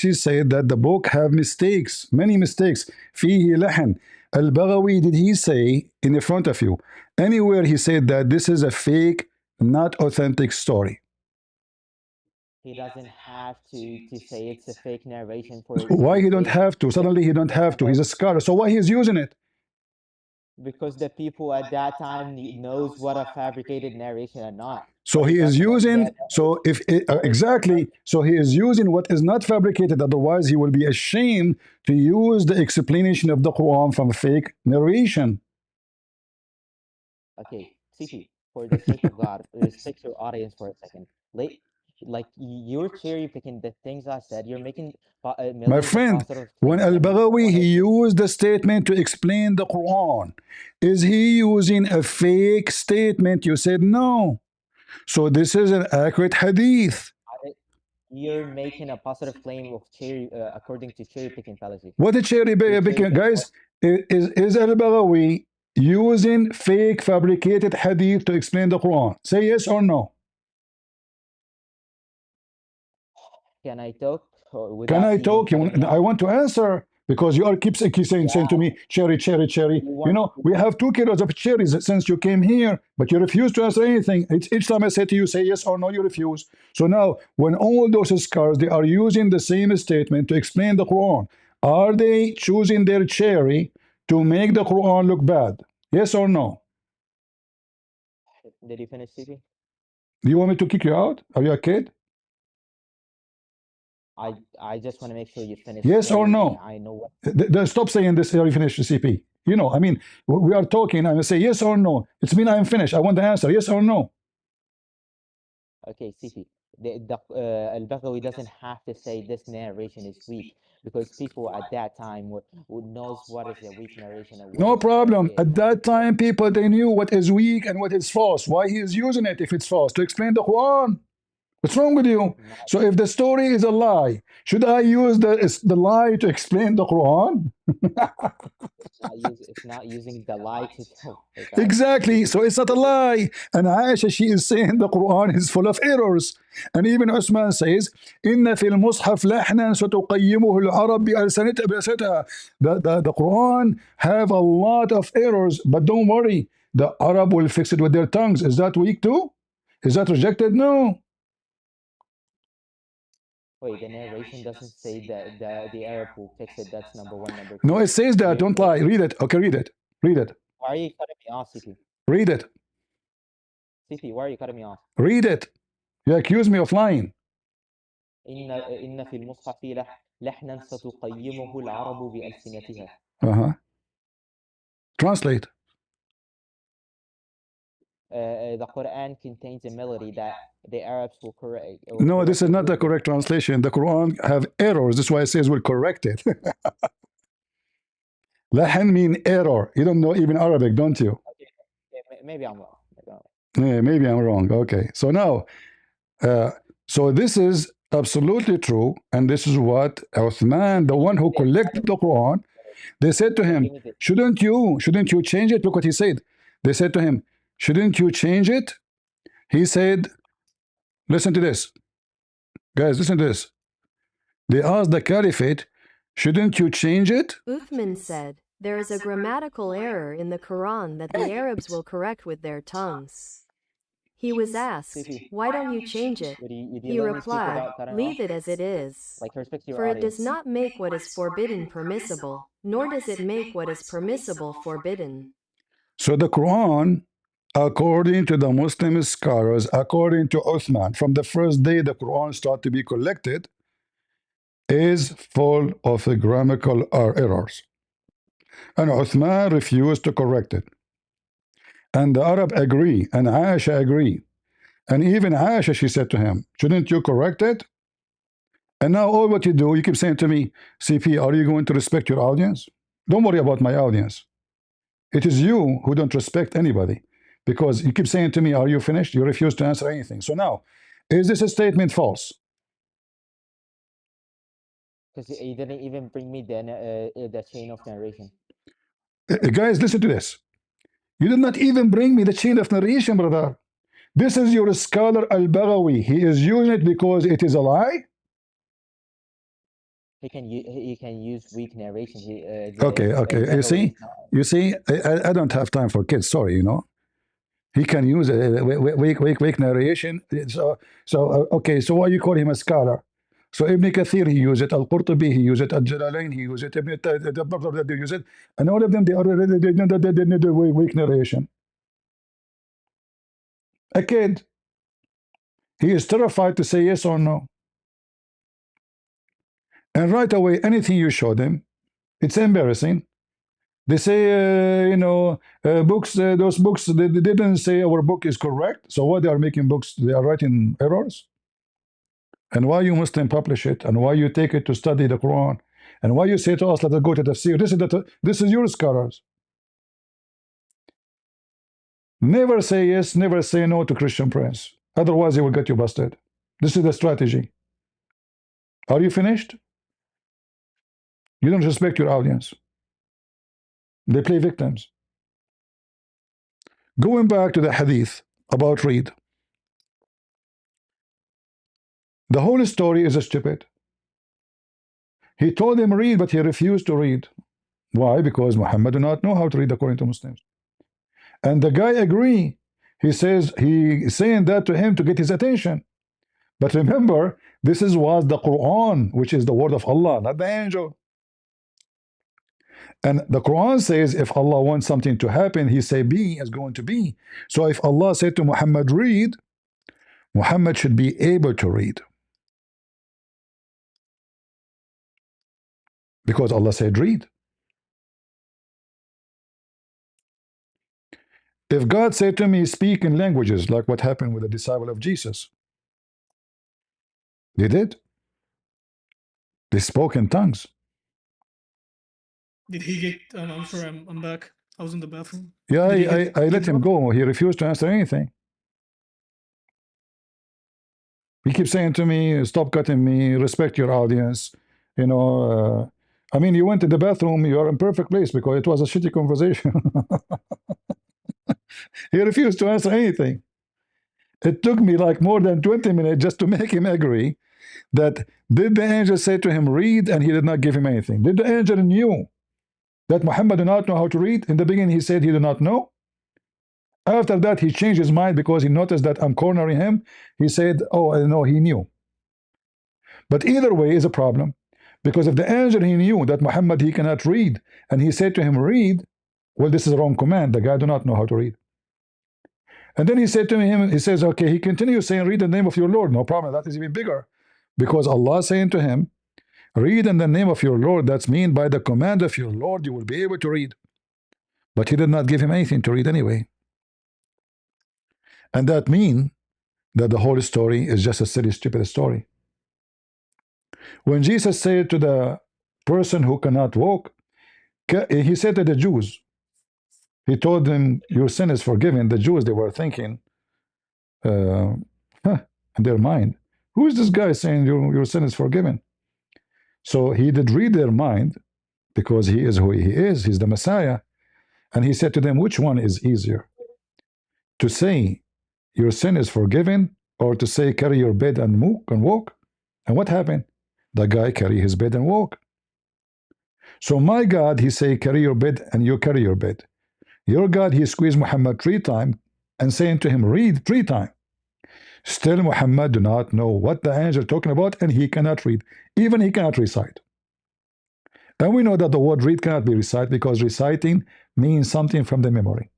She said that the book have mistakes, many mistakes. فيه لحن. Al-Baghawi, did he say in the front of you anywhere he said that this is a fake, not authentic story? He doesn't have to say it's a fake narration for Why he don't sake, have to? Suddenly he don't have to. He's a scholar. So why he's using it? because the people at that time knows what a fabricated narration or not. So What he you're is talking about using. that. So if exactly, so he is using what is not fabricated. Otherwise, he will be ashamed to use the explanation of the Quran from fake narration. Okay, CP, for the sake of God, respect your audience for a second. Like you're cherry picking the things I said. You're making My millions of friend, positive when claims that Al-Baghawi he wanna- used the statement to explain the Quran, is he using a fake statement? You said no. So this is an accurate hadith. you're making a positive claim of cherry according to cherry picking fallacy. What is cherry picking, guys? Is Al-Baghawi using fake fabricated hadith to explain the Quran? Say yes or no. Can I talk? Or Can I without talk? you cutting me I off? want to answer because you are keep saying to me cherry, cherry, cherry. You know, we have 2 kilos of cherries since you came here, but you refuse to answer anything. Each time I say to you, say yes or no, you refuse. So now, when all those scholars they are using the same statement to explain the Quran, are they choosing their cherry to make the Quran look bad? Yes or no? Did you finish, CP? Do you want me to kick you out? Are you a kid? I just want to make sure you finish. Yes so or no? I know what. Stop saying this. Are you finished, CP? You know, I mean, we are talking. I say yes or no. It's mean I'm finished. I want the answer. Yes or no. Okay, CP. Al-Baghawi doesn't have to say this narration is weak because people at that time would knows what is a weak narration and what No is problem. a At that time, people they knew what is weak and what is false. Why he is using it if it's false to explain the Quran? What's wrong with you? So if the story is a lie, should I use the lie to explain the Quran? It's not using the lie to tell. Hey, guys, Exactly. So it's not a lie. And Aisha, she is saying the Quran is full of errors. And even Usman says, إن في المصحف لحنا ستقيمه العرب بألسنتها. The Quran have a lot of errors, but don't worry. The Arab will fix it with their tongues. Is that weak too? Is that rejected? No. Wait, the narration doesn't say that the Arab will fix it. That's number one. Number two. No, it says that. Don't lie. Read it. Okay, read it. Read it. Why are you cutting me off, CP? Read it. CP, why are you cutting me off? Read it. You accuse me of lying. إن في المصحف لحنا ستقيمه العرب بألسنتها. Translate. The Quran contains a melody that the Arabs will correct. No, this is not the correct translation. The Quran have errors. That's why it says we'll correct it. Lahan mean error. You don't know even Arabic, don't you? Okay. Maybe I'm wrong. Yeah, maybe I'm wrong. Okay. So now, so this is absolutely true. And this is what Uthman, the one who collected the Quran, they said to him, shouldn't you change it? Look what he said. They said to him, shouldn't you change it? He said, listen to this. Guys, listen to this. They asked the Caliphate, shouldn't you change it? Uthman said, there is a grammatical error in the Quran that the Arabs will correct with their tongues. He was asked, why don't you change it? He replied, leave it as it is. For it does not make what is forbidden permissible, nor does it make what is permissible forbidden. So the Quran, according to the Muslim scholars, according to Uthman, from the first day the Quran started to be collected, is full of grammatical errors. And Uthman refused to correct it. And the Arab agree, and Aisha agree. And even Aisha, she said to him, shouldn't you correct it? And now all what you do, you keep saying to me, CP, are you going to respect your audience? Don't worry about my audience. It is you who don't respect anybody. Because you keep saying to me, are you finished? You refuse to answer anything. So now, is this a statement false? Because he didn't even bring me the chain of narration. Guys, listen to this. You did not even bring me the chain of narration, brother. This is your scholar Al-Baghawi. He is using it because it is a lie? He can use weak narration. Okay. You see, I don't have time for kids. Sorry, He can use weak narration. Okay, so why you call him a scholar? So Ibn Kathir, he used it. Al-Qurtubi, he used it. Al-Jalalain, he used it. They use it. And all of them, they need weak narration. A kid, he is terrified to say yes or no. And right away, anything you show them, it's embarrassing. They say, books, those books, they didn't say our book is correct. So why they are making books? They are writing errors. And why you Muslim publish it? And why you take it to study the Quran? And why you say to us, let us go to tafsir? This is your scholars. Never say yes, never say no to Christian Prince. Otherwise, he will get you busted. This is the strategy. Are you finished? You don't respect your audience. They play victims. Going back to the hadith about read. The whole story is stupid. He told him read, but he refused to read. Why? Because Muhammad do not know how to read according to Muslims. And the guy agree. He says he's saying that to him to get his attention. But remember, this was the Quran, which is the word of Allah, not the angel. And the Quran says if Allah wants something to happen, he say be is going to be. So if Allah said to Muhammad read, Muhammad should be able to read. Because Allah said read. If God said to me speak in languages, like what happened with the disciple of Jesus, they did. They spoke in tongues. Did he get? I'm sorry, I'm back. I was in the bathroom. Yeah, I let him go. He refused to answer anything. He keeps saying to me, stop cutting me, respect your audience. I mean, you went to the bathroom, you are in perfect place because it was a shitty conversation. He refused to answer anything. It took me like more than 20 minutes just to make him agree that did the angel say to him read, and he did not give him anything. Did the angel knew that Muhammad did not know how to read? In the beginning he said he did not know. After that he changed his mind because he noticed that I'm cornering him. He said, oh no, he knew. But either way is a problem, because if the angel he knew that Muhammad he cannot read and he said to him read, well, this is a wrong command. The guy do not know how to read. And then he said to him, he says, okay, he continues saying read in the name of your Lord. No problem, that is even bigger, because Allah saying to him read in the name of your Lord, that's mean by the command of your Lord you will be able to read. But he did not give him anything to read anyway. And that means that the whole story is just a silly, stupid story. When Jesus said to the person who cannot walk, he said to the Jews, he told them, your sin is forgiven. The Jews, they were thinking in their mind, who is this guy saying your sin is forgiven? So he did read their mind, because he is who he is. He's the Messiah. And he said to them, which one is easier? To say your sin is forgiven, or to say carry your bed and walk? And what happened? The guy carry his bed and walk. So my God, he say carry your bed, and you carry your bed. Your God, he squeezed Muhammad 3 times and saying to him read 3 times. Still Muhammad do not know what the angel talking about, and he cannot read. Even he cannot recite. And we know that the word read cannot be recited, because reciting means something from the memory.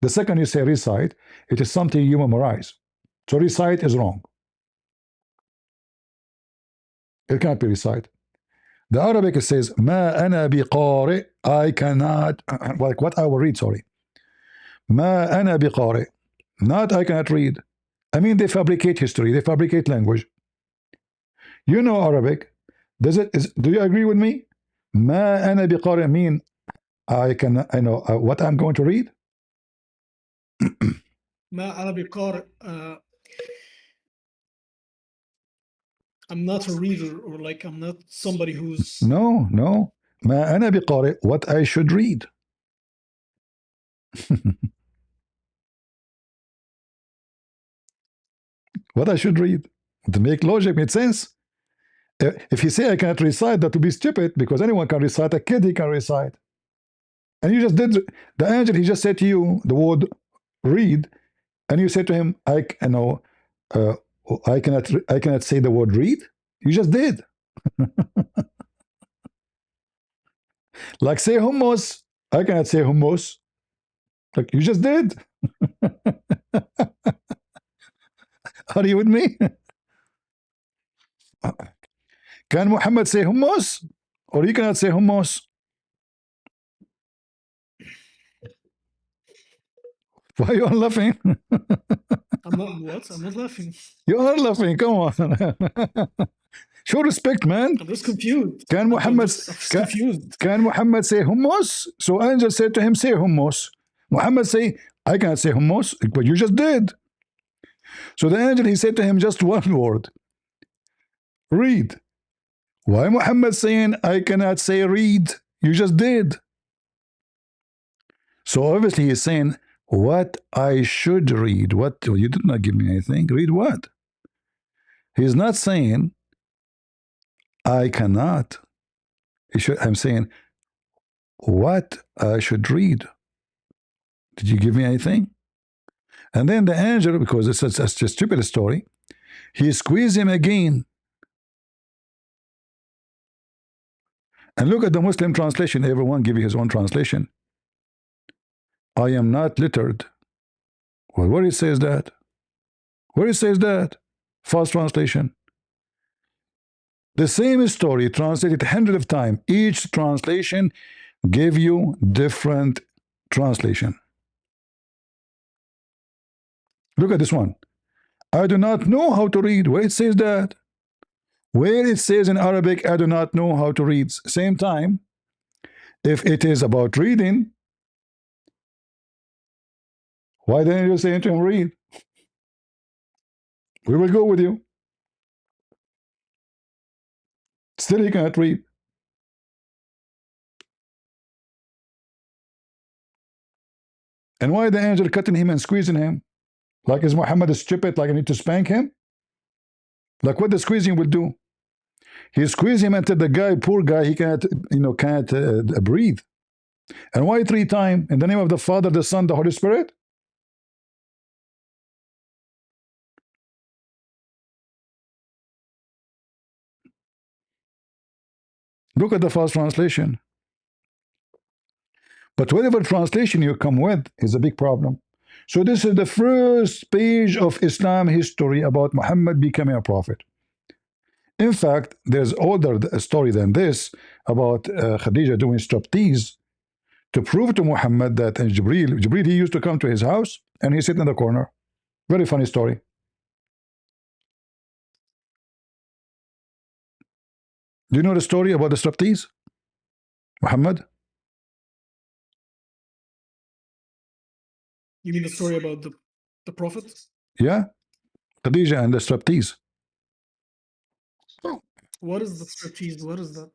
The second you say recite, it is something you memorize. So recite is wrong. It cannot be recited. The Arabic says ما أنا بقارئ, I cannot, like what I will read, sorry. ما أنا بقارئ, not I cannot read. I mean, they fabricate history, they fabricate language. You know Arabic. Do you agree with me? ما أنا بقارئ mean I know what I'm going to read. ما أنا بقارئ. I'm not a reader, or like I'm not somebody who's No, no. ما أنا بقارئ, what I should read. What I should read. To make logic, make sense. If you say I cannot recite, that would be stupid, because anyone can recite. A kid, he can recite. And you just did. The angel, he just said to you the word read, and you said to him, I cannot say the word read. You just did. Like say hummus, I cannot say hummus. Like you just did. Are you with me? Can Muhammad say hummus? Or he cannot say hummus? Why are you all laughing? I'm not what? I'm not laughing. You are laughing. Come on. Show respect, man. I'm just confused. Can I'm Muhammad just confused. Can Muhammad say hummus? So angel said to him, say hummus. Muhammad say, I cannot say hummus, but you just did. So the angel, he said to him just one word. Read. Why Muhammad saying, I cannot say read? You just did. So obviously he's saying, what I should read. What? You did not give me anything. Read what? He's not saying, I cannot. I'm saying, what I should read. Did you give me anything? And then the angel, because it's a stupid story, he squeezed him again. And look at the Muslim translation. Everyone give you his own translation. I am not littered. Well, where it says that? Where it says that? False translation. The same story translated hundreds of times. Each translation gave you different translation. Look at this one. I do not know how to read. Where it says that? Where it says in Arabic, I do not know how to read. Same time, if it is about reading, why didn't you say to him, read? We will go with you. Still he cannot read. And why the angel cutting him and squeezing him? Like is Muhammad stupid, like I need to spank him? Like what the squeezing will do? He squeezed him until the guy, poor guy, he can't breathe. And why 3 times? In the name of the Father, the Son, the Holy Spirit? Look at the false translation. But whatever translation you come with is a big problem. So this is the first page of Islam history about Muhammad becoming a prophet. In fact, there's older story than this about Khadija doing striptease to prove to Muhammad that Jibreel, he used to come to his house and he sit in the corner. Very funny story. Do you know the story about the striptease? Muhammad? You mean the story about the prophet? Yeah. Khadija and the striptease. What is the striptease? What is that?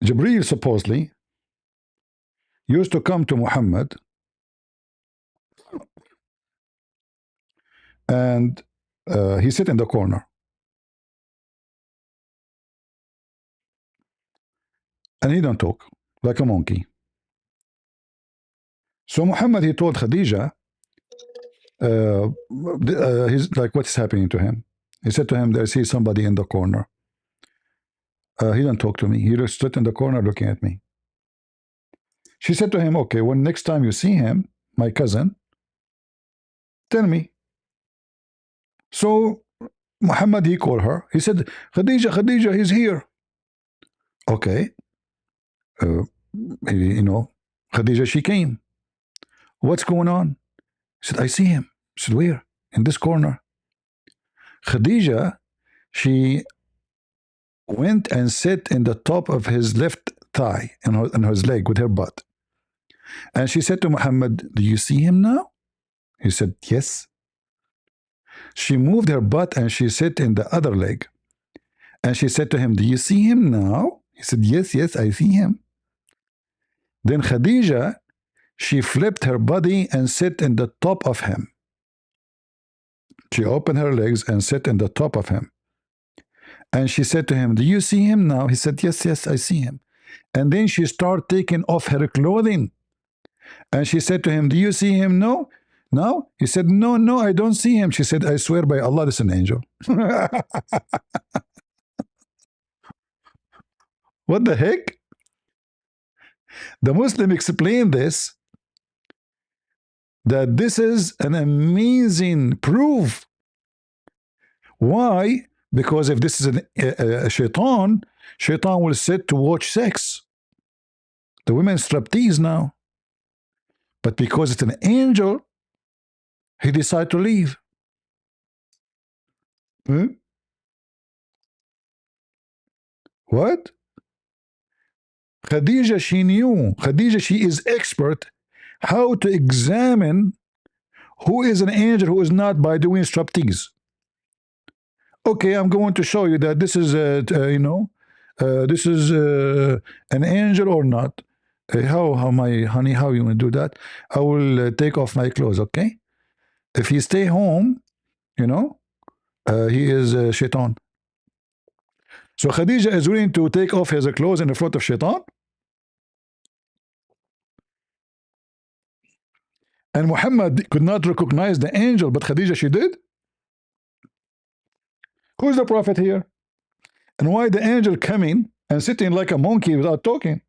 Jibreel supposedly used to come to Muhammad and he sit in the corner. And he don't talk, like a monkey. So Muhammad, he told Khadija, he's like, what is happening to him? He said to him, I see somebody in the corner. He don't talk to me. He just stood in the corner looking at me. She said to him, okay, when next time you see him, my cousin, tell me. So Muhammad, he called her. He said, Khadija, he's here. Okay. Khadija, she came. What's going on? He said, I see him. She said, where? In this corner. Khadija, she went and sat in the top of his left thigh and his leg with her butt. And she said to Muhammad, do you see him now? He said, yes. She moved her butt and she sat in the other leg. And she said to him, do you see him now? He said, yes, yes, I see him. Then Khadija, she flipped her body and sat in the top of him. She opened her legs and sat in the top of him. And she said to him, do you see him now? He said, yes, yes, I see him. And then she started taking off her clothing. And she said to him, do you see him now? No? He said, no, no, I don't see him. She said, I swear by Allah, this is an angel. What the heck? The Muslim explained this, that this is an amazing proof. Why? Because if this is a shaitan will sit to watch sex. The women striptease now. But because it's an angel, he decided to leave. What? Khadija, she knew. Khadija, she is expert how to examine who is an angel, who is not, by doing striptease. Okay, I'm going to show you that this is, this is an angel or not. How my honey, how you want to do that? I will take off my clothes, okay? If he stay home, he is shaitan. So Khadija is willing to take off his clothes in the front of shaitan. And Muhammad could not recognize the angel, but Khadija, she did. Who's the prophet here? And why the angel coming and sitting like a monkey without talking?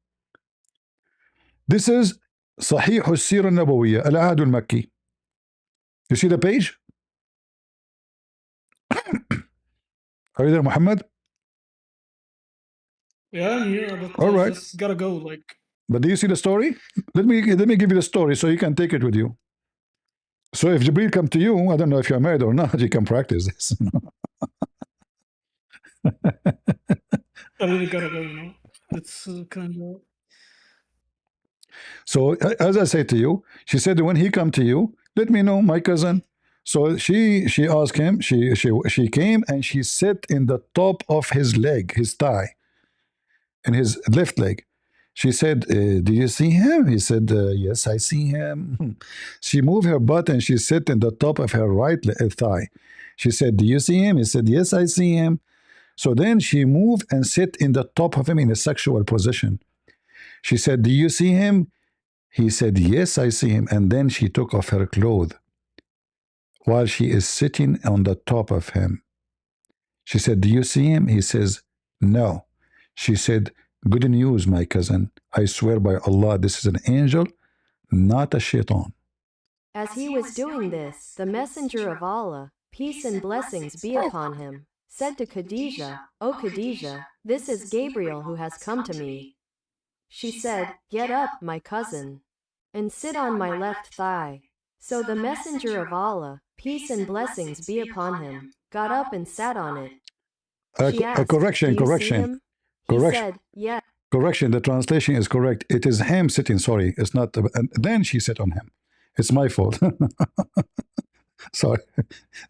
This is Sahih al-Sirah al-Nabawiyya, al-Ahd al-Makki. You see the page? Are you there, Muhammad? Yeah, I'm here, but all right, just gotta go. Like, but do you see the story? Let me give you the story so you can take it with you. So if Jibreel come to you, I don't know if you're married or not, you can practice this. I really gotta go. It's kind of. So as I say to you, she said, when he come to you, let me know, my cousin. So she asked him. She came and she sat in the top of his leg, his thigh, in his left leg. She said, do you see him? He said, yes, I see him. She moved her butt and she sat in the top of her right thigh. She said, do you see him? He said, yes, I see him. So then she moved and sat in the top of him in a sexual position. She said, do you see him? He said, yes, I see him. And then she took off her clothes while she is sitting on the top of him. She said, do you see him? He says, no. She said, good news, my cousin. I swear by Allah, this is an angel, not a shaitan. As he was doing this, the messenger of Allah, peace and blessings be upon him, said to Khadija, O Khadija, this is Gabriel who has come to me. She said, get up, my cousin, and sit on my left thigh. So the messenger of Allah, peace and blessings be upon him, got up and sat on it. She asked, correction. He said, yeah. Correction, the translation is correct. It is him sitting, sorry. It's not, and then she sat on him. It's my fault. Sorry.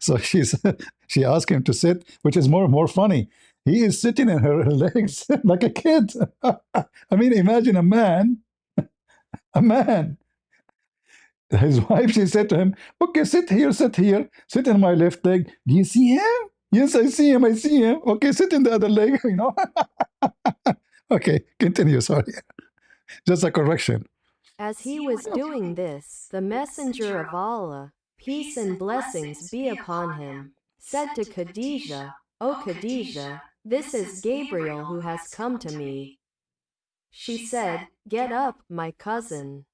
So she asked him to sit, which is more funny. He is sitting in her legs like a kid. I mean, imagine a man. His wife, she said to him, okay, sit here, sit in my left leg. Do you see him? Yes, I see him. Okay, sit in the other leg, Okay, continue, sorry. Just a correction. As he was doing this, the messenger of Allah, peace and blessings be upon him, said to Khadija, O Khadija, this is Gabriel who has come to me. She said, get up, my cousin,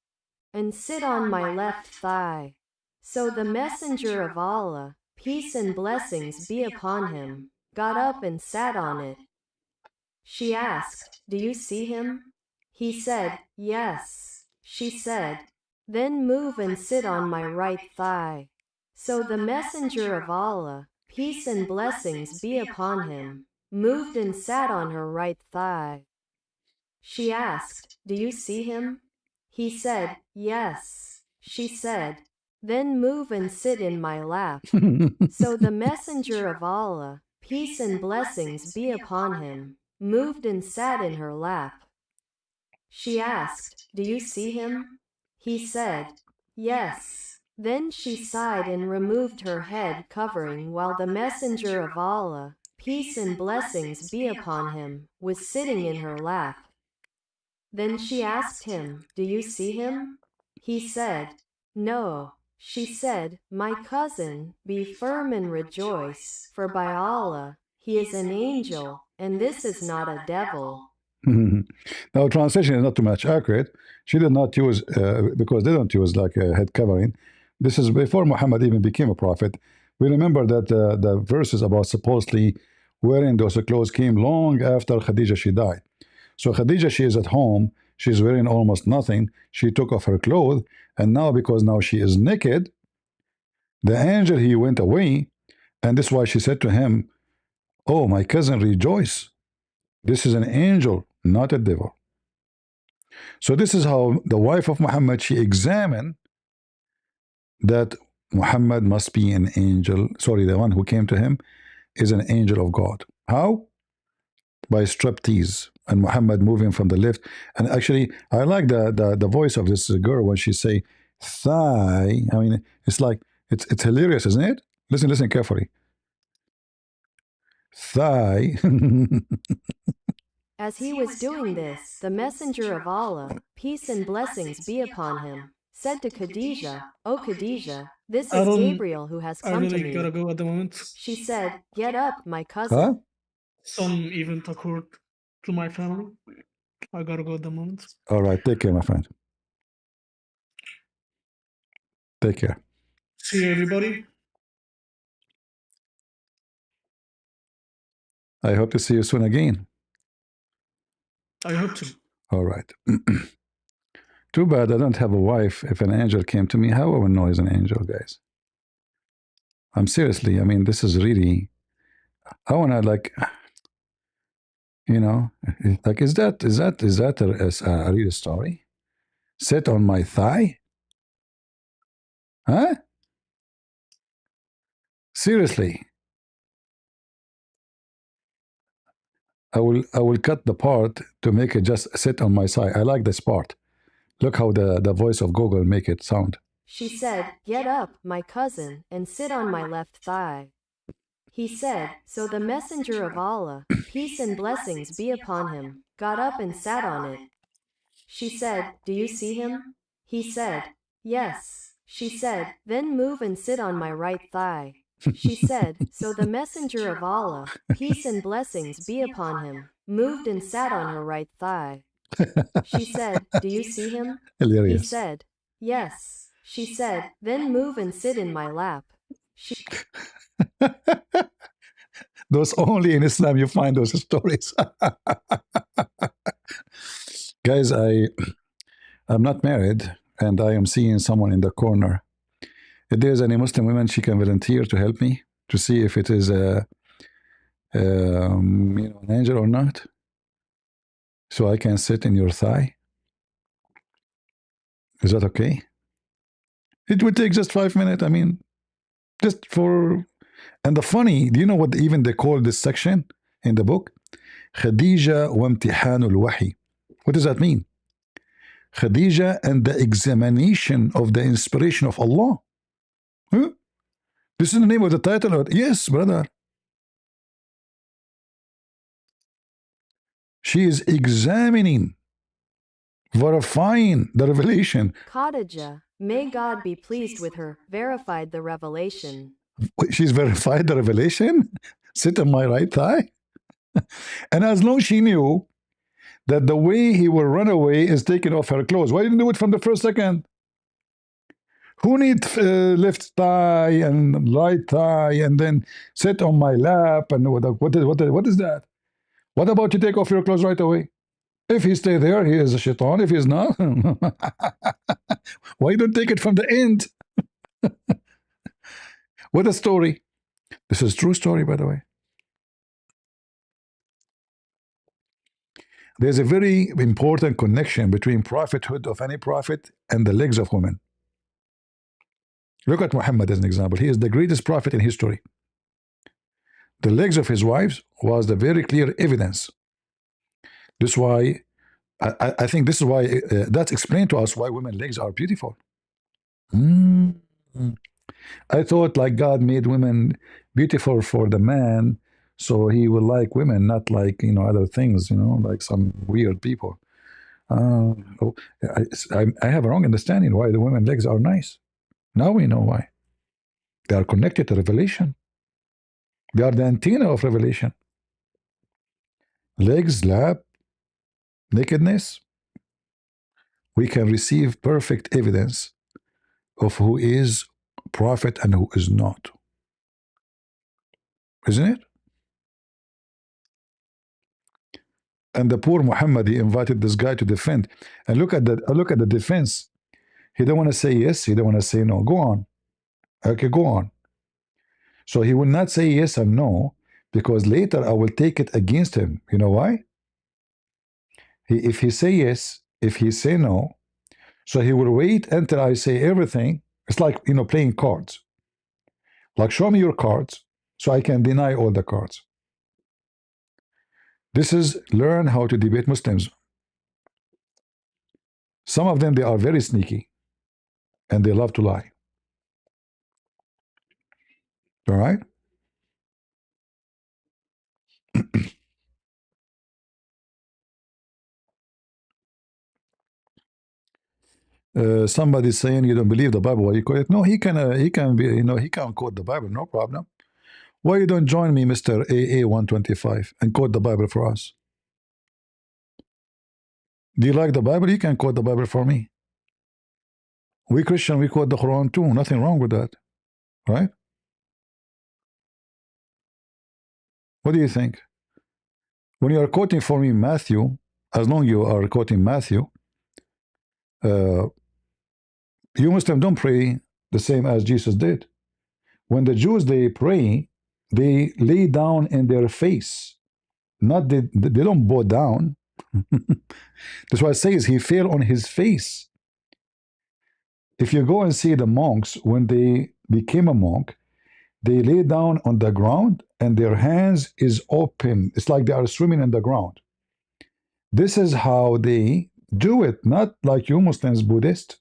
and sit on my left thigh. So the messenger of Allah, peace and blessings be upon him, got up and sat on it. She asked, do you see him? He said, yes. She said, then move and sit on my right thigh. So the messenger of Allah, peace and blessings be upon him, moved and sat on her right thigh. She asked, do you see him? He said, yes. She said, then move and sit in my lap. So the messenger of Allah, peace and blessings be upon him, moved and sat in her lap. She asked, "Do you see him?" He said, "Yes." Then she sighed and removed her head covering while the messenger of Allah, peace and blessings be upon him, was sitting in her lap. Then she asked him, "Do you see him?" He said, "No." She said, "My cousin, be firm and rejoice, for by Allah, he is an angel, and this is not a devil." Now, translation is not too much accurate. She did not use, because they don't use like a head covering. This is before Muhammad even became a prophet. We remember that the verses about supposedly wearing those clothes came long after Khadijah she died. So Khadijah, she is at home. She's wearing almost nothing. She took off her clothes, and now because now she is naked, the angel he went away, and this is why she said to him, "Oh, my cousin, rejoice. This is an angel, not a devil." So this is how the wife of Muhammad, she examined that Muhammad must be an angel. Sorry, the one who came to him is an angel of God. How? By striptease. And Muhammad moving from the left. And actually, I like the voice of this girl when she say thigh. I mean, it's like it's hilarious, isn't it? Listen carefully. Thigh. As he was doing this, the messenger of Allah, peace and blessings be upon him, said to Khadijah, "O Khadijah, this is Gabriel who has I come to really me." gotta go at the moment. She said, "Get up, my cousin." Huh? Some event occurred to my family. I gotta go at the moment. All right, take care, my friend. Take care. See you, everybody. I hope to see you soon again. I hope to. All right. Too bad I don't have a wife. If an angel came to me, how I would know he's an angel, guys? I'm seriously, I mean, this is really, I want to like, you know, like, is that a real story? Sit on my thigh? Huh? Seriously. I will cut the part to make it just sit on my side. I like this part. Look how the voice of Google make it sound. She said, "Get up, my cousin, and sit on my left thigh." He said, so the messenger of Allah, peace and blessings be upon him, got up and sat on it. She said, "Do you see him?" He said, "Yes." She said, "Then move and sit on my right thigh." She said, so the messenger of Allah, peace and blessings be upon him, moved and sat on her right thigh. She said, "Do you see him?" Hilarious. He said, "Yes." She said, "Then move and sit in my lap." Those only in Islam you find those stories. Guys, I'm not married, and I am seeing someone in the corner. If there's any Muslim women, she can volunteer to help me to see if it is an angel or not, so I can sit in your thigh. Is that okay? It would take just 5 minutes. I mean, just for. And the funny, do you know what even they call this section in the book? Khadija wa imtihanul wahi. What does that mean? Khadija and the examination of the inspiration of Allah. Huh? This is the name of the title. Yes, brother. She is examining, verifying the revelation. Khadija, may God be pleased with her, verified the revelation. She's verified the revelation? Sit on my right thigh? And as long as she knew that the way he will run away is taking off her clothes, why didn't do it from the first second? Who needs left thigh and right thigh and then sit on my lap and what is that? What about you take off your clothes right away? If he stay there, he is a shaitan. If he's not, why don't take it from the end? What a story. This is a true story, by the way. There's a very important connection between prophethood of any prophet and the legs of women. Look at Muhammad as an example. He is the greatest prophet in history. The legs of his wives was the very clear evidence. This is why I think this is why that's explained to us why women's legs are beautiful. Mm. I thought like God made women beautiful for the man, so he will like women, not like other things, like some weird people. Oh, I have a wrong understanding why the women's legs are nice. Now we know why. They are connected to revelation. They are the antenna of revelation. Legs, lap, nakedness. We can receive perfect evidence of who is prophet and who is not. Isn't it? And the poor Muhammad, he invited this guy to defend. And look at the defense. He don't want to say yes, he don't want to say no. Go on. Okay, go on. So he will not say yes and no, because later I will take it against him. You know why? If he say yes, if he say no, so he will wait until I say everything. It's like playing cards. Like, show me your cards so I can deny all the cards. This is learn how to debate Muslims. Some of them, they are very sneaky and they love to lie. All right? Somebody saying you don't believe the Bible. Why you quote it? No, he can be, he can quote the Bible, no problem. Why you don't join me, Mr. AA 125, and quote the Bible for us? Do you like the Bible? You can quote the Bible for me. We Christian, we quote the Quran too. Nothing wrong with that, right? What do you think? When you are quoting for me Matthew, as long as you are quoting Matthew, you Muslims don't pray the same as Jesus did. When the Jews, they pray, they lay down in their face. Not they don't bow down. That's why it says he fell on his face. If you go and see the monks, when they became a monk, they lay down on the ground and their hands is open. It's like they are swimming in the ground. This is how they do it, not like you Muslims, Buddhist.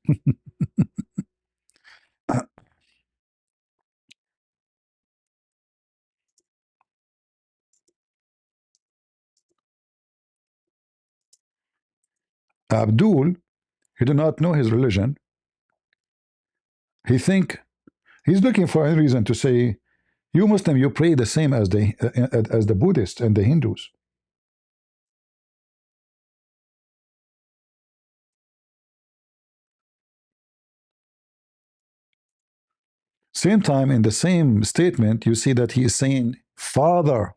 Abdul, he do not know his religion. He think he's looking for any reason to say, you Muslim, you pray the same as the Buddhists and the Hindus. Same time, in the same statement, you see that he is saying Father.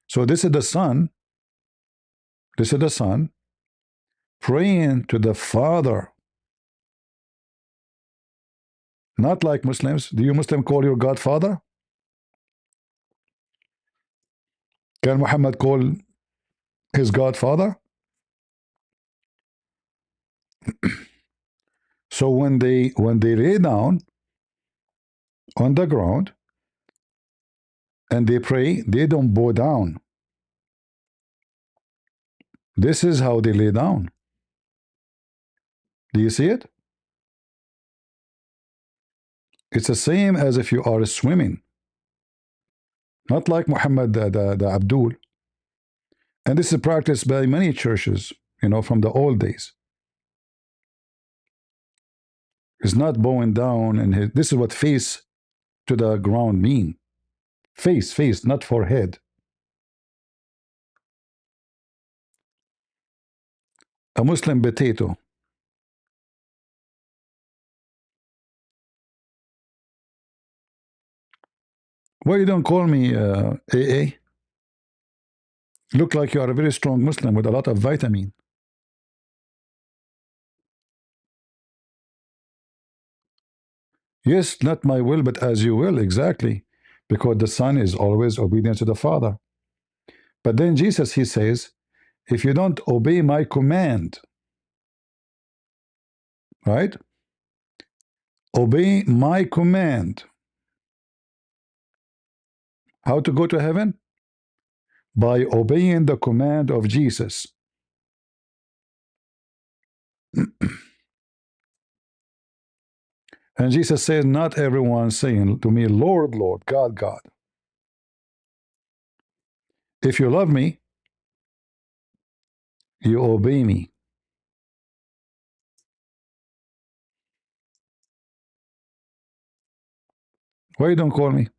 So this is the Son. This is the Son praying to the Father. Not like Muslims. Do you Muslim call your God Father? Can Muhammad call his God Father? So when they lay down on the ground and they pray, they don't bow down. This is how they lay down. Do you see it? It's the same as if you are swimming. Not like Muhammad the Abdul. And this is practiced by many churches, from the old days. It's not bowing down, and this is what face to the ground mean. Face, not forehead. A Muslim potato. Why you don't call me AA? Look like you are a very strong Muslim with a lot of vitamin. Yes, not my will, but as you will, exactly. Because the Son is always obedient to the Father. But then Jesus, he says, if you don't obey my command, right? Obey my command. How to go to heaven? By obeying the command of Jesus. And Jesus says, not everyone saying to me, Lord, Lord, God, God. If you love me, you obey me. Why you don't call me?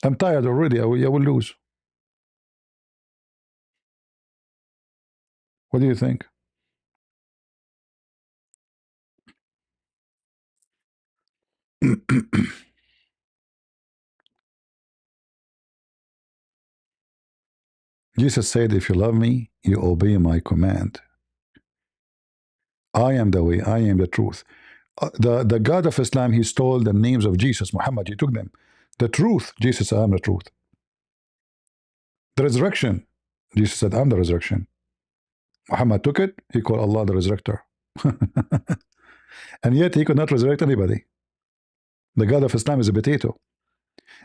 I'm tired already. I will lose. What do you think? Jesus said, if you love me, you obey my command. I am the way, I am the truth. The God of Islam, he stole the names of Jesus, Muhammad, he took them. The truth, Jesus said, I am the truth. The resurrection, Jesus said, I'm the resurrection. Muhammad took it, he called Allah the resurrector. And yet he could not resurrect anybody. The God of Islam is a potato.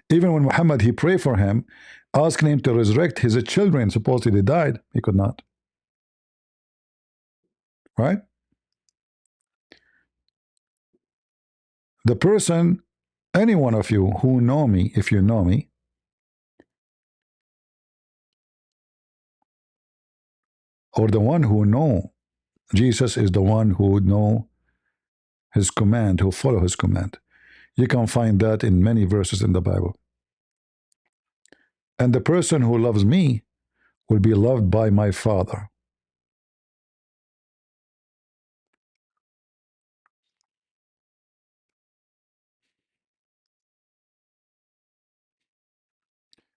Even when Muhammad, he prayed for him, asking him to resurrect his children, supposedly they died, he could not. Right? The person, any one of you who know me, if you know me, or the one who know Jesus is the one who know his command, who follow his command. You can find that in many verses in the Bible. And the person who loves me will be loved by my Father.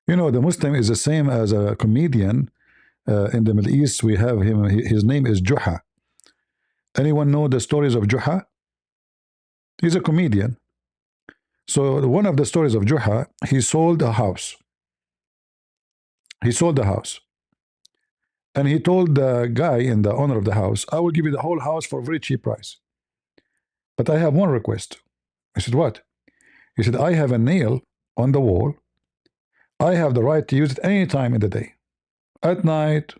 You know, the Muslim is the same as a comedian. In the Middle East, we have him, his name is Juha. Anyone know the stories of Juha? He's a comedian. So one of the stories of Juha, he sold a house. He sold the house. And he told the guy and the owner of the house, I will give you the whole house for a very cheap price. But I have one request. I said, what? He said, I have a nail on the wall. I have the right to use it any time in the day. At night,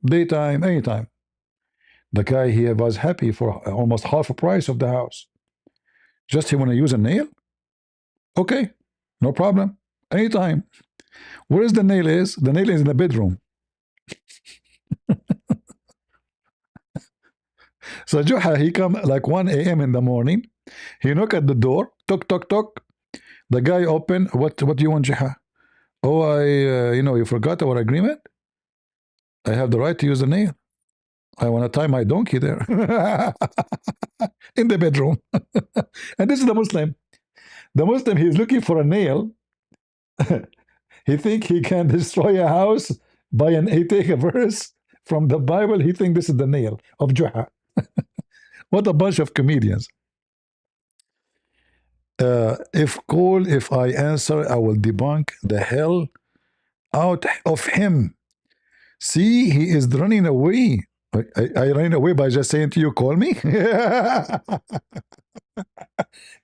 daytime, anytime. The guy here was happy for almost half the price of the house. Just he want to use a nail? Okay, no problem. Anytime. Where is the nail is? The nail is in the bedroom. So Juha, he come like 1 a.m. in the morning. He knock at the door. Tock, tock, tock. The guy open. What do you want, Juha? Oh, you forgot our agreement? I have the right to use the nail. I want to tie my donkey there. In the bedroom. And this is the Muslim. The Muslim, he's looking for a nail. He think he can destroy a house by he take a verse from the Bible. He think this is the nail of Juha. What a bunch of comedians. If I answer, I will debunk the hell out of him. See, he is running away. I ran away by just saying to you, call me.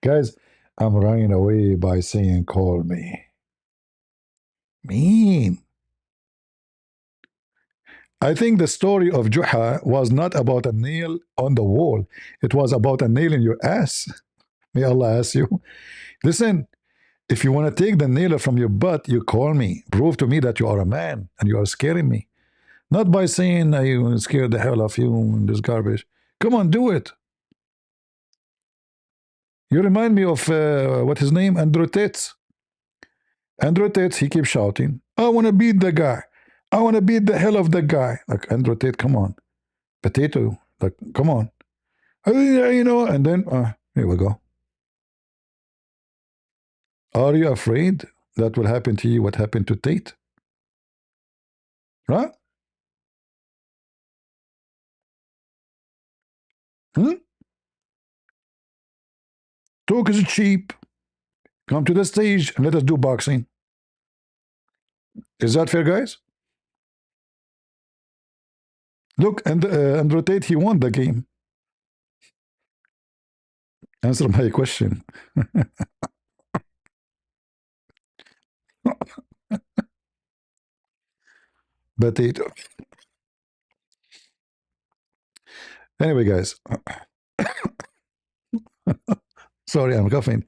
Guys, I'm running away by saying, call me. Mean. I think the story of Juha was not about a nail on the wall. It was about a nail in your ass. May Allah ask you. Listen, if you want to take the nail from your butt, you call me. Prove to me that you are a man and you are scaring me. Not by saying I scared the hell of you in this garbage. Come on, do it. You remind me of, what his name? Andrew Tate. Andrew Tate, he keeps shouting, I want to beat the guy. I want to beat the hell of the guy. Like, Andrew Tate, come on. Potato, like, come on. And then, here we go. Are you afraid that will happen to you what happened to Tate? Right? Talk is cheap. Come to the stage and let us do boxing. Is that fair, guys? Look, and Andrew Tate, he won the game. Answer my question. But it, anyway, guys. Sorry, I'm coughing.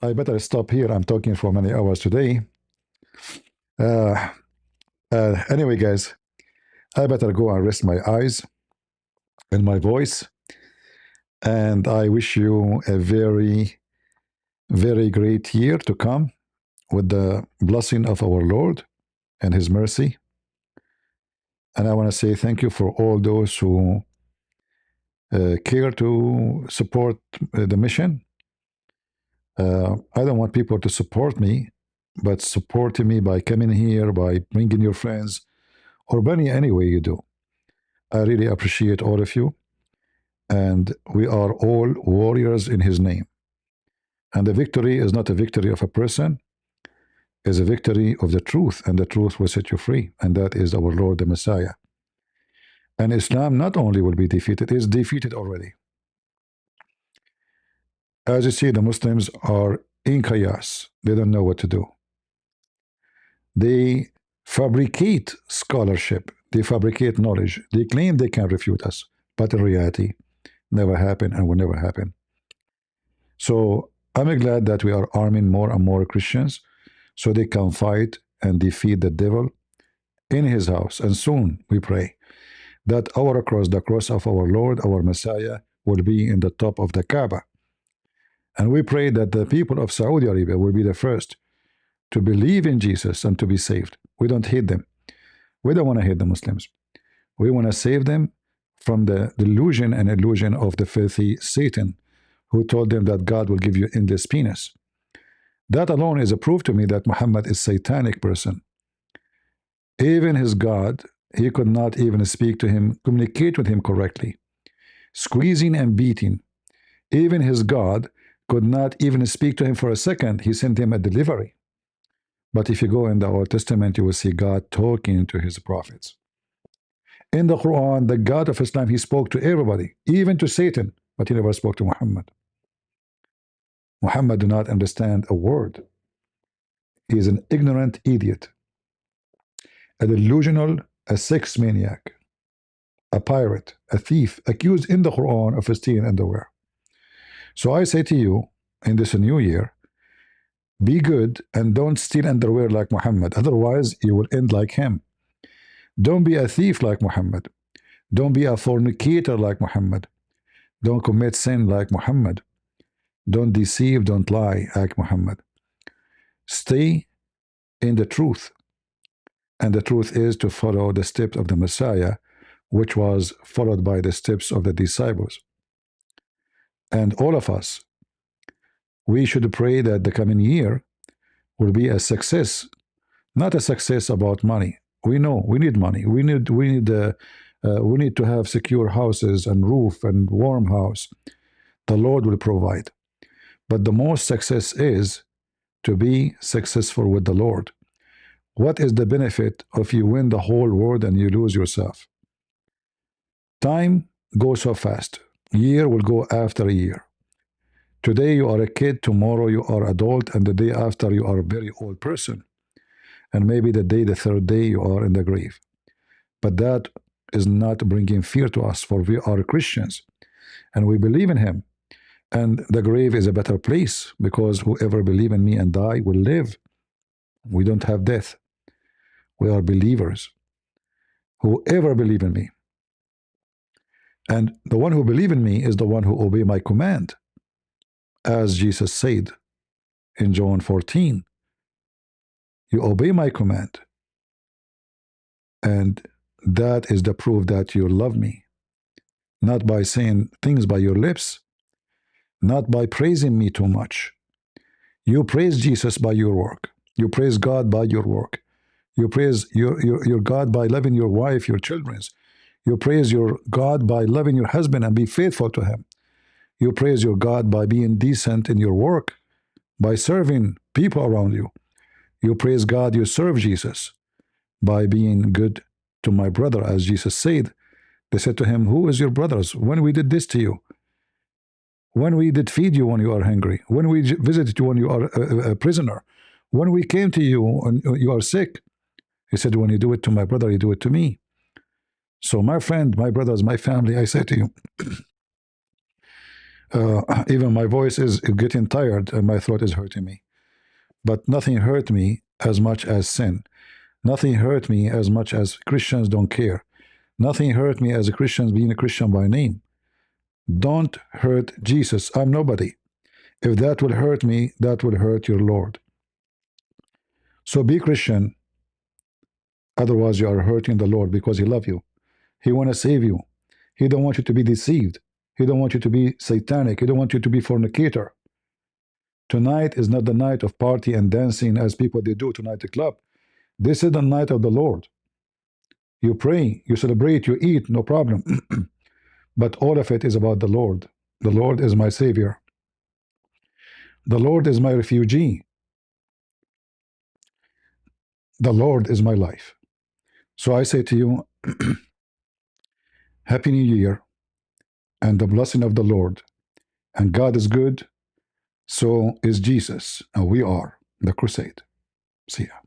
I better stop here. I'm talking for many hours today. Anyway, guys, I better go and rest my eyes and my voice. And I wish you a very, very great year to come with the blessing of our Lord and His mercy. And I want to say thank you for all those who care to support the mission. I don't want people to support me, but supporting me by coming here, by bringing your friends, or any way you do. I really appreciate all of you. And we are all warriors in His name. And the victory is not a victory of a person, it's a victory of the truth, and the truth will set you free. And that is our Lord, the Messiah. And Islam not only will be defeated, it's defeated already. As you see, the Muslims are in chaos. They don't know what to do. They fabricate scholarship. They fabricate knowledge. They claim they can refute us. But in reality, never happened and will never happen. So I'm glad that we are arming more and more Christians so they can fight and defeat the devil in his house. And soon, we pray, that our cross, the cross of our Lord, our Messiah, will be in the top of the Kaaba. And we pray that the people of Saudi Arabia will be the first to believe in Jesus and to be saved. We don't hate them. We don't want to hate the Muslims. We want to save them from the delusion and illusion of the filthy Satan, who told them that God will give you endless penis. That alone is a proof to me that Muhammad is a satanic person. Even his God, he could not even speak to him, communicate with him correctly. Squeezing and beating. Even his God could not even speak to him for a second. He sent him a delivery. But if you go in the Old Testament, you will see God talking to his prophets. In the Quran, the God of Islam, he spoke to everybody, even to Satan, but he never spoke to Muhammad. Muhammad did not understand a word. He is an ignorant idiot, a delusional, a sex maniac, a pirate, a thief, accused in the Quran of stealing underwear. So I say to you, in this new year, be good and don't steal underwear like Muhammad. Otherwise, you will end like him. Don't be a thief like Muhammad. Don't be a fornicator like Muhammad. Don't commit sin like Muhammad. Don't deceive, don't lie like Muhammad. Stay in the truth. And the truth is to follow the steps of the Messiah, which was followed by the steps of the disciples. And all of us, we should pray that the coming year will be a success, not a success about money. We know we need money. We need to have secure houses and roof and warm house. The Lord will provide. But the most success is to be successful with the Lord. What is the benefit if you win the whole world and you lose yourself? Time goes so fast. Year will go after a year. Today you are a kid, tomorrow you are adult, and the day after you are a very old person. And maybe the third day you are in the grave. But that is not bringing fear to us, for we are Christians and we believe in Him. And the grave is a better place, because whoever believes in me and die will live. We don't have death. We are believers. Whoever believes in me. And the one who believes in me is the one who obeys my command. As Jesus said in John 14, you obey my command. And that is the proof that you love me. Not by saying things by your lips, not by praising me too much. You praise Jesus by your work. You praise God by your work. You praise your God by loving your wife, your children. You praise your God by loving your husband and be faithful to him. You praise your God by being decent in your work, by serving people around you. You praise God, you serve Jesus by being good to my brother as Jesus said, they said to him, who is your brothers? When we did this to you? When we did feed you when you are hungry? When we visited you when you are a prisoner? When we came to you when you are sick? He said, when you do it to my brother, you do it to me. So my friend, my brothers, my family, I say to you, even my voice is getting tired and my throat is hurting me. But nothing hurt me as much as sin. Nothing hurt me as much as Christians don't care. Nothing hurt me as a Christian being a Christian by name. Don't hurt Jesus. I'm nobody. If that will hurt me, that will hurt your Lord. So be Christian. Otherwise, you are hurting the Lord because He loves you. He want to save you. He don't want you to be deceived. He don't want you to be satanic. He don't want you to be fornicator. Tonight is not the night of party and dancing as people they do tonight at the club. This is the night of the Lord. You pray, you celebrate, you eat, no problem. But all of it is about the Lord. The Lord is my Savior. The Lord is my refugee. The Lord is my life. So I say to you, Happy New Year and the blessing of the Lord. And God is good, so is Jesus, and we are the crusade. See ya.